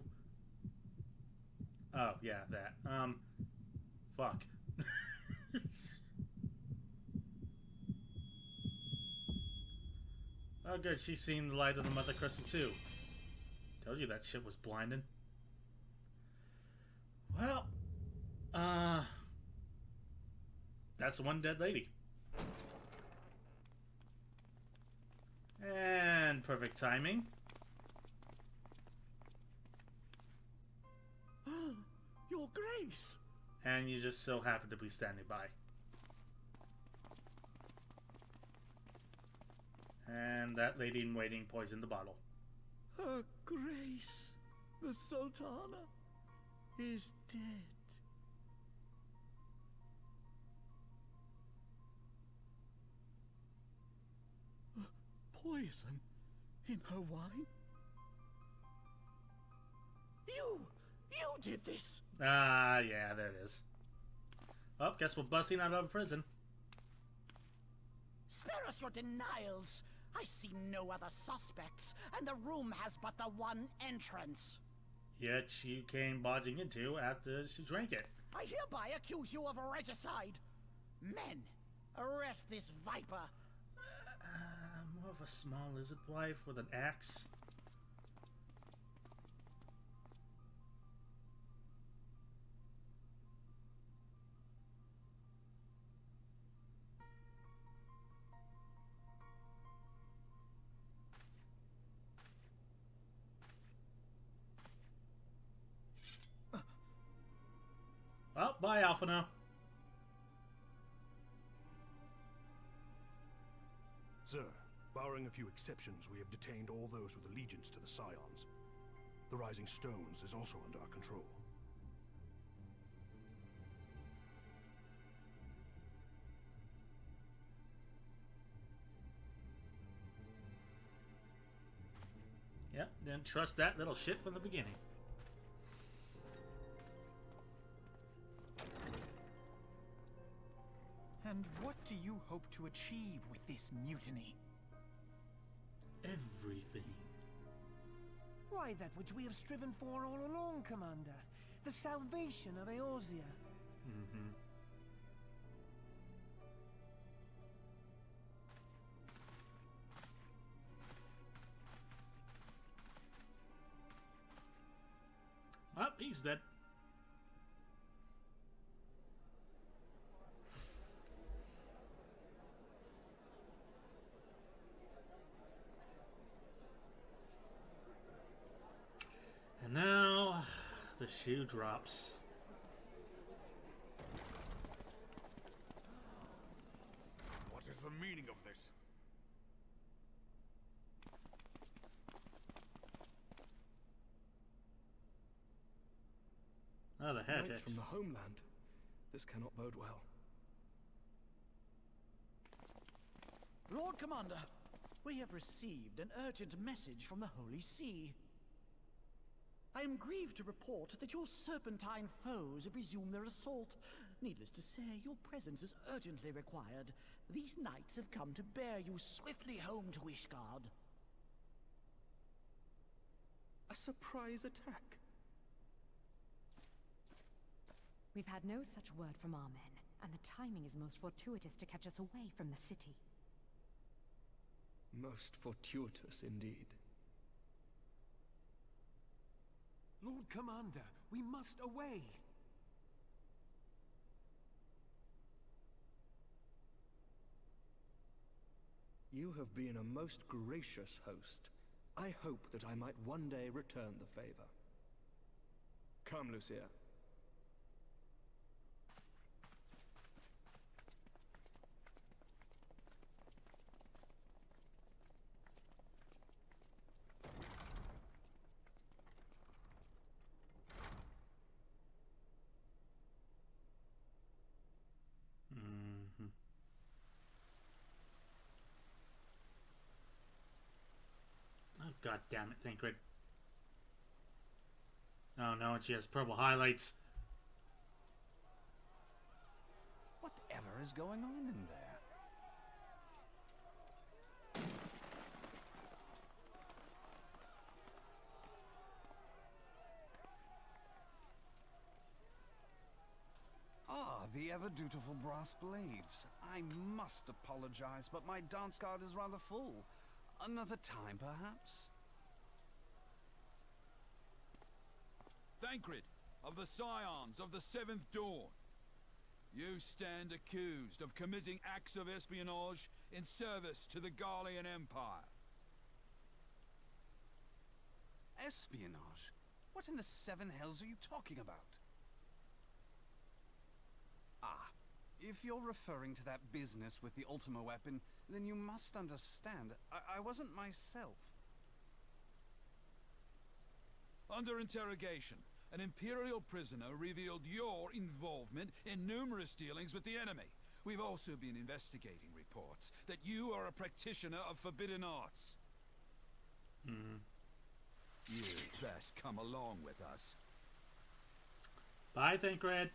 Oh, yeah, that. Fuck. Oh, good. She's seen the light of the Mother Crescent too. Told you that shit was blinding. Well, that's one dead lady. And perfect timing. Your Grace! And you just so happen to be standing by. And that lady in waiting poisoned the bottle. Her Grace, the Sultana, is dead. Poison in her wine? You did this! Ah, yeah, there it is. Oh, guess we're busting out of prison. Spare us your denials. I see no other suspects, and the room has but the one entrance. Yet you came barging into after she drank it. I hereby accuse you of regicide. Men, arrest this viper. More of a small lizard wife with an axe. Well, bye, Alpha now. Sir, barring a few exceptions, we have detained all those with allegiance to the Scions. The Rising Stones is also under our control. Yep, didn't trust that little shit from the beginning. And what do you hope to achieve with this mutiny? Everything. Why, that which we have striven for all along, Commander. The salvation of Eorzea. Mm-hmm. Oh, he's dead. And now, the shoe drops. What is the meaning of this? Oh, the heretics. Knights from the homeland. This cannot bode well. Lord Commander, we have received an urgent message from the Holy See. I am grieved to report that your serpentine foes have resumed their assault. Needless to say, your presence is urgently required. These knights have come to bear you swiftly home to Ishgard. A surprise attack? We've had no such word from our men, and the timing is most fortuitous to catch us away from the city. Most fortuitous indeed. Lord Commander, we must away! You have been a most gracious host. I hope that I might one day return the favor. Come, Lucia. Oh, god damn it, Thancred. Oh no, and she has purple highlights. Whatever is going on in there? Ah, the ever-dutiful brass blades. I must apologize, but my dance card is rather full. Another time, perhaps? Thancred, of the Scions of the Seventh Dawn. You stand accused of committing acts of espionage in service to the Garlean Empire. Espionage? What in the seven hells are you talking about? Ah, if you're referring to that business with the Ultima weapon, then you must understand, I wasn't myself. Under interrogation, an Imperial prisoner revealed your involvement in numerous dealings with the enemy. We've also been investigating reports that you are a practitioner of forbidden arts. Hmm. You'd best come along with us. I think, Red.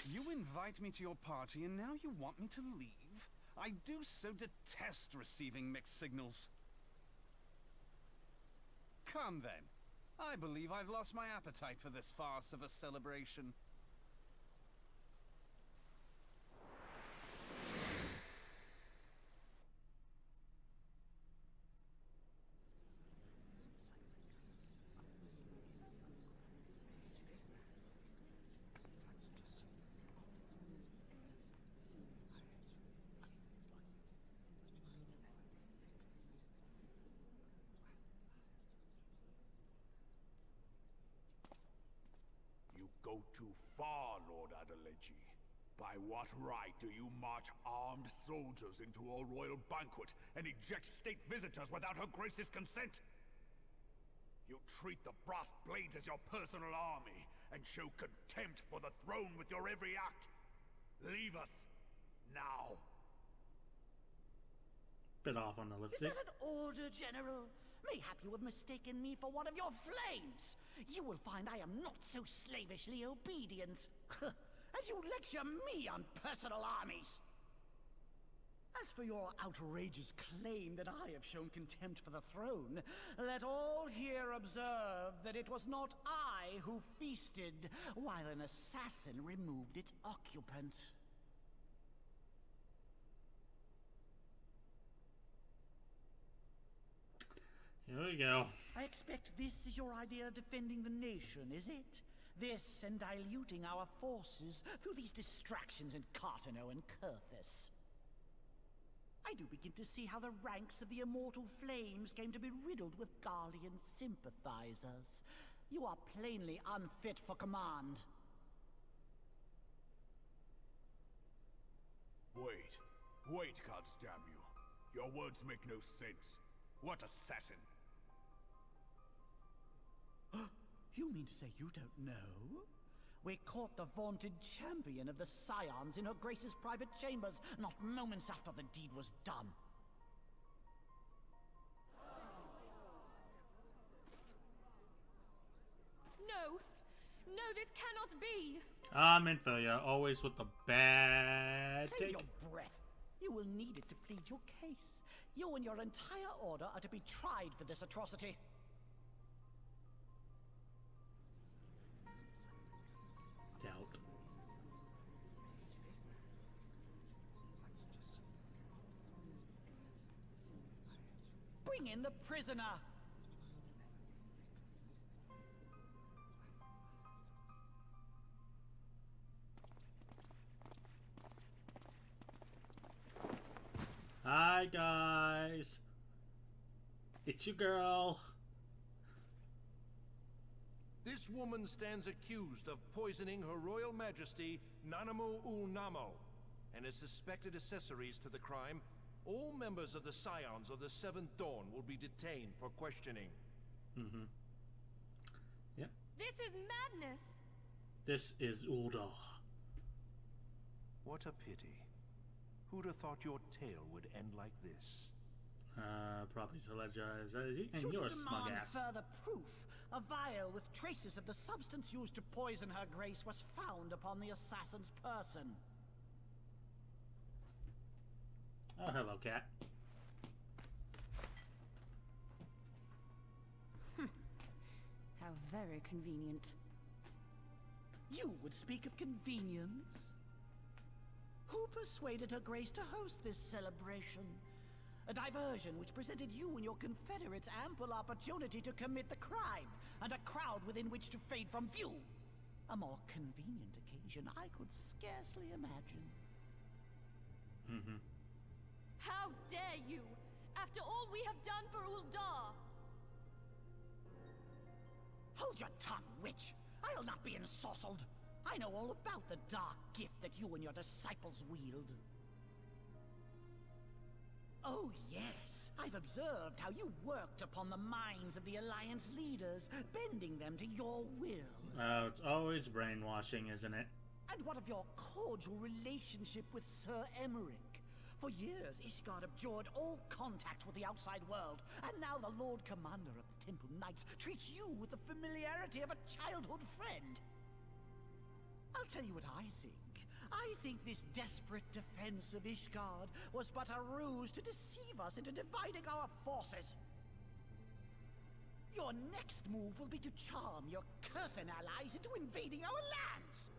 You invite me to your party and now you want me to leave? I do so detest receiving mixed signals. Come then. I believe I've lost my appetite for this farce of a celebration. You go too far, Lord Adeleji. By what right do you march armed soldiers into a royal banquet and eject state visitors without her grace's consent? You treat the brass blades as your personal army and show contempt for the throne with your every act. Leave us now. Bit off on the lipstick. Is that an order, General? Mayhap you have mistaken me for one of your flames. You will find I am not so slavishly obedient. As you lecture me on personal armies. As for your outrageous claim that I have shown contempt for the throne, let all here observe that it was not I who feasted while an assassin removed its occupant. Here we go. I expect this is your idea of defending the nation, is it? This and diluting our forces through these distractions in Cartano and Kurthis. I do begin to see how the ranks of the Immortal Flames came to be riddled with Garlean sympathizers. You are plainly unfit for command. Wait, goddamn you. Your words make no sense. What assassin? You mean to say you don't know? We caught the vaunted champion of the Scions in her Grace's private chambers, not moments after the deed was done. No! No, this cannot be! I'm in failure, always with the bad Save take. your breath. You will need it to plead your case. You and your entire order are to be tried for this atrocity. Doubt. Bring in the prisoner! Hi guys, it's your girl. This woman stands accused of poisoning Her Royal Majesty Nanamu ul Namo and is suspected accessories to the crime. All members of the Scions of the Seventh Dawn will be detained for questioning. Yep. This is madness! This is Uldar. What a pity. Who'd have thought your tale would end like this? Probably Telegize. And Should you're you a smug demand ass. further proof, a vial with traces of the substance used to poison her grace was found upon the assassin's person. Oh, hello, cat. How very convenient. You would speak of convenience? Who persuaded her grace to host this celebration? A diversion which presented you and your confederates ample opportunity to commit the crime, and a crowd within which to fade from view. A more convenient occasion I could scarcely imagine. How dare you! After all we have done for Uldar! Hold your tongue, witch! I'll not be ensorcelled! I know all about the dark gift that you and your disciples wield. Oh yes, I've observed how you worked upon the minds of the Alliance leaders, bending them to your will. Oh, it's always brainwashing, isn't it? And what of your cordial relationship with Sir Emmerich? For years, Ishgard abjured all contact with the outside world, and now the Lord Commander of the Temple Knights treats you with the familiarity of a childhood friend. I'll tell you what I think. I think this desperate defense of Ishgard was but a ruse to deceive us into dividing our forces. Your next move will be to charm your Kurthan allies into invading our lands.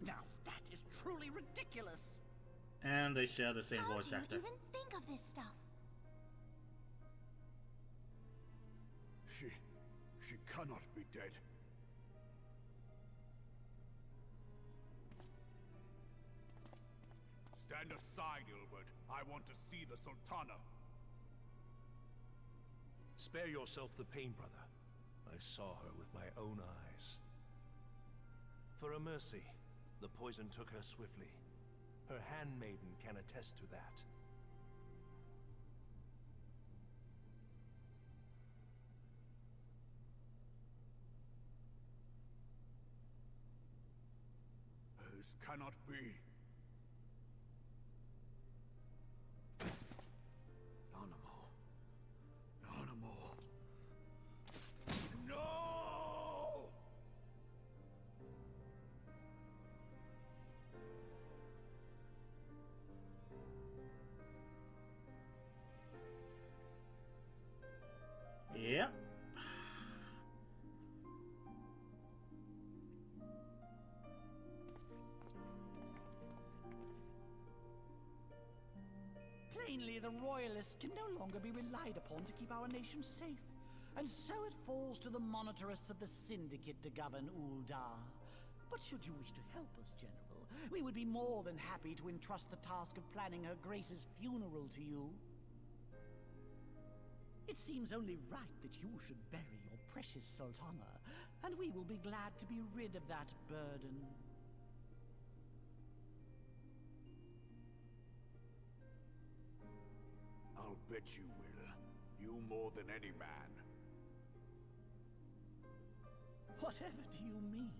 Now that is truly ridiculous. And they share the same voice How do actor. you even think of this stuff? She cannot be dead. Stand aside, Ilbert. I want to see the Sultana. Spare yourself the pain, brother. I saw her with my own eyes. For a mercy, the poison took her swiftly. Her handmaiden can attest to that. This cannot be. No! Yep. Plainly, the Royalists can no longer be relied upon to keep our nation safe. And so it falls to the monitorists of the Syndicate to govern Uldar. But should you wish to help us, General, we would be more than happy to entrust the task of planning Her Grace's funeral to you. It seems only right that you should bury your precious Sultana, and we will be glad to be rid of that burden. I'll bet you will. You more than any man. Whatever do you mean?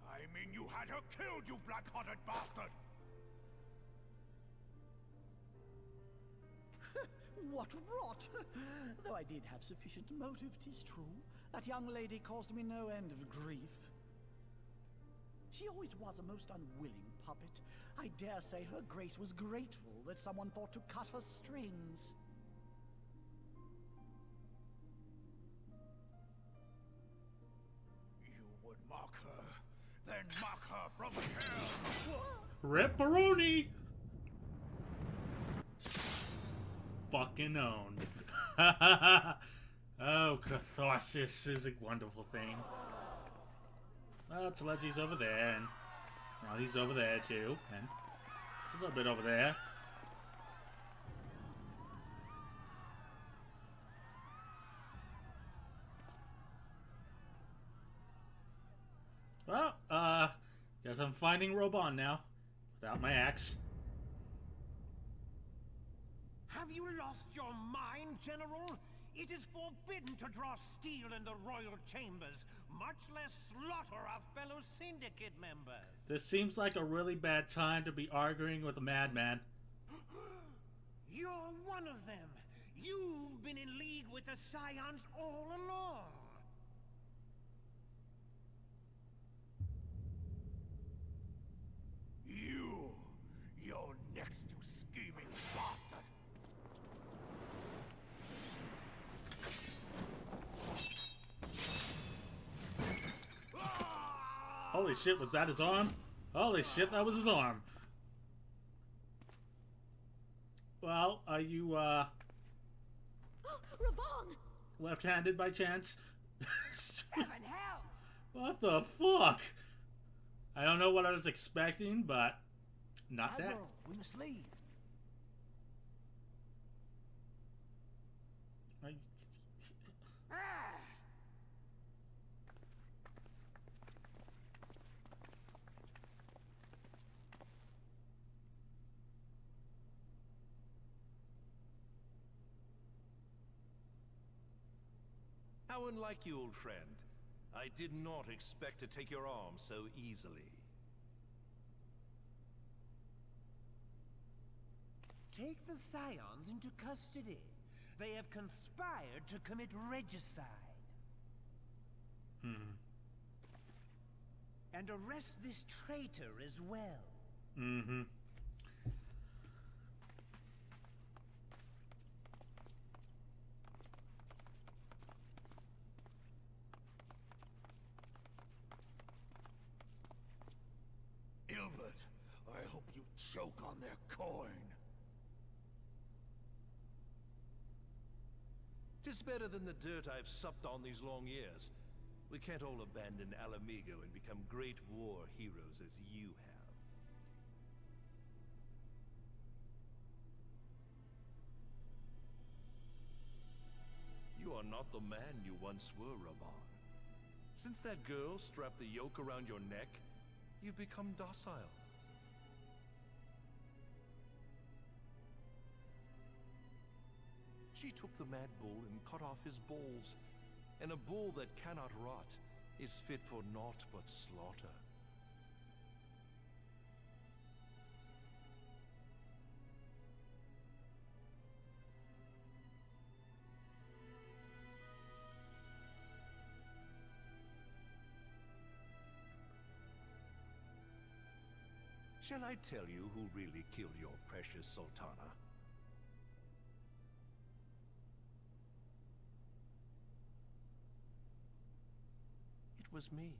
I mean you had her killed, you black-hearted bastard! What rot! Though I did have sufficient motive, 'tis true. That young lady caused me no end of grief. She always was a most unwilling puppet. I dare say Her Grace was grateful that someone thought to cut her strings. You would mock her, then mock her from hell! Ripperoni! Fucking owned. Oh, catharsis is a wonderful thing. Well, Telegi's over there, and well, he's over there too, and it's a little bit over there. Well, guess I'm finding Reborn now, without my axe. Have you lost your mind, General? It is forbidden to draw steel in the royal chambers, much less slaughter our fellow syndicate members. This seems like a really bad time to be arguing with a madman. You're one of them. You've been in league with the Scions all along. You're next, you scheming bastard! Holy shit, was that his arm? Holy shit, that was his arm. Well, are you, Reborn! left-handed by chance? Seven hells! What the fuck? I don't know what I was expecting, but not that. Admiral, we must leave. How unlike you, old friend. I did not expect to take your arm so easily. Take the Scions into custody. They have conspired to commit regicide. And arrest this traitor as well. Ilbert, I hope you choke on their coin. 'Tis better than the dirt I've supped on these long years. We can't all abandon Alamigo and become great war heroes as you have. You are not the man you once were, Reborn. Since that girl strapped the yoke around your neck, you've become docile. She took the mad bull and cut off his balls, and a bull that cannot rot is fit for naught but slaughter. Shall I tell you who really killed your precious Sultana? It was me.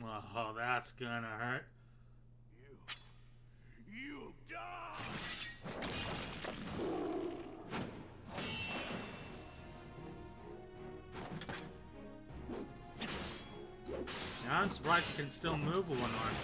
Oh, that's gonna hurt. You die! Now I'm surprised he can still move with one arm.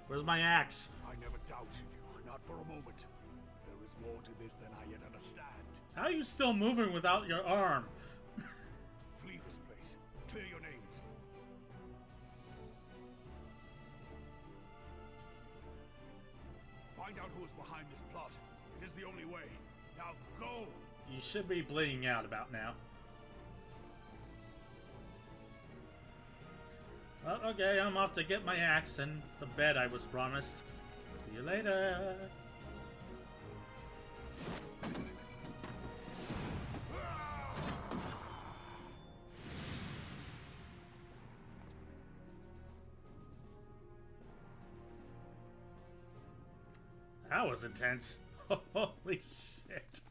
Where's my axe? I never doubted you, not for a moment. But there is more to this than I yet understand. How are you still moving without your arm? Flee this place. Clear your names. Find out who is behind this plot. It is the only way. Now go! You should be bleeding out about now. Well, okay, I'm off to get my axe and the bed I was promised. See you later. That was intense. Holy shit.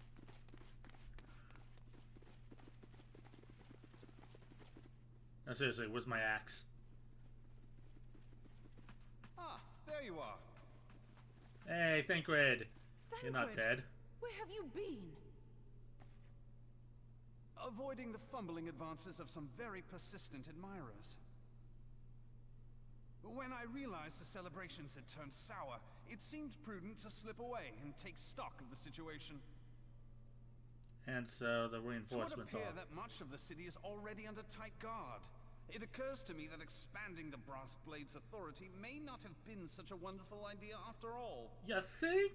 No, seriously, where's my axe? Ah, there you are. Hey, Thancred. You're not Thancred, dead. Where have you been? Avoiding the fumbling advances of some very persistent admirers. When I realized the celebrations had turned sour, it seemed prudent to slip away and take stock of the situation. And so the It would reinforcements appear are. that much of the city is already under tight guard. It occurs to me that expanding the Brass Blade's authority may not have been such a wonderful idea after all. You think?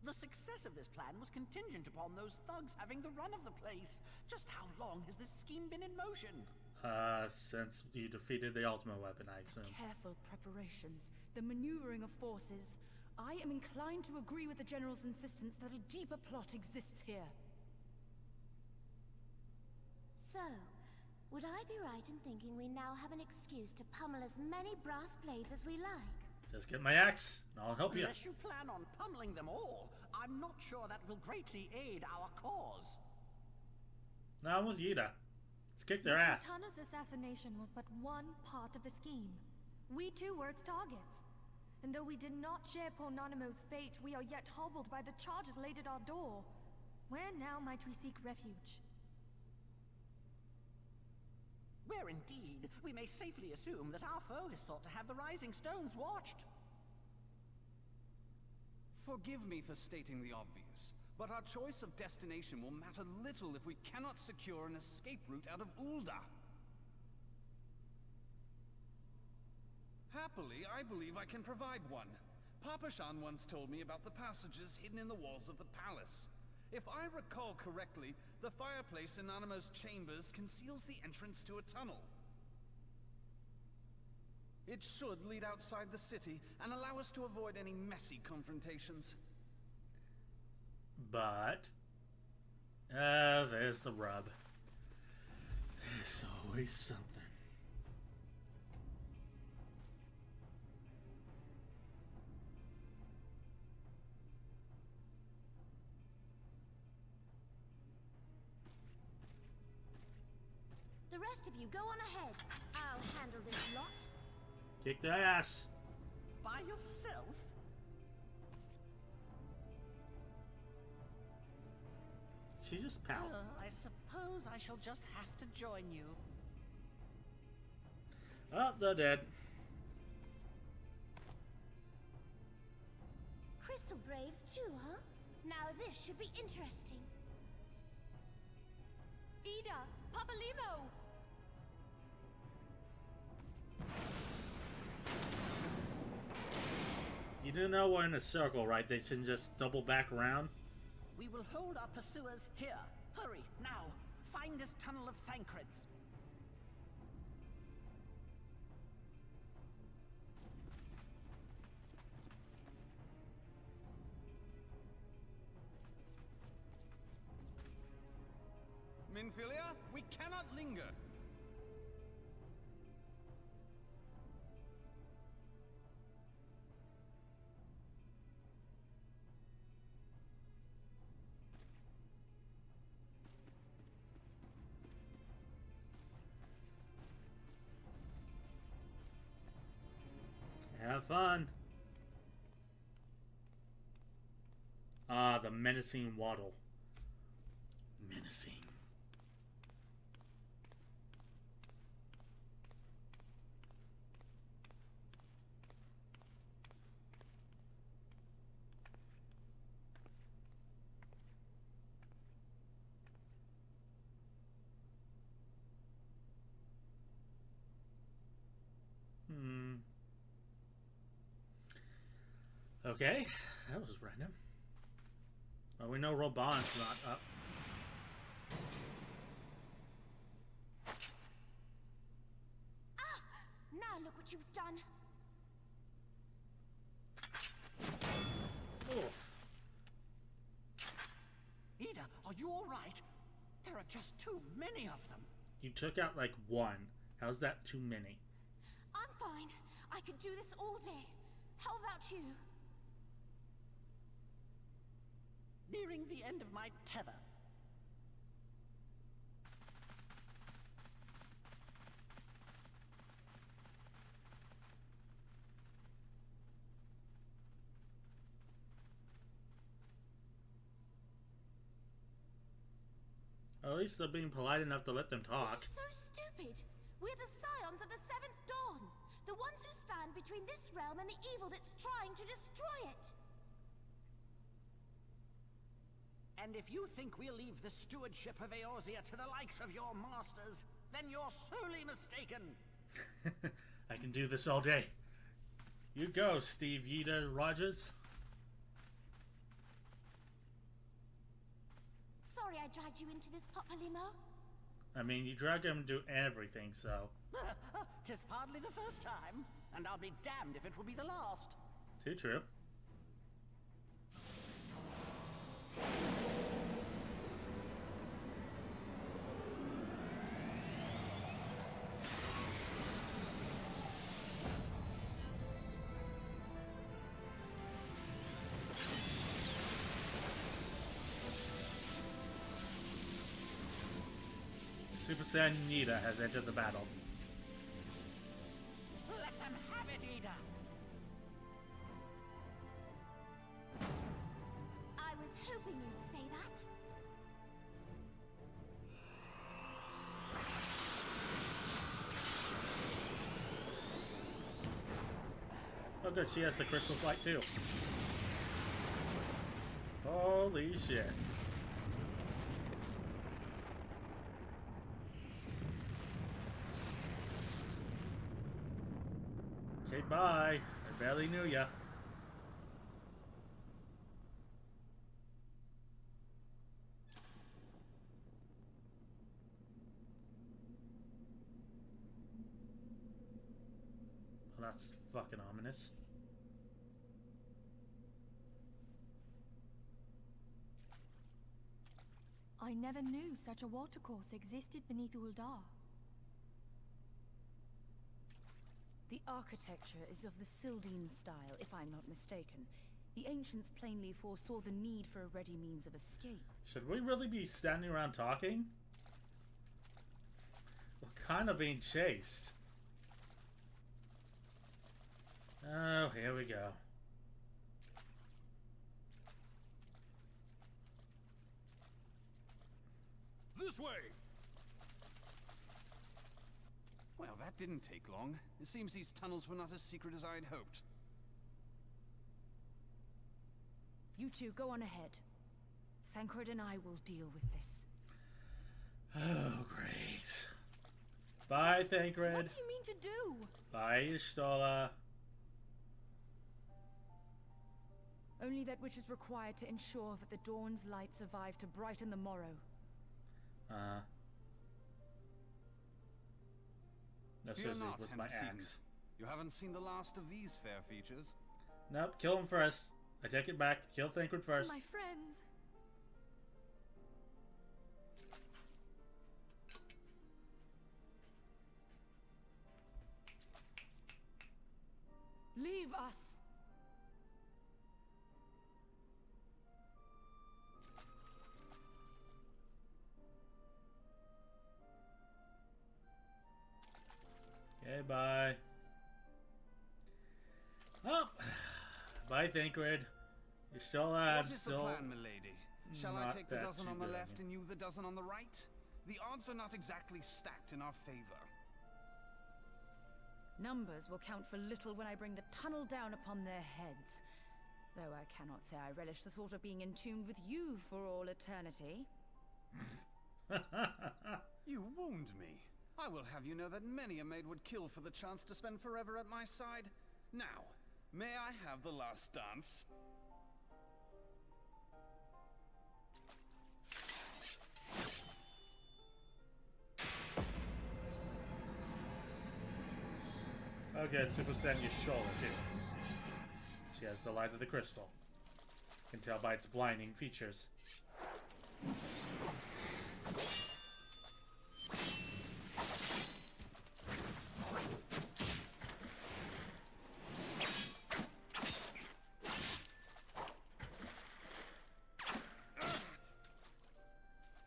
The success of this plan was contingent upon those thugs having the run of the place. Just how long has this scheme been in motion? Since you defeated the ultimate weapon, I assume. Careful preparations, the maneuvering of forces. I am inclined to agree with the General's insistence that a deeper plot exists here. So, would I be right in thinking we now have an excuse to pummel as many brass blades as we like? Just get my axe, and I'll help you. Unless you plan on pummeling them all, I'm not sure that will greatly aid our cause. Now I'm with Yida. Let's kick their The ass. Sultana's assassination was but one part of the scheme. We too were its targets. And though we did not share poor Nanamo's fate, we are yet hobbled by the charges laid at our door. Where now might we seek refuge? Where indeed, we may safely assume that our foe is thought to have the Rising Stones watched. Forgive me for stating the obvious, but our choice of destination will matter little if we cannot secure an escape route out of Ul'dah. Happily, I believe I can provide one. Papa Shan once told me about the passages hidden in the walls of the palace. If I recall correctly, the fireplace in Nanamo's chambers conceals the entrance to a tunnel. It should lead outside the city and allow us to avoid any messy confrontations. But there's the rub. There's always something. The rest of you go on ahead. I'll handle this lot. Kick their ass. By yourself? She just pout. I suppose I shall just have to join you. Oh, they're dead. Crystal Braves too, huh? Now this should be interesting. Ida! Papa Limo! You do know we're in a circle, right? They can just double back around. We will hold our pursuers here. Hurry, now! Find this tunnel of Thancreds. Minfilia, we cannot linger. Have fun. Ah, the menacing waddle. Menacing. Okay, that was random. Well, we know Reborn's not up. Ah! Now look what you've done. Oof. Ida, are you all right? There are just too many of them. You took out like one. How's that too many? I'm fine. I could do this all day. How about you? Nearing the end of my tether. At least they're being polite enough to let them talk. This is so stupid. We're the scions of the Seventh Dawn. The ones who stand between this realm and the evil that's trying to destroy it. And if you think we'll leave the stewardship of Eorzea to the likes of your masters, then you're sorely mistaken. I can do this all day. You go, Steve Yida Rogers. Sorry I dragged you into this, Papa Limo. I mean, you drag him to do everything, so. 'Tis hardly the first time, and I'll be damned if it will be the last. Too true. Super Saiyan Nita has entered the battle. Let them have it, Ida! hoping you'd say that. Oh good, she has the crystal flight too. Holy shit. Okay, bye. I barely knew ya. Well, that's fucking ominous. I never knew such a watercourse existed beneath Uldar. The architecture is of the Sildine style, if I'm not mistaken. The ancients plainly foresaw the need for a ready means of escape. Should we really be standing around talking? We're kind of being chased. Oh, here we go. This way! Well, that didn't take long. It seems these tunnels were not as secret as I'd hoped. You two go on ahead. Thancred and I will deal with this. Oh, great. Bye, Thancred. What do you mean to do? Bye, Y'shtola. Only that which is required to ensure that the dawn's light survive to brighten the morrow. No, Fear seriously, not, with my antecedent. axe. You haven't seen the last of these fair features. Nope, kill him first. I take it back. Kill Thancred first. My friends. Leave us! Okay, bye. Oh, bye, Thancred. You're still alive. What is the plan, milady? Shall I take the dozen on the left and you the dozen on the right? The odds are not exactly stacked in our favor. Numbers will count for little when I bring the tunnel down upon their heads. Though I cannot say I relish the thought of being entombed with you for all eternity. You wound me. I will have you know that many a maid would kill for the chance to spend forever at my side. Now, may I have the last dance? Okay, Super Saiyan Y'shtola too. She has the light of the crystal. You can tell by its blinding features.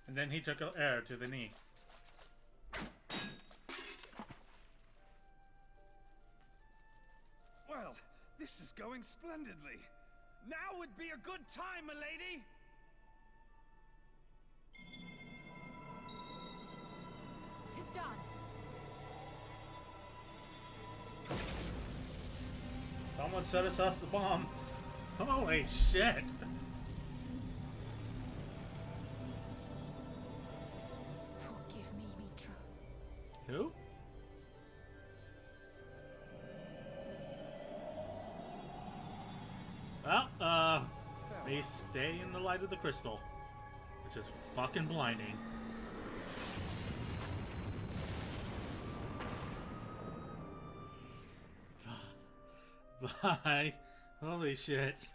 And then he took an air to the knee. Well, this is going splendidly. Now would be a good time, milady! Tis done. Someone set us off the bomb. Holy shit! Forgive me, Mitra. Who? Well, they stay in the light of the crystal, which is fucking blinding. Bye. Holy shit.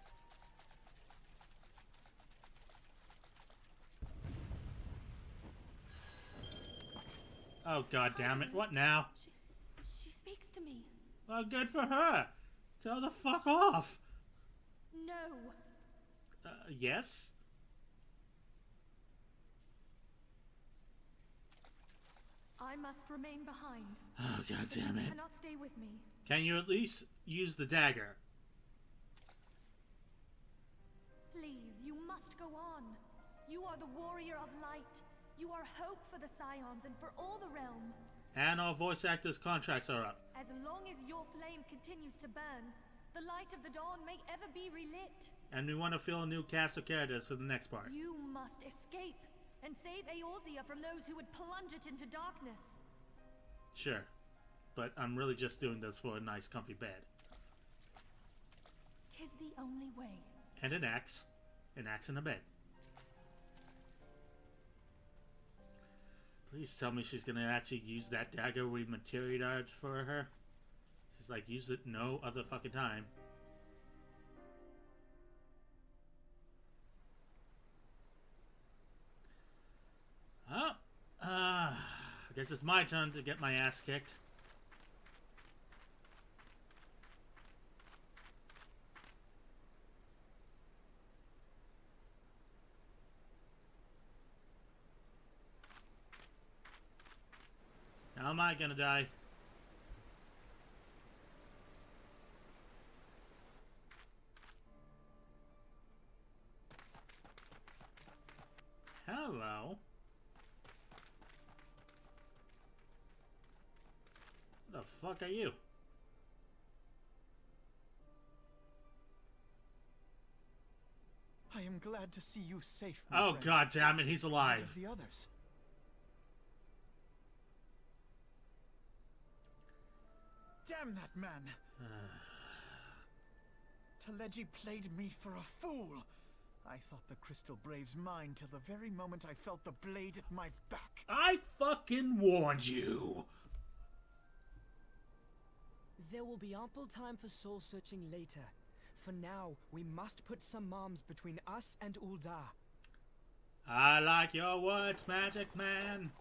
Oh god damn it, what now? She speaks to me. Well, good for her. Tell her to fuck off. No. Yes? I must remain behind. Oh god damn You it. cannot stay with me. Can you at least use the dagger? Please, you must go on. You are the warrior of light. You are hope for the Scions and for all the realm. And our voice actors' contracts are up. As long as your flame continues to burn, the light of the dawn may ever be relit. And we want to fill a new cast of characters for the next part. You must escape and save Eorzea from those who would plunge it into darkness. Sure. But I'm really just doing this for a nice comfy bed. 'Tis the only way. And an axe. An axe and a bed. Please tell me she's gonna actually use that dagger we materialized for her. She's like, use it no other fucking time. Oh, I guess it's my turn to get my ass kicked. How am I gonna die? Hello. Who the fuck are you? I am glad to see you safe, my Oh friend. god damn it, he's What alive. of the others? Damn that man! Teleji played me for a fool! I thought the Crystal Brave's mine till the very moment I felt the blade at my back. I fucking warned you! There will be ample time for soul-searching later. For now, we must put some moms between us and Ul'dah. I like your words, Magic Man.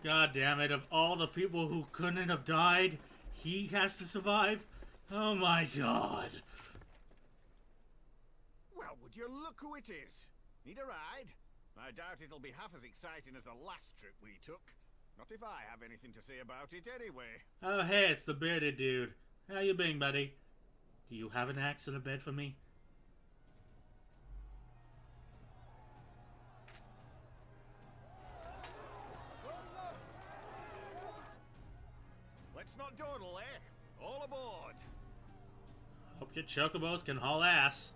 God damn it, of all the people who couldn't have died, he has to survive? Oh my god. Well, would you look who it is? Need a ride? I doubt it'll be half as exciting as the last trip we took. Not if I have anything to say about it anyway. Oh hey, it's the bearded dude. How you been, buddy? Do you have an axe and a bed for me? Let's not dawdle, eh? All aboard! Hope your chocobos can haul ass.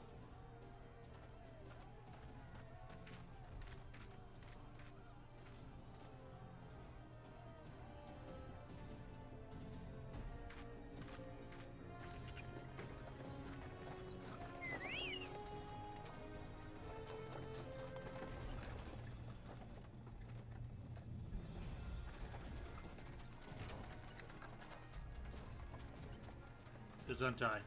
Gesundheit.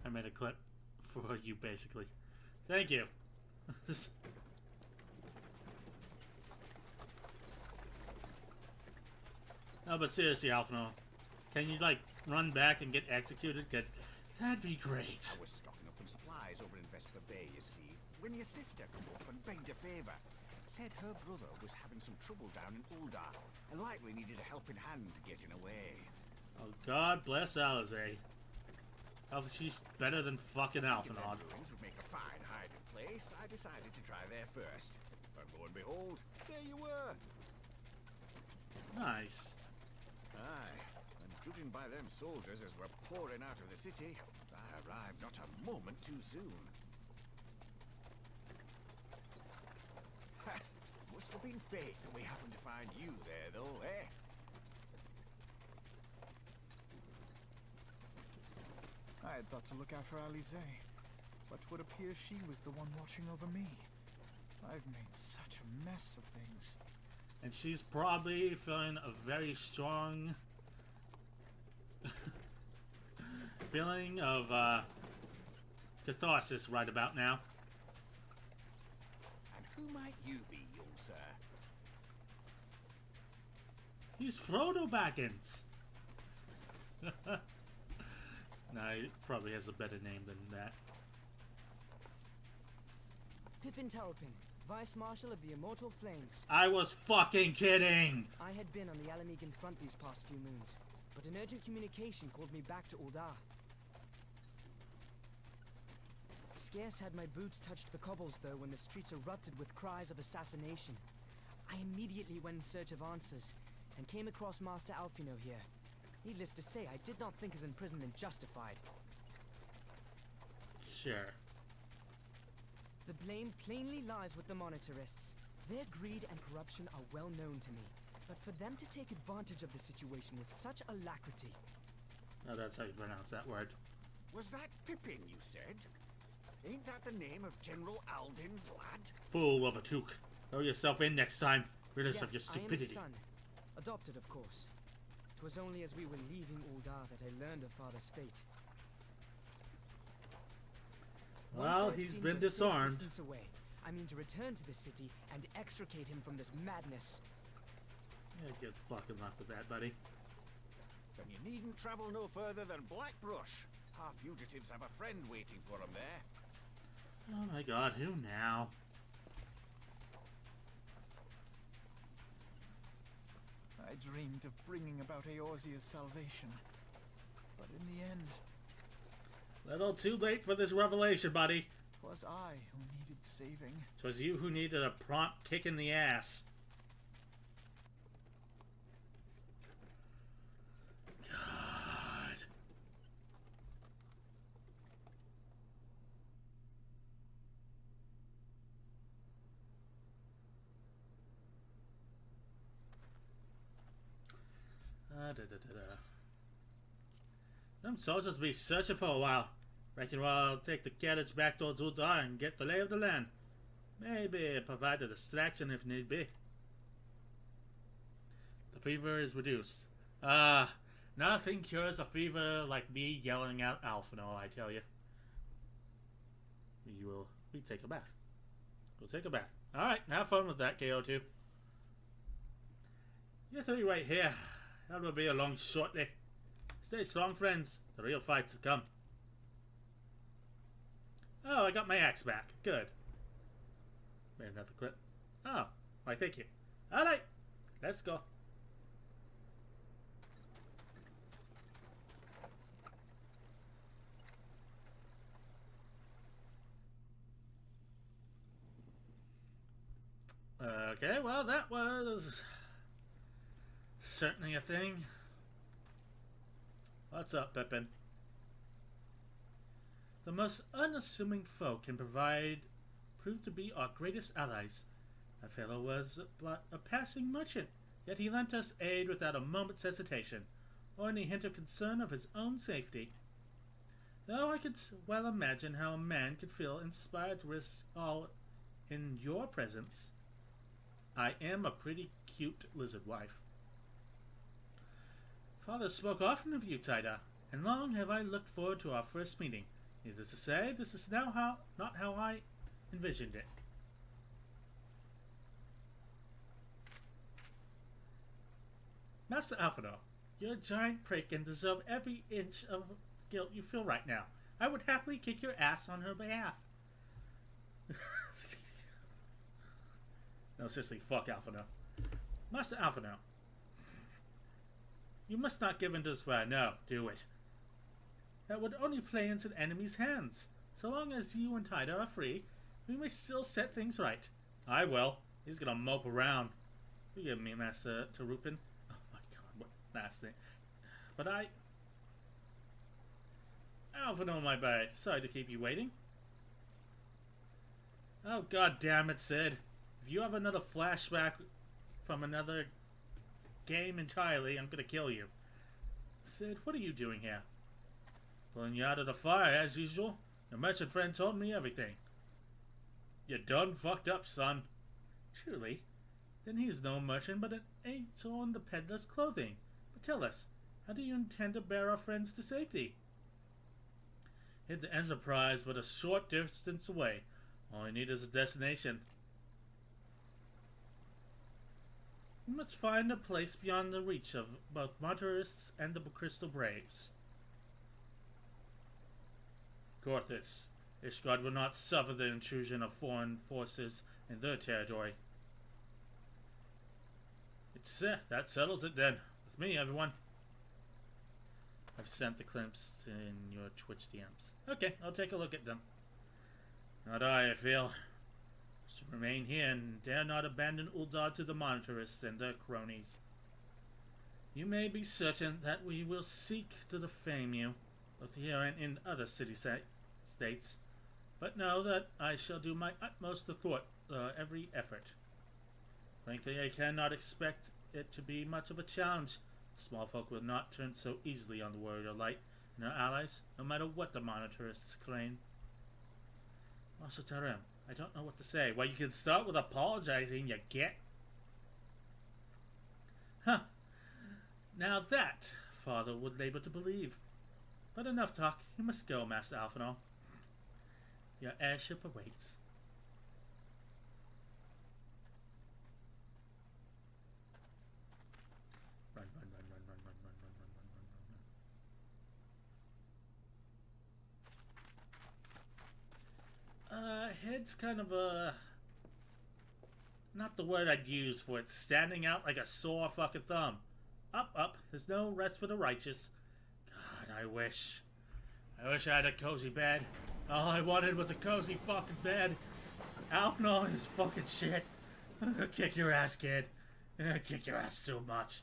I made a clip for you, basically. Thank you. No, but seriously, Alphino, can you, like, run back and get executed? Cause that'd be great. I was stocking up on supplies over in Vesper Bay, you see, when your sister come up and begged a favour. Said her brother was having some trouble down in Ul'dah and likely needed a helping hand getting away. Oh, God bless Alizé. Oh, she's better than fucking Alphinaud. Ruins would make a fine hiding place. I decided to try there first. And lo and behold, there you were. Nice. Aye, and judging by them soldiers as we're pouring out of the city, I arrived not a moment too soon. Ha! Must have been fate that we happened to find you there, though, eh? I had thought to look out for Alizé, but would appear she was the one watching over me. I've made such a mess of things. And she's probably feeling a very strong feeling of catharsis right about now. And who might you be, young sir? He's Frodo Baggins. No, he probably has a better name than that. Pippin Terrapin, Vice Marshal of the Immortal Flames. I was fucking kidding! I had been on the Alamegan front these past few moons, but an urgent communication called me back to Uldar. Scarce had my boots touched the cobbles, though, when the streets erupted with cries of assassination. I immediately went in search of answers, and came across Master Alfino here. Needless to say, I did not think his imprisonment justified. Sure. The blame plainly lies with the Monetarists. Their greed and corruption are well known to me, but for them to take advantage of the situation with such alacrity... Oh, that's how you pronounce that word. Was that Pippin, you said? Ain't that the name of General Alden's lad? Fool of a toque. Throw yourself in next time. Rid us of your Yes, stupidity. I am his son. Adopted, of course. It was only as we were leaving Uldar that I learned of Father's fate. Well, he's been disarmed. Away, I mean to return to the city and extricate him from this madness. Yeah, good fucking luck with that, buddy. Then you needn't travel no further than Blackbrush. Our fugitives have a friend waiting for them there. Oh my god, who now? I dreamed of bringing about Eorzea's salvation, but in the end... Little too late for this revelation, buddy. 'Twas I who needed saving. 'Twas you who needed a prompt kick in the ass. God. Them soldiers be searching for a while. Reckon I'll take the carriage back towards Uldar and get the lay of the land. Maybe provide a distraction if need be. The fever is reduced. Nothing cures a fever like me yelling out Alphino, I tell you. We take a bath. We'll take a bath. Alright, have fun with that, KO2. You three right here. That will be a long short day. Stay strong, friends. The real fight's to come. Oh, I got my axe back. Good. Made another crit. Oh, why thank you. Alright, let's go. Okay, well, that was certainly a thing. What's up, Pippin? The most unassuming foe can prove to be our greatest allies. That fellow was but a passing merchant, yet he lent us aid without a moment's hesitation, or any hint of concern of his own safety. Though I could well imagine how a man could feel inspired to risk all in your presence. I am a pretty cute lizard wife. Father spoke often of you, Tida, and long have I looked forward to our first meeting. Needless to say, this is now not how I envisioned it. Master Alphino, you're a giant prick and deserve every inch of guilt you feel right now. I would happily kick your ass on her behalf. No, seriously, fuck Alphino. Master Alphino, you must not give in to despair. No, do it. That would only play into the enemy's hands. So long as you and Tida are free, we may still set things right. I will. He's gonna mope around. Forgive me, Master Terupin. Oh my god, what last thing. But Alphino, my bad. Sorry to keep you waiting. Oh god damn it, Sid. If you have another flashback from another game entirely, I'm gonna kill you. Sid, what are you doing here? Pulling you out of the fire, as usual. Your merchant friend told me everything. You done fucked up, son. Truly? Then he is no merchant, but an angel in the peddler's clothing. But tell us, how do you intend to bear our friends to safety? Hit the Enterprise but a short distance away. All I need is a destination. We must find a place beyond the reach of both motorists and the Crystal Braves. Gorthus, Ishgard will not suffer the intrusion of foreign forces in their territory. It's that settles it then. With me, everyone. I've sent the clips in your Twitch DMs. Okay, I'll take a look at them. Not I feel. Should remain here and dare not abandon Uldar to the monitorists and their cronies. You may be certain that we will seek to defame you, both here and in other city-states, but know that I shall do my utmost to thwart every effort. Frankly, I cannot expect it to be much of a challenge. Small folk will not turn so easily on the warrior light and our allies, no matter what the monitorists claim. Also, Tarim, I don't know what to say. Well, you can start with apologizing, you get. Huh. Now that, Father would labor to believe. But enough talk. You must go, Master Alphinaud. Your airship awaits. Run, run, run, run, run, run, run, run, run, run, run, run, run. Head's kind of not the word I'd use for it. Standing out like a sore fucking thumb. Up, up. There's no rest for the righteous. God, I wish I had a cozy bed. All I wanted was a cozy fucking bed. Alphinaud is fucking shit. I'm gonna kick your ass, kid. I'm gonna kick your ass so much.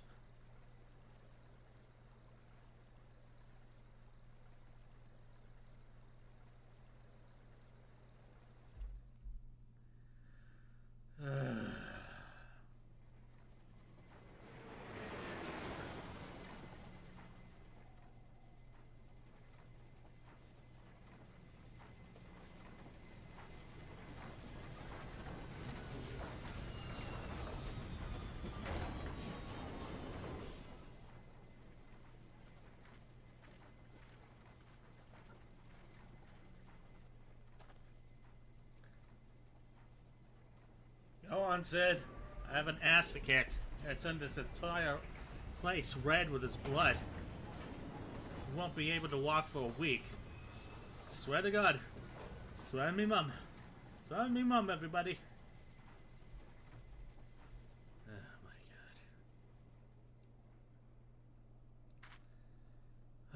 Go on, Sid. I have an ass to kick. It's in this entire place red with his blood. You won't be able to walk for a week. Swear to God. Swear to me mum. Swear to me mum, everybody. Oh my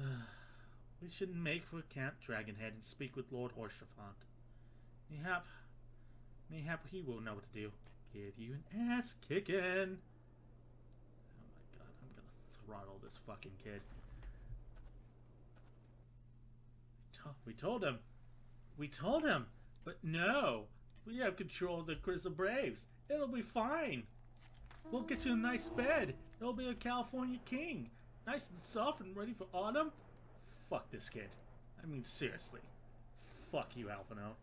God. We should make for Camp Dragonhead and speak with Lord Horsefant. Mayhap he will know what to do. Give you an ass kicking. Oh my God, I'm gonna throttle this fucking kid. We told him. We told him. But no. We have control of the Crystal Braves. It'll be fine. We'll get you a nice bed. It'll be a California king. Nice and soft and ready for autumn. Fuck this kid. I mean, seriously. Fuck you, Alphinaud.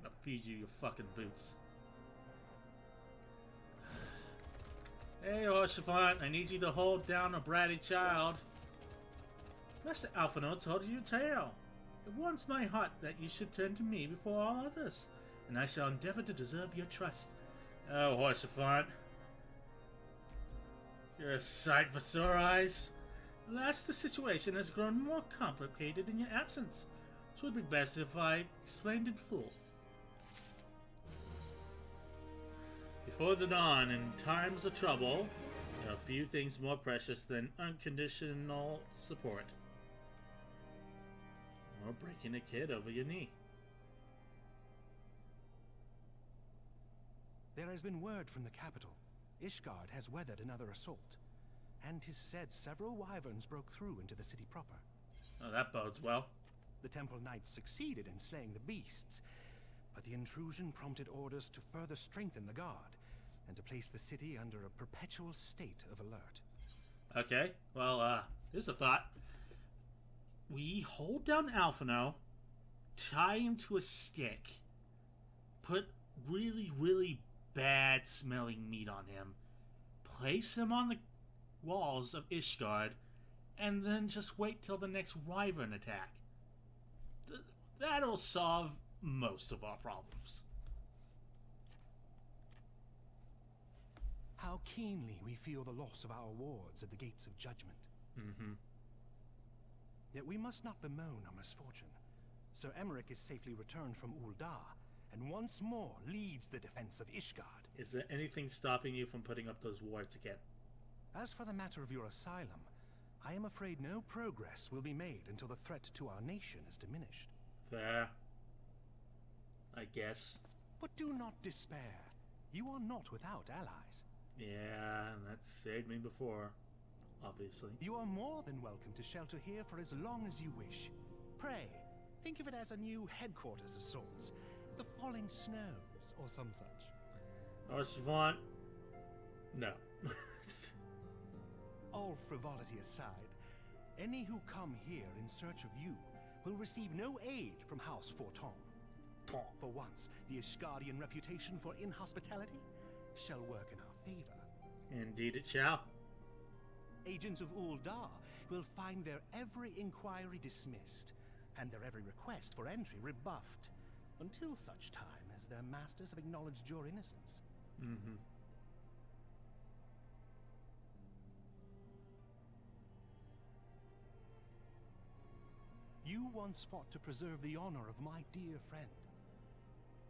I'll feed you your fucking boots. Hey, Horsefant, I need you to hold down a bratty child. Master Alphinaud told you a tale. It warms my heart that you should turn to me before all others, and I shall endeavor to deserve your trust. Oh, Horsefant. You're a sight for sore eyes. Alas, the situation has grown more complicated in your absence. It would be best if I explained in full. Before the dawn, in times of trouble, there are few things more precious than unconditional support. Or breaking a kid over your knee. There has been word from the capital. Ishgard has weathered another assault, and 'tis said several wyverns broke through into the city proper. Oh, that bodes well. The temple knights succeeded in slaying the beasts, but the intrusion prompted orders to further strengthen the guard, and to place the city under a perpetual state of alert. Okay, well, here's a thought. We hold down Alphinaud, tie him to a stick, put really, really bad-smelling meat on him, place him on the walls of Ishgard, and then just wait till the next wyvern attack. That'll solve most of our problems. How keenly we feel the loss of our wards at the Gates of Judgment. Mm-hmm. Yet we must not bemoan our misfortune. Sir Emmerich is safely returned from Uldar, and once more leads the defense of Ishgard. Is there anything stopping you from putting up those wards again? As for the matter of your asylum, I am afraid no progress will be made until the threat to our nation is diminished. Fair. I guess. But do not despair. You are not without allies. Yeah, that's saved me before, obviously. You are more than welcome to shelter here for as long as you wish. Pray, think of it as a new headquarters of sorts. The Falling Snows, or some such. Or Siobhan? No. All frivolity aside, any who come here in search of you will receive no aid from House Forton. For once, the Ishgardian reputation for inhospitality shall work in our favor. Indeed it shall. Agents of Uldar will find their every inquiry dismissed, and their every request for entry rebuffed, until such time as their masters have acknowledged your innocence. Mm-hmm. You once fought to preserve the honor of my dear friend.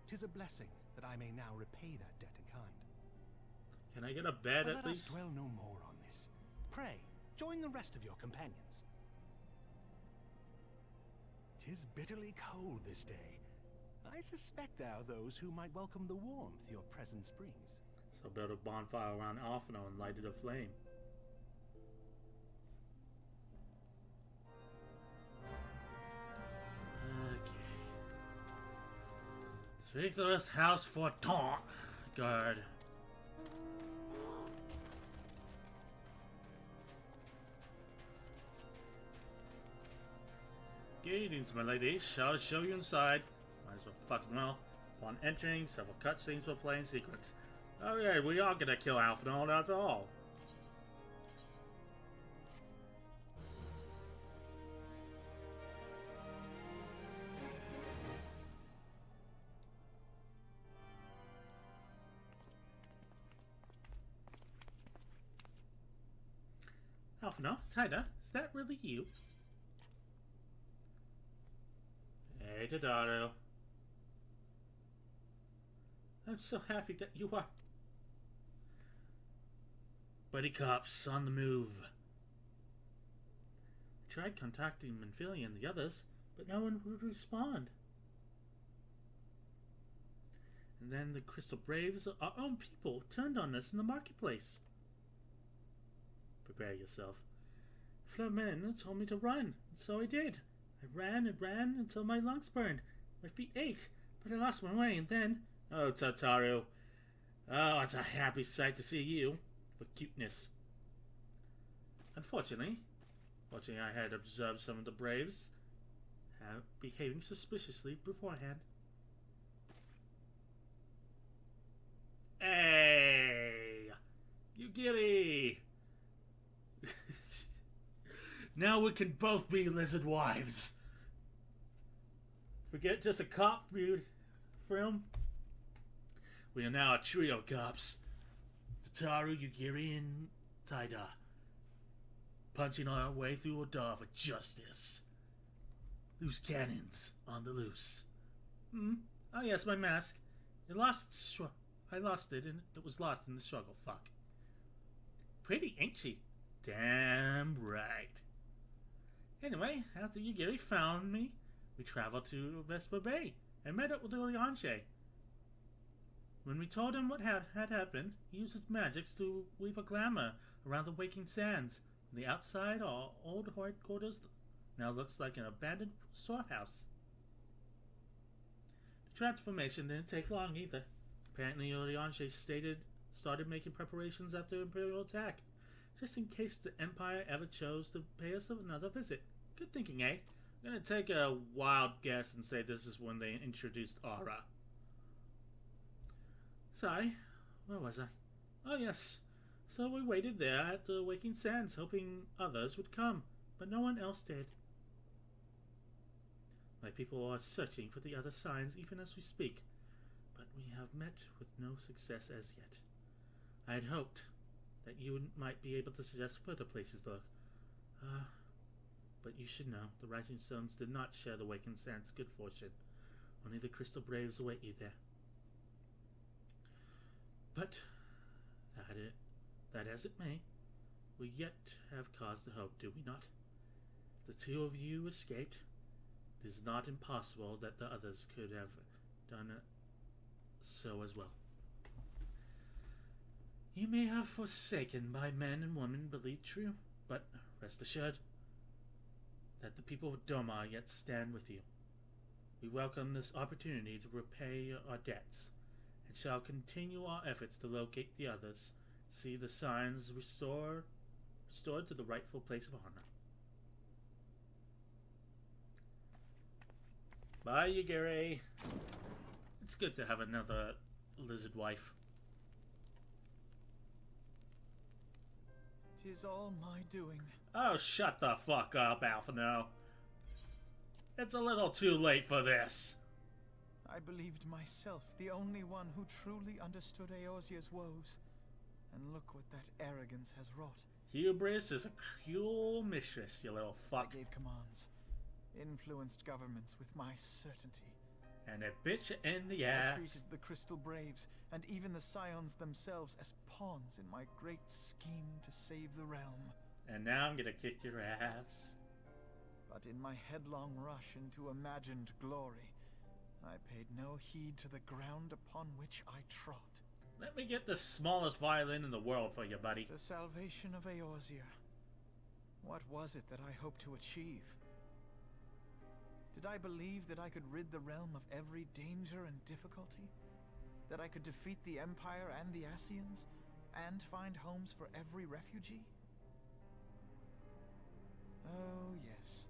'Tis a blessing that I may now repay that debt in kind. Can I get a bed But at let least? us dwell no more on this. Pray, join the rest of your companions. 'Tis bitterly cold this day. I suspect there are those who might welcome the warmth your presence brings. So build a bonfire around Alphino and light it aflame. Okay. Speak to this house for taunt, guard. Greetings, my lady. Shall I show you inside? Might as well fucking well. Upon entering, several cutscenes will play in sequence. Okay, we are gonna kill Alphino after all. Alphino, Tyda, is that really you? Hey, Tadaro. I'm so happy that you are. Buddy cops on the move. I tried contacting Manfilia and the others, but no one would respond. And then the Crystal Braves, our own people, turned on us in the marketplace. Prepare yourself. Flamen told me to run, and so I did. I ran and ran until my lungs burned. My feet ached, but I lost my way, and then... Oh, Tataru. Oh, it's a happy sight to see you. For cuteness. Unfortunately, I had observed some of the Braves behaving suspiciously beforehand. Hey! Yugiri! Now we can both be lizard wives. Forget just a cop film. We are now a trio of cops. Tataru, Yugiri, and Taida. Punching our way through a door for justice. Loose cannons on the loose. Oh yes, my mask. I lost it, and it was lost in the struggle. Fuck. Pretty, ain't she? Damn right. Anyway, after Yugiri found me, we traveled to Vespa Bay and met up with Ilianche. When we told him what had happened, he used his magics to weave a glamour around the waking sands. On the outside, our old headquarters now looks like an abandoned storehouse. The transformation didn't take long either. Apparently, Ilianche started making preparations after the Imperial attack, just in case the Empire ever chose to pay us another visit. Good thinking, eh? I'm gonna take a wild guess and say this is when they introduced Aura. Sorry, where was I? Oh yes, so we waited there at the Waking Sands, hoping others would come, but no one else did. My people are searching for the other signs even as we speak, but we have met with no success as yet. I had hoped that you might be able to suggest further places to look. But you should know, the Rising Stones did not share the Wakened Sands' good fortune. Only the Crystal Braves await you there. But, that as it may, we yet have cause to hope, do we not? If the two of you escaped, it is not impossible that the others could have done so as well. You may have forsaken by men and women believed true, but rest assured that the people of Doma yet stand with you. We welcome this opportunity to repay our debts, and shall continue our efforts to locate the others, see the signs restored to the rightful place of honor. Bye, Yagiri. It's good to have another lizard wife. 'Tis all my doing. Oh, shut the fuck up, Alphino. It's a little too late for this. I believed myself the only one who truly understood Eorzea's woes. And look what that arrogance has wrought. Hubris is a cruel mistress, you little fuck. I gave commands, influenced governments with my certainty. And it bit you in the ass. I treated the Crystal Braves, and even the Scions themselves, as pawns in my great scheme to save the realm. And now I'm gonna kick your ass. But in my headlong rush into imagined glory, I paid no heed to the ground upon which I trod. Let me get the smallest violin in the world for you, buddy. The salvation of Eorzea. What was it that I hoped to achieve? Did I believe that I could rid the realm of every danger and difficulty? That I could defeat the Empire and the Ascians, and find homes for every refugee? Oh, yes.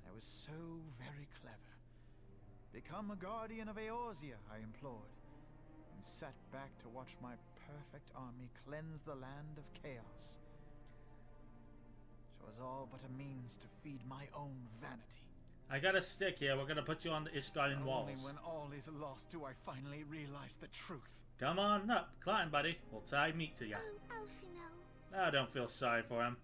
I was so very clever. Become a guardian of Eorzea, I implored, and sat back to watch my perfect army cleanse the land of chaos. It was all but a means to feed my own vanity. I got a stick here. We're gonna put you on the Ishgarden walls. Only when all is lost do I finally realize the truth. Come on up. Climb, buddy. We'll tie meat to you. Oh, Alphino. Oh, don't feel sorry for him.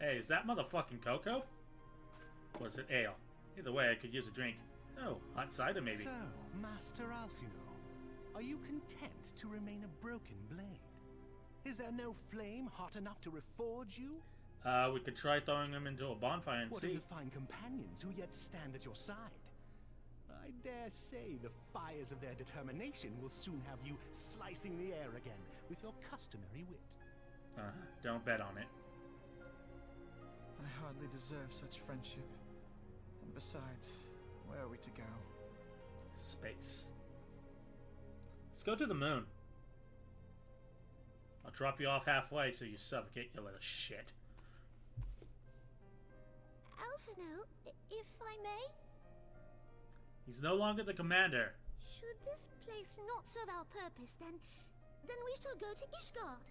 Hey, is that motherfucking cocoa? Or is it ale? Either way, I could use a drink. Oh, hot cider maybe. So, Master Alphino, are you content to remain a broken blade? Is there no flame hot enough to reforge you? We could try throwing them into a bonfire and what see. What of the fine companions who yet stand at your side? I dare say the fires of their determination will soon have you slicing the air again with your customary wit. Don't bet on it. I hardly deserve such friendship. And besides, where are we to go? Space. Let's go to the moon. I'll drop you off halfway so you suffocate, you little shit. Alphino, if I may? He's no longer the commander. Should this place not serve our purpose, then we shall go to Ishgard.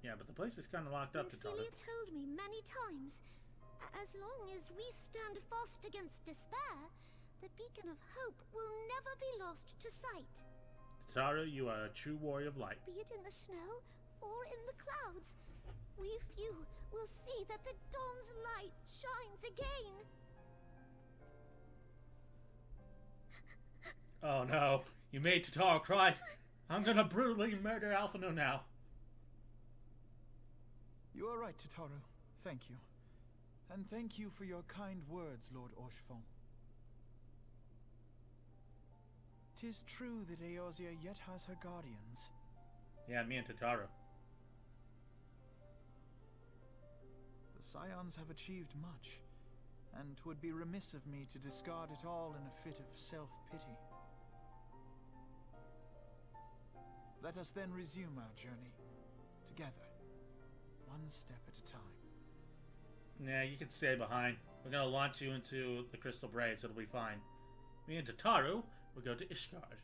Yeah, but the place is kind of locked up to Ophelia told me many times, as long as we stand fast against despair, the beacon of hope will never be lost to sight. Taru, you are a true warrior of light. Be it in the snow or in the clouds, we few will see that the dawn's light shines again. Oh no, you made Tataru cry. I'm gonna brutally murder Alphino now. You are right, Tataru. Thank you. And thank you for your kind words, Lord Orchefon. 'Tis true that Eorzea yet has her guardians. Yeah, me and Tataru. The Scions have achieved much, and 'twould be remiss of me to discard it all in a fit of self-pity. Let us then resume our journey, together, one step at a time. Nah, you can stay behind. We're gonna launch you into the Crystal Braves, it'll be fine. Me and Tataru will go to Ishgard,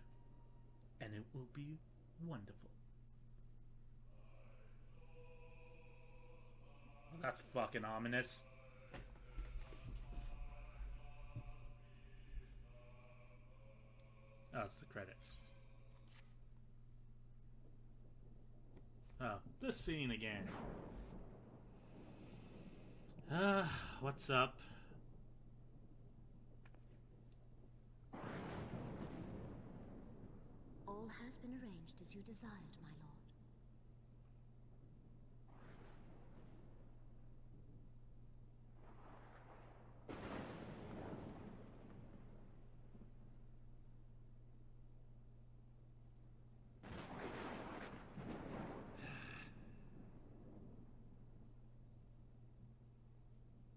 and it will be wonderful. Well, that's fucking ominous. Oh, it's the credits. Oh, this scene again. What's up? All has been arranged as you desired, my lord.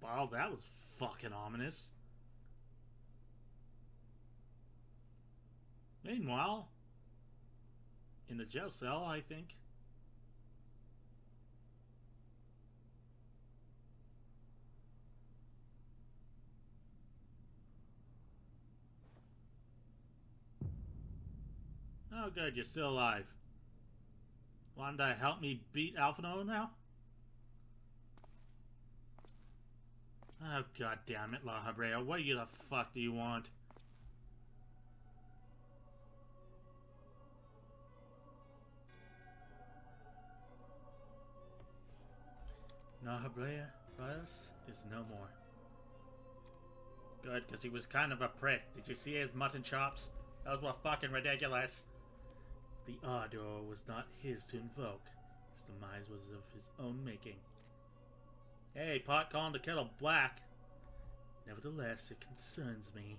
Wow, that was fucking ominous. Meanwhile, in the jail cell, I think. Oh good, you're still alive. Want to help me beat Alphino now? Oh god damn it, La Habrea, what the fuck do you want? La Habrea Bias is no more. Good, because he was kind of a prick. Did you see his mutton chops? Those were fucking ridiculous. The ardor was not his to invoke. His demise was of his own making. Hey, pot calling the kettle black. Nevertheless, it concerns me.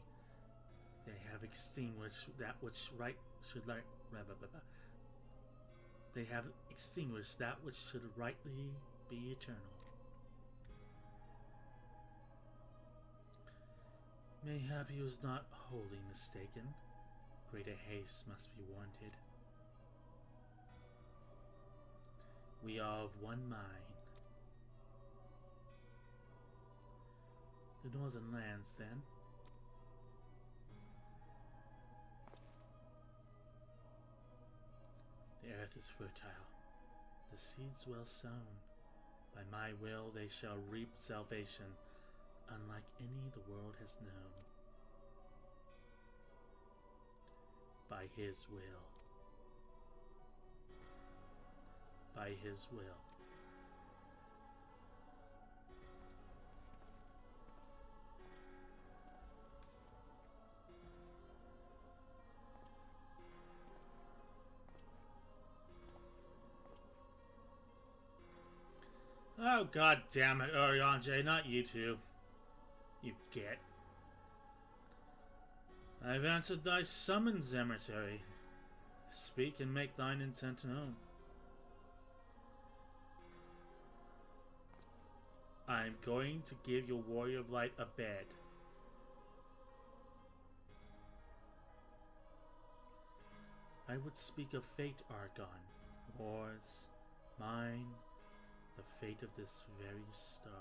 They have extinguished that which should rightly be eternal. Mayhap he was not wholly mistaken. Greater haste must be warranted. We are of one mind. The northern lands, then. The earth is fertile, the seeds well sown. By my will they shall reap salvation, unlike any the world has known. By his will. By his will. Oh god damn it, Oriange, not you two. You get. I've answered thy summons, emissary. Speak and make thine intent known. I am going to give your warrior of light a bed. I would speak of fate, Argon. Wars, mine, the fate of this very star.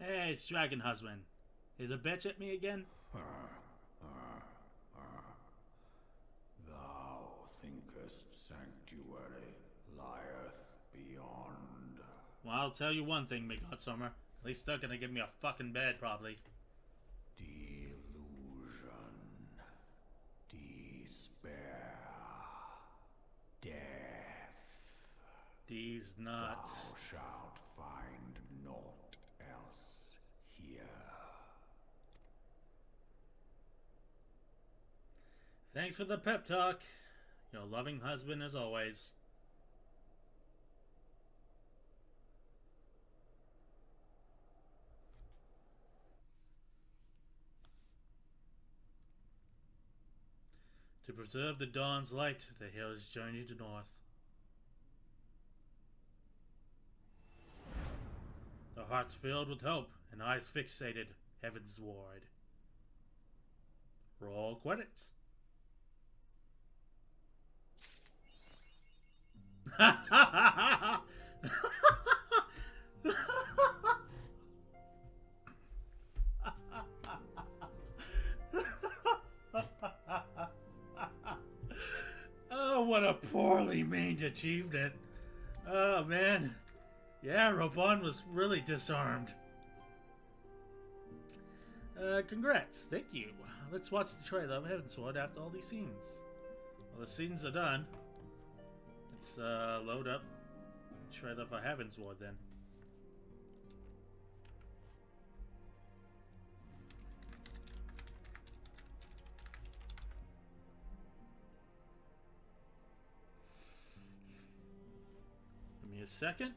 Hey, it's Dragon Husband. Is a bitch at me again? Thou thinkest sanctuary lieth beyond. Well, I'll tell you one thing, Big Hot Summer. At least they're gonna give me a fucking bed, probably. Delusion. Despair. Death. These nuts. Thou shalt find naught else here. Thanks for the pep talk. Your loving husband as always. To preserve the dawn's light, the heroes journeyed north. Their hearts filled with hope and eyes fixated heaven's ward. Roll credits. Oh, what a poorly managed achievement. Oh, man. Yeah, Reborn was really disarmed. Congrats. Thank you. Let's watch the trailer of Heavensward after all these scenes. Well, the scenes are done. Let's load up the trailer for Heavensward then. Give me a second.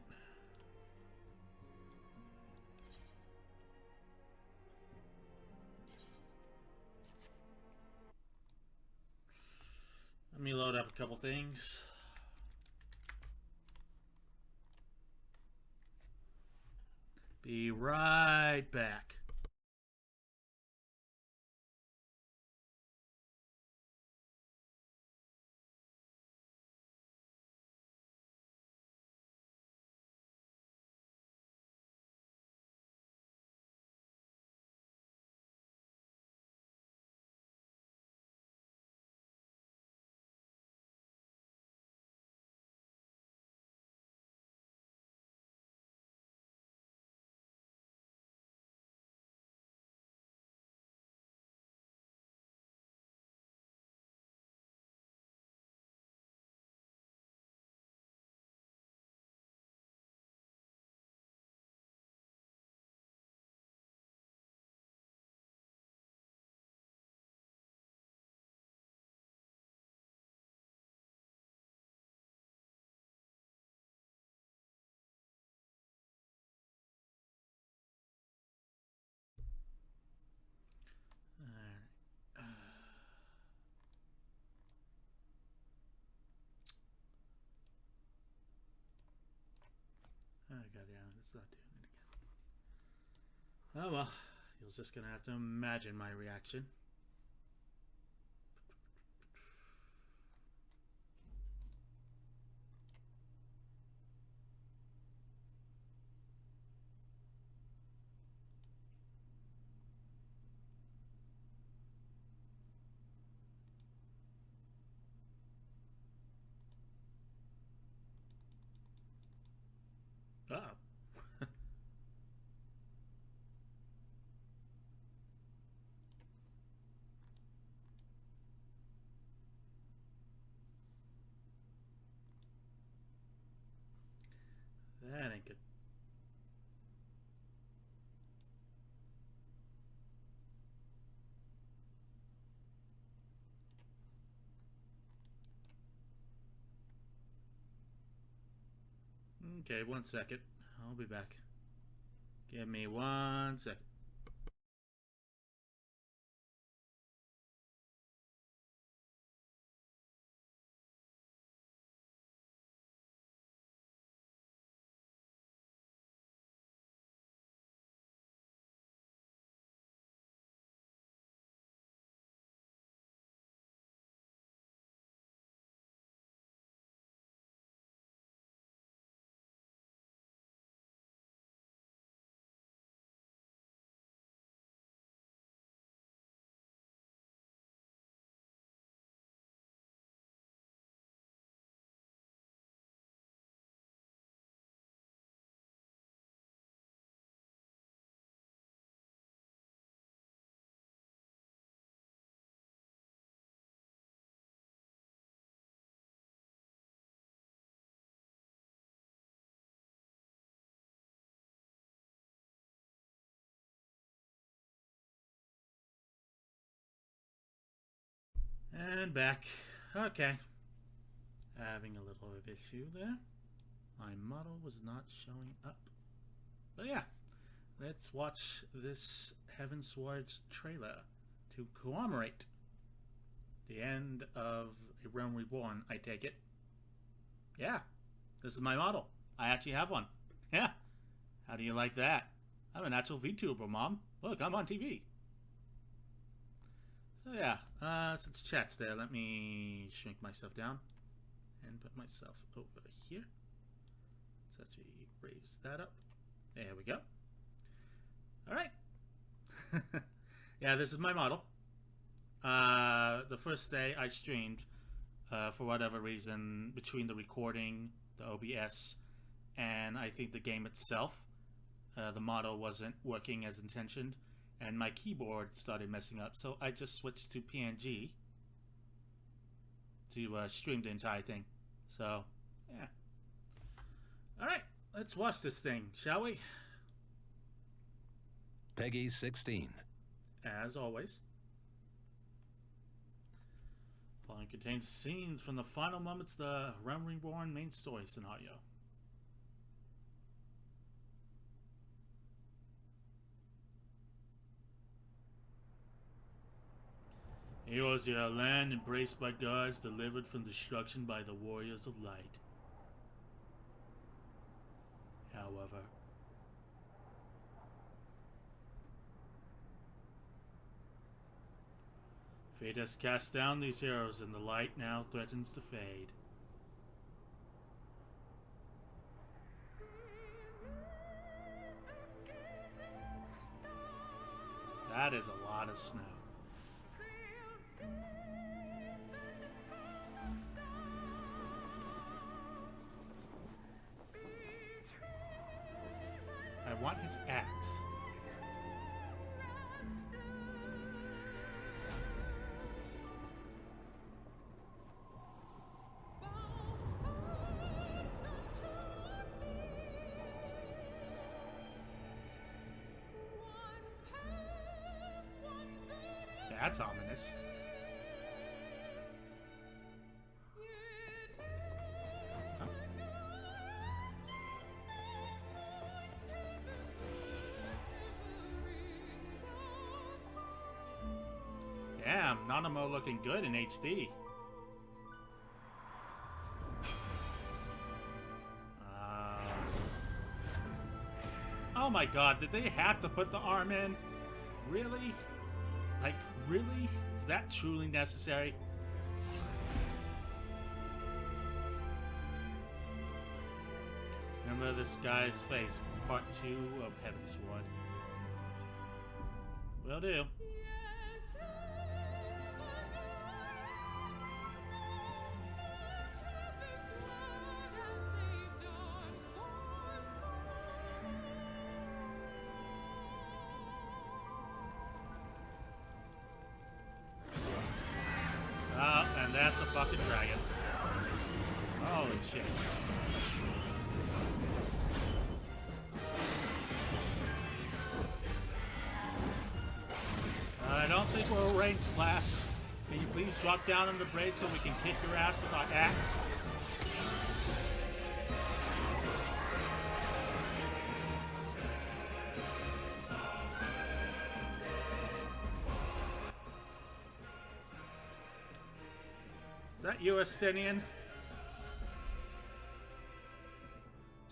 Let me load up a couple things. Be right back. Oh, goddamn, it's not doing it again. Oh well, you're just gonna have to imagine my reaction. Uh-oh. That ain't good. Okay, 1 second. I'll be back. Give me 1 second. And back. Okay. Having a little of issue there. My model was not showing up. But yeah, let's watch this Heavensward's trailer to commemorate the end of A Realm Reborn, I take it. Yeah, this is my model. I actually have one. Yeah. How do you like that? I'm an actual VTuber, Mom. Look, I'm on TV. So yeah, Since chat's there, let me shrink myself down and put myself over here. Let's actually raise that up. There we go. Alright. Yeah, this is my model. The first day I streamed, for whatever reason, between the recording, the OBS, and I think the game itself, the model wasn't working as intentioned, and my keyboard started messing up, so I just switched to PNG to stream the entire thing. So, yeah. Alright, let's watch this thing, shall we? Peggy 16. As always. Following contains scenes from the final moments of the Realm Reborn main story scenario. Heroes of our land embraced by gods, delivered from destruction by the warriors of light. However, fate has cast down these heroes, and the light now threatens to fade. That is a lot of snow. I want his axe. That's ominous. Huh. Damn, Nanamo looking good in HD. Oh my god, did they have to put the arm in? Really? Like, really? Is that truly necessary? Remember this guy's face from part 2 of Heavensward. Will do. Oh, and that's a fucking dragon. Holy shit. I don't think we're a ranged class. Can you please drop down on the bridge so we can kick your ass with our axe? Is that you, Estinian?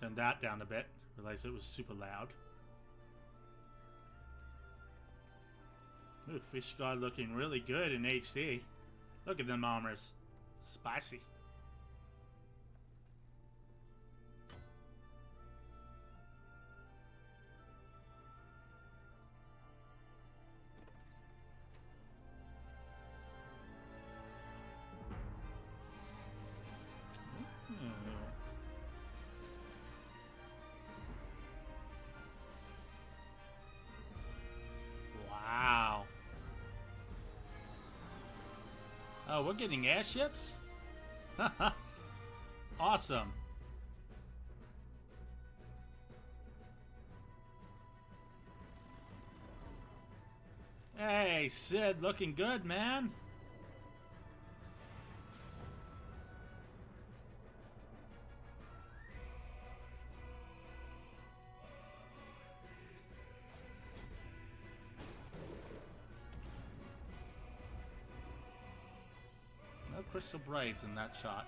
Turn that down a bit. Realized it was super loud. Ooh, Fish God looking really good in HD. Look at them armors. Spicy. Wow. Oh, we're getting airships? Awesome. Hey, Sid, looking good, man. No Crystal Braves in that shot.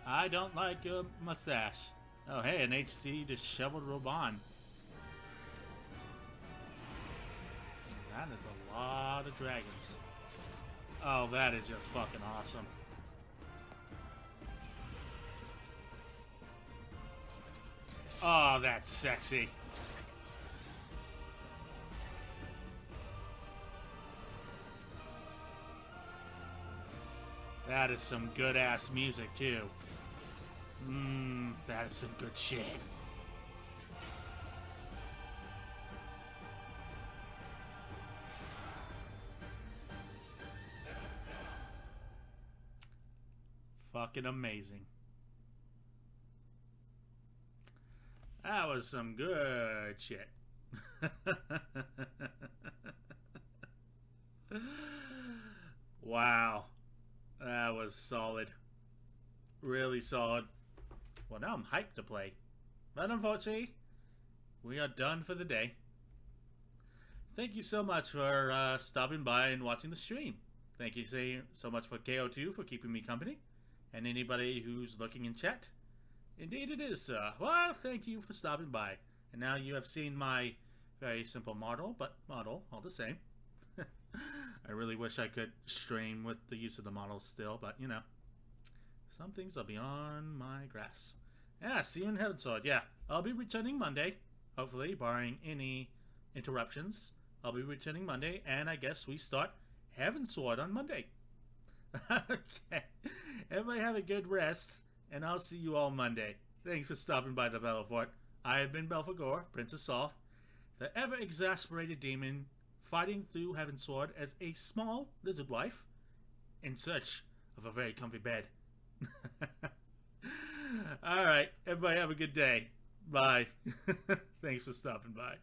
I don't like your mustache. Oh, hey, an HC disheveled Reborn. That is a lot of dragons. Oh, that is just fucking awesome. Oh, that's sexy. That is some good-ass music, too. That is some good shit. Fucking amazing. That was some good shit. Wow. That was solid. Really solid. Well, now I'm hyped to play. But unfortunately, we are done for the day. Thank you so much for stopping by and watching the stream. Thank you so much for KO2 for keeping me company. And anybody who's looking in chat. Indeed it is, sir. Well, thank you for stopping by. And now you have seen my very simple model, but model all the same. I really wish I could stream with the use of the model still, but you know. Some things are beyond my grasp. Yeah, see you in Heavensward. Yeah, I'll be returning Monday. Hopefully, barring any interruptions. I'll be returning Monday, and I guess we start Heavensward on Monday. Okay. Everybody have a good rest, and I'll see you all Monday. Thanks for stopping by the Battlefort. I have been Belphegor, Prince of Soth, the ever-exasperated demon, fighting through Heavensward as a small lizard wife in search of a very comfy bed. Alright, everybody have a good day. Bye. Thanks for stopping by.